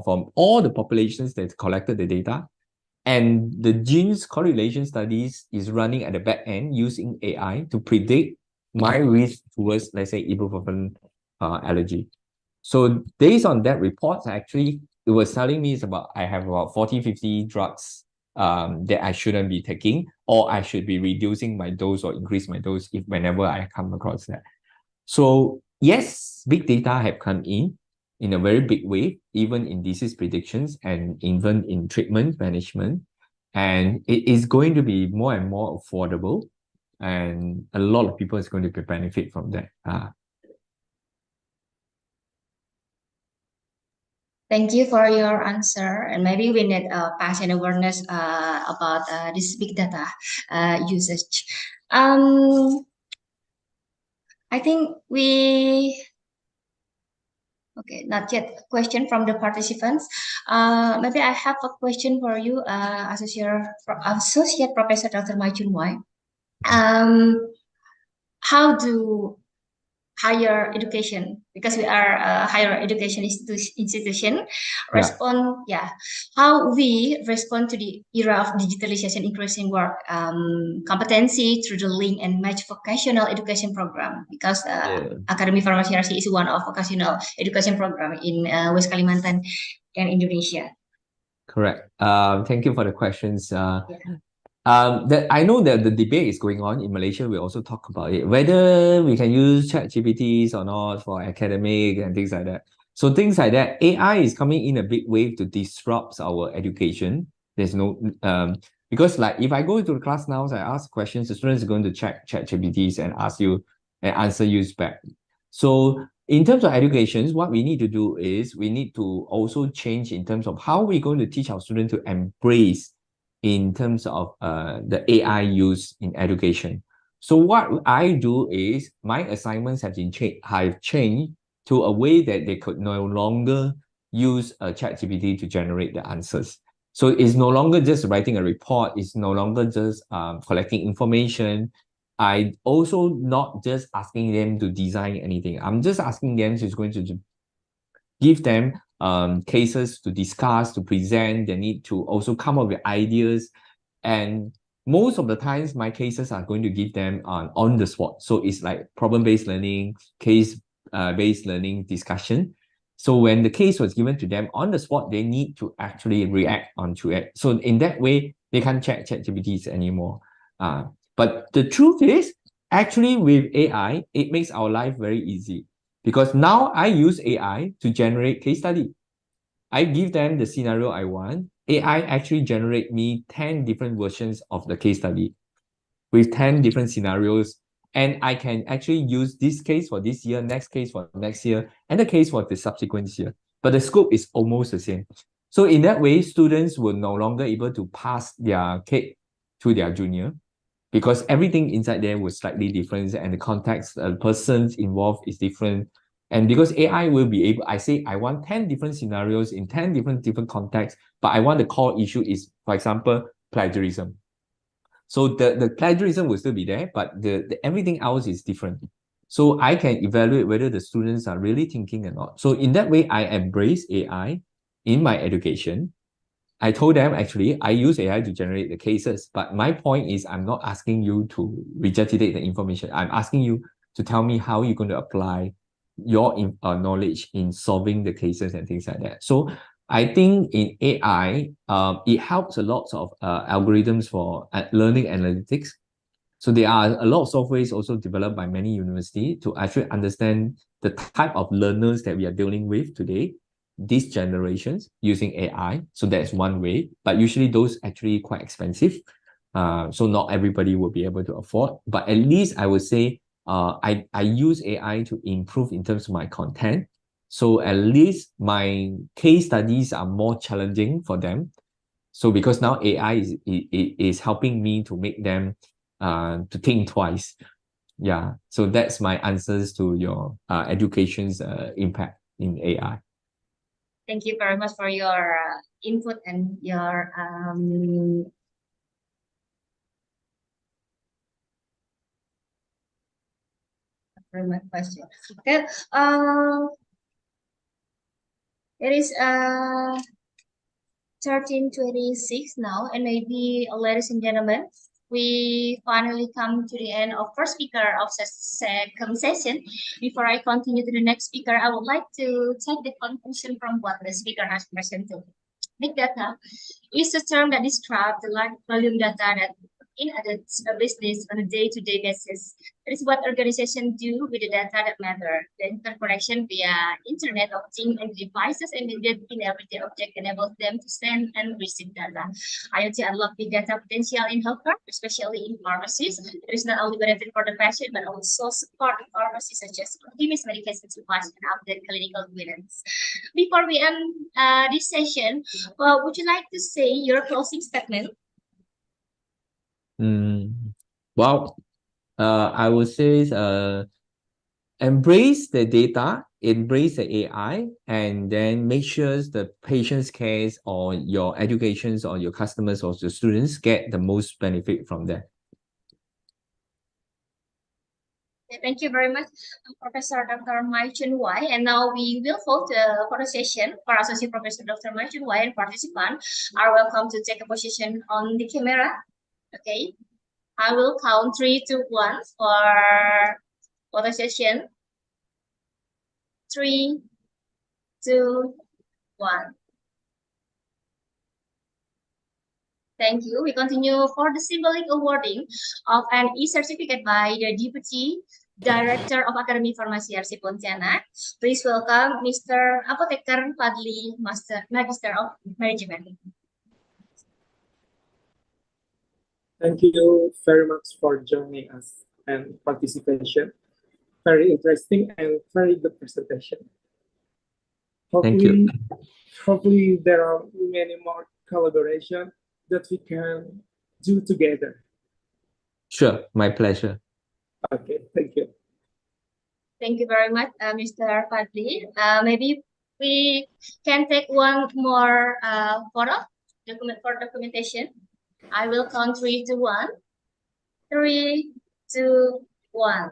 from all the populations that collected the data. And the genes correlation studies is running at the back end using AI to predict my risk towards, let's say, ibuprofen allergy. So based on that report, actually, it was telling me I have about 40, 50 drugs that I shouldn't be taking, or I should be reducing my dose or increase my dose whenever I come across that. So yes, big data have come in a very big way, even in disease predictions and even in treatment management. And it is going to be more and more affordable. And a lot of people is going to benefit from that. Thank you for your answer. And maybe we need pass and awareness about this big data usage. I think okay, not yet question from the participants. Maybe I have a question for you, Associate Professor Dr. Mai Chun Wai. How do higher education, because we are a higher education institution, respond, how we respond to the era of digitalization, increasing work competency through the link and match vocational education program, because Academy Pharmacy YARSI is one of vocational education program in West Kalimantan and Indonesia. Correct. Thank you for the questions. I know that the debate is going on in Malaysia. We also talk about it, whether we can use ChatGPTs or not for academic and things like that. So things like that, AI is coming in a big wave to disrupt our education. There's no because like if I go into the class now, I ask questions, the students are going to check ChatGPTs and ask you and answer you back. So in terms of education, what we need to do is we need to also change in terms of how we're going to teach our students to embrace in terms of the AI use in education. So what I do is my assignments have changed to a way that they could no longer use a ChatGPT to generate the answers. So it's no longer just writing a report, it's no longer just collecting information. I also not just asking them to design anything. I'm just asking them who's going to give them cases to discuss, to present. They need to also come up with ideas. And most of the times, my cases are going to give them on the spot. So it's like problem-based learning, case-based learning discussion. So when the case was given to them on the spot, they need to actually react onto it. So in that way, they can't check ChatGPTs anymore. But the truth is, actually with AI, it makes our life very easy. Because now I use AI to generate case study. I give them the scenario I want. AI actually generate me 10 different versions of the case study with 10 different scenarios. And I can actually use this case for this year, next case for next year, and the case for the subsequent year. But the scope is almost the same. So in that way, students will no longer able to pass their cake to their junior, because everything inside there was slightly different and the context, the persons involved is different. And because AI will be able, I say, I want 10 different scenarios in 10 different contexts, but I want the core issue is, for example, plagiarism. So the plagiarism will still be there, but the everything else is different. So I can evaluate whether the students are really thinking or not. So in that way, I embrace AI in my education. I told them actually I use AI to generate the cases, but my point is I'm not asking you to regurgitate the information. I'm asking you to tell me how you're going to apply your knowledge in solving the cases and things like that. So I think in AI, it helps a lot of algorithms for learning analytics. So there are a lot of softwares also developed by many universities to actually understand the type of learners that we are dealing with today, these generations using AI. So that's one way, but usually those actually quite expensive. So not everybody will be able to afford, but at least I would say I use AI to improve in terms of my content. So at least my case studies are more challenging for them. So because now AI is helping me to make them to think twice. Yeah, so that's my answers to your education's impact in AI. Thank you very much for your input and your my question. Okay, it is 13:26 now, and maybe, ladies and gentlemen, we finally come to the end of first speaker of second session. Before I continue to the next speaker, I would like to take the conclusion from what the speaker has presented. Big data is a term that describes the large volume data that in a business on a day-to-day basis. It is what organizations do with the data that matter. The interconnection via Internet of Things and devices embedded in everyday object enables them to send and receive data. IoT unlock big data potential in healthcare, especially in pharmacies. It is not only benefit for the patient, but also support pharmacies such as optimized medication supplies and update clinical evidence. Before we end this session, would you like to say your closing statement? Well, I would say embrace the data, embrace the AI, and then make sure the patient's case or your educations or your customers or your students get the most benefit from that. Thank you very much, Professor Dr. Mai Chun Wai. And now we will hold the photo session for Associate Professor Dr. Mai Chun Wai, and participants are welcome to take a position on the camera. Okay, I will count 3, 2, 1 for photo session. 3, 2, 1. Thank you. We continue for the symbolic awarding of an e-certificate by the Deputy Director of Academy Pharmacy YARSI Pontianak. Please welcome Mr. Apotheker Fadli, Magister of Management. Thank you very much for joining us and participation. Very interesting and very good presentation. Thank you. Hopefully there are many more collaboration that we can do together. Sure, my pleasure. Okay, thank you. Thank you very much, Mr. Fadli. Maybe we can take one more photo for documentation. I will count 3, 2, 1. 3, 2, 1.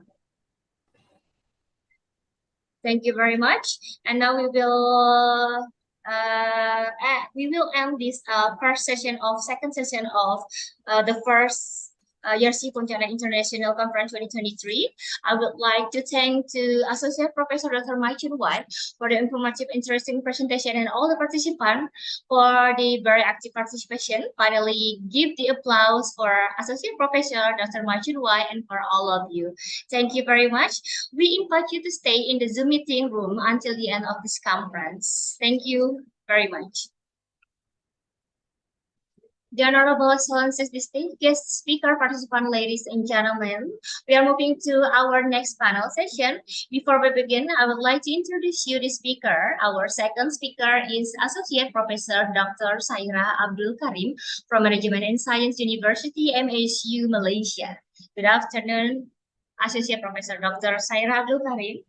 Thank you very much. And now we will end this first session of second session of the first YARSI Pontianak International Conference 2023. I would like to thank to Associate Professor Dr. Mai Chun Wai for the informative, interesting presentation, and all the participants for the very active participation. Finally, give the applause for Associate Professor Dr. Mai Chun Wai and for all of you. Thank you very much. We invite you to stay in the Zoom meeting room until the end of this conference. Thank you very much. The Honorable Excellencies, distinguished guest speaker, participant, ladies and gentlemen, we are moving to our next panel session. Before we begin, I would like to introduce you the speaker. Our second speaker is Associate Professor Dr. Sairah Abdul Karim from Management and Science University, MSU, Malaysia. Good afternoon, Associate Professor Dr. Sairah Abdul Karim.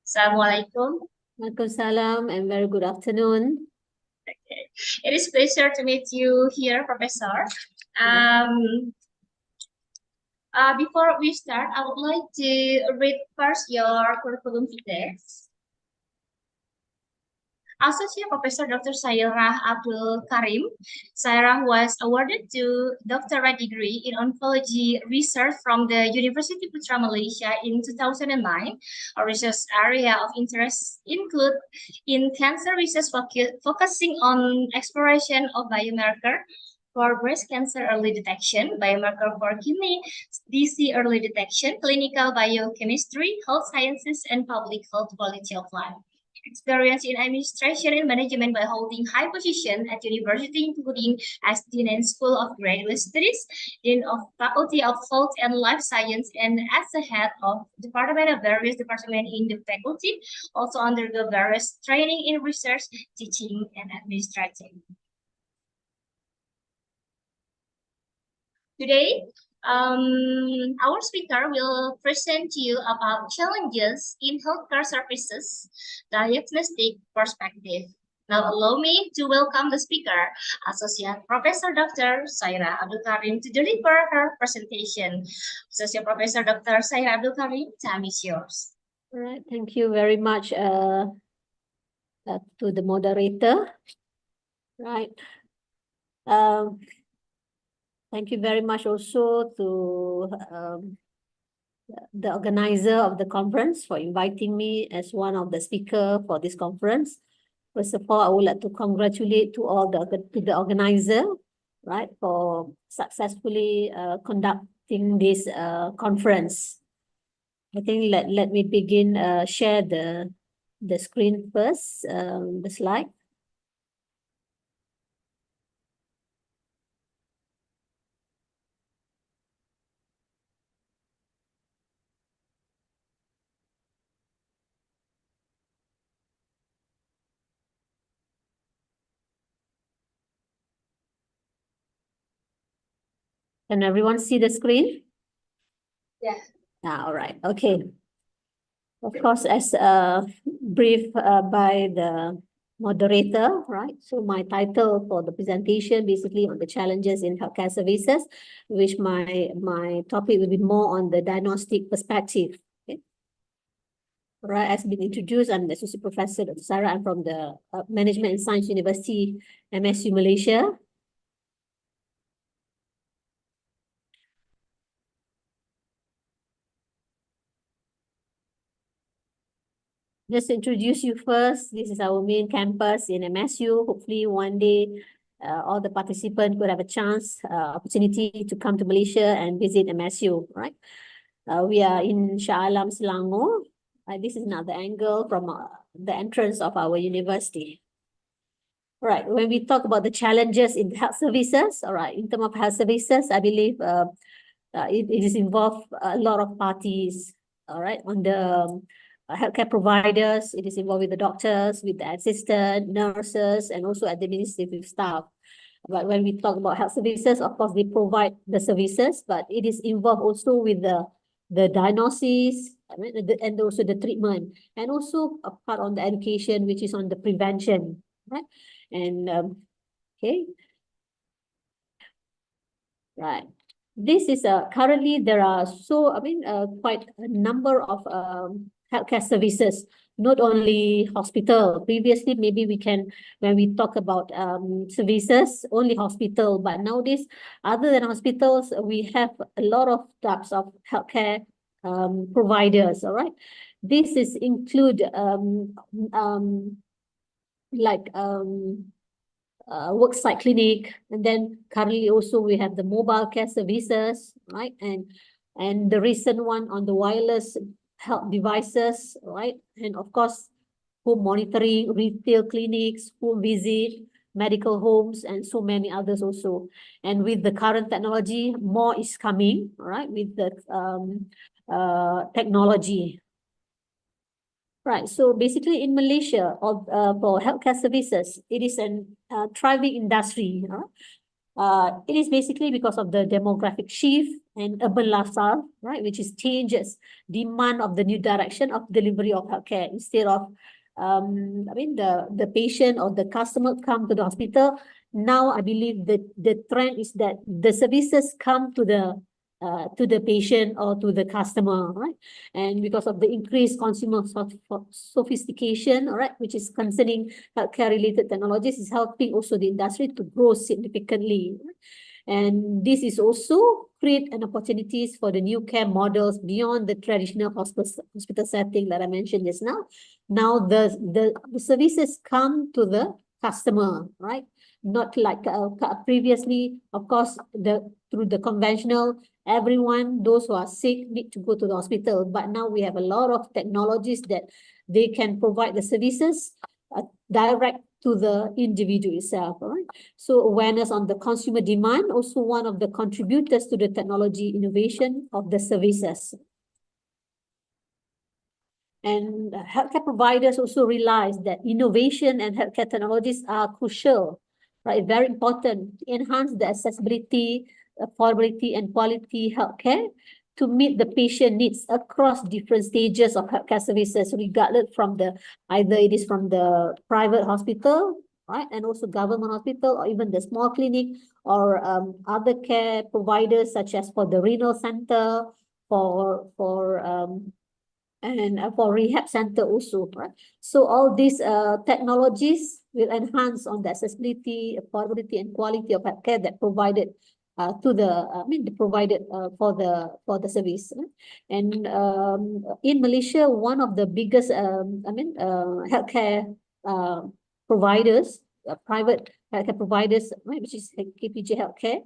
Assalamualaikum. Waalaikumsalam and very good afternoon. Okay. It is a pleasure to meet you here, Professor. Before we start, I would like to read first your curriculum vitae. Associate Professor Dr. Sairah Abdul Karim. Sairah was awarded to doctorate degree in oncology research from the University Putra Malaysia in 2009. Her research area of interest include in cancer research focusing on exploration of biomarker for breast cancer early detection, biomarker for kidney disease early detection, clinical biochemistry, health sciences, and public health quality of life. Experience in administration and management by holding high position at university, including as Dean and School of Graduate Studies, Dean of Faculty of Health and Life Science, and as the head of department of various departments in the faculty, also undergo various training in research, teaching, and administrating. Today, our speaker will present to you about challenges in healthcare services, diagnostic perspective. Now, allow me to welcome the speaker, Associate Professor Dr. Sairah Abdul Karim, to deliver her presentation. Associate Professor Dr. Sairah Abdul Karim, time is yours. All right, thank you very much to the moderator. Right. Thank you very much also to the organizer of the conference for inviting me as one of the speakers for this conference. First of all, I would like to congratulate to the organizer, right, for successfully conducting this conference. I think let me begin share the screen first, the slide. Can everyone see the screen? Yeah. All right. Okay. Of course, as briefed by the moderator, right? So my title for the presentation basically on the challenges in healthcare services, which my topic will be more on the diagnostic perspective. Okay. All right, as been introduced, I'm the Associate Professor Dr. Sairah. I'm from the Management and Science University, MSU Malaysia. Just to introduce you first, this is our main campus in MSU. Hopefully one day all the participants could have a chance, opportunity to come to Malaysia and visit MSU, right? We are in Shah Alam, Selangor. This is another angle from the entrance of our university. All right, when we talk about the challenges in health services, all right, in terms of health services, I believe it is involved a lot of parties, all right, on the healthcare providers. It is involved with the doctors, with the assistant, nurses, and also administrative staff. But when we talk about health services, of course, they provide the services, but it is involved also with the diagnosis, and also the treatment, and also a part on the education, which is on the prevention, right? And okay, right. This is currently there are quite a number of healthcare services, not only hospital. Previously, maybe we can, when we talk about services, only hospital, but nowadays, other than hospitals, we have a lot of types of healthcare providers, all right? This is include worksite clinic, and then currently also we have the mobile care services, right? And the recent one on the wireless health devices, right? And of course, home monitoring, retail clinics, home visit, medical homes, and so many others also. And with the current technology, more is coming, right? With the technology. Right, so basically in Malaysia, for healthcare services, it is an thriving industry. It is basically because of the demographic shift and urban lifestyle, right, which is changes demand of the new direction of delivery of healthcare. Instead of, the patient or the customer come to the hospital. Now I believe that the trend is that the services come to the to the patient or to the customer, right? And because of the increased consumer sophistication, all right, which is concerning healthcare related technologies, is helping also the industry to grow significantly. Right? And this is also create an opportunities for the new care models beyond the traditional hospital setting that I mentioned just now. Now the services come to the customer, right? Not like previously, of course, through the conventional, everyone, those who are sick need to go to the hospital. But now we have a lot of technologies that they can provide the services direct to the individual itself. Right? So awareness on the consumer demand, also one of the contributors to the technology innovation of the services. And healthcare providers also realize that innovation and healthcare technologies are crucial, right? Very important to enhance the accessibility, affordability, and quality healthcare to meet the patient needs across different stages of healthcare services, regardless from either it is from the private hospital, right, and also government hospital, or even the small clinic, or other care providers such as for the renal center, and for rehab center also, right? So all these technologies will enhance on the accessibility, affordability, and quality of healthcare that provided provided for the service. And in Malaysia, one of the biggest healthcare providers, private healthcare providers, right, which is KPJ Healthcare,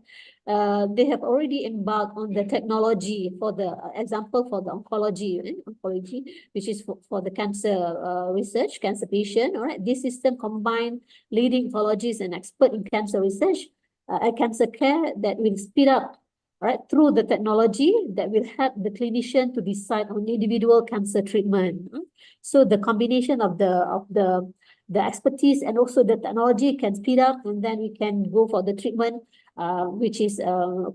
they have already embarked on the technology for the example for the oncology, which is for the cancer research, cancer patient. All right, this system combine leading oncologists and expert in cancer research, cancer care that will speed up, right, through the technology that will help the clinician to decide on individual cancer treatment. So the combination of the expertise and also the technology can speed up, and then we can go for the treatment, which is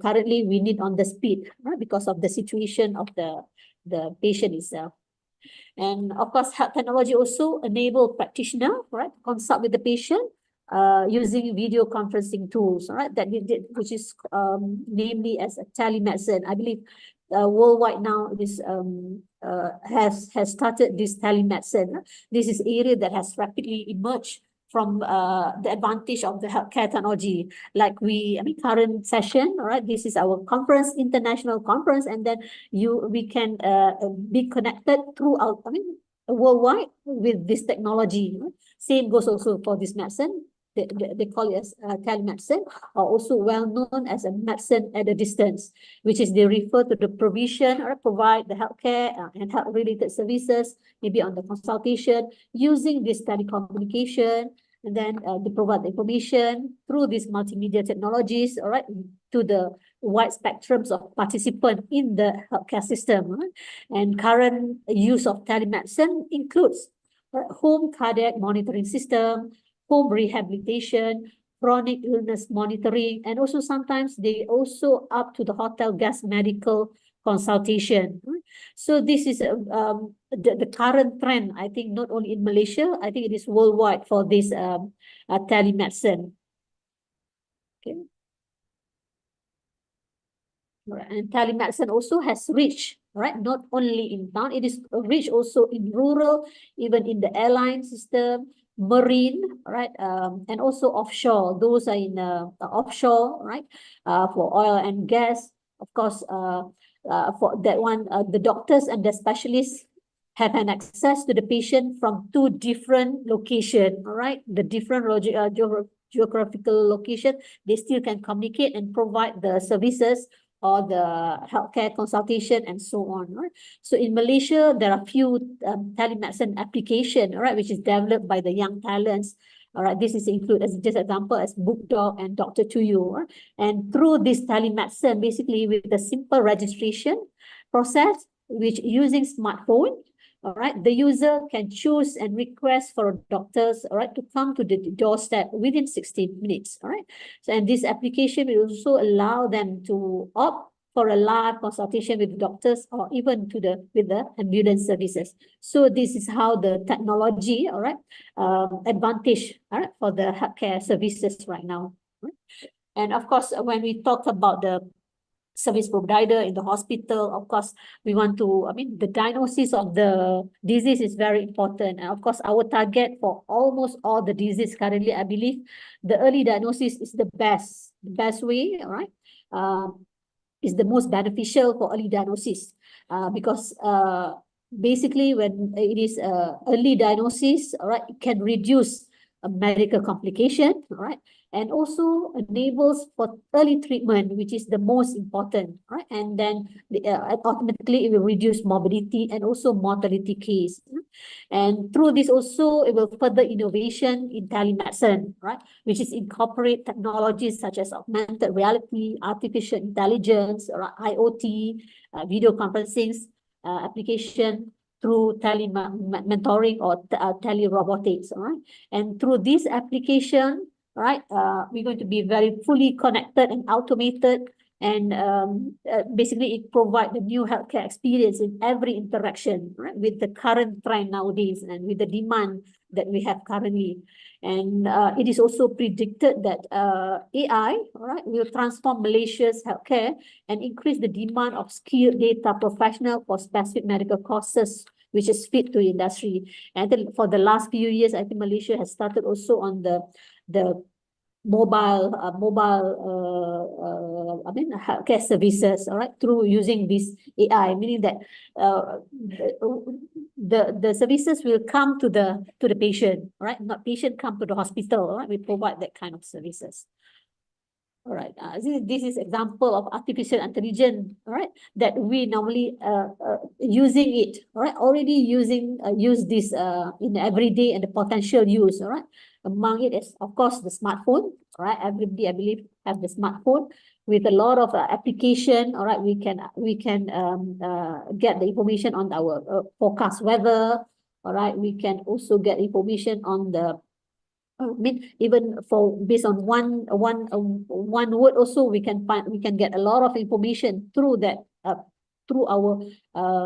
currently we need on the speed, right, because of the situation of the patient itself. And of course, health technology also enable practitioner, right, to consult with the patient using video conferencing tools, right, that we did, which is namely as a telemedicine. I believe worldwide now this has started this telemedicine. This is area that has rapidly emerged from the advantage of the healthcare technology. Like current session, all right, this is our conference, international conference, and then we can be connected throughout, worldwide with this technology. Same goes also for this medicine. They call it as telemedicine, or also well known as a medicine at a distance, which is they refer to the provision or provide the healthcare and health related services, maybe on the consultation using this telecommunication, and then they provide the information through these multimedia technologies, all right, to the wide spectrums of participants in the healthcare system. Right? And current use of telemedicine includes home cardiac monitoring system, home rehabilitation, chronic illness monitoring, and also sometimes they also up to the hotel guest medical consultation. So this is the current trend, I think, not only in Malaysia, I think it is worldwide for this telemedicine. Okay. Right. And telemedicine also has reached, right, not only in town, it is reached also in rural, even in the airline system, marine, right, and also offshore. Those are in offshore, right, for oil and gas. Of course, for that one, the doctors and the specialists have an access to the patient from two different locations, all right, the different geographical location, they still can communicate and provide the services or the healthcare consultation and so on. Right? So in Malaysia, there are few telemedicine application, right, which is developed by the young talents. All right, this is included as just example as BookDoc and Dr. To You. Right? And through this telemedicine, basically with the simple registration process, which using smartphone, all right, the user can choose and request for doctors, all right, to come to the doorstep within 16 minutes, all right. So, and this application will also allow them to opt for a live consultation with doctors or even with the ambulance services. So this is how the technology, all right, advantage, all right, for the healthcare services right now. Right? And of course, when we talk about the service provider in the hospital. Of course, we want to, the diagnosis of the disease is very important. And of course, our target for almost all the disease currently, I believe the early diagnosis is the best way, all right? Is the most beneficial for early diagnosis because basically when it is early diagnosis, all right, it can reduce a medical complication, all right, and also enables for early treatment, which is the most important, right? And then automatically it will reduce morbidity and also mortality case. And through this also, it will further innovation in telemedicine, right? Which is incorporate technologies such as augmented reality, artificial intelligence, or IoT, video conferencing application through mentoring or telerobotics, all right? And through this application, right, we're going to be very fully connected and automated, and basically it provides the new healthcare experience in every interaction, right, with the current trend nowadays and with the demand that we have currently. And it is also predicted that AI, right, will transform Malaysia's healthcare and increase the demand of skilled data professional for specific medical courses, which is fit to industry. And then for the last few years, I think Malaysia has started also on the mobile healthcare services, all right, through using this AI, meaning that the services will come to the patient, right? Not patient come to the hospital, all right? We provide that kind of services. All right, this is example of artificial intelligence, all right, that we normally using it, all right, already use this in everyday and the potential use, all right. Among it is, of course, the smartphone, all right. Everybody, I believe, have the smartphone with a lot of application, all right. We can get the information on our forecast weather, all right. We can also get information on the even for based on one word also we can get a lot of information through that through our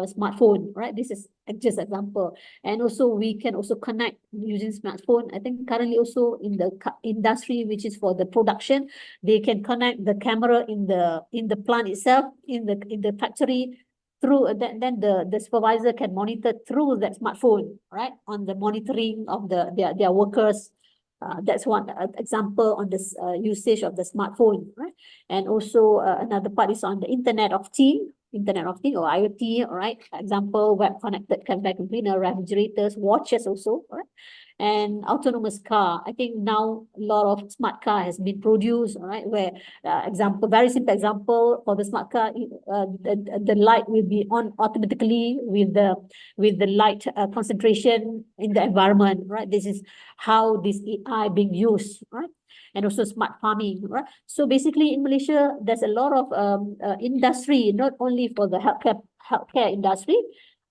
smartphone, right? This is just example. And also we can also connect using smartphone. I think currently also in the industry, which is for the production, they can connect the camera in the plant itself, in the factory, through then the supervisor can monitor through that smartphone, right, on the monitoring of their workers. That's one example on this usage of the smartphone, right? And also another part is on the Internet of Things or IoT, all right? Example, web connected vacuum cleaner, refrigerators, watches also, all right? And autonomous car. I think now a lot of smart car has been produced, all right? Where example, very simple example for the smart car, the light will be on automatically with the light concentration in the environment, right? This is how this AI being used, right? And also smart farming, right? So basically in Malaysia, there's a lot of industry, not only for the healthcare industry,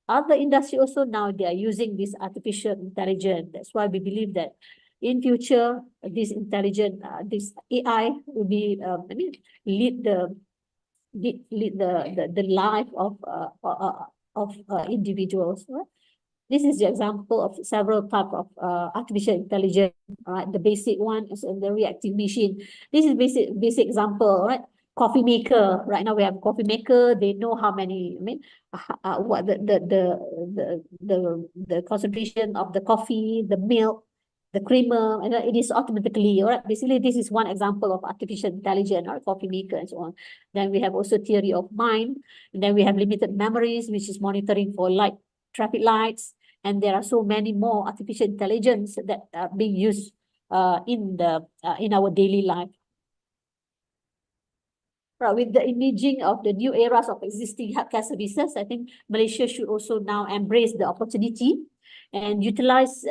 other industry also now they are using this artificial intelligence. That's why we believe that in future, this intelligent, this AI will be, lead the life of individuals, right? This is the example of several types of artificial intelligence, right? The basic one is the reactive machine. This is basic example, right? Coffee maker. Right now we have coffee maker. They know how many, what the concentration of the coffee, the milk, the creamer, and it is automatically, all right? Basically, this is one example of artificial intelligence, or coffee maker and so on. Then we have also theory of mind. And then we have limited memories, which is monitoring for traffic lights. And there are so many more artificial intelligence that are being used in our daily life. Right, with the emerging of the new eras of existing healthcare services, I think Malaysia should also now embrace the opportunity and utilize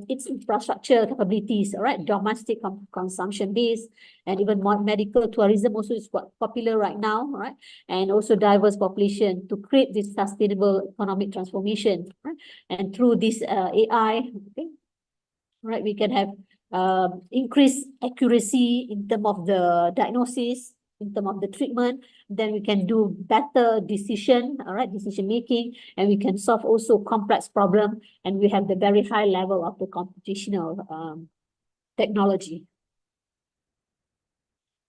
its infrastructure capabilities, all right, domestic consumption base, and even more medical tourism also is quite popular right now, right? And also diverse population to create this sustainable economic transformation, right? And through this AI, okay, right, we can have increased accuracy in terms of the diagnosis, in terms of the treatment, then we can do better decision, all right, decision making, and we can solve also complex problem, and we have the very high level of the computational technology.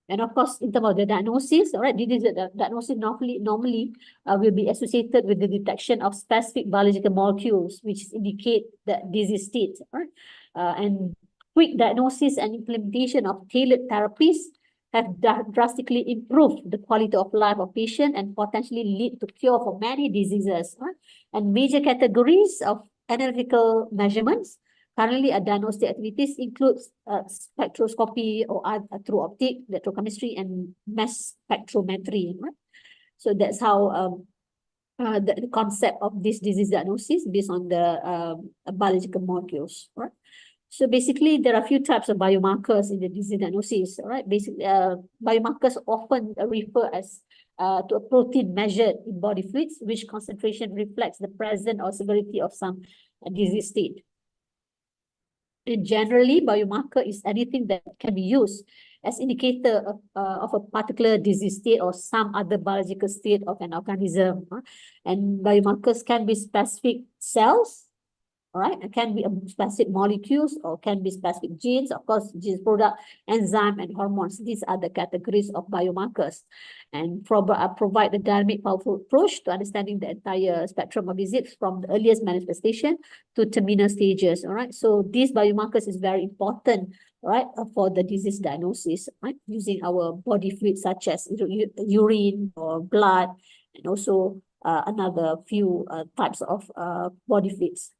And of course, in terms of the diagnosis, all right, the diagnosis normally will be associated with the detection of specific biological molecules, which indicate the disease state, right? And quick diagnosis and implementation of tailored therapies have drastically improved the quality of life of patient and potentially lead to cure for many diseases, right? And major categories of analytical measurements currently, diagnostic activities includes spectroscopy or through optic, electrochemistry, and mass spectrometry. Right? So that's how the concept of this disease diagnosis based on the biological molecules. Right? So basically, there are a few types of biomarkers in the disease diagnosis. Right? Basically, biomarkers often refer as to a protein measured in body fluids, which concentration reflects the presence or severity of some disease state. And generally, biomarker is anything that can be used as indicator of a particular disease state or some other biological state of an organism. And biomarkers can be specific cells, all right? It can be specific molecules or can be specific genes, of course, genes, product, enzyme, and hormones. These are the categories of biomarkers and provide a dynamic, powerful approach to understanding the entire spectrum of disease from the earliest manifestation to terminal stages, all right? So these biomarkers is very important, right, for the disease diagnosis, right? Using our body fluids such as urine or blood, and also another few types of body fluids.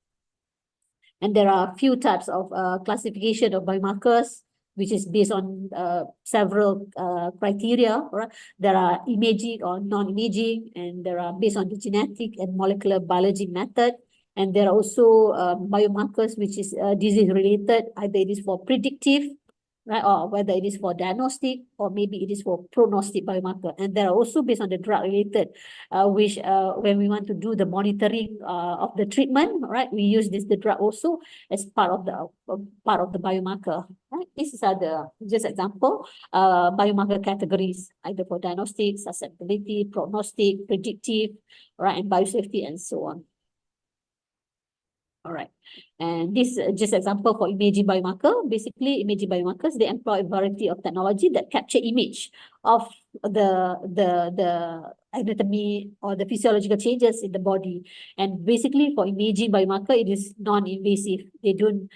And there are a few types of classification of biomarkers, which is based on several criteria. Right? There are imaging or non-imaging, and there are based on the genetic and molecular biology method. And there are also biomarkers, which is disease-related, either it is for predictive, right, or whether it is for diagnostic, or maybe it is for prognostic biomarker. And there are also based on the drug-related, which when we want to do the monitoring of the treatment, right, we use the drug also as part of the biomarker. Right? These are the just example biomarker categories, either for diagnostic, susceptibility, prognostic, predictive, right, and biosafety, and so on. All right, and this just example for imaging biomarker. Basically, imaging biomarkers, they employ a variety of technology that capture image of the anatomy or the physiological changes in the body. And basically, for imaging biomarker, it is non-invasive. They don't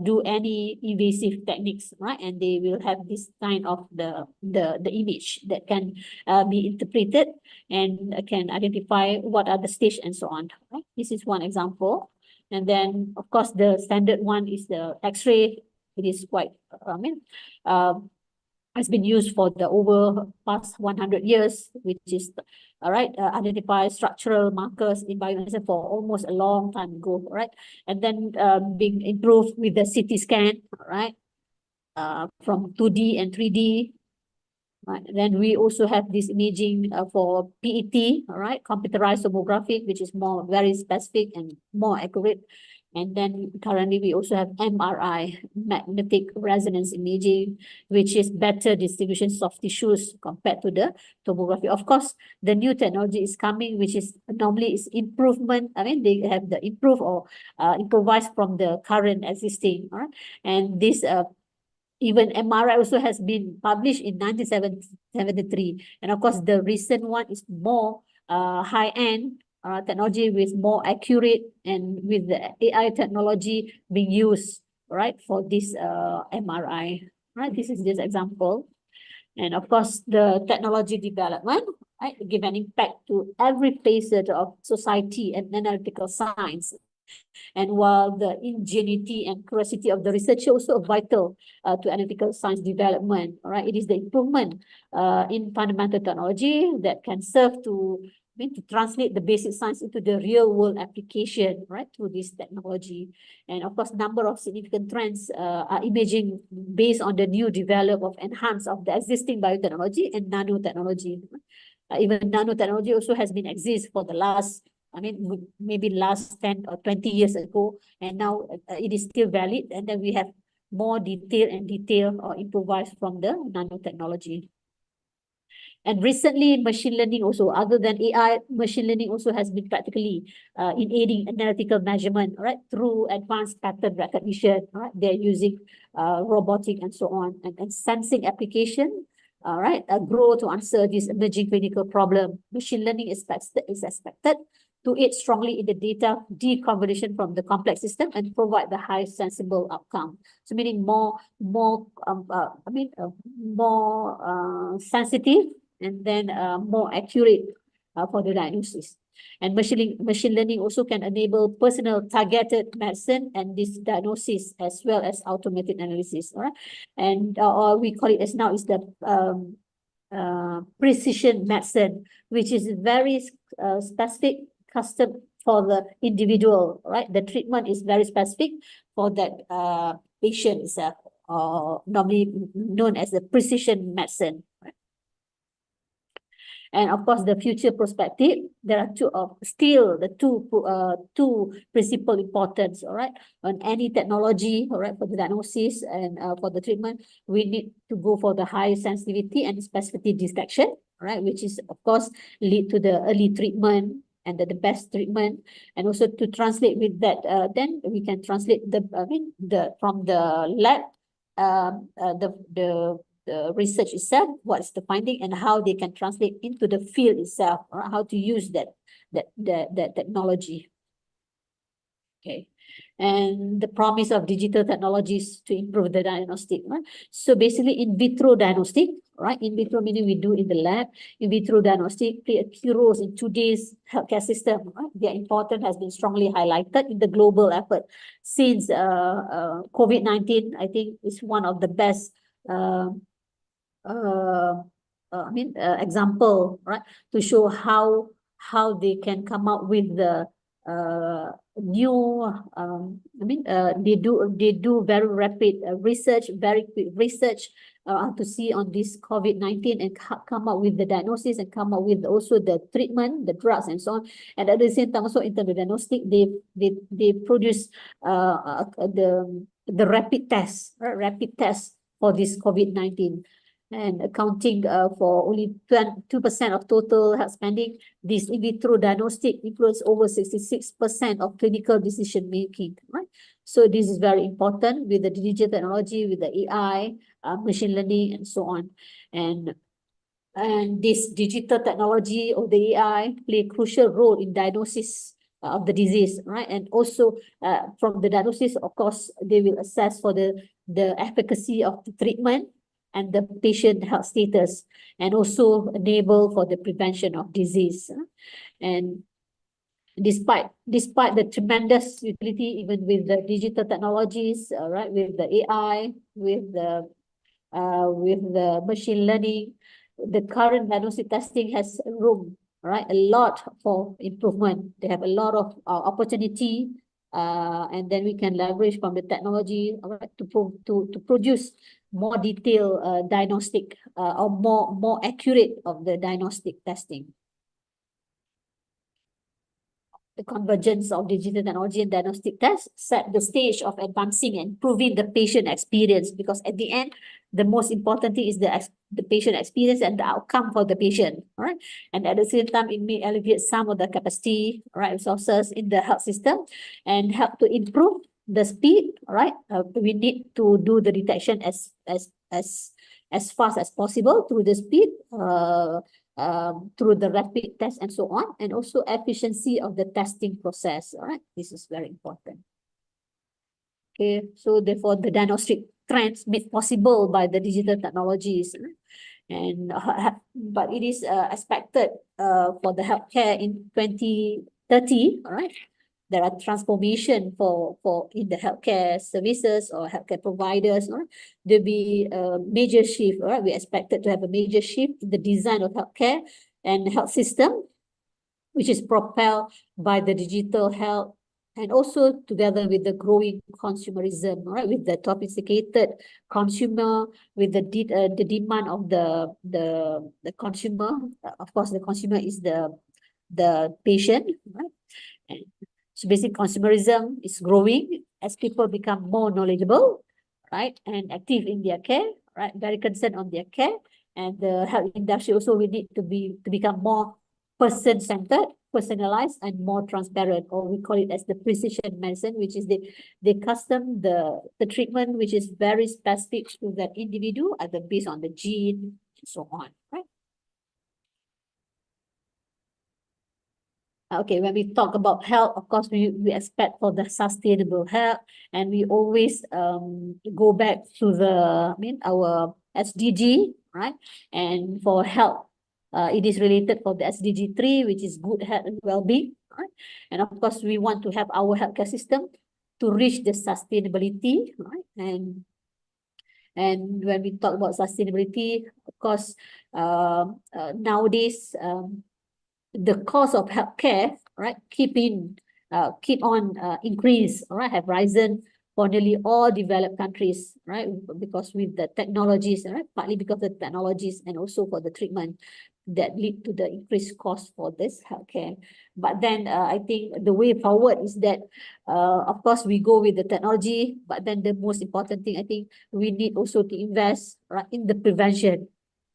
do any invasive techniques, right? And they will have this kind of the image that can be interpreted and can identify what are the stage and so on. Right? This is one example. And then, of course, the standard one is the X-ray. It is quite, has been used for the over past 100 years, which is, identify structural markers in biomedicine for almost a long time ago, right? And then being improved with the CT scan, right? From 2D and 3D. Right. Then we also have this imaging for PET, all right, computerized tomography, which is very specific and more accurate. And then currently we also have MRI, magnetic resonance imaging, which is better distribution of tissues compared to the tomography. Of course, the new technology is coming, which is normally is improvement. I mean, they have the improve or improvised from the current existing, all right? And this even MRI also has been published in 1973. And of course, the recent one is more high-end technology with more accurate and with the AI technology being used, right, for this MRI. Right, this is just example. And of course, the technology development, right, give an impact to every facet of society and analytical science. And while the ingenuity and curiosity of the researcher also vital to analytical science development, all right, it is the improvement in fundamental technology that can serve to translate the basic science into the real world application, right, through this technology. And of course, number of significant trends are emerging based on the new develop of enhance of the existing biotechnology and nanotechnology. Even nanotechnology also has been exist for the last, maybe last 10 or 20 years ago, and now it is still valid. And then we have more detail or improvised from the nanotechnology. And recently, machine learning also, other than AI, machine learning also has been practically in aiding analytical measurement, right, through advanced pattern recognition, right? They're using robotic and so on, and sensing application, grow to answer this emerging clinical problem. Machine learning is expected to aid strongly in the data deconvolution from the complex system and provide the highest sensible outcome. So meaning more sensitive and then more accurate for the diagnosis. And machine learning also can enable personal targeted medicine and this diagnosis as well as automated analysis. All right, and or we call it as now is the precision medicine, which is very specific, custom for the individual. Right, the treatment is very specific for that patient itself, normally known as the precision medicine. Right? And of course, the future perspective, there are two principal importance, all right, on any technology, all right, for the diagnosis and for the treatment, we need to go for the high sensitivity and specificity detection, right, which is of course lead to the early treatment and the best treatment, and also to translate with that, then we can translate from the lab, the research itself, what's the finding and how they can translate into the field itself, or how to use that technology. Okay, and the promise of digital technologies to improve the diagnostic. Right? So basically, in vitro diagnostic, right? In vitro meaning we do in the lab. In vitro diagnostic play a key role in today's healthcare system. Right? Their importance has been strongly highlighted in the global effort since COVID-19. I think is one of the best example, right, to show how they can come up with the new they do very rapid research, very quick research to see on this COVID-19 and come up with the diagnosis and come up with also the treatment, the drugs and so on. And at the same time also in terms of diagnostic, they produce the rapid test, right? Rapid test for this COVID-19. And accounting for only 2% of total health spending, this in vitro diagnostic influence over 66% of clinical decision making, right? So this is very important with the digital technology, with the AI, machine learning, and so on. And this digital technology or the AI play a crucial role in diagnosis of the disease, right? And also from the diagnosis, of course, they will assess for the efficacy of the treatment and the patient health status, and also enable for the prevention of disease. And despite the tremendous utility, even with the digital technologies, right, with the AI, with the machine learning, the current diagnostic testing has room, right, a lot for improvement. They have a lot of opportunity, and then we can leverage from the technology, right, to produce more detailed diagnostic or more accurate of the diagnostic testing. The convergence of digital technology and diagnostic tests set the stage of advancing and improving the patient experience, because at the end, the most important thing is the patient experience and the outcome for the patient, right? And at the same time, it may alleviate some of the capacity, right, resources in the health system and help to improve the speed, right? We need to do the detection as fast as possible through the speed, through the rapid test and so on, and also efficiency of the testing process. All right, this is very important. Okay, so therefore the diagnostic trends made possible by the digital technologies, and but it is expected for the healthcare in 2030. All right. There are transformation for in the healthcare services or healthcare providers, or there'll be a major shift, right? We expected to have a major shift in the design of healthcare and health system, which is propelled by the digital health, and also together with the growing consumerism, right? With the sophisticated consumer, with the demand of the consumer. Of course, the consumer is the patient, right? And so basic consumerism is growing as people become more knowledgeable, right, and active in their care, right, very concerned on their care. And the health industry also will need to become more person-centered, personalized, and more transparent, or we call it as the precision medicine, which is they custom the treatment, which is very specific to that individual, either based on the gene, so on, right? Okay, when we talk about health, of course, we expect for the sustainable health, and we always go back to our SDG, right? And for health, it is related for the SDG 3, which is good health and well-being, right? And of course, we want to have our healthcare system to reach the sustainability, right? And when we talk about sustainability, of course, nowadays, the cost of healthcare, right, keep on increase, right, have risen for nearly all developed countries, right, because with the technologies, right, partly because of the technologies and also for the treatment that lead to the increased cost for this healthcare. But then I think the way forward is that, of course, we go with the technology, but then the most important thing, I think we need also to invest, right, in the prevention,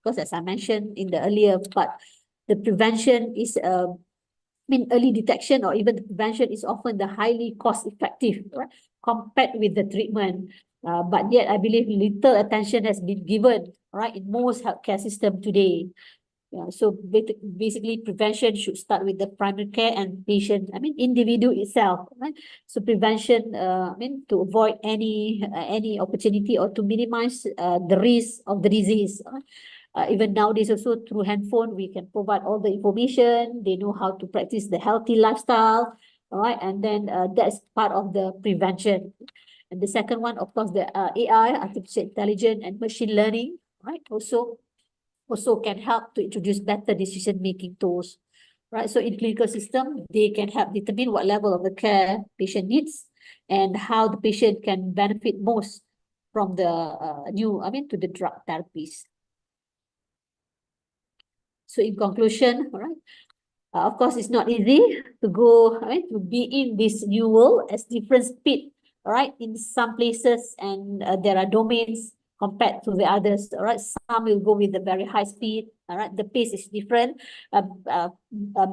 because as I mentioned in the earlier part, the prevention is, early detection or even the prevention is often the highly cost effective, right, compared with the treatment. But yet, I believe little attention has been given, right, in most healthcare system today. So basically, prevention should start with the primary care and patient, individual itself, right? So prevention, to avoid any opportunity or to minimize the risk of the disease. Even nowadays also through handphone, we can provide all the information. They know how to practice the healthy lifestyle, all right? And then that's part of the prevention. And the second one, of course, the AI, artificial intelligence and machine learning, right? Also can help to introduce better decision-making tools, right? So in clinical system, they can help determine what level of the care patient needs and how the patient can benefit most from the to the drug therapies. So in conclusion, all right, of course, it's not easy to go, right, to be in this new world as different speed, all right, in some places, and there are domains compared to the others, all right. Some will go with the very high speed, all right. The pace is different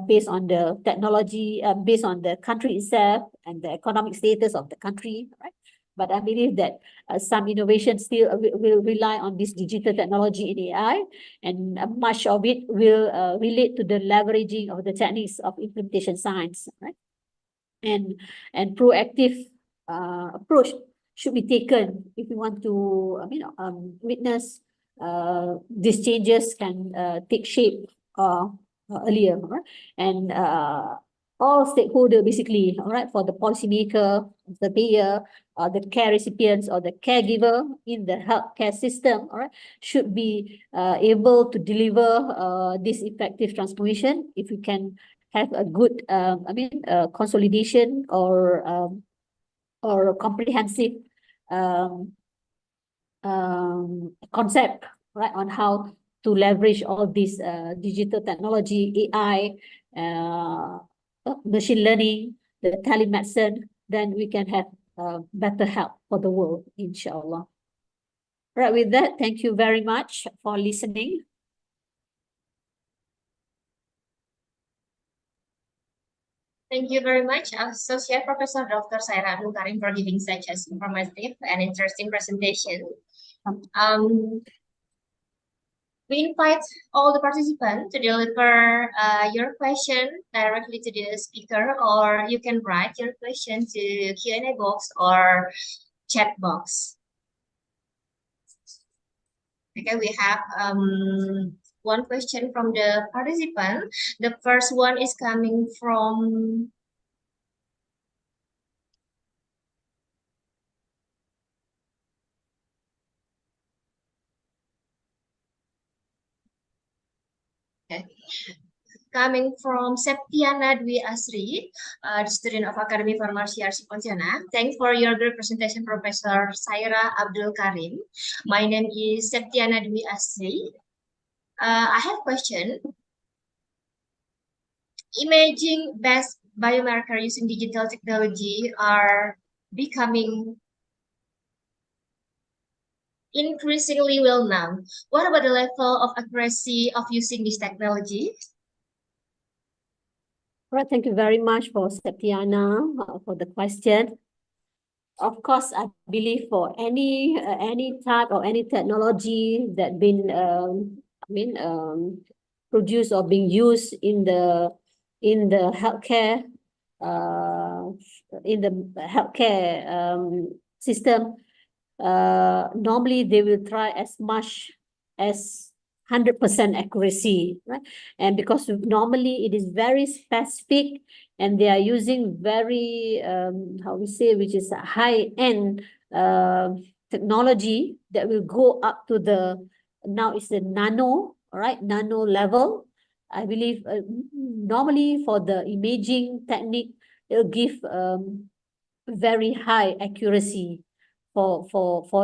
based on the technology, based on the country itself and the economic status of the country, right. But I believe that some innovation still will rely on this digital technology in AI, and much of it will relate to the leveraging of the techniques of implementation science, right? And proactive approach should be taken if we want to, witness these changes can take shape earlier, right? And all stakeholders basically, all right, for the policymaker, the payer, the care recipients or the caregiver in the healthcare system, all right, should be able to deliver this effective transformation if we can have a good, consolidation or comprehensive concept, right, on how to leverage all this digital technology, AI, machine learning, the telemedicine, then we can have better health for the world, inshallah. Right, with that, thank you very much for listening. Thank you very much, Associate Professor Dr. Sairah Abdul Karim, for giving such an informative and interesting presentation. We invite all the participants to deliver your question directly to the speaker, or you can write your question to Q&A box or chat box. Okay, we have one question from the participant. The first one is coming from Septiana Dwi Asri, the student of Academy Pharmacy YARSI Pontianak. Thanks for your great presentation, Professor Sairah Abdul Karim. My name is Septiana Dwi Asri. I have a question. Imaging-based biomarker using digital technology are becoming increasingly well known. What about the level of accuracy of using this technology? Right, thank you very much for Septiana for the question. Of course, I believe for any type or any technology that been produced or being used in the healthcare system, normally they will try as much as 100% accuracy, right? And because normally it is very specific and they are using very how we say, which is a high-end technology that will go up to the, now it's the nano, right? Nano level. I believe normally for the imaging technique, it'll give very high accuracy for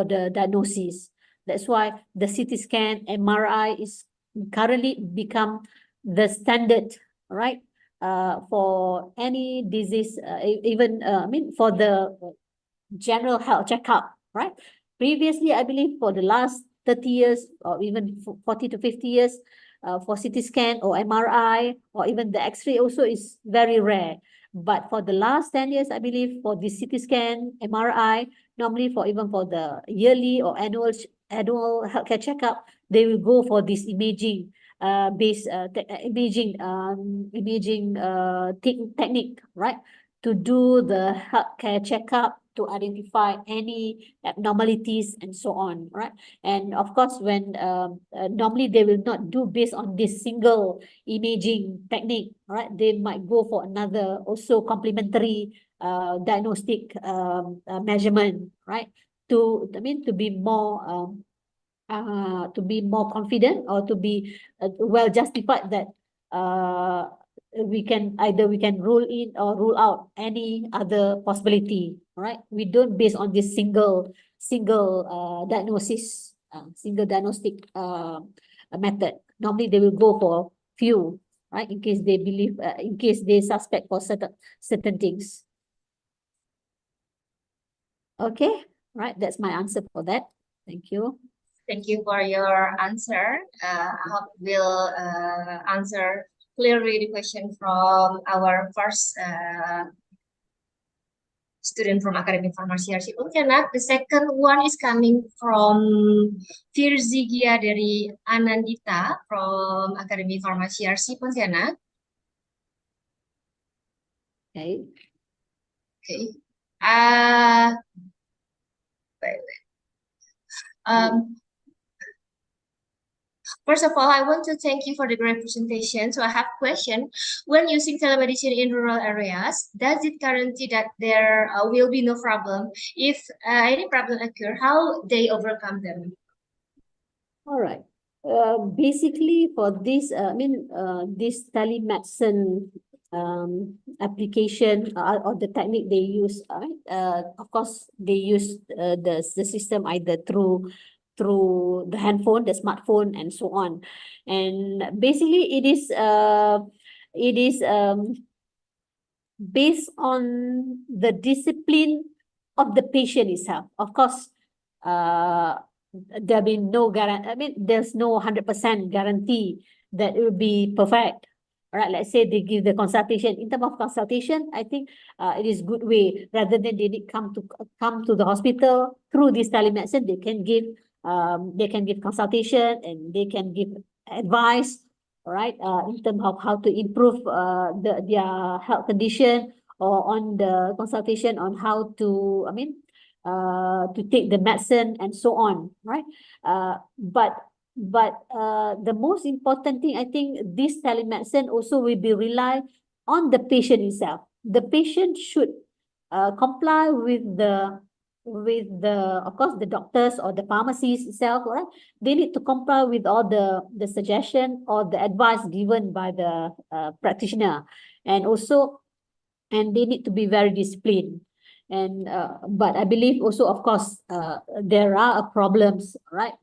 the diagnosis. That's why the CT scan, MRI is currently become the standard, right? For any disease, even for the general health checkup, right? Previously, I believe for the last 30 years or even 40 to 50 years, for CT scan or MRI or even the X-ray also is very rare. But for the last 10 years, I believe for the CT scan, MRI, normally for even for the yearly or annual healthcare checkup, they will go for this imaging technique, right? To do the healthcare checkup, to identify any abnormalities and so on, right? And of course, when normally they will not do based on this single imaging technique, right? They might go for another also complementary diagnostic measurement, right? To be more confident or to be well justified that we can rule in or rule out any other possibility, right? We don't base on this single diagnosis, single diagnostic method. Normally they will go for few, right? In case they believe, in case they suspect for certain things. Okay, right. That's my answer for that. Thank you. Thank you for your answer. I hope we'll answer clearly the question from our first student from Akademi Farmasi YARSI Pontianak. The second one is coming from Firzigia dari Anandita from Akademi Farmasi YARSI Pontianak. Okay. Okay. First of all, I want to thank you for the great presentation. So I have a question. When using telemedicine in rural areas, does it guarantee that there will be no problem? If any problem occur, how they overcome them? All right. Basically, for this, this telemedicine application or the technique they use, of course, they use the system either through the handphone, the smartphone, and so on. And basically, it is based on the discipline of the patient itself. Of course, there'll be no guarantee. There's no 100% guarantee that it will be perfect. All right, let's say they give the consultation. In terms of consultation, I think it is good way rather than they need come to the hospital through this telemedicine. They can give consultation and they can give advice, right? In terms of how to improve their health condition, or on the consultation on how to to take the medicine and so on, right? But the most important thing, I think, this telemedicine also will be rely on the patient itself. The patient should comply with the of course the doctors or the pharmacies itself, right? They need to comply with all the suggestion or the advice given by the practitioner, and they need to be very disciplined. And but I believe also, of course, there are problems, right?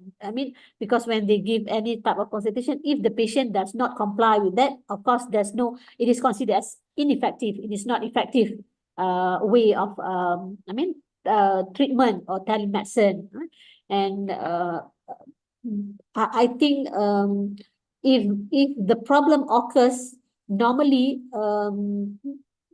Because when they give any type of consultation, if the patient does not comply with that, of course, it is considered as ineffective. It is not effective way of treatment or telemedicine, right? And I think if the problem occurs, normally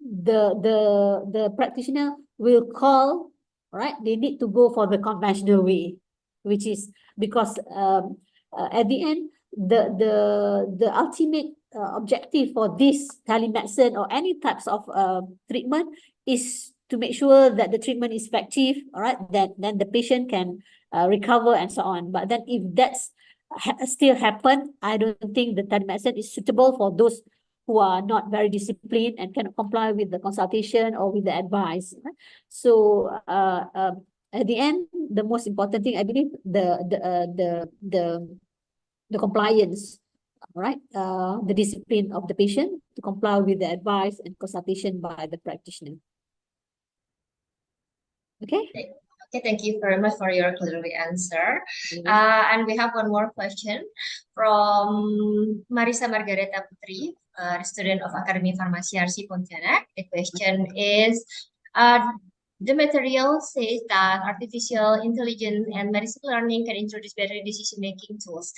the practitioner will call, right? They need to go for the conventional way, which is because at the end, the ultimate objective for this telemedicine or any types of treatment is to make sure that the treatment is effective, all right, then the patient can recover and so on. But then if that's still happen, I don't think the telemedicine is suitable for those who are not very disciplined and cannot comply with the consultation or with the advice. Right? So at the end, the most important thing, I believe, the compliance, right? The discipline of the patient to comply with the advice and consultation by the practitioner. Okay. Okay, thank you very much for your clear answer. And we have one more question from Marisa Margareta Putri, student of Akademi Farmasi YARSI Pontianak. The question is, the material says that artificial intelligence and medicine learning can introduce better decision-making tools.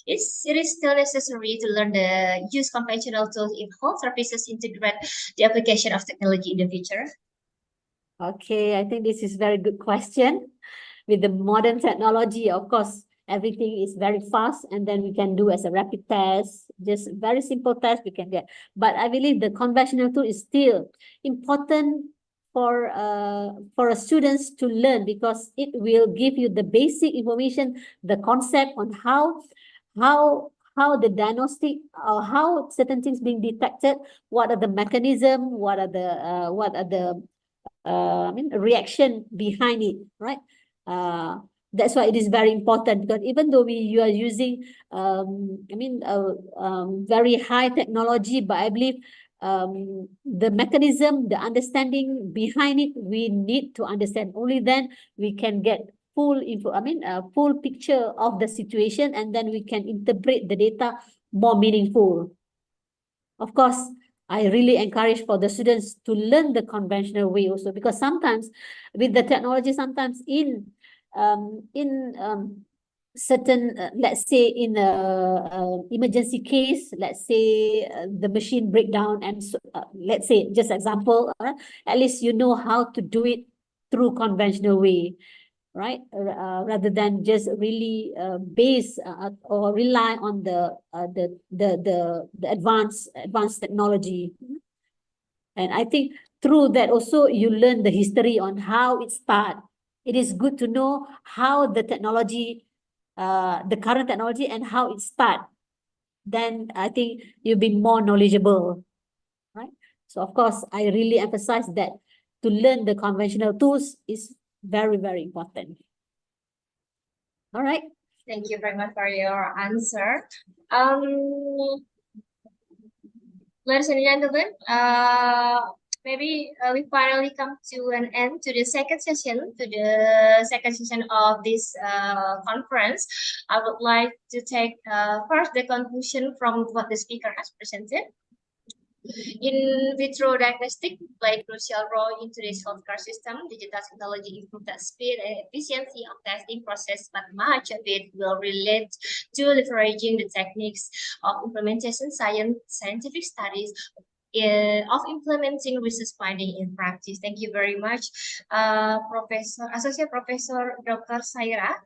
Is it still necessary to learn the use conventional tools if health services integrate the application of technology in the future? Okay, I think this is very good question. With the modern technology, of course, everything is very fast, and then we can do as a rapid test, just very simple test we can get. But I believe the conventional tool is still important for students to learn, because it will give you the basic information, the concept on how the diagnostic or how certain things being detected, what are the mechanism, what are the reaction behind it, right? That's why it is very important, because even though you are using very high technology, but I believe the mechanism, the understanding behind it, we need to understand. Only then we can get full full picture of the situation, and then we can interpret the data more meaningful. Of course, I really encourage for the students to learn the conventional way also, because sometimes with the technology, sometimes in certain, let's say in a emergency case, let's say the machine breakdown, and so, let's say just example, at least you know how to do it through conventional way, right? Rather than just really base or rely on the advanced technology. And I think through that also you learn the history on how it started. It is good to know how the technology, the current technology, and how it started. Then I think you'll be more knowledgeable, right? So of course, I really emphasize that to learn the conventional tools is very, very important. All right. Thank you very much for your answer. Ladies and gentlemen, maybe we finally come to an end to the second session, of this conference. I would like to take first the conclusion from what the speaker has presented. In vitro diagnostic play a crucial role in today's healthcare system. Digital technology improves the speed and efficiency of testing process, but much of it will relate to leveraging the techniques of implementation scientific studies of implementing research finding in practice. Thank you very much, Associate Professor Dr. Sairah.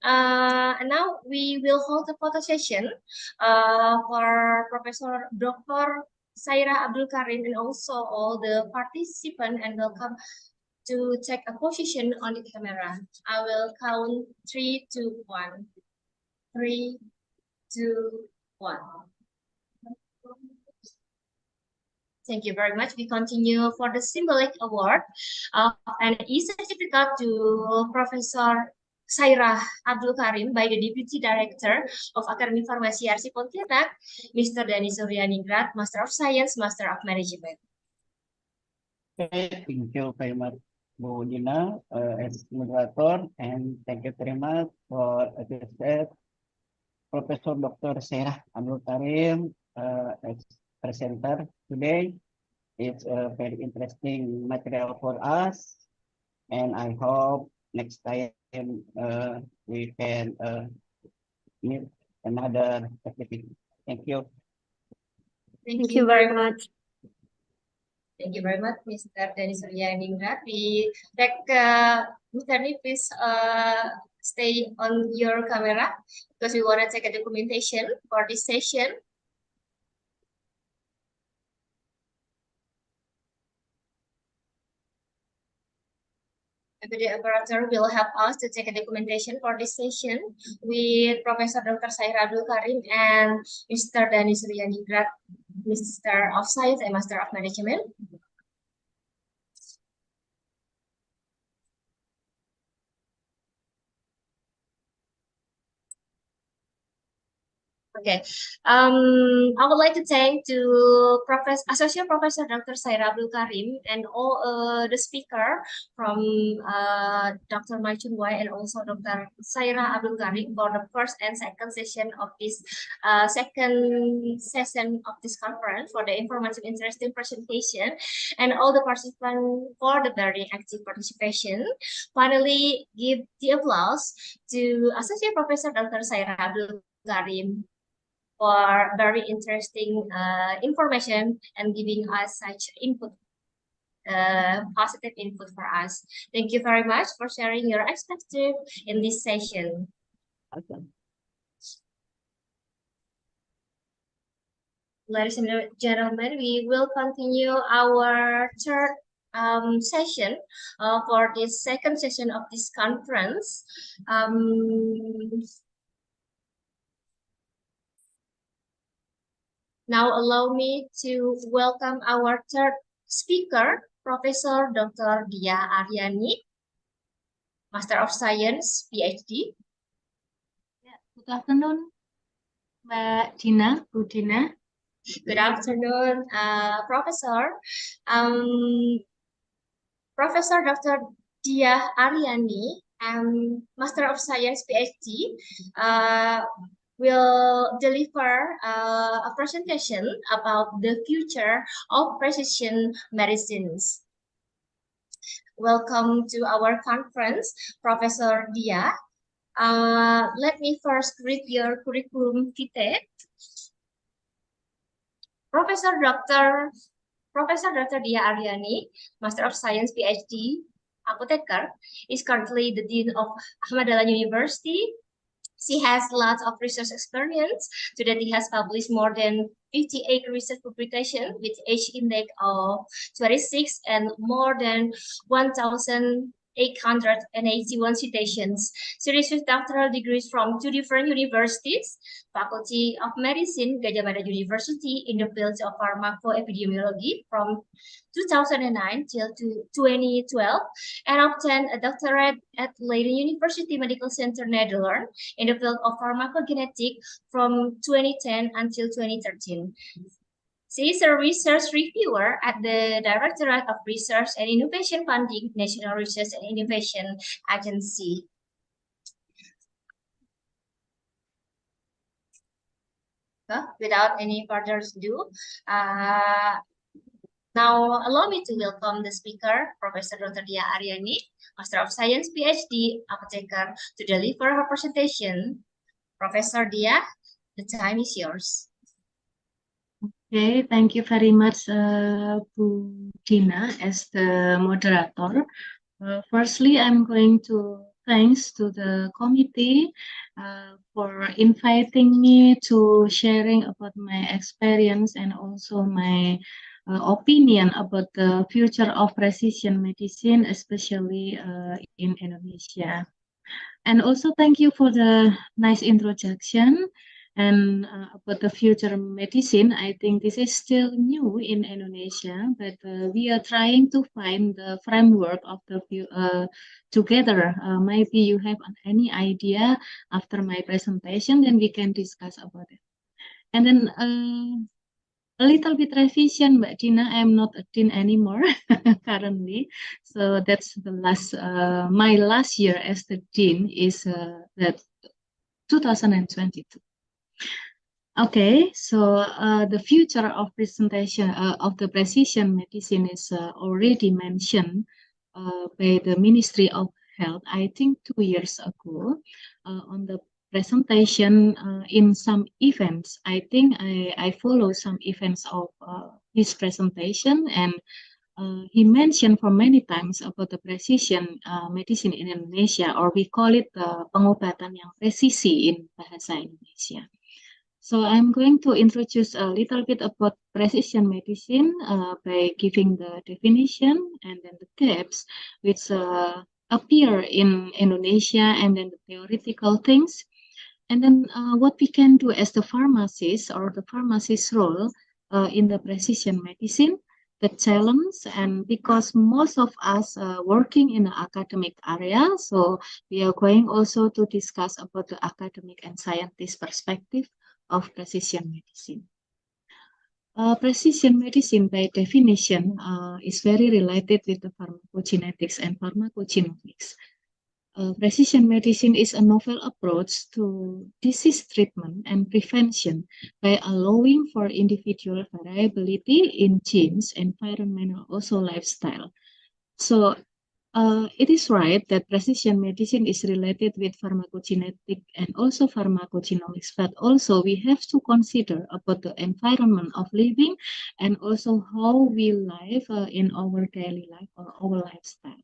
And now we will hold a photo session for Professor Dr. Sairah Abdul Karim and also all the participants, and welcome to take a position on the camera. I will count 3, 2, 1. 3, 2, 1. Thank you very much. We continue for the symbolic award and e-certificate to Professor Sairah Abdul Karim by the Deputy Director of Akademi Farmasi YARSI Pontianak, Mr. Dani Suryaningrat, Master of Science, Master of Management. Okay, thank you very much, Bu Dina, as moderator, and thank you very much for Professor Dr. Sairah Abdul Karim as presenter today. It's a very interesting material for us, and I hope next time we can meet another activity. Thank you. Thank you very much. Thank you very much, Mr. Dani Suryaningrat. We take Mr. Dani, please stay on your camera because we want to take a documentation for this session. The video operator will help us to take a documentation for this session with Professor Dr. Sairah Abdul Karim and Mr. Dani Suryani, Mr. of Science and Master of Management. Okay, I would like to thank to Associate Professor Dr. Sairah Abdul Karim and all the speaker from Dr. Maikoto Oe and also Dr. Sairah Abdul Karim for the first and second session of this conference for the informative, interesting presentation, and all the participants for the very active participation. Finally, give the applause to Associate Professor Dr. Sairah Abdul Karim for very interesting information and giving us such input, positive input for us. Thank you very much for sharing your perspective in this session. Awesome. Ladies and gentlemen, we will continue our third session for this second session of this conference. Now allow me to welcome our third speaker, Professor Dr. Dia Aryani, Master of Science, Ph.D. Good afternoon, Mbak Dina, Bu Dina. Good afternoon, Professor. Professor Dr. Dia Aryani, Master of Science, Ph.D. Will deliver a presentation about the future of precision medicines. Welcome to our conference, Professor Dia. Let me first read your curriculum vitae. Professor Dr. Dia Aryani, Master of Science, Ph.D. Apotheker, is currently the Dean of Ahmad Dahlan University. She has lots of research experience. Today, he has published more than 58 research publications with H index of 26 and more than 1,881 citations. She received doctoral degrees from 2 different universities, Faculty of Medicine, Gadjah Mada University in the field of pharmacoepidemiology from 2009 till 2012, and obtained a doctorate at Leiden University Medical Center, Netherlands, in the field of pharmacogenetics from 2010 until 2013. She is a research reviewer at the Directorate of Research and Innovation Funding, National Research and Innovation Agency. Without any further ado, now allow me to welcome the speaker, Professor Dr. Dia Aryani, Master of Science, Ph.D. Apotheker, to deliver her presentation. Professor Dia, the time is yours. Okay, thank you very much, Bu Dina, as the moderator. Firstly, I'm going to thanks to the committee for inviting me to sharing about my experience and also my opinion about the future of precision medicine, especially in Indonesia. And also thank you for the nice introduction. And about the future medicine, I think this is still new in Indonesia, but we are trying to find the framework of the together. Maybe you have any idea after my presentation, then we can discuss about it. And then a little bit revision, Mbak Dina, I am not a dean anymore currently. So that's the last, my last year as the dean is that 2022. Okay, so the future of presentation of the precision medicine is already mentioned by the Ministry of Health, I think 2 years ago, on the presentation in some events. I think I follow some events of his presentation, and he mentioned for many times about the precision medicine in Indonesia, or we call it pengobatan yang presisi in bahasa Indonesia. So I'm going to introduce a little bit about precision medicine by giving the definition and then the tips which appear in Indonesia, and then the theoretical things, and then what we can do as the pharmacist, or the pharmacist's role in the precision medicine, the challenge, and because most of us working in the academic area, so we are going also to discuss about the academic and scientist perspective of precision medicine. Precision medicine by definition is very related with the pharmacogenetics and pharmacogenomics. Precision medicine is a novel approach to disease treatment and prevention by allowing for individual variability in genes, environment, and also lifestyle. So it is right that precision medicine is related with pharmacogenetic and also pharmacogenomics, but also we have to consider about the environment of living and also how we live in our daily life or our lifestyle.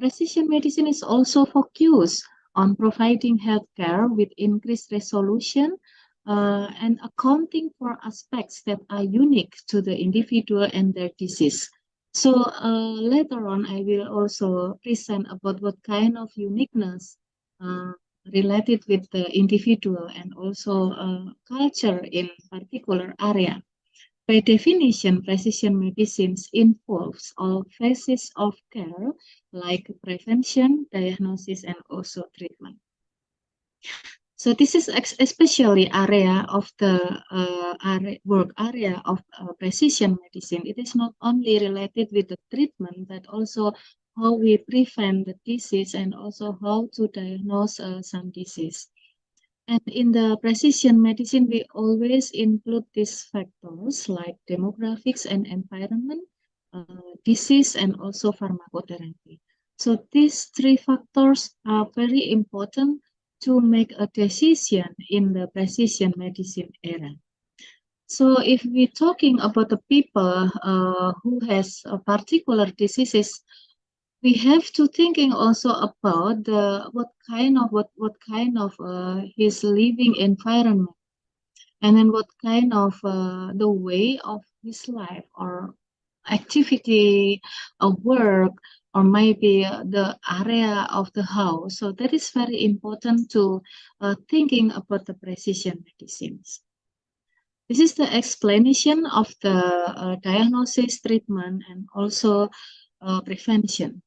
Precision medicine is also focused on providing healthcare with increased resolution and accounting for aspects that are unique to the individual and their disease. So later on, I will also present about what kind of uniqueness related with the individual and also culture in particular area. By definition, precision medicine involves all phases of care like prevention, diagnosis, and also treatment. So this is especially area of the work area of precision medicine. It is not only related with the treatment, but also how we prevent the disease and also how to diagnose some disease. And in the precision medicine, we always include these factors like demographics and environment, disease, and also pharmacotherapy. So these three factors are very important to make a decision in the precision medicine era. So if we're talking about the people who has a particular diseases, we have to thinking also about the what kind of his living environment, and then what kind of the way of his life or activity of work, or maybe the area of the house. So that is very important to thinking about the precision medicines. This is the explanation of the diagnosis, treatment, and also prevention.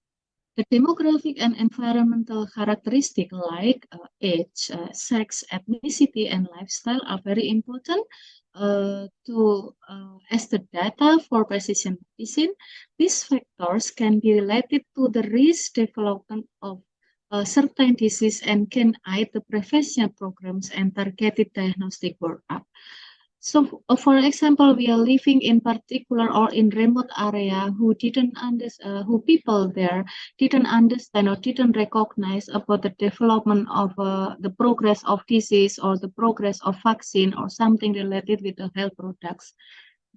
The demographic and environmental characteristics like age, sex, ethnicity, and lifestyle are very important as the data for precision medicine. These factors can be related to the risk development of certain disease and can aid the prevention programs and targeted diagnostic workup. So, for example, we are living in particular or in remote area who people there didn't understand or didn't recognize about the development of the progress of disease or the progress of vaccine or something related with the health products.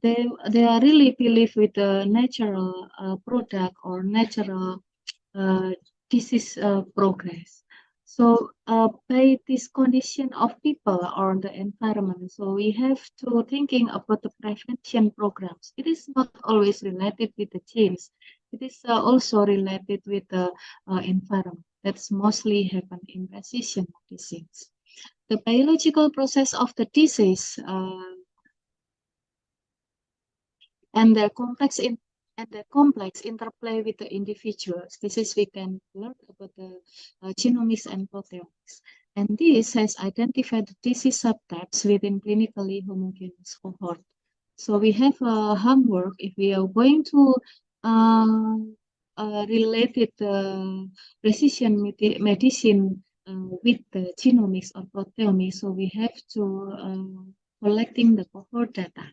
They are really believe with the natural product or natural disease progress. So by this condition of people or the environment, so we have to thinking about the prevention programs. It is not always related with the genes. It is also related with the environment. That's mostly happen in precision medicines. The biological process of the disease and the complex interplay with the individuals. This is we can learn about the genomics and proteomics. And this has identified the disease subtypes within clinically homogeneous cohort. So we have homework if we are going to relate it precision medicine with the genomics or proteomics. So we have to collecting the cohort data.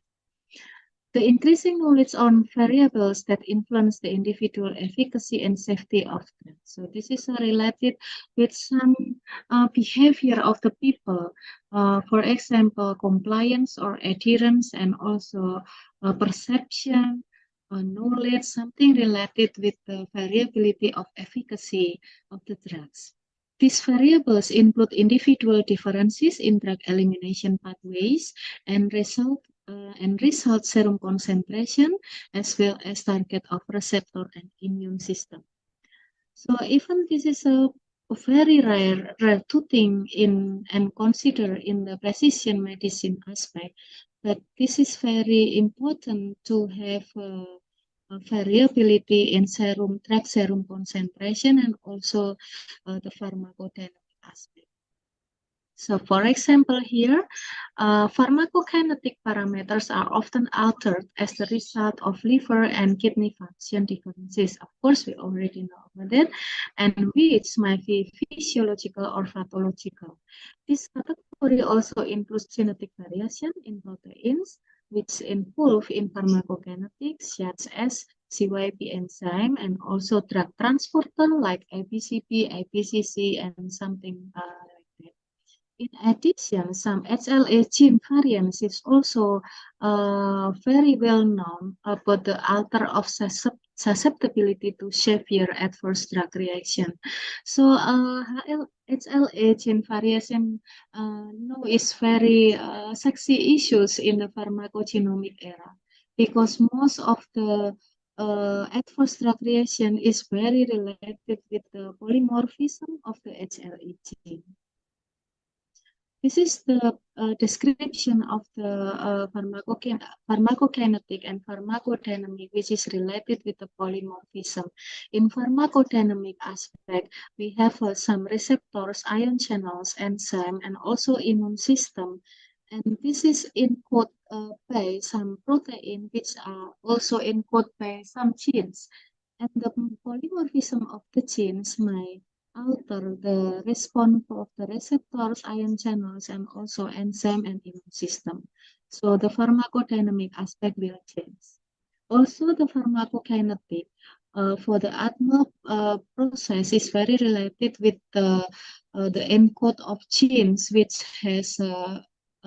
The increasing knowledge on variables that influence the individual efficacy and safety of drugs. So this is related with some behavior of the people. For example, compliance or adherence, and also perception, knowledge, something related with the variability of efficacy of the drugs. These variables include individual differences in drug elimination pathways and result serum concentration, as well as target of receptor and immune system. So even this is a very rare to think in and consider in the precision medicine aspect, but this is very important to have a variability in drug serum concentration and also the pharmacodynamic aspect. So for example here, pharmacokinetic parameters are often altered as the result of liver and kidney function differences. Of course, we already know about that, and which might be physiological or pathological. This category also includes genetic variation in proteins, which involve in pharmacokinetics, such as CYP enzyme, and also drug transporter like ABCP, ABCC, and something like that. In addition, some HLA gene variants is also very well known about the alter of susceptibility to severe adverse drug reaction. So HLA gene variation is very sexy issues in the pharmacogenomic era, because most of the adverse drug reaction is very related with the polymorphism of the HLA gene. This is the description of the pharmacokinetic and pharmacodynamic, which is related with the polymorphism. In pharmacodynamic aspect, we have some receptors, ion channels, enzyme, and also immune system. And this is encoded by some protein, which are also encoded by some genes. And the polymorphism of the genes might alter the response of the receptors, ion channels, and also enzyme and immune system. So the pharmacodynamic aspect will change. Also, the pharmacokinetic for the ADME process is very related with the encode of genes, which has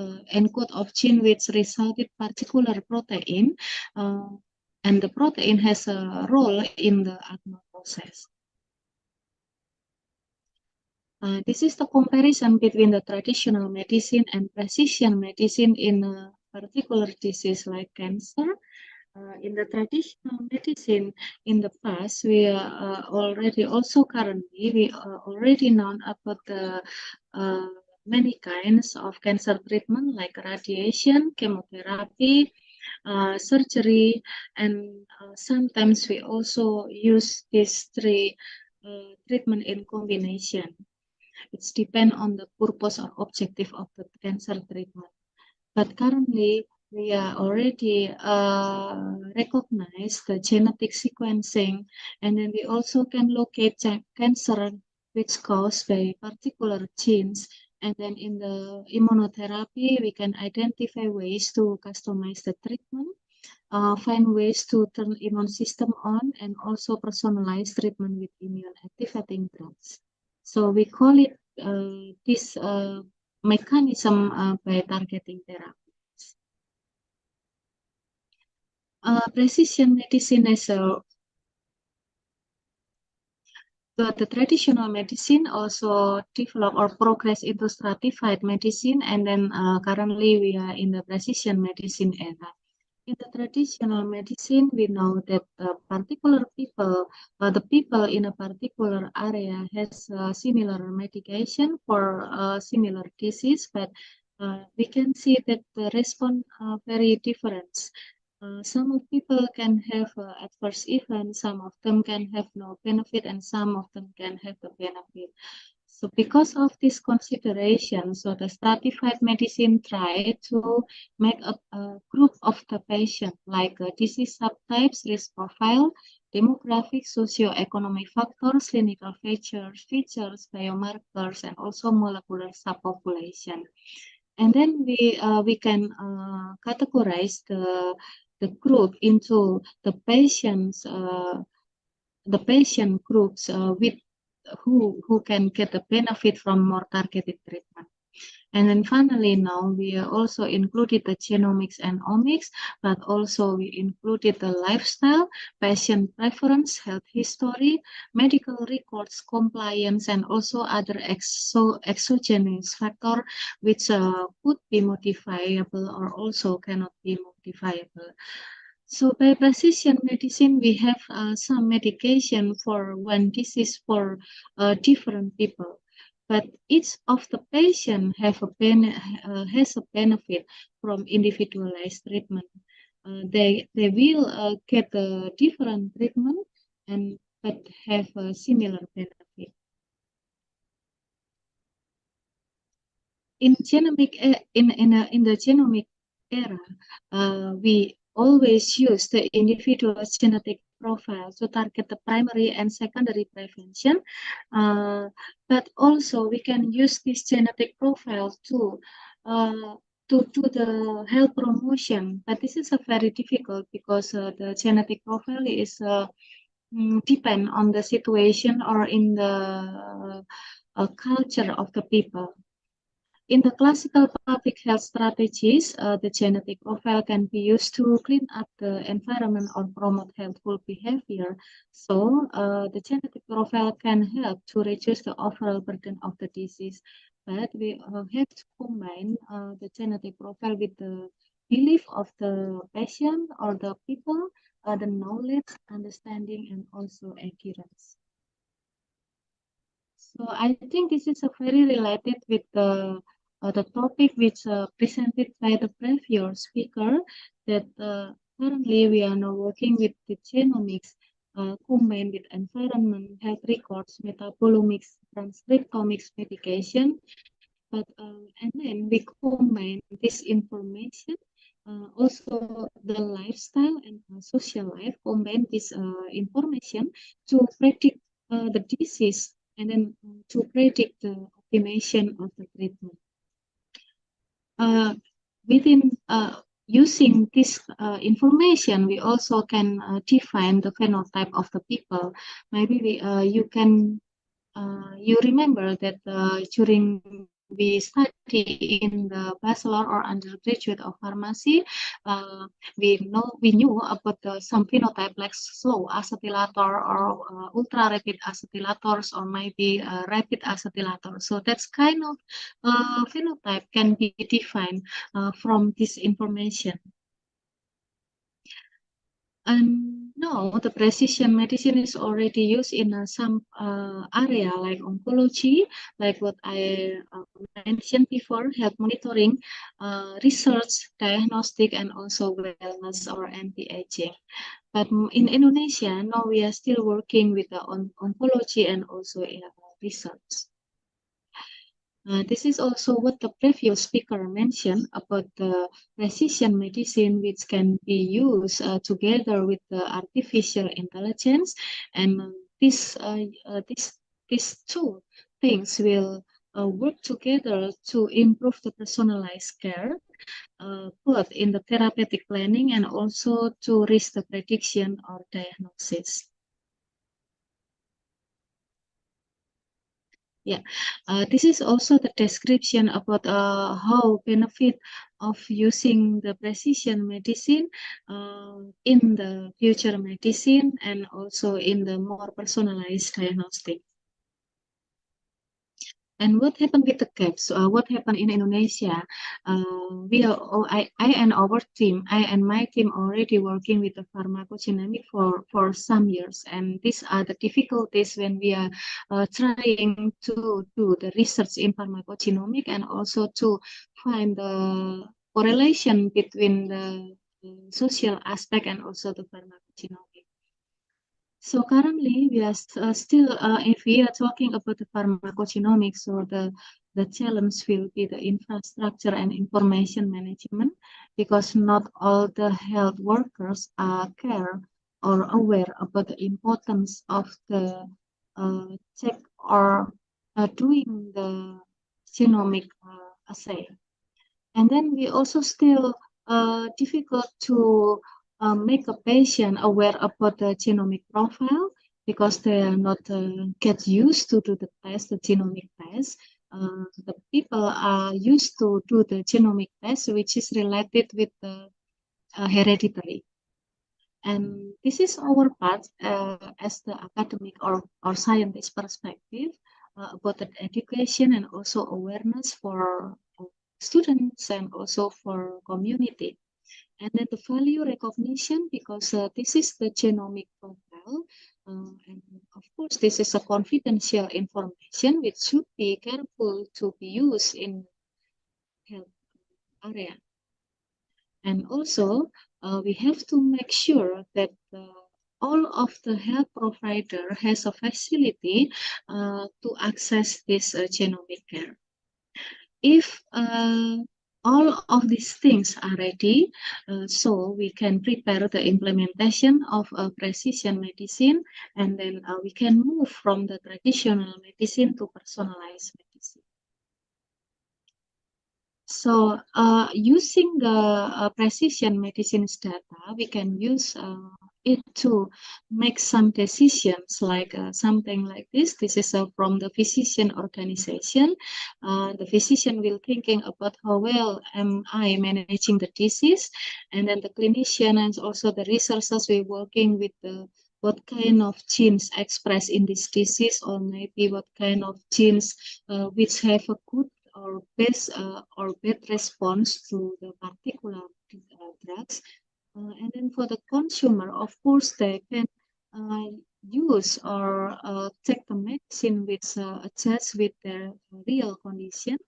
encode of gene which resulted particular protein, and the protein has a role in the ADME process. This is the comparison between the traditional medicine and precision medicine in a particular disease like cancer. In the traditional medicine in the past, we already also currently we already known about the many kinds of cancer treatment like radiation, chemotherapy, surgery, and sometimes we also use these three treatment in combination. It depends on the purpose or objective of the cancer treatment. But currently, we are already recognize the genetic sequencing, and then we also can locate cancer which caused by particular genes. And then in the immunotherapy, we can identify ways to customize the treatment, find ways to turn immune system on, and also personalize treatment with immune activating drugs. So we call it this mechanism by targeting therapy. Precision medicine is the traditional medicine also develop or progress into stratified medicine, and then currently we are in the precision medicine era. In the traditional medicine, we know that particular people, the people in a particular area has similar medication for similar disease, but we can see that the response are very different. Some of people can have adverse events, some of them can have no benefit, and some of them can have the benefit. So because of this consideration, so the stratified medicine try to make a group of the patient, like disease subtypes, risk profile, demographic, socioeconomic factors, clinical features, biomarkers, and also molecular subpopulation. And then we can categorize the group into the patients, the patient groups with who can get the benefit from more targeted treatment. And then finally, now we also included the genomics and omics, but also we included the lifestyle, patient preference, health history, medical records, compliance, and also other exogenous factor which could be modifiable or also cannot be modifiable. So by precision medicine, we have some medication for one disease for different people, but each of the patient have has a benefit from individualized treatment. They will get a different treatment and but have a similar benefit. In the genomic era, we always use the individual's genetic profile to target the primary and secondary prevention, but also we can use this genetic profile to do the health promotion. But this is a very difficult because the genetic profile is depend on the situation or in the culture of the people. In the classical public health strategies, the genetic profile can be used to clean up the environment or promote healthful behavior. So the genetic profile can help to reduce the overall burden of the disease. But we have to combine the genetic profile with the belief of the patient or the people, the knowledge, understanding, and also adherence. So I think this is a very related with the topic which presented by the previous speaker, that currently we are now working with the genomics combined with environment, health records, metabolomics, transcriptomics, medication. But and then we combine this information, also the lifestyle and social life, combine this information to predict the disease and then to predict the optimization of the treatment. Within using this information, we also can define the phenotype of the people. Maybe you can you remember that during we study in the bachelor or undergraduate of pharmacy, we knew about some phenotype like slow acetylator or ultra rapid acetylators or maybe rapid acetylator. So that's kind of phenotype can be defined from this information. And no, the precision medicine is already used in some area like oncology, like what I mentioned before, health monitoring, research, diagnostic, and also wellness or anti-aging. But in Indonesia, now we are still working with the oncology and also research. This is also what the previous speaker mentioned about the precision medicine, which can be used together with the artificial intelligence, and these two things will work together to improve the personalized care, both in the therapeutic planning and also to reach the prediction or diagnosis. Yeah, this is also the description about how benefit of using the precision medicine in the future medicine and also in the more personalized diagnostic. And what happened with the gaps? What happened in Indonesia? I and our team, I and my team already working with the pharmacogenomic for some years. And these are the difficulties when we are trying to do the research in pharmacogenomic and also to find the correlation between the social aspect and also the pharmacogenomic. So currently we are still, if we are talking about the pharmacogenomics, so the challenge will be the infrastructure and information management, because not all the health workers are care or aware about the importance of the check or doing the genomic assay. And then we also still difficult to make a patient aware about the genomic profile, because they are not get used to do the test, the genomic test. the people are used to do the genomic test, which is related with the hereditary. And this is our part as the academic or scientist perspective about the education and also awareness for students and also for community. And then the value recognition, because this is the genomic profile. And of course, this is a confidential information which should be careful to be used in health area. And also, we have to make sure that all of the health provider has a facility to access this genomic care. If all of these things are ready, so we can prepare the implementation of precision medicine, and then we can move from the traditional medicine to personalized medicine. So using the precision medicine's data, we can use it to make some decisions like something like this. This is from the physician organization. The physician will thinking about how well am I managing the disease, and then the clinician and also the researchers will working with the what kind of genes expressed in this disease, or maybe what kind of genes which have a good or best or bad response to the particular drugs. And then for the consumer, of course, they can use or take the medicine which adjusts with their real condition.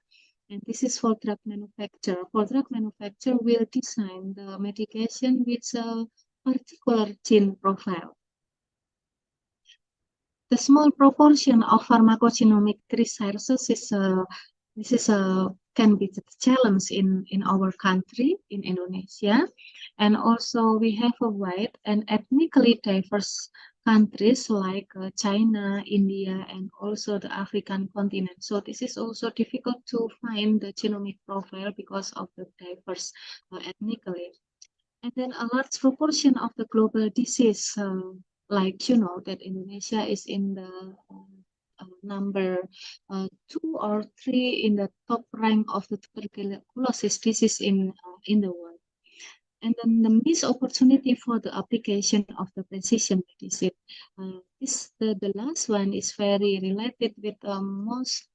And this is for drug manufacturer. For drug manufacturer, will design the medication with a particular gene profile. The small proportion of pharmacogenomic research is this is can be the challenge in our country, in Indonesia. And also we have a wide and ethnically diverse countries like China, India, and also the African continent. So this is also difficult to find the genomic profile because of the diverse ethnically. And then a large proportion of the global disease, like you know that Indonesia is in the number 2 or 3 in the top rank of the tuberculosis disease in the world. And then the missed opportunity for the application of the precision medicine. The last one is very related with most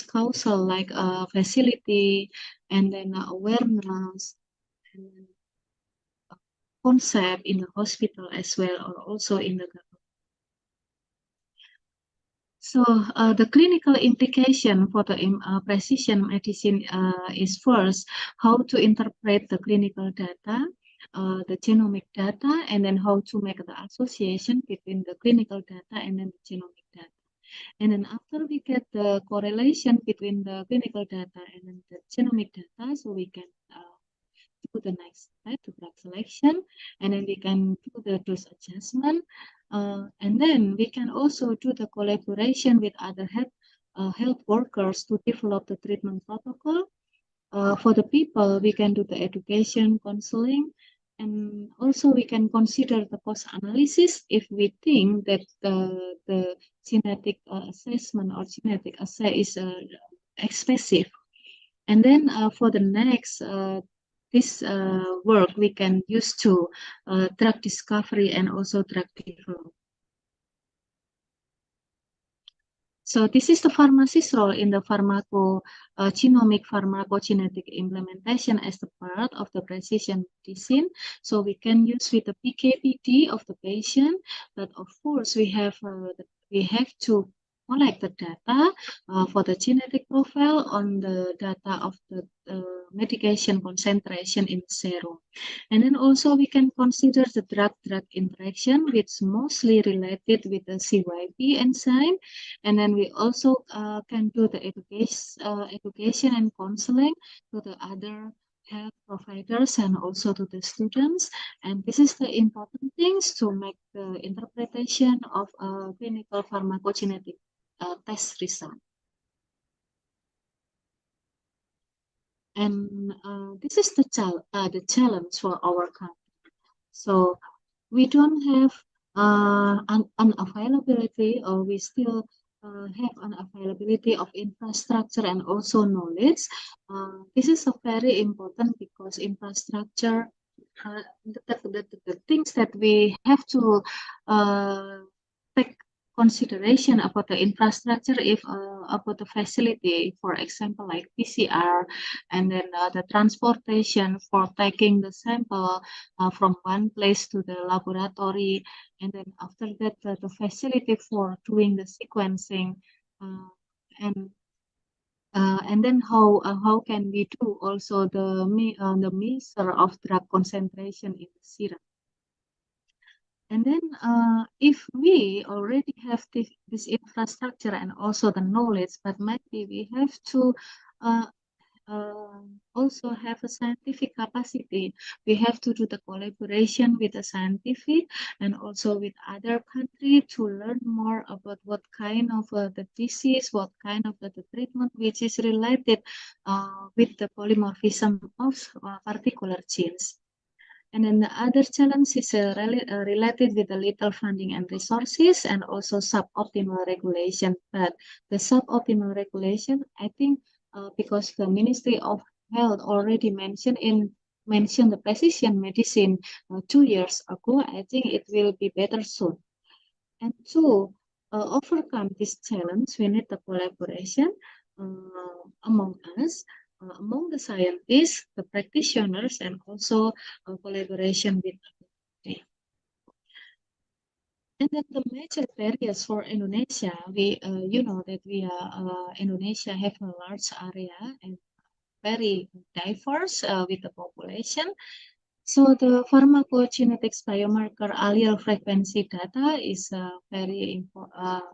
causal, like facility, and then awareness, and then concept in the hospital as well, or also in the government. So the clinical implication for the precision medicine is first how to interpret the clinical data, the genomic data, and then how to make the association between the clinical data and then the genomic data. And then after we get the correlation between the clinical data and then the genomic data, so we can do the next step to drug selection, and then we can do the dose adjustment, and then we can also do the collaboration with other health workers to develop the treatment protocol. For the people, we can do the education, counseling, and also we can consider the cost analysis if we think that the genetic assessment or genetic assay is expensive. And then for the next this work we can use to drug discovery and also drug development. So this is the pharmacist's role in the pharmacogenomic pharmacogenetic implementation as the part of the precision medicine. So we can use with the PK/PD of the patient, but of course we have to collect the data for the genetic profile on the data of the medication concentration in serum. And then also we can consider the drug-drug interaction, which is mostly related with the CYP enzyme. And then we also can do the education and counseling to the other health providers and also to the students. And this is the important things to make the interpretation of clinical pharmacogenetic test result. And this is the challenge for our country. So we don't have an availability, or we still have an availability of infrastructure and also knowledge. This is a very important because infrastructure, the things that we have to take consideration about the infrastructure, if about the facility, for example, like PCR, and then the transportation for taking the sample from one place to the laboratory, and then after that the facility for doing the sequencing, and then how can we do also the measure of drug concentration in the serum. And then if we already have this infrastructure and also the knowledge, but maybe we have to also have a scientific capacity. We have to do the collaboration with the scientific and also with other countries to learn more about what kind of the disease, what kind of the treatment which is related with the polymorphism of particular genes. And then the other challenge is related with the little funding and resources and also suboptimal regulation. But the suboptimal regulation, I think, because the Ministry of Health already mentioned the precision medicine 2 years ago, I think it will be better soon. And to overcome this challenge, we need the collaboration among us. Among the scientists, the practitioners, and also collaboration with others. And then the major barriers for Indonesia, you know that Indonesia have a large area and very diverse with the population. So the pharmacogenetics biomarker allele frequency data is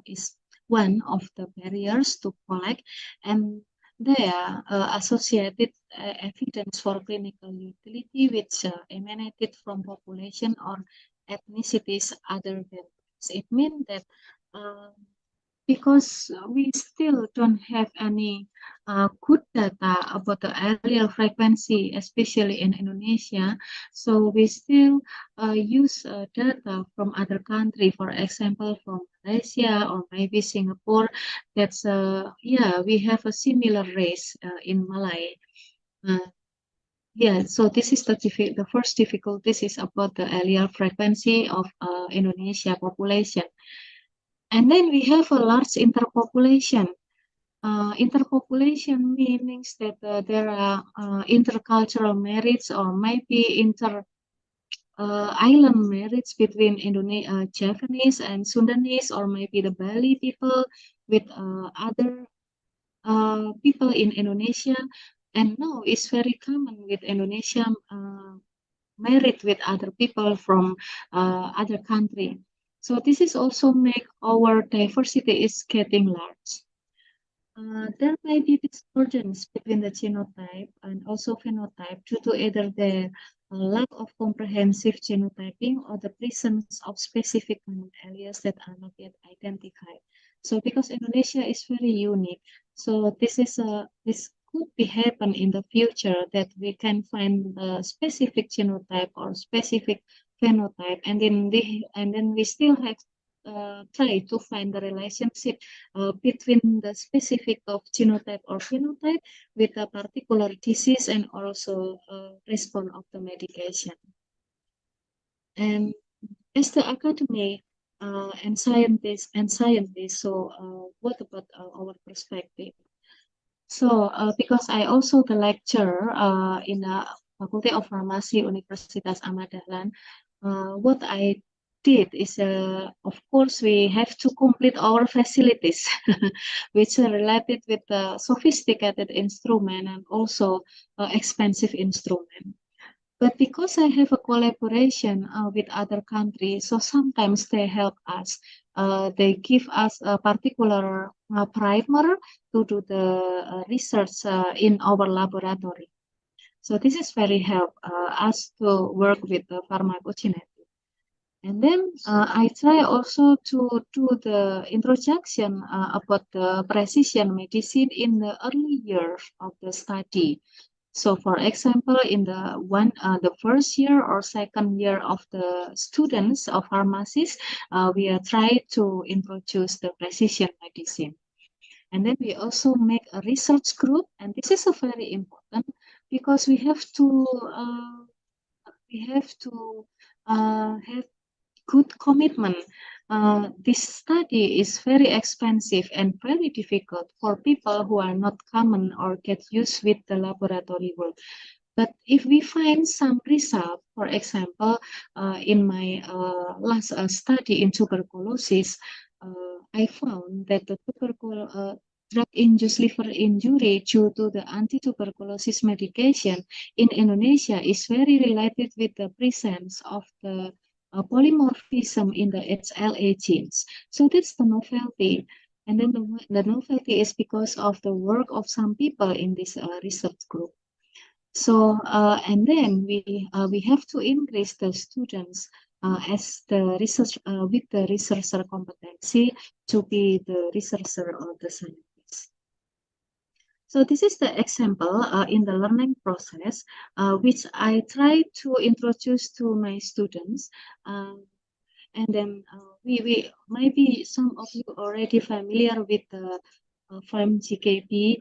is one of the barriers to collect, and they are associated evidence for clinical utility which emanated from population or ethnicities other than. It means that because we still don't have any good data about the allele frequency, especially in Indonesia, so we still use data from other countries, for example, from Malaysia or maybe Singapore. That's we have a similar race in Malay. So this is the first difficulty is about the allele frequency of Indonesia population. And then we have a large interpopulation. Interpopulation means that there are intercultural marriage or maybe island marriage between Japanese and Sundanese, or maybe the Bali people with other people in Indonesia. And now it's very common with Indonesia married with other people from other country. So this is also make our diversity is getting large. There may be discordance between the genotype and also phenotype due to either the lack of comprehensive genotyping or the presence of specific alleles that are not yet identified. So because Indonesia is very unique, so this could be happen in the future that we can find the specific genotype or specific phenotype, and then we still have try to find the relationship between the specific of genotype or phenotype with a particular disease and also response of the medication. And as the academy and scientists, so what about our perspective? So because I also the lecturer in the Faculty of Pharmacy Universitas Ahmad Dahlan, what I did is, of course, we have to complete our facilities, which are related with the sophisticated instrument and also expensive instrument. But because I have a collaboration with other countries, so sometimes they help us. They give us a particular primer to do the research in our laboratory. So this is very help us to work with the pharmacogenetics. And then I try also to do the introduction about the precision medicine in the early years of the study. So, for example, in the first year or second year of the students of pharmacies, we are trying to introduce the precision medicine. And then we also make a research group, and this is a very important because we have to have good commitment. This study is very expensive and very difficult for people who are not common or get used with the laboratory work. But if we find some result, for example, in my last study in tuberculosis, I found that the drug-induced liver injury due to the anti-tuberculosis medication in Indonesia is very related with the presence of the polymorphism in the HLA genes. So that's the novelty. And then the novelty is because of the work of some people in this research group. So and then we have to increase the students as the research with the researcher competency to be the researcher or the scientist. So this is the example in the learning process which I try to introduce to my students. And then we maybe some of you already familiar with the GKP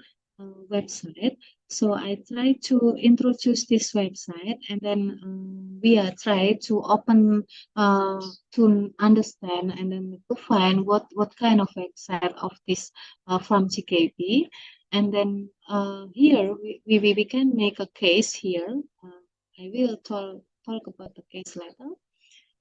website. So I try to introduce this website, and then we are trying to open to understand and then to find what kind of website of this from GKP. And then here we can make a case here. I will talk about the case later.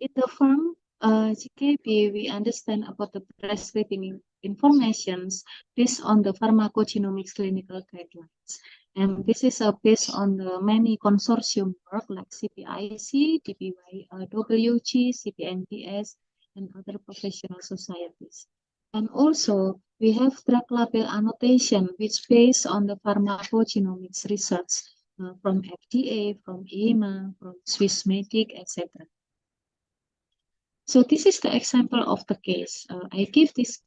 In the farm GKP, we understand about the prescribing informations based on the pharmacogenomics clinical guidelines. And this is based on the many consortium work like CPIC, DPYWG, CPNPS, and other professional societies. And also, we have drug label annotation, which based on the pharmacogenomics research from FDA, from EMA, from Swissmedic, etc. So this is the example of the case. I give this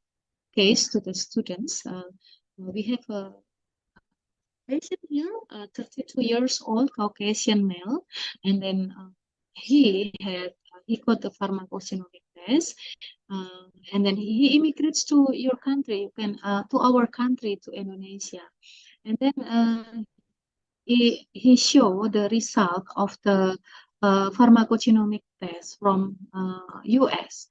case to the students. We have a patient here, 32 years old, Caucasian male, and then he got the pharmacogenomic test, and then he immigrates to your country. You can to our country, to Indonesia, and then he showed the result of the pharmacogenomic test from US,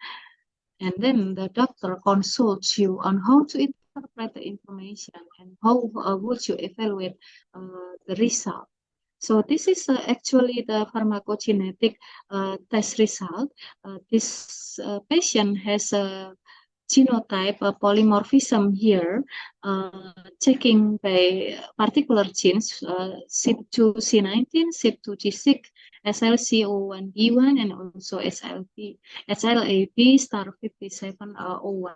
and then the doctor consults you on how to interpret the information and how would you evaluate the result. So this is actually the pharmacogenetic test result. This patient has a genotype polymorphism here, checking by particular genes, CYP2C19, CYP2G6, SLC01B1, and also SLAP star 5701.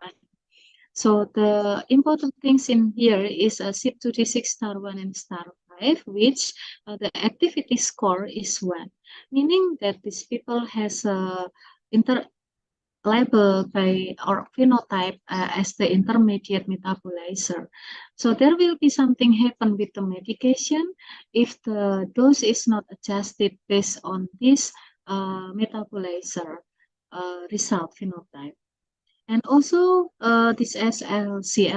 So the important things in here is CYP2D6 star 1 and star 5, which the activity score is 1, meaning that these people has labeled by or phenotype as the intermediate metabolizer. So there will be something happen with the medication if the dose is not adjusted based on this metabolizer result phenotype. And also this SLC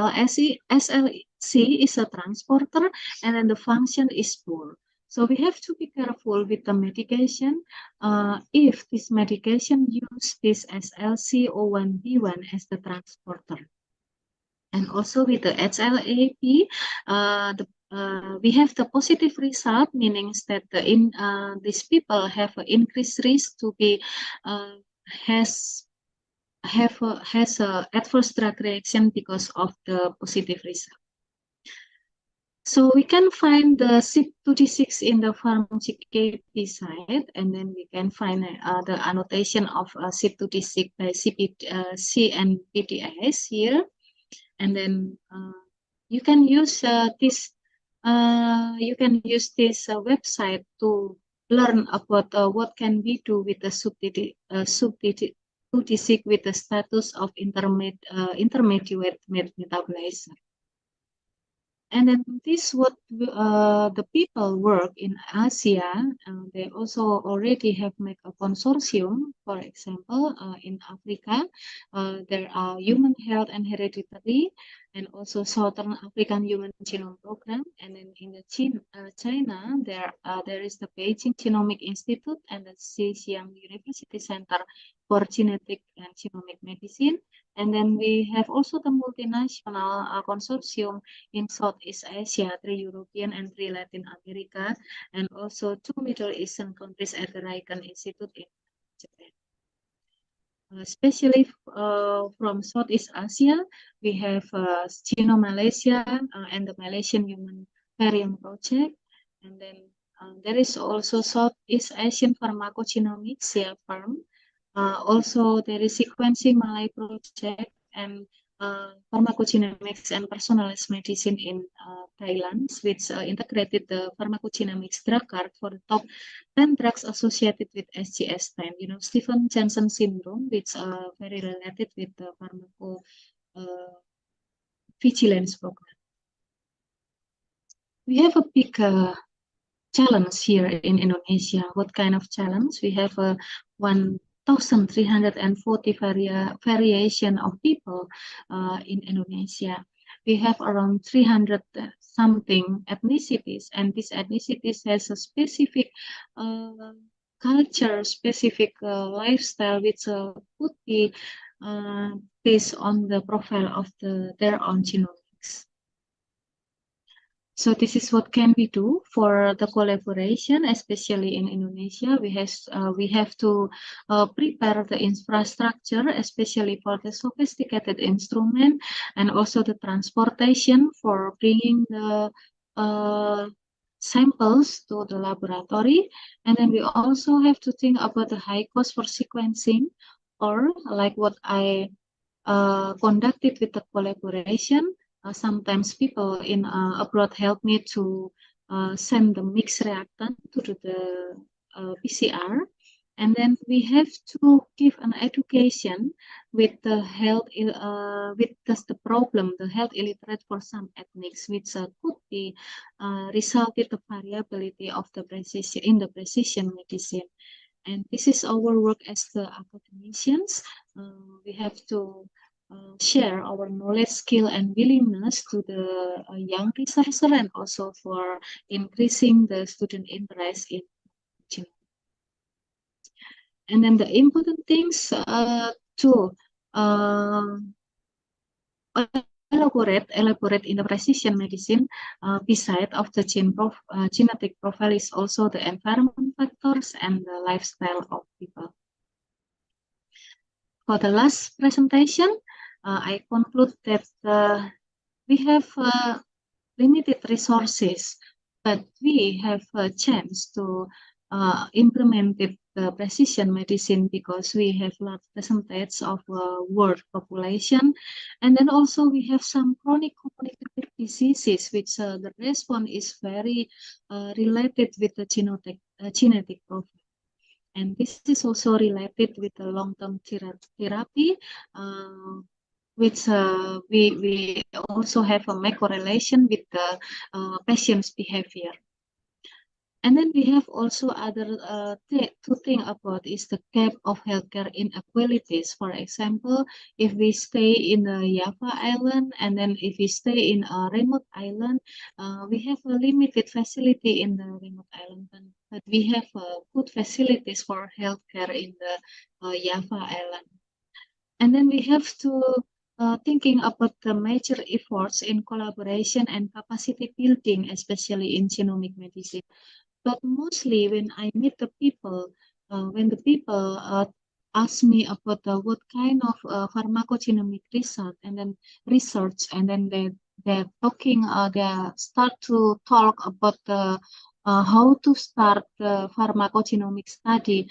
is a transporter, and then the function is poor. So we have to be careful with the medication if this medication use this SLC01B1 as the transporter. And also with the HLAP, we have the positive result, meaning that these people have an increased risk to be has a adverse drug reaction because of the positive result. So we can find the CYP2D6 in the GKP site, and then we can find the annotation of CYP2D6 by C and PTS here, and then you can use this website to learn about what can we do with the CYP2D6 with the status of intermediate metabolizer. And then this what the people work in Asia. They also already have made a consortium. For example, in Africa, there are human health and hereditary, and also Southern African Human Genome Program. And then in the China, there is the Beijing Genomic Institute and the Zhejiang University Center for Genetic and Genomic Medicine. And then we have also the multinational consortium in Southeast Asia, 3 European and 3 Latin America, and also 2 Middle Eastern countries at the Riken Institute in Japan. Especially from Southeast Asia, we have Genome Malaysia and the Malaysian Human Variant Project. And then there is also Southeast Asian Pharmacogenomics, firm. Also, there is Sequencing Malay Project and Pharmacogenomics and Personalized Medicine in Thailand, which integrated the pharmacogenomics drug card for the top 10 drugs associated with SGS10. You know, Stephen Johnson syndrome, which very related with the pharmacovigilance program. We have a big challenge here in Indonesia. What kind of challenge? We have a 1,340 variation of people in Indonesia. We have around 300 something ethnicities, and these ethnicities has a specific culture, specific lifestyle, which could be based on the profile of their own genomics. So this is what can we do for the collaboration, especially in Indonesia. We have to prepare the infrastructure, especially for the sophisticated instrument, and also the transportation for bringing the samples to the laboratory. And then we also have to think about the high cost for sequencing, or like what I conducted with the collaboration. Sometimes people in abroad help me to send the mixed reactant to the PCR, and then we have to give an education with the health with the problem, the health illiterate for some ethnics, which could be resulted the variability of the precision in the precision medicine. And this is our work as the academicians. We have to share our knowledge, skill, and willingness to the young researcher, and also for increasing the student interest in genomics. And then the important things to elaborate in the precision medicine, beside of the genetic profile, is also the environment factors and the lifestyle of people. For the last presentation, I conclude that we have limited resources, but we have a chance to implement the precision medicine because we have large percentage of world population, and then also we have some chronic communicable diseases which the response is very related with the genetic profile. And this is also related with the long-term therapy, which we also have a make correlation with the patient's behavior. And then we have also other to think about is the gap of healthcare inequalities. For example, if we stay in the Java Island, and then if we stay in a remote island, we have a limited facility in the remote island, but we have good facilities for healthcare in the Java Island. And then we have to thinking about the major efforts in collaboration and capacity building, especially in genomic medicine. But mostly when I meet the people, when the people ask me about what kind of pharmacogenomic research, and then they're talking, they start to talk about how to start the pharmacogenomic study.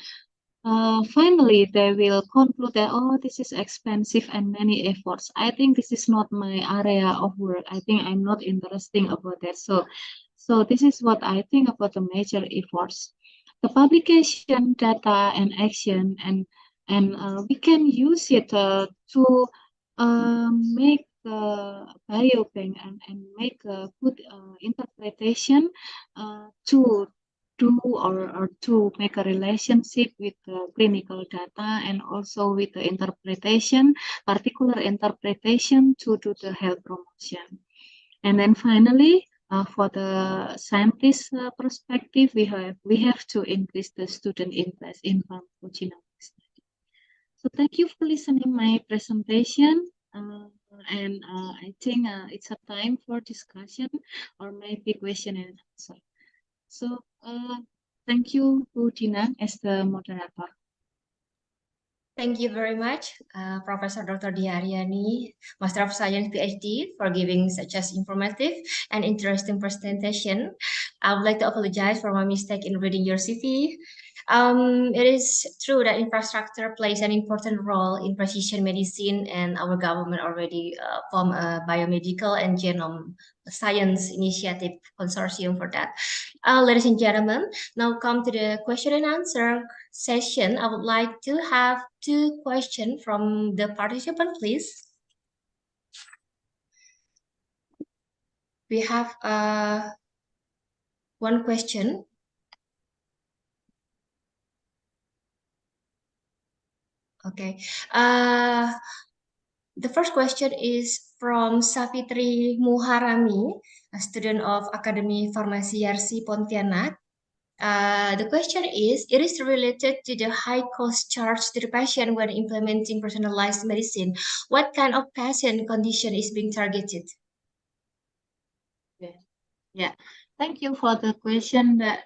Finally, they will conclude that, oh, this is expensive and many efforts. I think this is not my area of work. I think I'm not interested about that. So this is what I think about the major efforts. The publication, data, and action, and we can use it to make biobank and make a good interpretation to do or to make a relationship with the clinical data and also with the interpretation, particular interpretation to do the health promotion. And then finally, for the scientist perspective, we have to increase the student interest in pharmacogenomics. So thank you for listening my presentation. And I think it's a time for discussion or maybe question and answer. So thank you, Bu Dina, as the moderator. Thank you very much, Professor Dr. Diaryani, Master of Science PhD, for giving such an informative and interesting presentation. I would like to apologize for my mistake in reading your CV. It is true that infrastructure plays an important role in precision medicine, and our government already formed a biomedical and genome science initiative consortium for that. Ladies and gentlemen, now come to the question and answer session. I would like to have 2 questions from the participant, please. We have 1 question. Okay. The first question is from Safitri Muharami, a student of Academy Pharmacy YARSI Pontianak. The question is, it is related to the high cost charged to the patient when implementing personalized medicine. What kind of patient condition is being targeted? Yeah, thank you for the question. That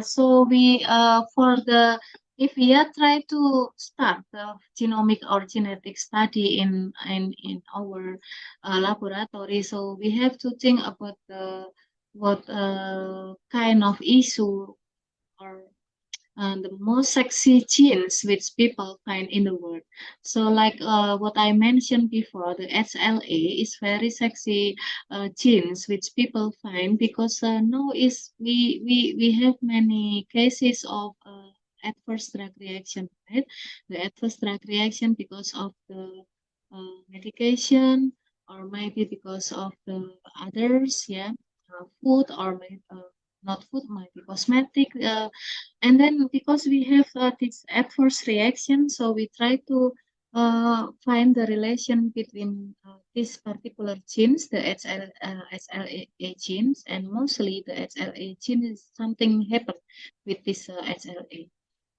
so we if we are trying to start the genomic or genetic study in our laboratory, so we have to think about what kind of issue or the most sexy genes which people find in the world. So like what I mentioned before, the SLA is very sexy genes which people find because now we have many cases of adverse drug reaction, right? The adverse drug reaction because of the medication or maybe because of the others, yeah, food or maybe, not food, maybe cosmetic, and then because we have this adverse reaction, so we try to find the relation between these particular genes, the SLA genes, and mostly the SLA gene is something happen with this SLA,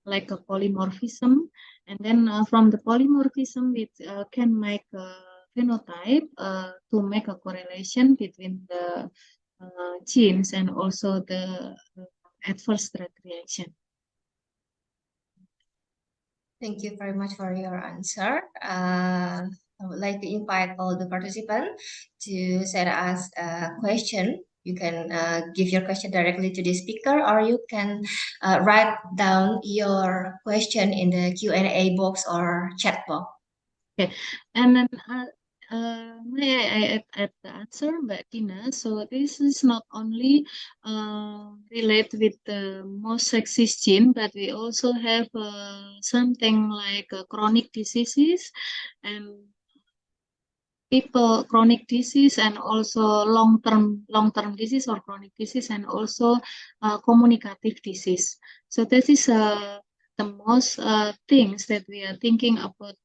like a polymorphism, and then from the polymorphism we can make a phenotype to make a correlation between the genes and also the adverse drug reaction. Thank you very much for your answer. I would like to invite all the participants to send us a question. You can give your question directly to the speaker, or you can write down your question in the Q&A box or chat box. Okay, and then may I add the answer, Mbak Tina? So this is not only relate with the most sexist gene, but we also have something like chronic diseases and people chronic disease and also long-term disease or chronic disease and also communicative disease. So this is the most things that we are thinking about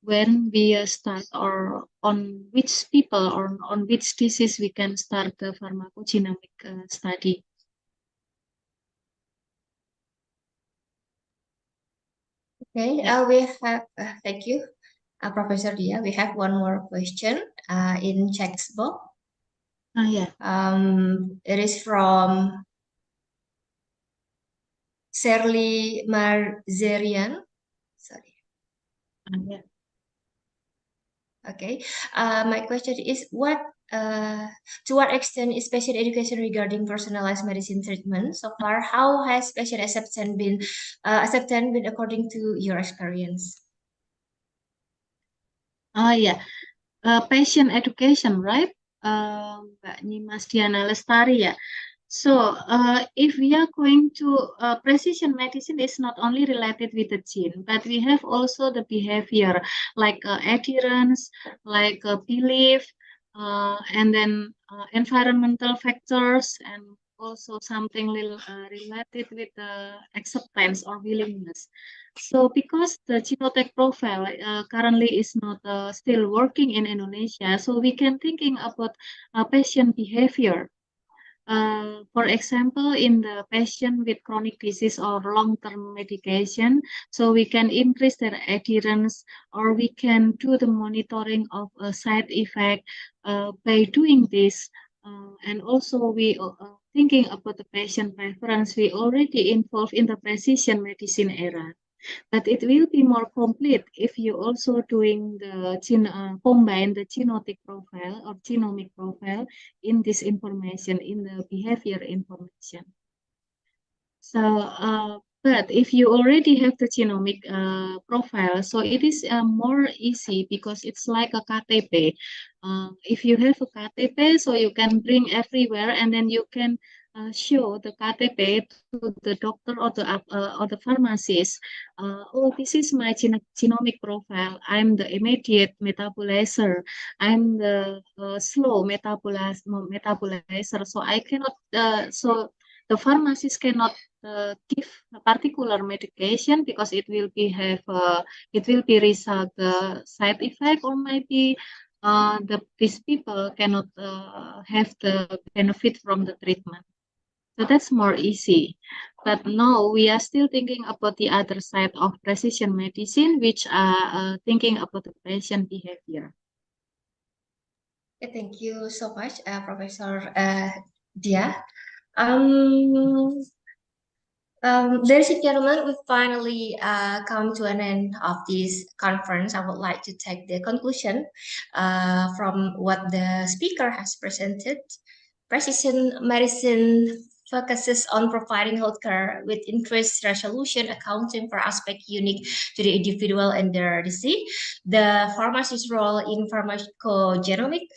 when we start or on which people or on which disease we can start the pharmacogenomic study. Okay, we have, thank you, Professor Dia. We have 1 more question in chat box. Yeah. It is from Shirley Marzerian. Sorry. Yeah. Okay. My question is, to what extent is patient education regarding personalized medicine treatment so far? How has patient acceptance been according to your experience? Yeah, patient education, right? Mbak Nimas Diana Lestari, yeah. So, if we are going to precision medicine is not only related with the gene, but we have also the behavior like adherence, like belief, and then environmental factors, and also something related with acceptance or willingness. So, because the genotype profile currently is not still working in Indonesia, so we can thinking about patient behavior. For example, in the patient with chronic disease or long-term medication, so we can increase their adherence, or we can do the monitoring of a side effect by doing this. And also we thinking about the patient preference, we already involved in the precision medicine era. But it will be more complete if you also doing the combine the genotype profile or genomic profile in this information, in the behavior information. So, but if you already have the genomic profile, so it is more easy because it's like a KTP. If you have a KTP, so you can bring everywhere, and then you can show the KTP to the doctor or the pharmacist. Oh, this is my genomic profile. I'm the immediate metabolizer. I'm the slow metabolizer. So I cannot. So the pharmacist cannot give a particular medication because it will be result the side effect, or maybe these people cannot have the benefit from the treatment. So that's more easy. But now we are still thinking about the other side of precision medicine, which are thinking about the patient behavior. Okay, thank you so much, Professor Dia. Ladies and gentlemen, we finally come to an end of this conference. I would like to take the conclusion from what the speaker has presented. Precision medicine focuses on providing healthcare with interest resolution, accounting for aspects unique to the individual and their disease. The pharmacist's role in pharmacogenomic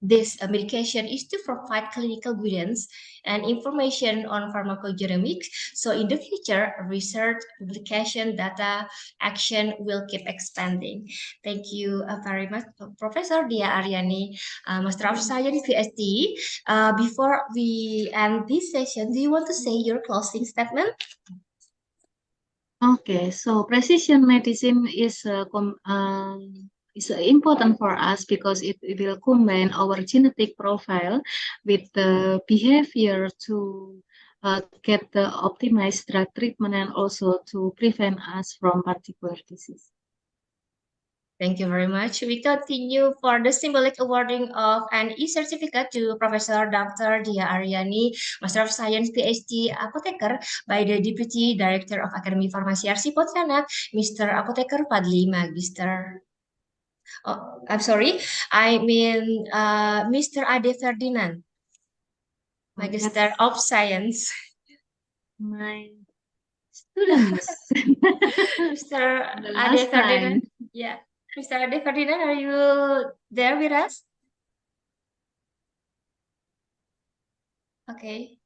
this medication is to provide clinical guidance and information on pharmacogenomics. So in the future, research, publication, data, action will keep expanding. Thank you very much, Professor Dia Aryani, Master of Science, Ph.D. Before we end this session, do you want to say your closing statement? Okay, so precision medicine is important for us because it will combine our genetic profile with the behavior to get the optimized drug treatment and also to prevent us from particular disease. Thank you very much. We continue for the symbolic awarding of an e-certificate to Professor Dr. Dia Aryani, Master of Science, Ph.D. Apotheker by the Deputy Director of Academy Pharmacy YARSI Pontianak, Mr. Apotheker Fadli Magister. Oh, I'm sorry. I mean Mr. Ade Ferdinand, Magister of Science. My students. Mr. Ade Ferdinand. Yeah. Mr. Ade Ferdinand, are you there with us? Okay.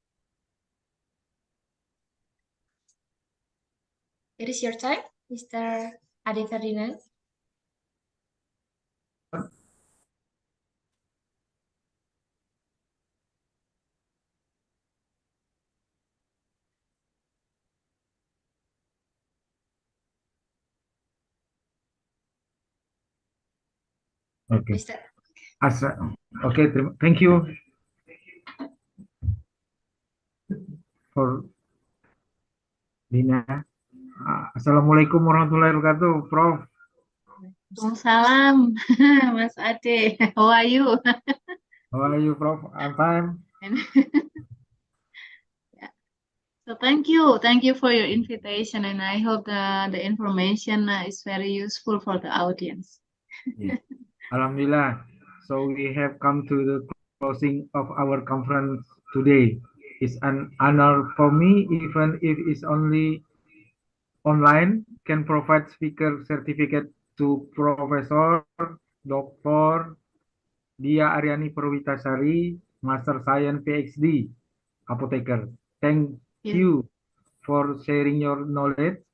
It is your time, Mr. Ade Ferdinand. Okay. Okay, thank you for Dina. Assalamualaikum warahmatullahi wabarakatuh, Prof. Thongsalab, Mas Ade. How are you? How are you, Prof? I'm fine. Yeah. So thank you for your invitation, and I hope the information is very useful for the audience. Yeah. Alhamdulillah. So we have come to the closing of our conference today. It's an honor for me, even if it's only online, can provide speaker certificate to professor, doctor, Dia Aryani Perwitasari, Master Science Ph.D, Apotheker. Thank you for sharing your knowledge.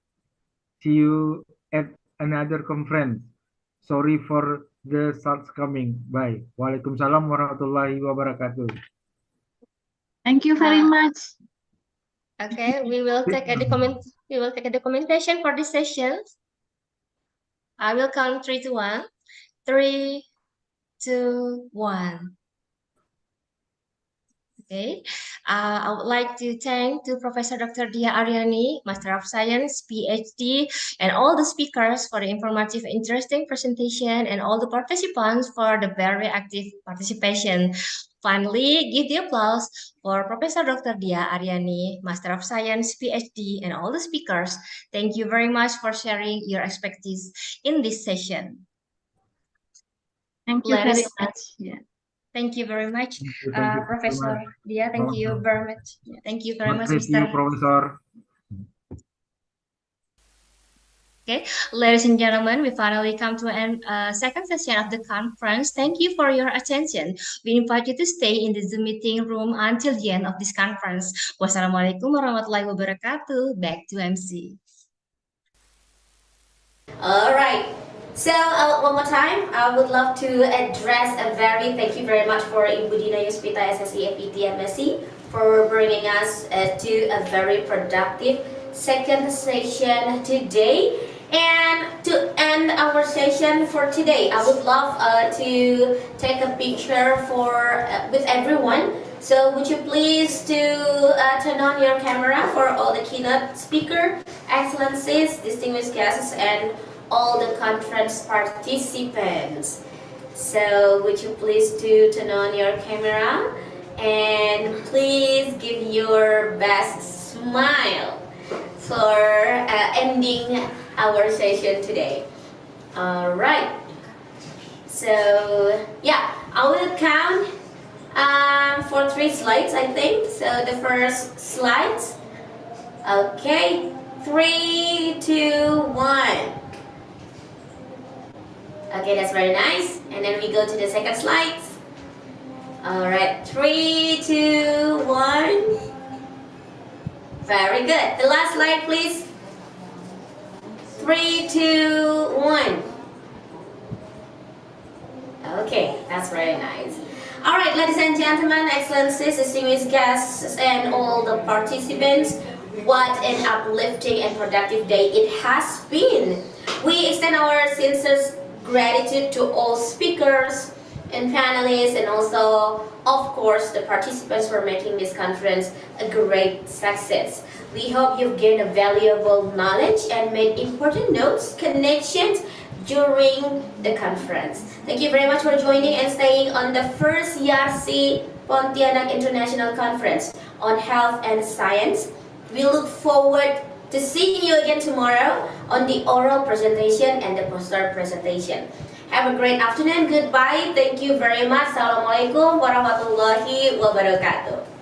See you at another conference. Sorry for the shortcoming. Bye. Waalaikumsalam warahmatullahi wabarakatuh. Thank you very much. Okay, we will take a documentation for this session. I will count 3 to 1. 3, 2, 1. Okay, I would like to thank to Professor Dr. Dia Aryani, Master of Science, PhD, and all the speakers for the informative, interesting presentation, and all the participants for the very active participation. Finally, give the applause for Professor Dr. Dia Aryani, Master of Science, PhD, and all the speakers. Thank you very much for sharing your expertise in this session. Thank you very much. Yeah. Thank you very much, Thank you Professor Dia. Thank you very much. Yeah, thank you very much, Thank Mr. you, Professor. Okay, ladies and gentlemen, we finally come to an second session of the conference. Thank you for your attention. We invite you to stay in the Zoom meeting room until the end of this conference. Wassalamualaikum warahmatullahi wabarakatuh. Back to MC. All right. So one more time, I would love to address a thank you very much for Ibu Dina Yuspita SSC APT M.Si for bringing us to a very productive second session today. And to end our session for today, I would love to take a picture with everyone. So would you please turn on your camera for all the keynote speaker, excellencies, distinguished guests, and all the conference participants. So would you please turn on your camera and please give your best smile for ending our session today. All right. So yeah, I will count for 3 slides, I think. So the first slide. Okay, 3, 2, 1. Okay, that's very nice. And then we go to the second slide. All right, 3, 2, 1. Very good. The last slide, please. 3, 2, 1. Okay, that's very nice. All right, ladies and gentlemen, excellencies, distinguished guests, and all the participants, what an uplifting and productive day it has been. We extend our sincere gratitude to all speakers and panelists, and also, of course, the participants for making this conference a great success. We hope you've gained a valuable knowledge and made important notes, connections during the conference. Thank you very much for joining and staying on the first YARSI Pontianak International Conference on Health and Science. We look forward to seeing you again tomorrow on the oral presentation and the poster presentation. Have a great afternoon. Goodbye. Thank you very much. Assalamualaikum warahmatullahi wabarakatuh.